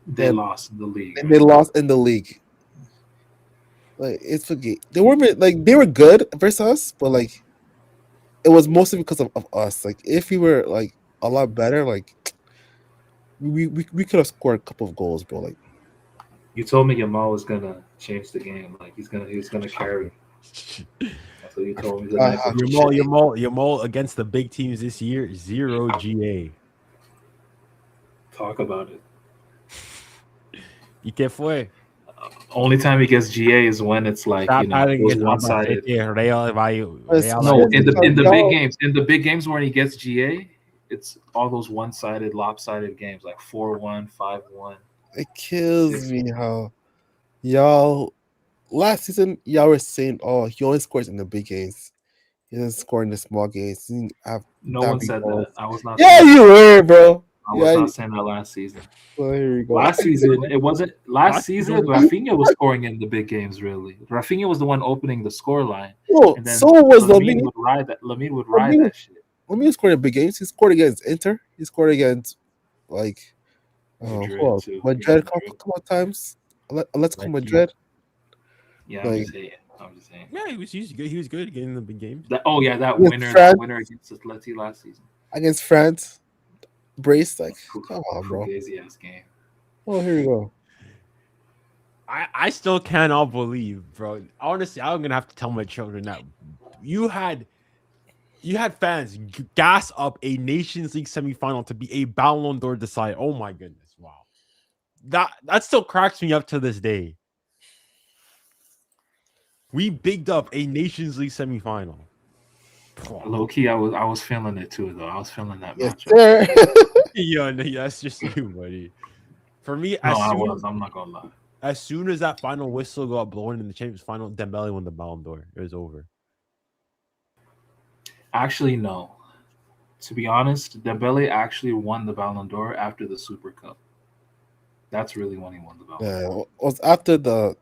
They lost in the league. And they lost in the league. Like it's forget they weren't like they were good versus us, but like it was mostly because of us. Like if we were like a lot better, like we could have scored a couple of goals, bro. Like You told me Yamal was gonna change the game. Like he was gonna carry. That's what you told me. The night before. Yamal against the big teams this year, 0 GA. Talk about it. ¿Y qué fue? Only time he gets GA is when it's like Stop having those against one-sided. Real No, in the big games, when he gets GA, it's all those one-sided, lopsided games like 4-1, 5-1. it kills me how y'all last season y'all were saying, oh, he only scores in the big games. He doesn't score in the small games. He didn't have No that one big said goals. that. I was not. Yeah, saying you were, bro. I was not saying that last season. Well, here you go. Last season, it wasn't. Last season, Rafinha was scoring in the big games. Really, Rafinha was the one opening the score line. Oh, And then so was Lamine Lamine. would ride that. Lamine would ride that shit. Lamine scored in big games. He scored against Inter. He scored against like Madrid, who else? too. Madrid a Madrid. couple of times. Let's go Like, Madrid. Yeah, Like- I'm just saying. Yeah, he was good. He was good getting in the big games. That With winner, France. against Atleti last season. Against France. Brace, like, come on, bro. Fugazi ass game. Oh, here we go. I still cannot believe, bro. Honestly, I'm gonna have to tell my children that you had fans gas up a Nations League semifinal to be a Ballon d'Or decide. Oh my goodness, wow. That still cracks me up to this day. We bigged up a Nations League semifinal. Low key, I was feeling it too, though. I was feeling that Yes, matchup. sir. Yeah, no, that's just you, buddy. For me, No, I was. I'm not gonna lie. as soon as that final whistle got blown in the Champions final, Dembele won the Ballon d'Or. It was over. Actually, no. To be honest, Dembele actually won the Ballon d'Or after the Super Cup. That's really when he won the Ballon d'Or. Yeah, it was after the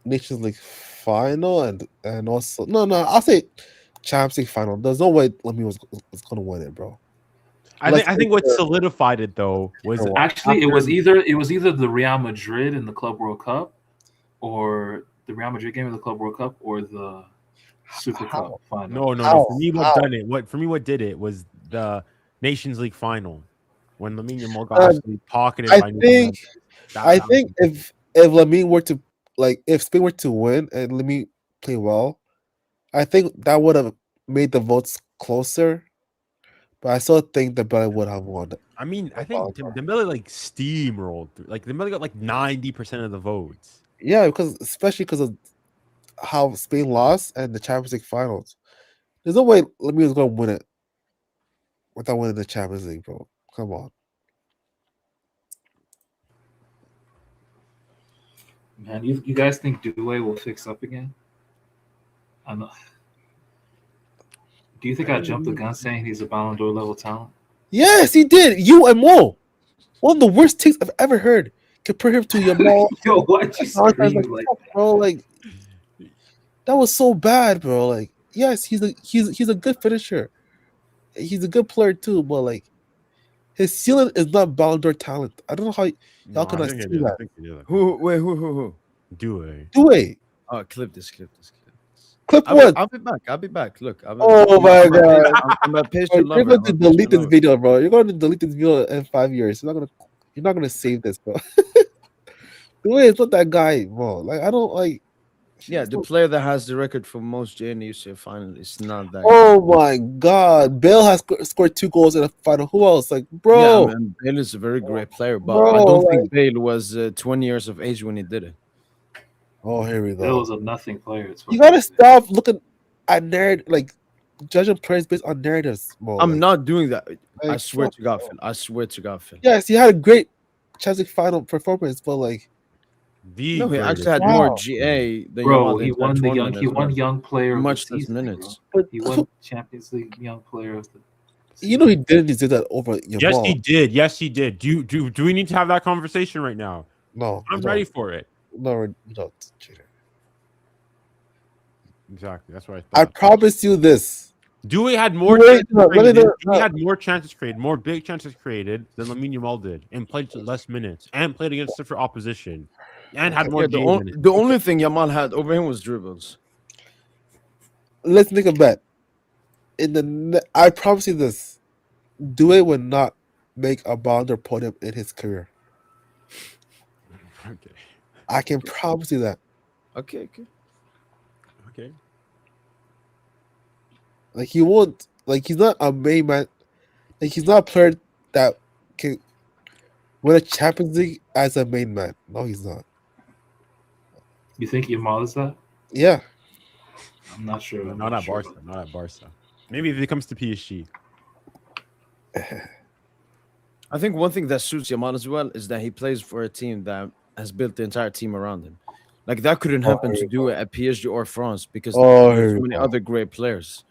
Nations League final and also I'll say Champions League final. There's no way Lamine was gonna win it, bro. I think what solidified it though was Actually, it was either the Real Madrid in the Club World Cup, or the Real Madrid game in the Club World Cup, or the Super Cup final. No. For me, what did it was the Nations League final when Lamine Yamal got absolutely pocketed. I think if Lamine were to if Spain were to win and Lamine play well, I think that would have made the votes closer. But I still think Dembele would have won. I mean, I think Dembele steamrolled through. Like Dembele got 90% of the votes. Yeah, especially because of how Spain lost and the Champions League finals. There's no way Lamine was going to win it without winning the Champions League, bro. Come on. Man, you guys think Doué will fix up again? I know. Do you think I jumped the gun saying he's a Ballon d'Or level talent? Yes, he did. You and Mo. One of the worst takes I've ever heard. Compare him to Yamal. Yo, why'd you scream like bro? Like that was so bad, bro. Like, yes, he's a good finisher. He's a good player too, but like his ceiling is not Ballon d'Or talent. I don't know how y'all can see that. Who? Doué. Oh, clip this. Clip what? I'll be back. Look. Oh my god! I'm a patient You're lover. going to delete this video, bro. You're going to delete this video in 5 years. You're not gonna save this, bro. Doué is not that guy, bro. Like I don't like. Yeah, the player that has the record for most JNUC finally is not that. Oh my god, Bale has scored 2 goals in the final. Who else? Like, bro. Yeah, man, Bale is a very great player, but Bro, I don't think Bale was 20 years of age when he did it. Oh, here we go. Bill was a nothing player. You gotta stop looking at judging players based on narratives. Bro. I'm not doing that. I like, swear fuck, to God, bro. Phil. I swear to God, Phil. Yes, he had a great Champions League final performance, but like, No, he actually had more GA than Bro, Yamal he the won entire the young. tournament He as won well. young player of Much the less season, minutes. bro. He won Champions League young player of the season. you know, he didn't deserve that over Yamal. Yes, he did. Do we need to have that conversation right now? No, I'm ready for it. No, we don't. Cheater. Exactly. That's what I promise you this. Dewey had more Wait, chances no, created. no, no. He had more chances created, more big chances created than Lamine Yamal did, and played less minutes, and played against different opposition, and had more Yeah, game minutes. the only thing Yamal had over him was dribbles. Let's make a bet. I promise you this: Dewey will not make a Ballon podium in his career. Okay. I can promise you that. Okay. Okay. Like he won't. Like he's not a main man. Like he's not a player that can win a Champions League as a main man. No, he's not. You think Yamal is that? Yeah. I'm not sure. I'm Not at sure Barca. Not at Barca. Maybe if it comes to PSG. I think one thing that suits Yamal as well is that he plays for a team that has built the entire team around him. Like that couldn't happen to do it at PSG or France because there's so many other great players.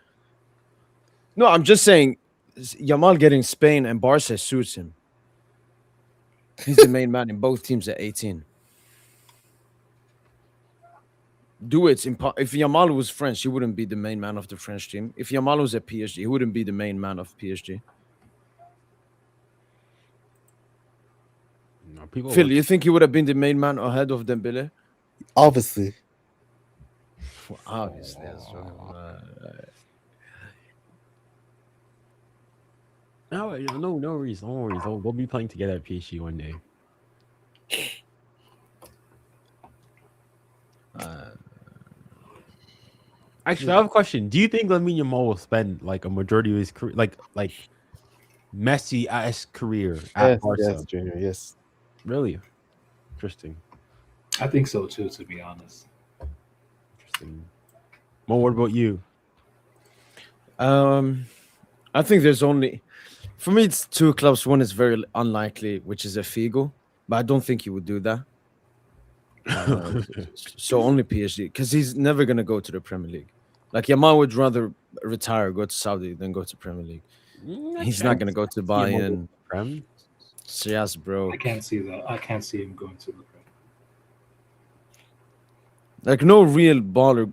No, I'm just saying Yamal getting Spain and Barca suits him. He's the main man in both teams at 18. If Yamal was French, he wouldn't be the main man of the French team. If Yamal was at PSG, he wouldn't be the main man of PSG. No, people. Phil, you think he would have been the main man ahead of Dembele? Obviously. Well, obviously, as well. No worries. No worries. We'll be playing together at PSG one day. Actually, I have a question. Do you think Lamine Yamal will spend like a majority of his career, like Messi-esque career at Barca? Yes, Junior. Yes. Really? Interesting. I think so too, to be honest. Interesting. Mo, what about you? I think there's only, for me, it's two clubs. One is very unlikely, which is a Figo, but I don't think he would do that. So only PSG, because he's never gonna go to the Premier League. Like Yamal would rather retire, go to Saudi than go to Premier League. He's not gonna go to Bayern. Prem? Yes, bro. I can't see that. I can't see him going to the Premier. Like no real baller.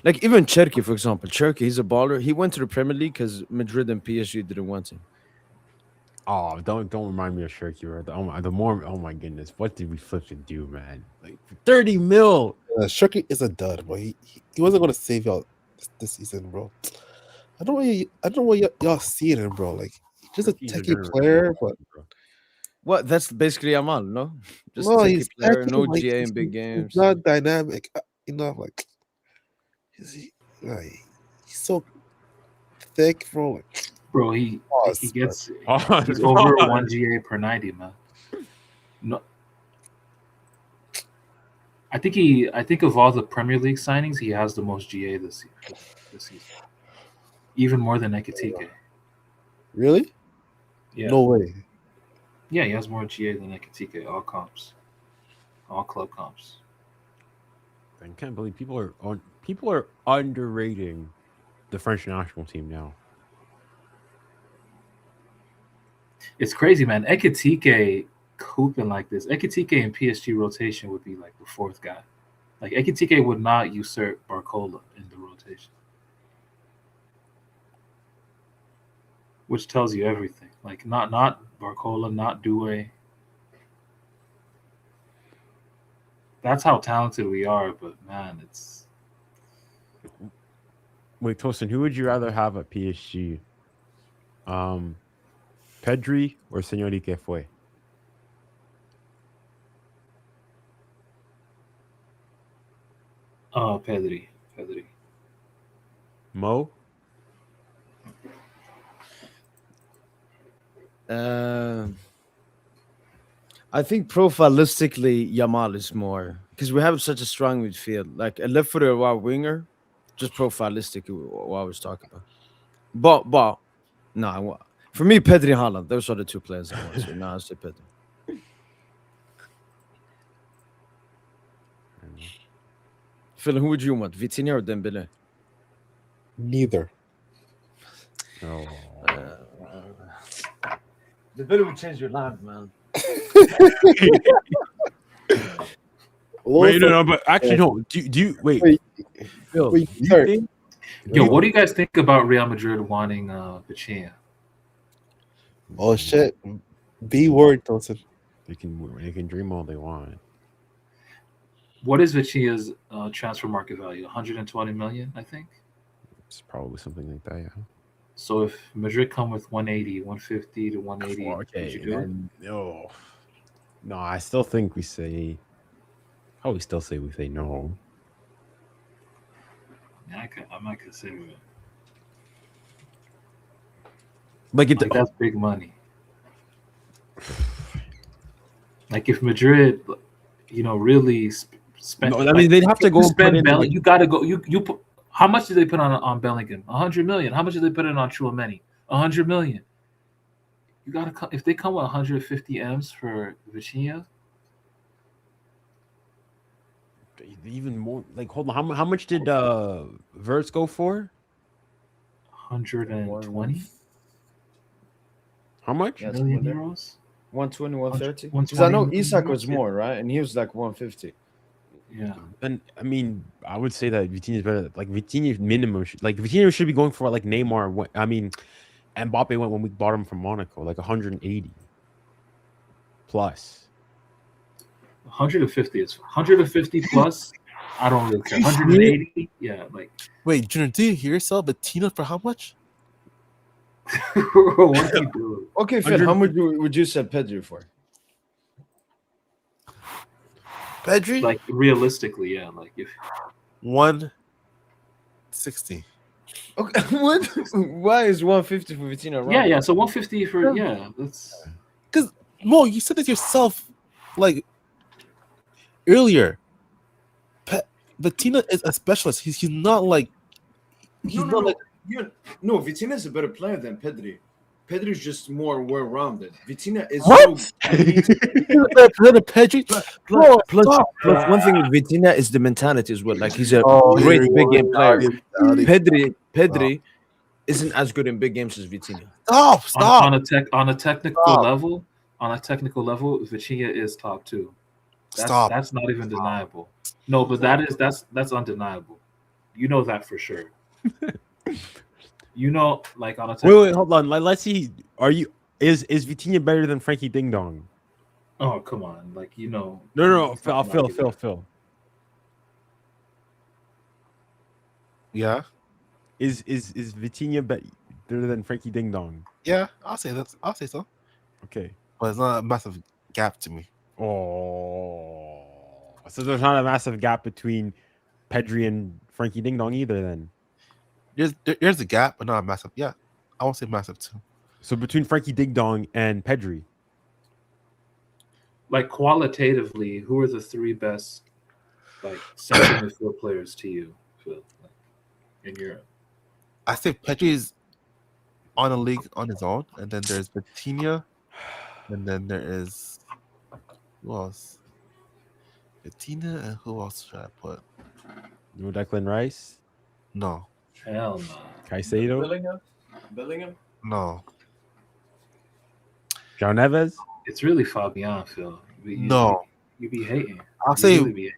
Like even Cherki, for example. Cherki, he's a baller. He went to the Premier League because Madrid and PSG didn't want him. Oh, don't remind me of Shirky. Oh my goodness, what did we flip and do, man? Like 30 mil. Shirky is a dud, bro. He wasn't gonna save y'all this season, bro. I don't know what y'all seeing him, bro. Like just Shirky's a a techie player, but What? That's basically Yamal, no? Just no, a he's techie player, techie, no like, GA in big games. He's not dynamic enough. Like, he's so thick, bro. Like, Bro, he gets Oh, he's over 1 GA per 90, man. No, I think of all the Premier League signings, he has the most GA this season, even more than Ekitike. really? Yeah, No way. yeah, he has more GA than Ekitike. All comps, all club comps. I can't believe people are underrating the French national team now. It's crazy, man. Ekitike hooping like this. Ekitike in PSG rotation would be like the fourth guy. Like Ekitike would not usurp Barcola in the rotation, which tells you everything. Like not Barcola, not Doué. That's how talented we are, but man, it's Wait, Tosin, who would you rather have at PSG? Pedri or Enrique Fue? Pedri. Mo? I think profilistically, Yamal is more because we have such a strong midfield. Like a left footer or a winger, just profilistic. What I was talking about. But no, for me, Pedri and Haaland, those are the two players I want. So now I say Pedri. Phil, who would you want, Vitinha or Dembele? Neither. Oh. Dembele would change your life, man. Wait, no, but actually, no. Do you wait? Phil, wait, do you sorry. think Yo, what do you guys think about Real Madrid wanting Vitinha? Oh shit! B word, Thompson. They can dream all they want. What is Vitinha's transfer market value? 120 million, I think. It's probably something like that. Yeah. So if Madrid come with 180, 150 to 180, Okay. would you do it? No, I still think we say. I would still say we say no. Yeah, I might consider it. Like that's big money. Like if Madrid, really spend. No, I mean they'd have to go spend. You got to go. You put. How much did they put on Bellingham? 100 million. How much did they put in on Chouameni? 100 million. You got to if they come with 150 M's for Vitinha. Even more. Like, hold on. How much did Verts go for? 120. How much? Yeah, million euros. 120, 130. Because I know Isak was more, right? And he was like 150. Yeah. And I mean, I would say that Vitinha is better. Like Vitinha minimum, Vitinha should be going for like Neymar. Mbappe went when we bought him from Monaco, like 180 plus. 150 is 150 plus. I don't really care. 180, yeah. Like, wait, Junior, do you hear yourself? Vitinha for how much? What do you do? Okay, Phil, how much would you sell Pedri for? Pedri? Like realistically, yeah. Like if 160. Okay, what? Why is 150 for Vitinha wrong? Yeah. So 150 for that's because Mo, you said it yourself, like earlier. Vitinha is a specialist. He's not like No, Vitinha is a better player than Pedri. Pedri is just more well-rounded. Vitinha is what? Pedri. Plus, one thing with Vitinha is the mentality as well. Like he's a great big game player. Pedri isn't as good in big games as Vitinha. Stop. On a technical level. On a technical level, Vitinha is top 2. That's not even deniable. No, but that's undeniable. You know that for sure. Like on a wait, hold on. Let's see. Is Vitinha better than Frankie Ding Dong? Oh, come on. Like, No. Phil. Yeah. Is Vitinha better than Frankie Ding Dong? Yeah, I'll say that. I'll say so. Okay. But it's not a massive gap to me. Oh. So there's not a massive gap between Pedri and Frankie Ding Dong either then? There's a gap, but not a massive. Yeah, I won't say massive too. So between Frankie Ding Dong and Pedri? Like qualitatively, who are the 3 best like central midfield players to you, Phil, like, in Europe? I think Pedri is on a league on his own, and then there's Vitinha, and then there is who else? Vitinha, and who else should I put? No Declan Rice? No. Hell no. Caicedo? Bellingham? No. João Neves? It's really Fabian, Phil. No. You be hating. I'll say really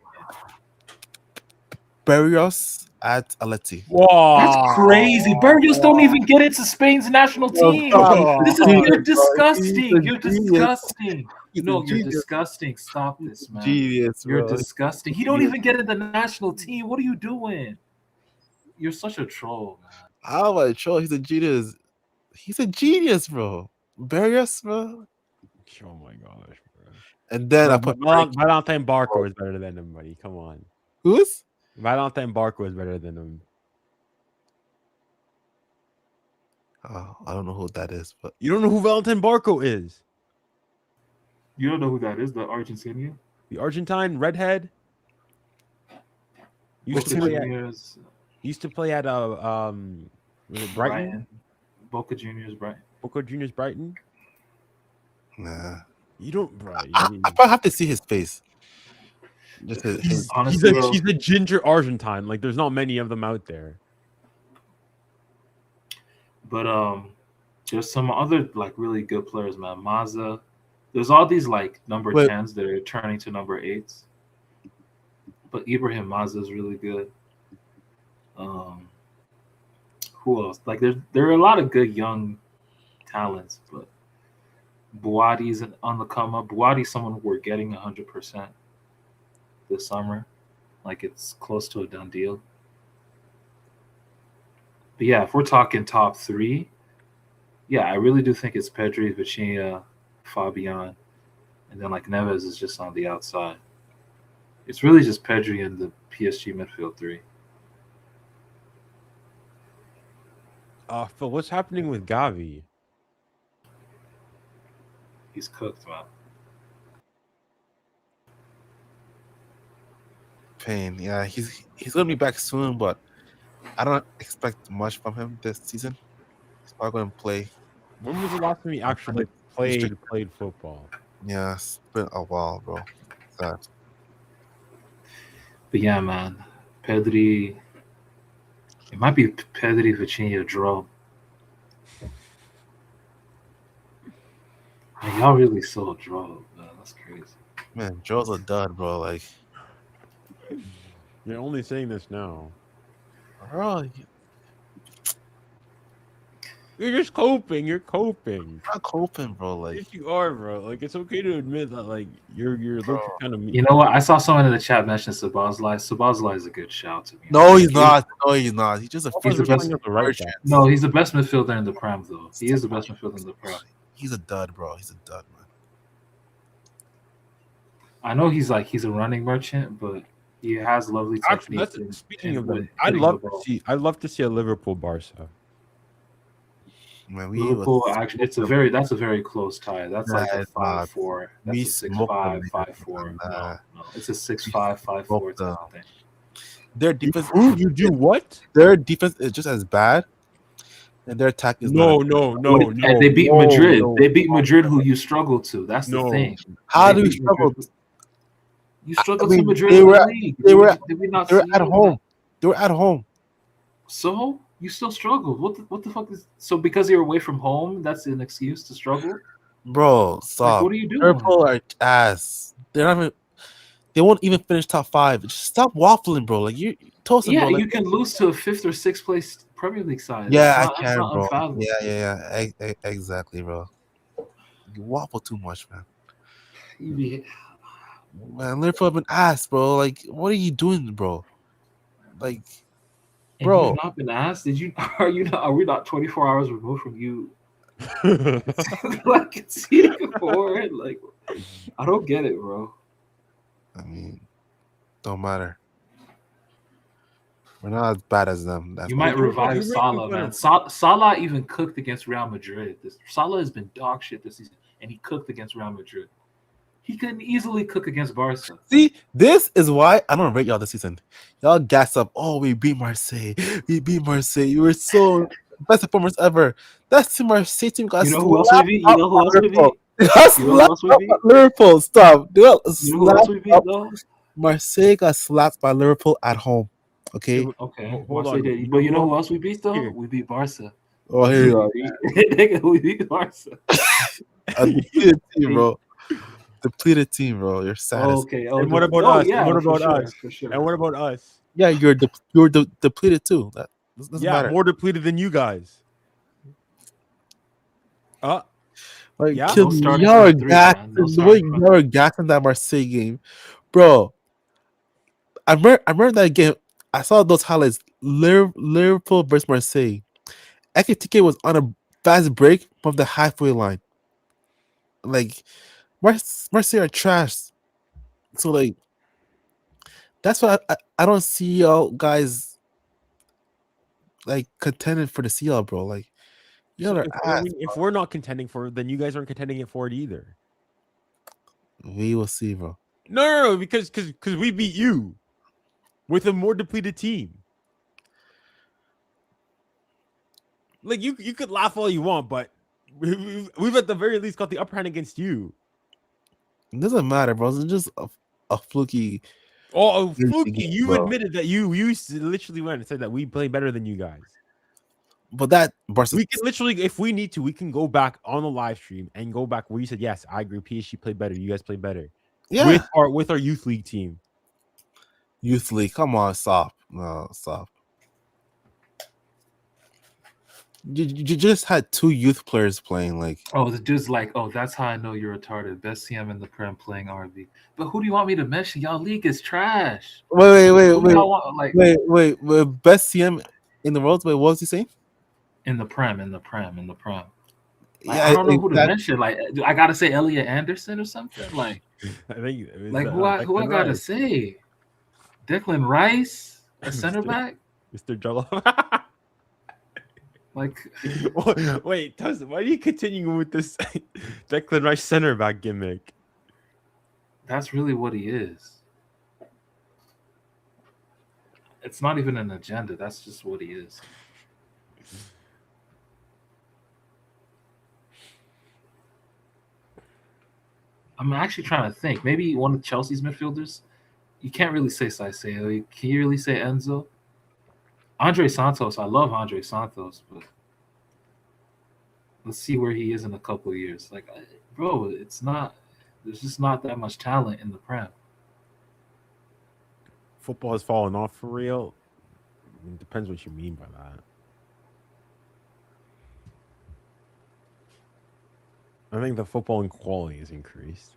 Barrios at Atleti. Whoa. That's crazy. Barrios don't even get into Spain's national team. You're disgusting. You're disgusting. No, you're disgusting. Stop this, man. Genius, you're disgusting. He don't even get in the national team. What are you doing? You're such a troll, man. How am I a troll? He's a genius. He's a genius, bro. Barrios, bro. Oh my gosh, bro. And then I put Valentin Barco is better than him, buddy. Come on. Who's? Valentin Barco is better than him. Oh, I don't know who that is, but you don't know who Valentin Barco is. You don't know who that is? The Argentinian? The Argentine redhead. Used to play at was it Brighton? Boca Juniors Brighton. Boca Juniors Brighton. Nah. You don't, bro. I probably have to see his face. Just he's a ginger Argentine. Like there's not many of them out there. But there's some other like really good players, man. Mazza. There's all these like number 10s that are turning to number 8s. But Ibrahim Mazza is really good. who else? Like there are a lot of good young talents, but Buati's on the come up. Buati's someone we're getting 100% this summer. Like it's close to a done deal. But yeah, if we're talking top three, yeah, I really do think it's Pedri, Vitinha, Fabian, and then like Neves is just on the outside. It's really just Pedri and the PSG midfield three. Phil, what's happening with Gavi? He's cooked, man. Pain. Yeah, he's gonna be back soon, but I don't expect much from him this season. He's probably gonna play. When was the last time he actually played football? Yeah, it's been a while, bro. Sad. But yeah, man, Pedri. It might be Pedri, Vitinha, draw. Man, y'all really saw draw, man. That's crazy. Man, Joe's a dud, bro. Like, You're only saying this now. bro, You're just coping. You're coping. not coping, bro. Like, Yes, you are, bro. Like it's okay to admit that, like you're looking kind of. You know what? I saw someone in the chat mention Sabazlai. Sabazlai is a good shout to me. no, he's not. No, he's not. He's just a He's the best. the right back. No, he's the best midfielder in the Prem, though. He is the best midfielder in the Prem. He's a dud, bro. He's a dud, man. I know he's a running merchant, but he has lovely Actually, technique. speaking of them, I'd love to see a Liverpool Barca. Man, Liverpool. Actually, that's a very close tie. That's like a 5-4. That's a 6-5, 5-4. No, it's a 6-5, 5-4 type of thing. Their defense. You do what? Their defense is just as bad, and their attack is No. And they beat Madrid. They beat Madrid, who you struggled to. That's the thing. How do you struggle? You struggled to Madrid they in were the league. they were Did we not they were see at you? home. They were at home. So you still struggled. What the fuck is so? Because you're away from home, that's an excuse to struggle, Bro, stop. Like, what are you doing? Liverpool are ass. They're not even. They won't even finish top 5. Just stop waffling, bro. Like you told them, Yeah, bro. Like, you can lose to a 5th or 6th place Premier League side. yeah, That's I can, not bro. unfathomable. Yeah. Exactly, bro. You waffle too much, man. Man, Liverpool have been ass, bro. Like, what are you doing, bro? Like, bro. You've not been asked. Did you? Are you not? Are we not 24 hours removed from you? Like conceding forward. Like, I don't get it, bro. I mean, don't matter. We're not as bad as them. That's You why. might revive Salah, man. Salah even cooked against Real Madrid. Salah has been dog shit this season, and he cooked against Real Madrid. He couldn't easily cook against Barca. See, this is why I don't rate y'all this season. Y'all gas up. Oh, we beat Marseille. We beat Marseille. You were so best performers ever. That's the Marseille team. You know who else we beat? You know who else we beat? You know who else we beat? Liverpool. Stop. You know who else we beat, though? Marseille got slapped by Liverpool at home. Okay. Okay. Hold on. But you know who else we beat, though? Here. We beat Barca. Oh, here you go. Nigga, we beat Barca. A depleted team, bro. Depleted team, bro. You're sad. Okay. And what about us? Yeah, and what about for us? Sure, for sure. And what about us? Yeah, you're depleted too. That doesn't matter. More depleted than you guys. Like, yeah, kill me. Y'all are gassing the way y'all are gassing that Marseille game, bro. I remember that game. I saw those highlights. Liverpool versus Marseille. Atletico was on a fast break from the halfway line. Like, Marseille are trash. So like, that's why I don't see y'all guys like contending for the CL, bro. Like, y'all are ass. If we're not contending for it, then you guys aren't contending for it either. We will see, bro. No, because we beat you with a more depleted team. Like you could laugh all you want, but we've at the very least got the upper hand against you. It doesn't matter, bro. It's just a fluky. Oh, fluky! You bro. admitted that you literally went and said that we play better than you guys. But that Barca, we can literally, if we need to, we can go back on the live stream and go back where you said, yes, I agree. PSG played better. You guys played better. Yeah. With our youth league team. Youth league, come on, stop. No, stop. You just had 2 youth players playing. Like, Oh, it's just like, oh, that's how I know you're retarded. Best CM in the Prem playing RB. But who do you want me to mention? Y'all league is trash. wait. Who do y'all want, like, Best CM in the world. Wait, what was he saying? in the Prem? Like, Yeah, I don't know who to exactly. mention. Like, do I gotta say Elliot Anderson or something? Like I think it was, who I Declan gotta Rice. say? Declan Rice, a center back? Mr. Jollof. Like, Wait, Tuz, why are you continuing with this Declan Rice center back gimmick? that's really what he is. It's not even an agenda. That's just what he is. I'm actually trying to think. Maybe one of Chelsea's midfielders. You can't really say Caicedo. Can you really say Enzo? Andre Santos. I love Andre Santos, but let's see where he is in a couple of years. Like, bro, it's not. There's just not that much talent in the Prem. Football has fallen off for real. It depends what you mean by that. I think the footballing quality has increased.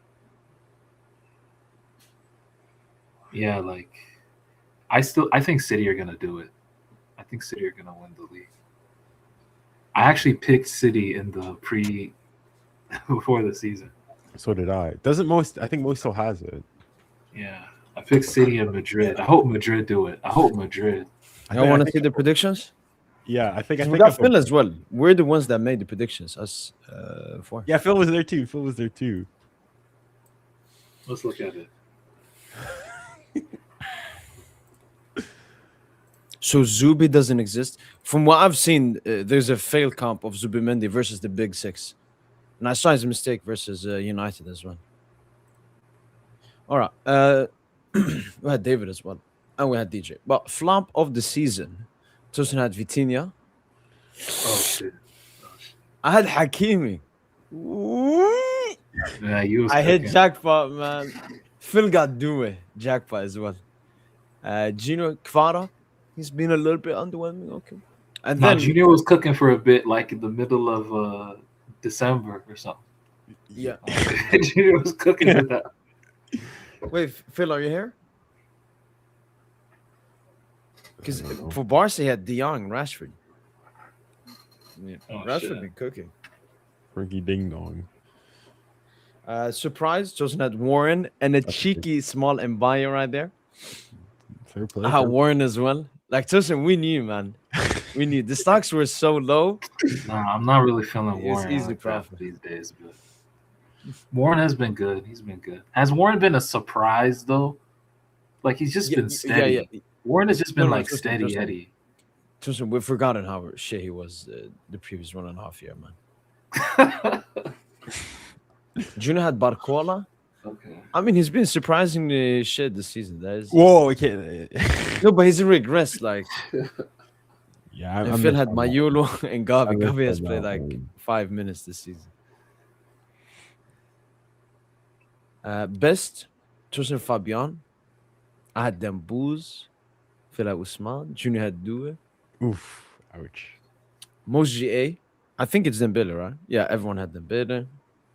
Yeah, like I think City are gonna do it. I think City are gonna win the league. I actually picked City in the before the season. So did I. Doesn't most? I think most still has it. Yeah, I picked City and Madrid. I hope Madrid do it. I hope Madrid. Y'all want to see the predictions? Yeah, I think We got if Phil as well. We're the ones that made the predictions. Us four. Yeah, Phil was there too. Let's look at it. So Zubi doesn't exist. From what I've seen, there's a failed comp of Zubimendi versus the Big Six, and I saw his mistake versus United as well. All right, we had David as well, and we had DJ. But flop of the season, Tosin had Vitinha. Oh shit! I had Hakimi. Yeah, you. I hit jackpot, man. Phil got Due jackpot as well. Gino Kvara, he's been a little bit underwhelming. Okay, and No, then Junior was cooking for a bit, like in the middle of December or something. yeah. Junior was cooking for that. Wait, Phil, are you here? Because for Barca, he had De Jong, Rashford. Yeah, Oh, Rashford shit. been cooking. Frankie Ding Dong. Surprise, Joseph had Warren and a cheeky small Mbaye right there. Fair play. I had Warren as well. Like Tosin, we knew, man. We knew the stocks were so low. Nah, I'm not really feeling It's Warren easy like that profit. these days, but Warren has been good. He's been good. Has Warren been a surprise though? Like he's just been steady. Yeah. Warren has just been No, like Tosin, steady Tosin. Eddie. Tosin, we've forgotten how shit he was the previous 1.5 year, man. Junior had Barcola. Okay. I mean, he's been surprisingly shit this season. That is Whoa, we can't. no, but he's regressed. Like Yeah, and Phil had Mayolo and Gavi. missed Gavi has that played like one. 5 minutes this season. Best, Tosin Fabian. I had Dembooz. Phil had Usman. Junior had Due. Oof. Ouch. Most GA. I think it's Dembele, right? Yeah, everyone had Dembele.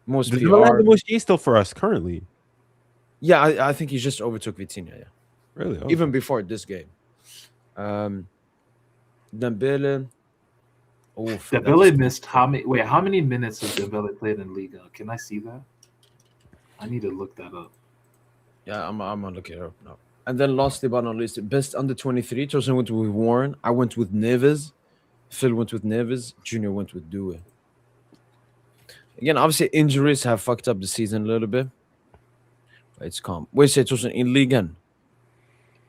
Most Does PR. Dembele have the most games still for us currently? Yeah, I think he just overtook Vitinha. Yeah, Really? Oh. even before this game. Dembele. Oh, Phil, Dembele missed how many? Wait, how many minutes has Dembele played in Liga? Can I see that? I need to look that up. Yeah, I'm gonna look it up now. And then lastly but not least, best under 23. Tosin went with Warren. I went with Neves. Phil went with Neves. Junior went with Due. Again, obviously injuries have fucked up the season a little bit. But it's calm. Wait, say Tosin in Ligue.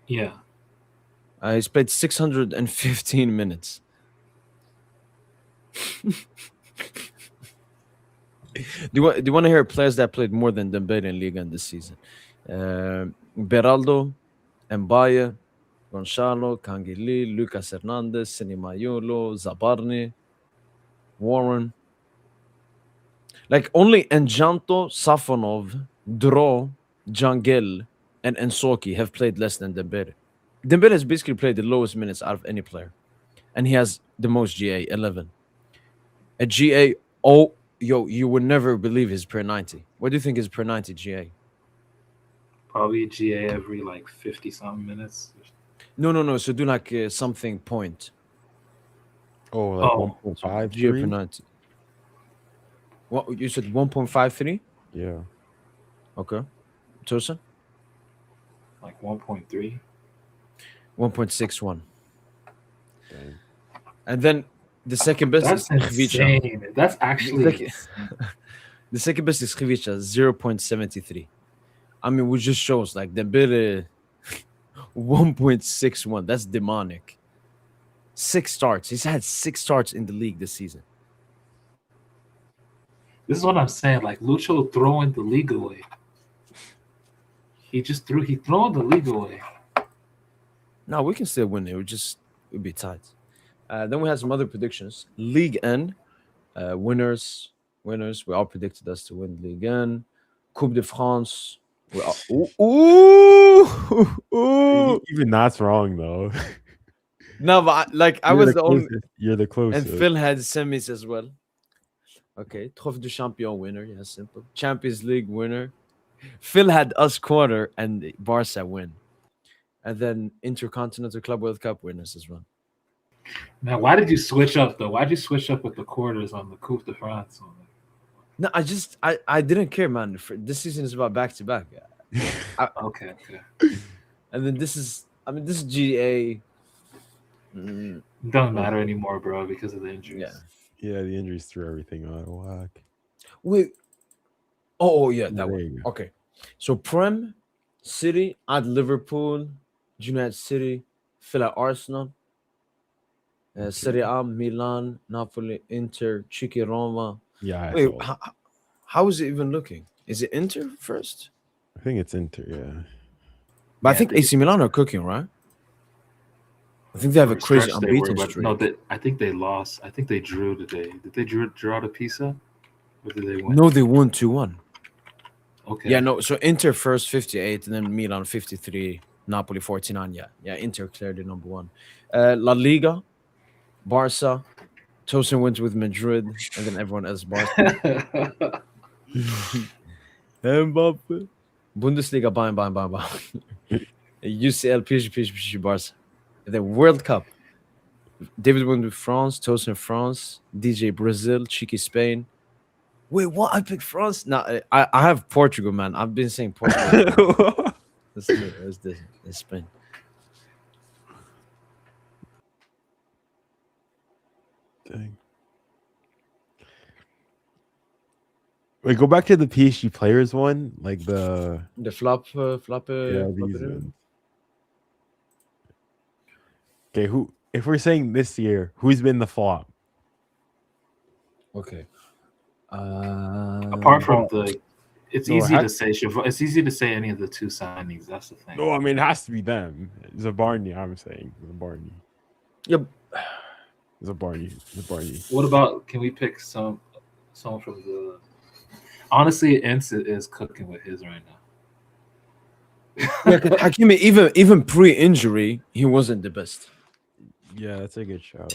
Yeah. He's played 615 minutes. Do you want to hear players that played more than Dembele in Liga this season? Beraldo, Mbaye, Gonçalo, Kangili, Lucas Hernandez, Sinimayolo, Zabarni, Warren. Like only Enjanto, Safonov, Dro, Jangel, and Ensoki have played less than Dembele. Dembele has basically played the lowest minutes out of any player. And he has the most GA, 11. A GA. Oh, yo, you would never believe his per 90. What do you think is per 90 GA? Probably GA every like 50 something minutes. No. So do like something point. Oh, like Oh, 1.5, GA per 90. What you said 1.53? Yeah. Okay. Tosin? like 1.3. 1.61. Dang. And then the second best That's is Khvicha. insane. That's actually Like- insane. The second best is Khvicha, 0.73. I mean, which just shows like Dembele 1.61. That's demonic. 6 starts. He's had 6 starts in the league this season. This is what I'm saying. Like Lucho throwing the league away. He throwing the league away. No, we can still win. It'd be tight. Then we have some other predictions. League N, winners. We all predicted us to win League N. Coupe de France. We all, ooh. Even that's wrong though. No, but I was the only, You're the closest. and Phil had semis as well. Okay, Trophée du Champion winner. Yeah, simple. Champions League winner. Phil had us quarter and Barca win. And then Intercontinental Club World Cup winners as well. Man, why did you switch up though? Why did you switch up with the quarters on the Coupe de France? No, I didn't care, man. This season is about back to back. Okay. And then this is GA. It doesn't matter anymore, bro, because of the injuries. Yeah. Yeah, the injuries threw everything out of whack. Wait. Oh yeah, that There one. you go. Okay. So Prem, City at Liverpool, United City, Phil at Arsenal, Serie A, Milan, Napoli, Inter, Chiqui Roma. Yeah. Wait, how is it even looking? Is it Inter first? I think it's Inter, yeah. But I Yeah, think AC Milan are cooking, right? I think they have a For crazy stretch they were, unbeaten but streak. no, I think they lost. I think they drew today. Did they draw to Pisa? Or did they win? No, they won 2-1. Okay. Yeah, no. So Inter first 58, and then Milan 53, Napoli 49. Yeah. Inter clearly number 1. La Liga, Barca, Tosin wins with Madrid, and then everyone else Barca. Mbappe. Bundesliga, Bayern. UCL, PSG, Barca. And then World Cup. David went with France, Tosin France, DJ Brazil, Cheeky Spain. Wait, what? I picked France? No, I have Portugal, man. I've been saying Portugal. It's Spain. Dang. Wait, go back to the PSG players one, like the Flop. yeah, these ones. Okay, who? If we're saying this year, who's been the flop? Okay. Apart from it's easy to say any of the 2 signings. That's the thing. No, I mean it has to be them. Zabarny, I'm saying Zabarny. Yep. Zabarny. What about? Can we pick someone from the? Honestly, Ince is cooking with his right now. Yeah, because Hakimi, even pre-injury, he wasn't the best. Yeah, that's a good shout.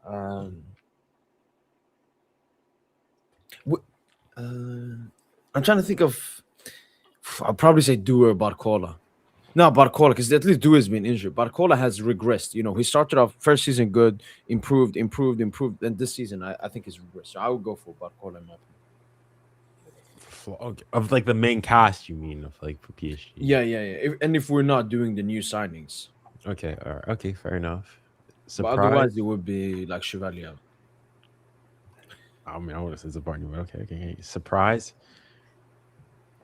I'm trying to think of. I'll probably say Due or Barcola. No, Barcola, because at least Due has been injured. Barcola has regressed. You know, he started off first season good, improved, and this season I think he's regressed. So I would go for Barcola in my opinion. Okay. Of like the main cast, you mean, of like for PSG? Yeah. If we're not doing the new signings, Okay, all right. Okay, fair enough. but otherwise it would be like Chevalier. I mean, I would have said Zabarny, but okay. Surprise.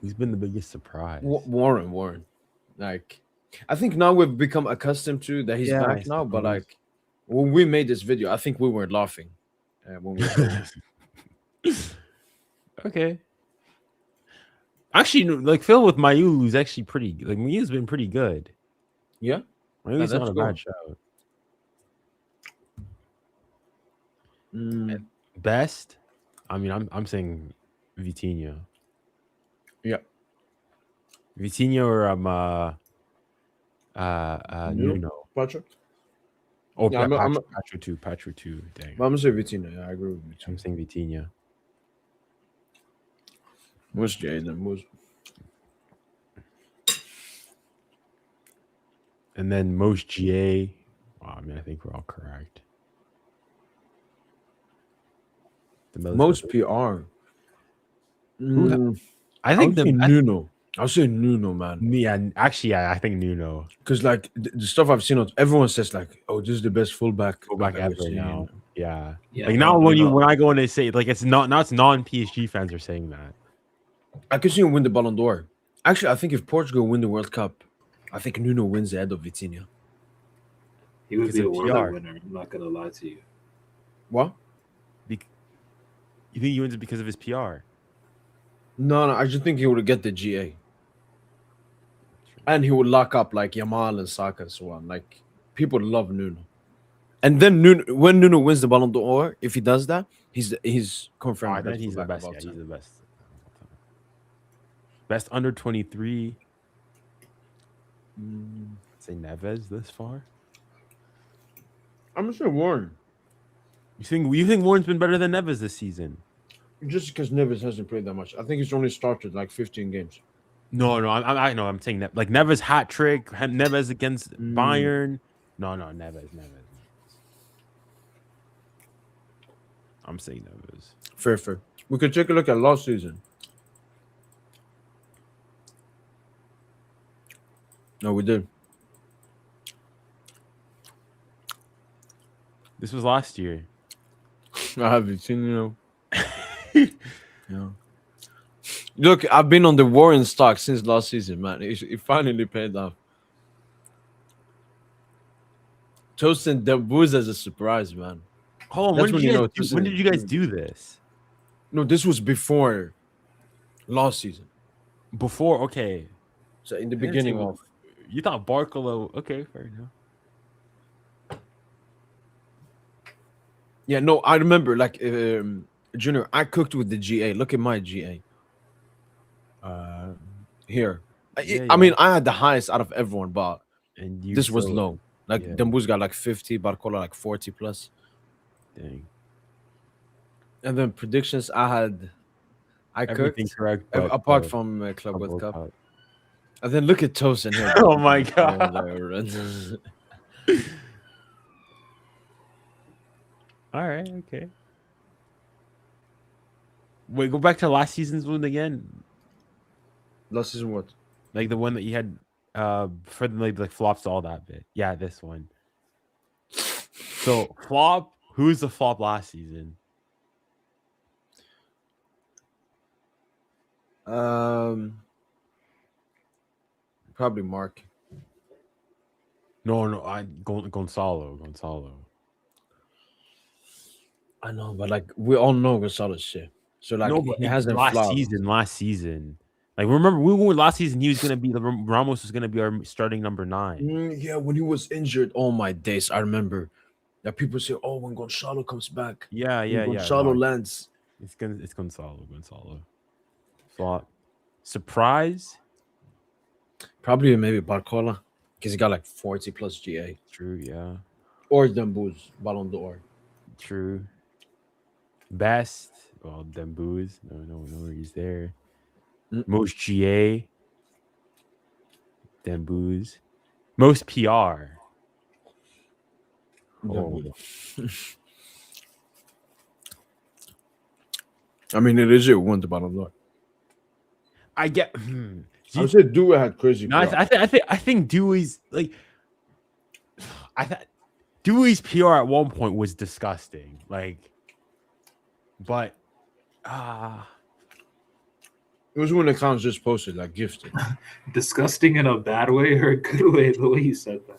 Who's been the biggest surprise? Warren. Like, I think now we've become accustomed to that he's Yeah, back now. But like, when we made this video, I think we weren't laughing when we. Okay. Actually, like Phil with Mayu is actually pretty. Like Mayu's been pretty good. Yeah, Mayu's not a bad shout. Best. I mean, I'm saying Vitinha. Yeah. Vitinha or Nuno. Patrick. Oh, Yeah, yeah, I'm Patro 2. Dang. I'm gonna say Vitinha. Yeah, I agree with you. I'm saying Vitinha. Most Jay then most. And then most GA. Wow, I mean, I think we're all correct. Most PR. I I think would say Nuno. I'll say Nuno, man. Yeah, actually, yeah, I think Nuno. Because like the stuff I've seen, everyone says like, "Oh, this is the best fullback Fullback I've ever ever seen." now. Yeah. Yeah, Like no, now no. when I go and they say like it's not now it's non-PSG fans are saying that. I could see him win the Ballon d'Or. Actually, I think if Portugal win the World Cup, I think Nuno wins ahead of Vitinha. He would Because be a of worthy PR. winner. I'm not gonna lie to you. What? You think he wins it because of his PR? No, I just think he would get the GA. And he would lock up like Yamal and Saka and so on. Like people love Nuno. And then when Nuno wins the Ballon d'Or, if he does that, he's confirmed. I the think he's the fullback best. of all Yeah, he's time. the best. Best under 23. Say Neves this far. I'm gonna say Warren. You think Warren's been better than Neves this season? Just because Neves hasn't played that much. I think he's only started like 15 games. No, I know. I'm saying that like Neves hat trick, Neves against Bayern. No, Neves. I'm saying Neves. Fair. We could take a look at last season. No, we did. This was last year. I haven't seen, Yeah. Look, I've been on the Warren stock since last season, man. It finally paid off. Toasting Dembele as a surprise, man. Hold on, That's when did you guys Tosin- do this? No, this was before last season. Before, okay. So in the I didn't beginning say- of. You thought Barcolo? Okay, fair enough. Yeah, no, I remember like Junior, I cooked with the GA. Look at my GA. Here. I mean, I had the highest out of everyone, but And you this was still- low. Like yeah. Dembele's got like 50, Barcola like 40 plus. Dang. And then predictions I Everything cooked correct, but apart from Club World Cup. Cup. And then look at Tosin here. Oh my god. All right, okay. Wait, go back to last season's one again. Last season what? Like the one that you had for the like flops all that bit. Yeah, this one. So flop, who's the flop last season? Probably Mark. No, Gonzalo. I know, but like we all know Gonzalo's shit. So like No, but he hasn't last flopped. season. Like remember we went last season. He was gonna be Ramos was gonna be our starting number 9. Yeah, when he was injured, oh my days, I remember that people say, "Oh, when Gonzalo comes back, Yeah. Gonzalo lands." It's Gonzalo. Flop. Surprise. Probably maybe Barcola because he got like 40 plus GA. True. Yeah. Or Dembele's Ballon d'Or. True. Best. Well, Dembele's. No, he's there. Most GA. Dembele's. Most PR. Oh. I mean, it is it won the Ballon d'Or. I get. I would say Dua had crazy. No, PR. I think Dewey's like. I thought Dewey's PR at one point was disgusting. Like, but It was when the accounts just posted like gifted. Disgusting in a bad way or a good way? The way you said that.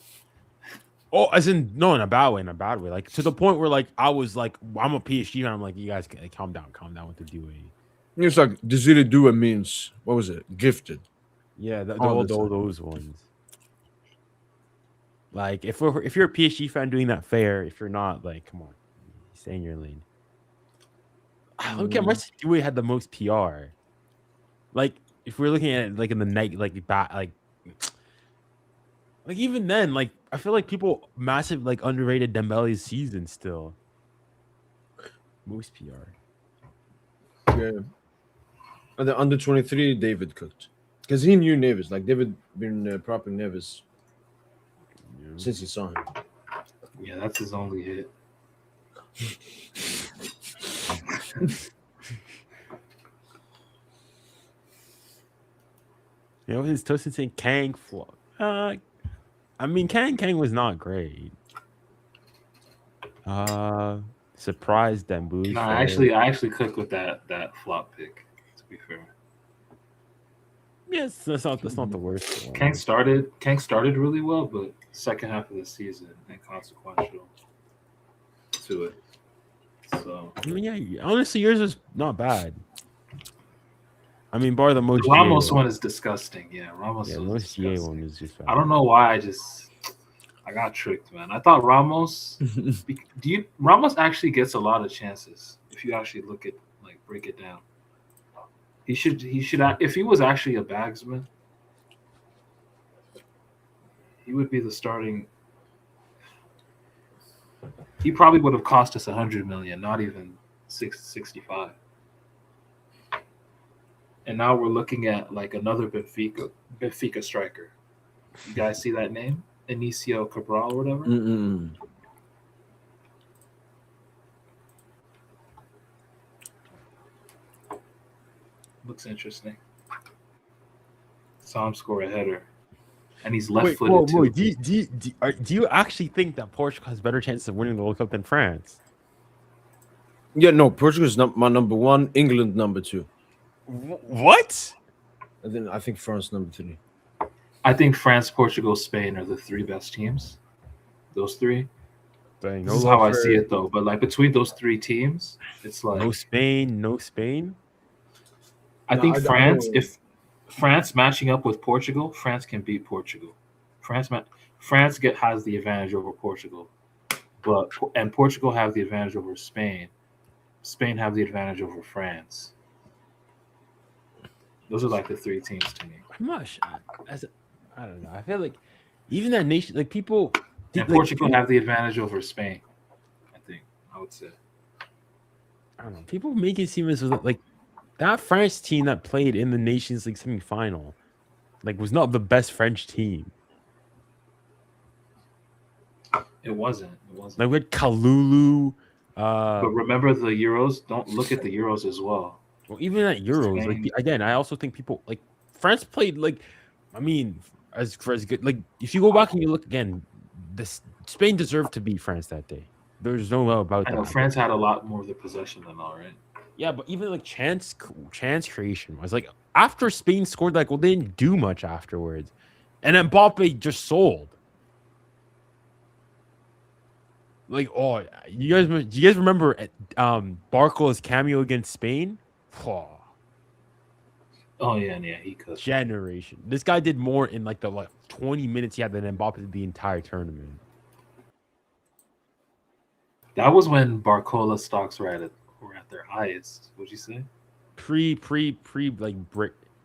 oh, as in no, in a bad way, Like to the point where like I was like, I'm a PSG and I'm like, you guys like, calm down with the Dewey. It's like Desire Dua means what was it? Gifted. Yeah, All all the time. those ones. Like if you're a PSG fan doing that fair, if you're not, like, come on, stay in your lane. Look at much Dewey had the most PR. Like if we're looking at it like in the night, like Like even then, like I feel like people massive like underrated Dembele's season still. Most PR. Yeah. And the under 23, David cooked because he knew Neves. Like David been propping Neves since he saw him. Yeah, that's his only hit. You know, his Tosin saying Kang flop. I mean, Kang was not great. Surprise Dembele. No, I actually cooked with that flop pick. To be fair, yes, that's not the worst one. Kang started really well, but second half of the season inconsequential to it. So I mean, yeah, honestly, yours was not bad. I mean, bar the most Ramos one is disgusting. Yeah, Ramos. Yeah, one most is GA disgusting. one is just bad. I don't know why I got tricked, man. I thought Ramos. Ramos actually gets a lot of chances if you actually look at break it down. He should if he was actually a bagsman, he would be the starting. He probably would have cost us 100 million, not even 65. And now we're looking at like another Benfica striker. You guys see that name? Inicio Cabral or whatever? Mm-mm. Looks interesting. Saw him score a header. And he's left-footed too. Do you actually think that Portugal has better chances of winning the World Cup than France? Yeah, no, Portugal's my number one, England number two. What? And then I think France number three. I think France, Portugal, Spain are the three best teams. Those three. Dang, This is how I see it, though. But like between those three teams, it's like no Spain. I think France. If France matching up with Portugal, France can beat Portugal. France has the advantage over Portugal, and Portugal have the advantage over Spain. Spain have the advantage over France. Those are like the three teams to me. I'm not sure. I don't know. I feel like even that nation, like people, and Portugal have the advantage over Spain. I would say. I don't know. People make it seem as like that French team that played in the Nations League semifinal, like, was not the best French team. It wasn't. Like we had Kalulu. But remember the Euros. Don't look at the Euros as well. Well, even at Euros, Spain. Like again, I also think people like France played like, I mean, as good. Like if you go back and you look again, Spain deserved to beat France that day. There's no doubt about that. I know France had a lot more of the possession than all, right? Yeah, but even like chance creation was like after Spain scored that goal, they didn't do much afterwards, and then Mbappe just sold. Like, do you guys remember Barco's cameo against Spain? Oh yeah, he could. Generation. This guy did more in like the 20 minutes he had than Mbappe did the entire tournament. That was when Barcola stocks were at their highest. What'd you say?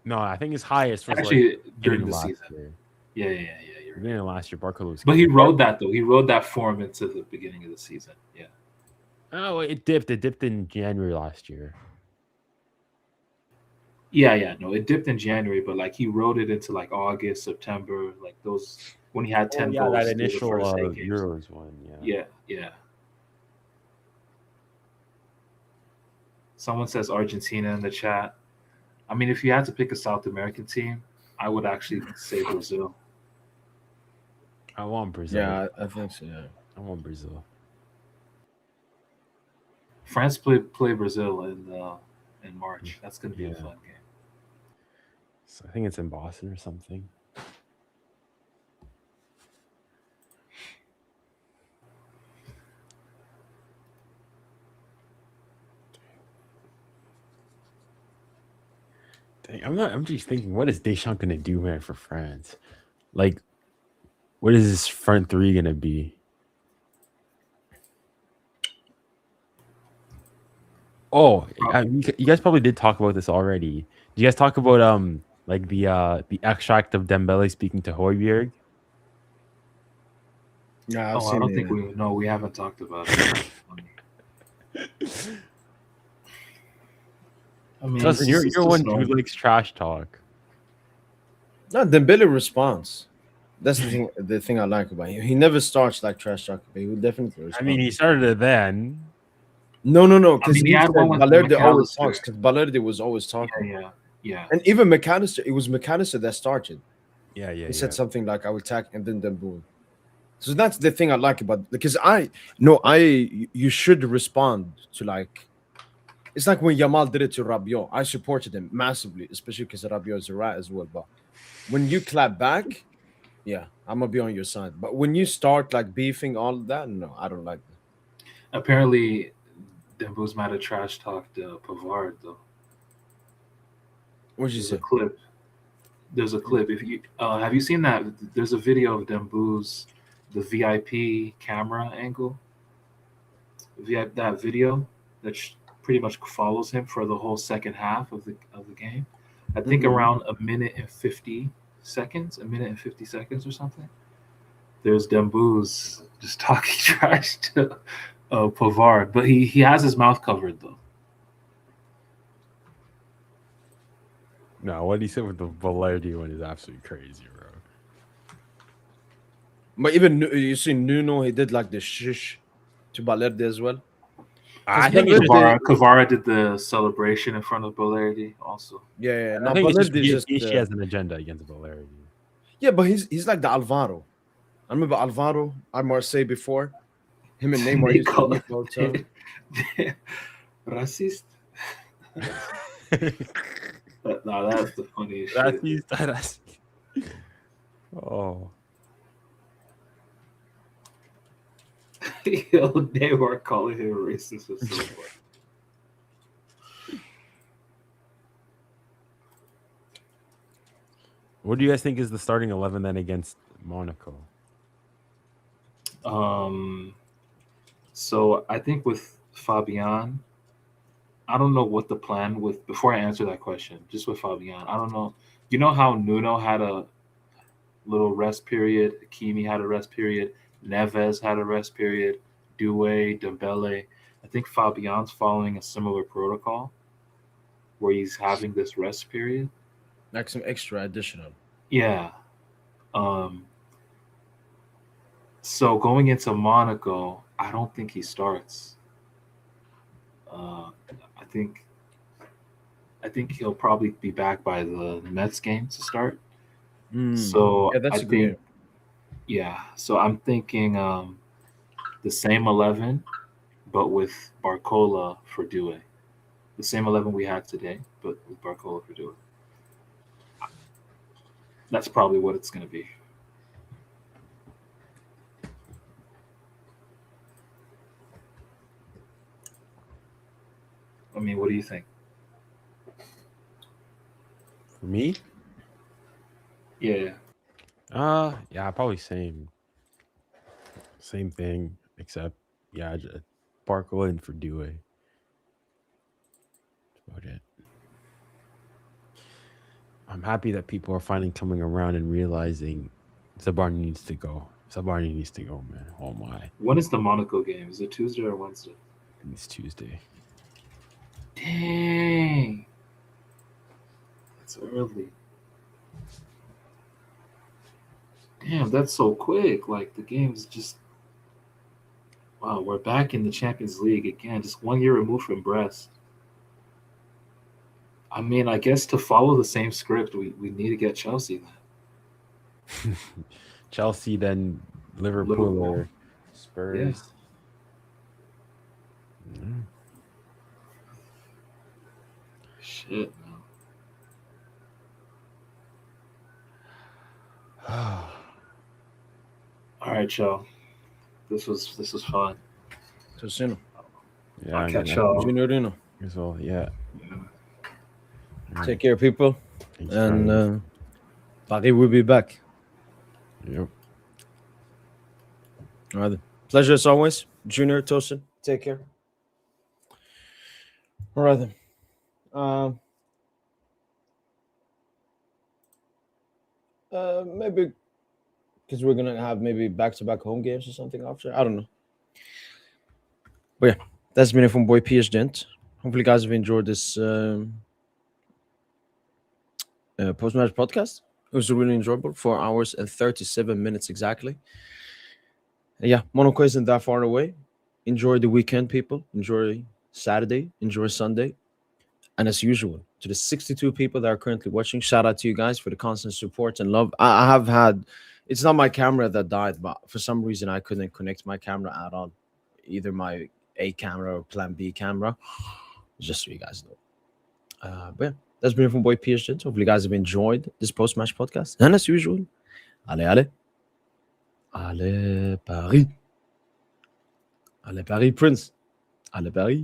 No, I think his highest was actually during the season. Year. Yeah. You're right. Beginning of last year, Barcola was. But he rode that though. He rode that form into the beginning of the season. Yeah. Oh, it dipped. It dipped in January last year. Yeah. No, it dipped in January, but like he rode it into like August, September, like those when he had 10 goals. That initial Euros one. Yeah. Someone says Argentina in the chat. I mean, if you had to pick a South American team, I would actually say Brazil. I want Brazil. Yeah, I think so. Yeah, I want Brazil. France play Brazil in March. That's going to be a fun game. So I think it's in Boston or something. I'm just thinking, what is Deschamps gonna do, man, for France? Like, what is this front three gonna be? Oh, you guys probably did talk about this already. Did you guys talk about like the extract of Dembele speaking to Højbjerg? Yeah, I've Oh, I seen don't it. think we haven't talked about it. I mean, Listen, it's you're one just who normal. likes trash talk. No, Dembele responds. That's the thing I like about him. He never starts like trash talking, but he will definitely I respond. mean, he started it then. No, I because mean, he he had said one with Valerde always McAllister. talks. Because Valerde was always talking, Yeah. and even McAllister. It was McAllister that started. Yeah. He said something like, "I will attack," and then Dembele. So that's the thing I like about because you should respond to like. It's like when Yamal did it to Rabiot. I supported him massively, especially because Rabiot is a rat as well. But when you clap back, yeah, I'm gonna be on your side. But when you start like beefing all of that, no, I don't like that. Apparently, Dembele's might have trash talked Pavard though. What'd you There's a say? clip. There's a clip. If you have you seen that? There's a video of Dembele's the VIP camera angle. That video that pretty much follows him for the whole second half of the game. I think Mhm. around a minute and 50 seconds, or something. There's Dembele's just talking trash to Pavard, but he has his mouth covered though. No, what he said with the Valerde one is absolutely crazy, bro. But even you see Nuno, he did like the shish to Valerde as well. I 'Cause think it's Valverde- just, Kvara did the celebration in front of Balerdi also. yeah. I No, think it's just Valerde is just he has an agenda against Valerde. yeah, but he's like the Alvaro. I remember Alvaro at Marseille before. Him and Neymar They used to call beef all the time. Racist. No, that's the funniest shit. That's oh. Yo, they were calling him racist or so funny. What do you guys think is the starting 11 then against Monaco? So I think with Fabian, I don't know what the plan with before I answer that question, just with Fabian, I don't know. You know how Nuno had a little rest period, Hakimi had a rest period, Neves had a rest period, Doué, Dembele. I think Fabian's following a similar protocol where he's having this rest period. Like some extra additional. Yeah. So going into Monaco, I don't think he starts. I think he'll probably be back by the Mets game to start. So Yeah, that's I a good think, game. yeah. So I'm thinking the same 11, but with Barcola for Doué. The same 11 we had today, but with Barcola for Doué. That's probably what it's going to be. I mean, what do you think? For me? Yeah. Yeah, probably same thing, except yeah, Barco in for Doué. That's about it. I'm happy that people are finally coming around and realizing Zabarni needs to go. Zabarni needs to go, man. Oh my. When is the Monaco game? Is it Tuesday or Wednesday? It's Tuesday. Dang. That's early. Damn, that's so quick. Like the game's just wow, we're back in the Champions League again, just 1 year removed from Brest. I mean, I guess to follow the same script, we need to get Chelsea then. Chelsea, then Liverpool or Spurs. Yeah. Shit, man. All right, y'all. This was fun. Tosino. Yeah, I'll catch y'all. Juniorino. as well. Yeah. Take care, people. Thanks, And Paris will be back. Yep. All right. Then. Pleasure as always. Junior, Tosin. Take care. All right then. Maybe because we're gonna have maybe back-to-back home games or something after. I don't know. But yeah, that's been it from boy PS Gent. Hopefully, you guys have enjoyed this post-match podcast. It was really enjoyable. 4 hours and 37 minutes exactly. And yeah, Monaco isn't that far away. Enjoy the weekend, people. Enjoy Saturday. Enjoy Sunday. And as usual, to the 62 people that are currently watching, shout out to you guys for the constant support and love. I have had, it's not my camera that died, but for some reason I couldn't connect my camera at all. Either my A camera or Plan B camera. Just so you guys know. But yeah, that's been it from boy PSG. Hopefully you guys have enjoyed this post-match podcast. And as usual, allez, Paris. Allez, Paris, Prince. Allez, Paris.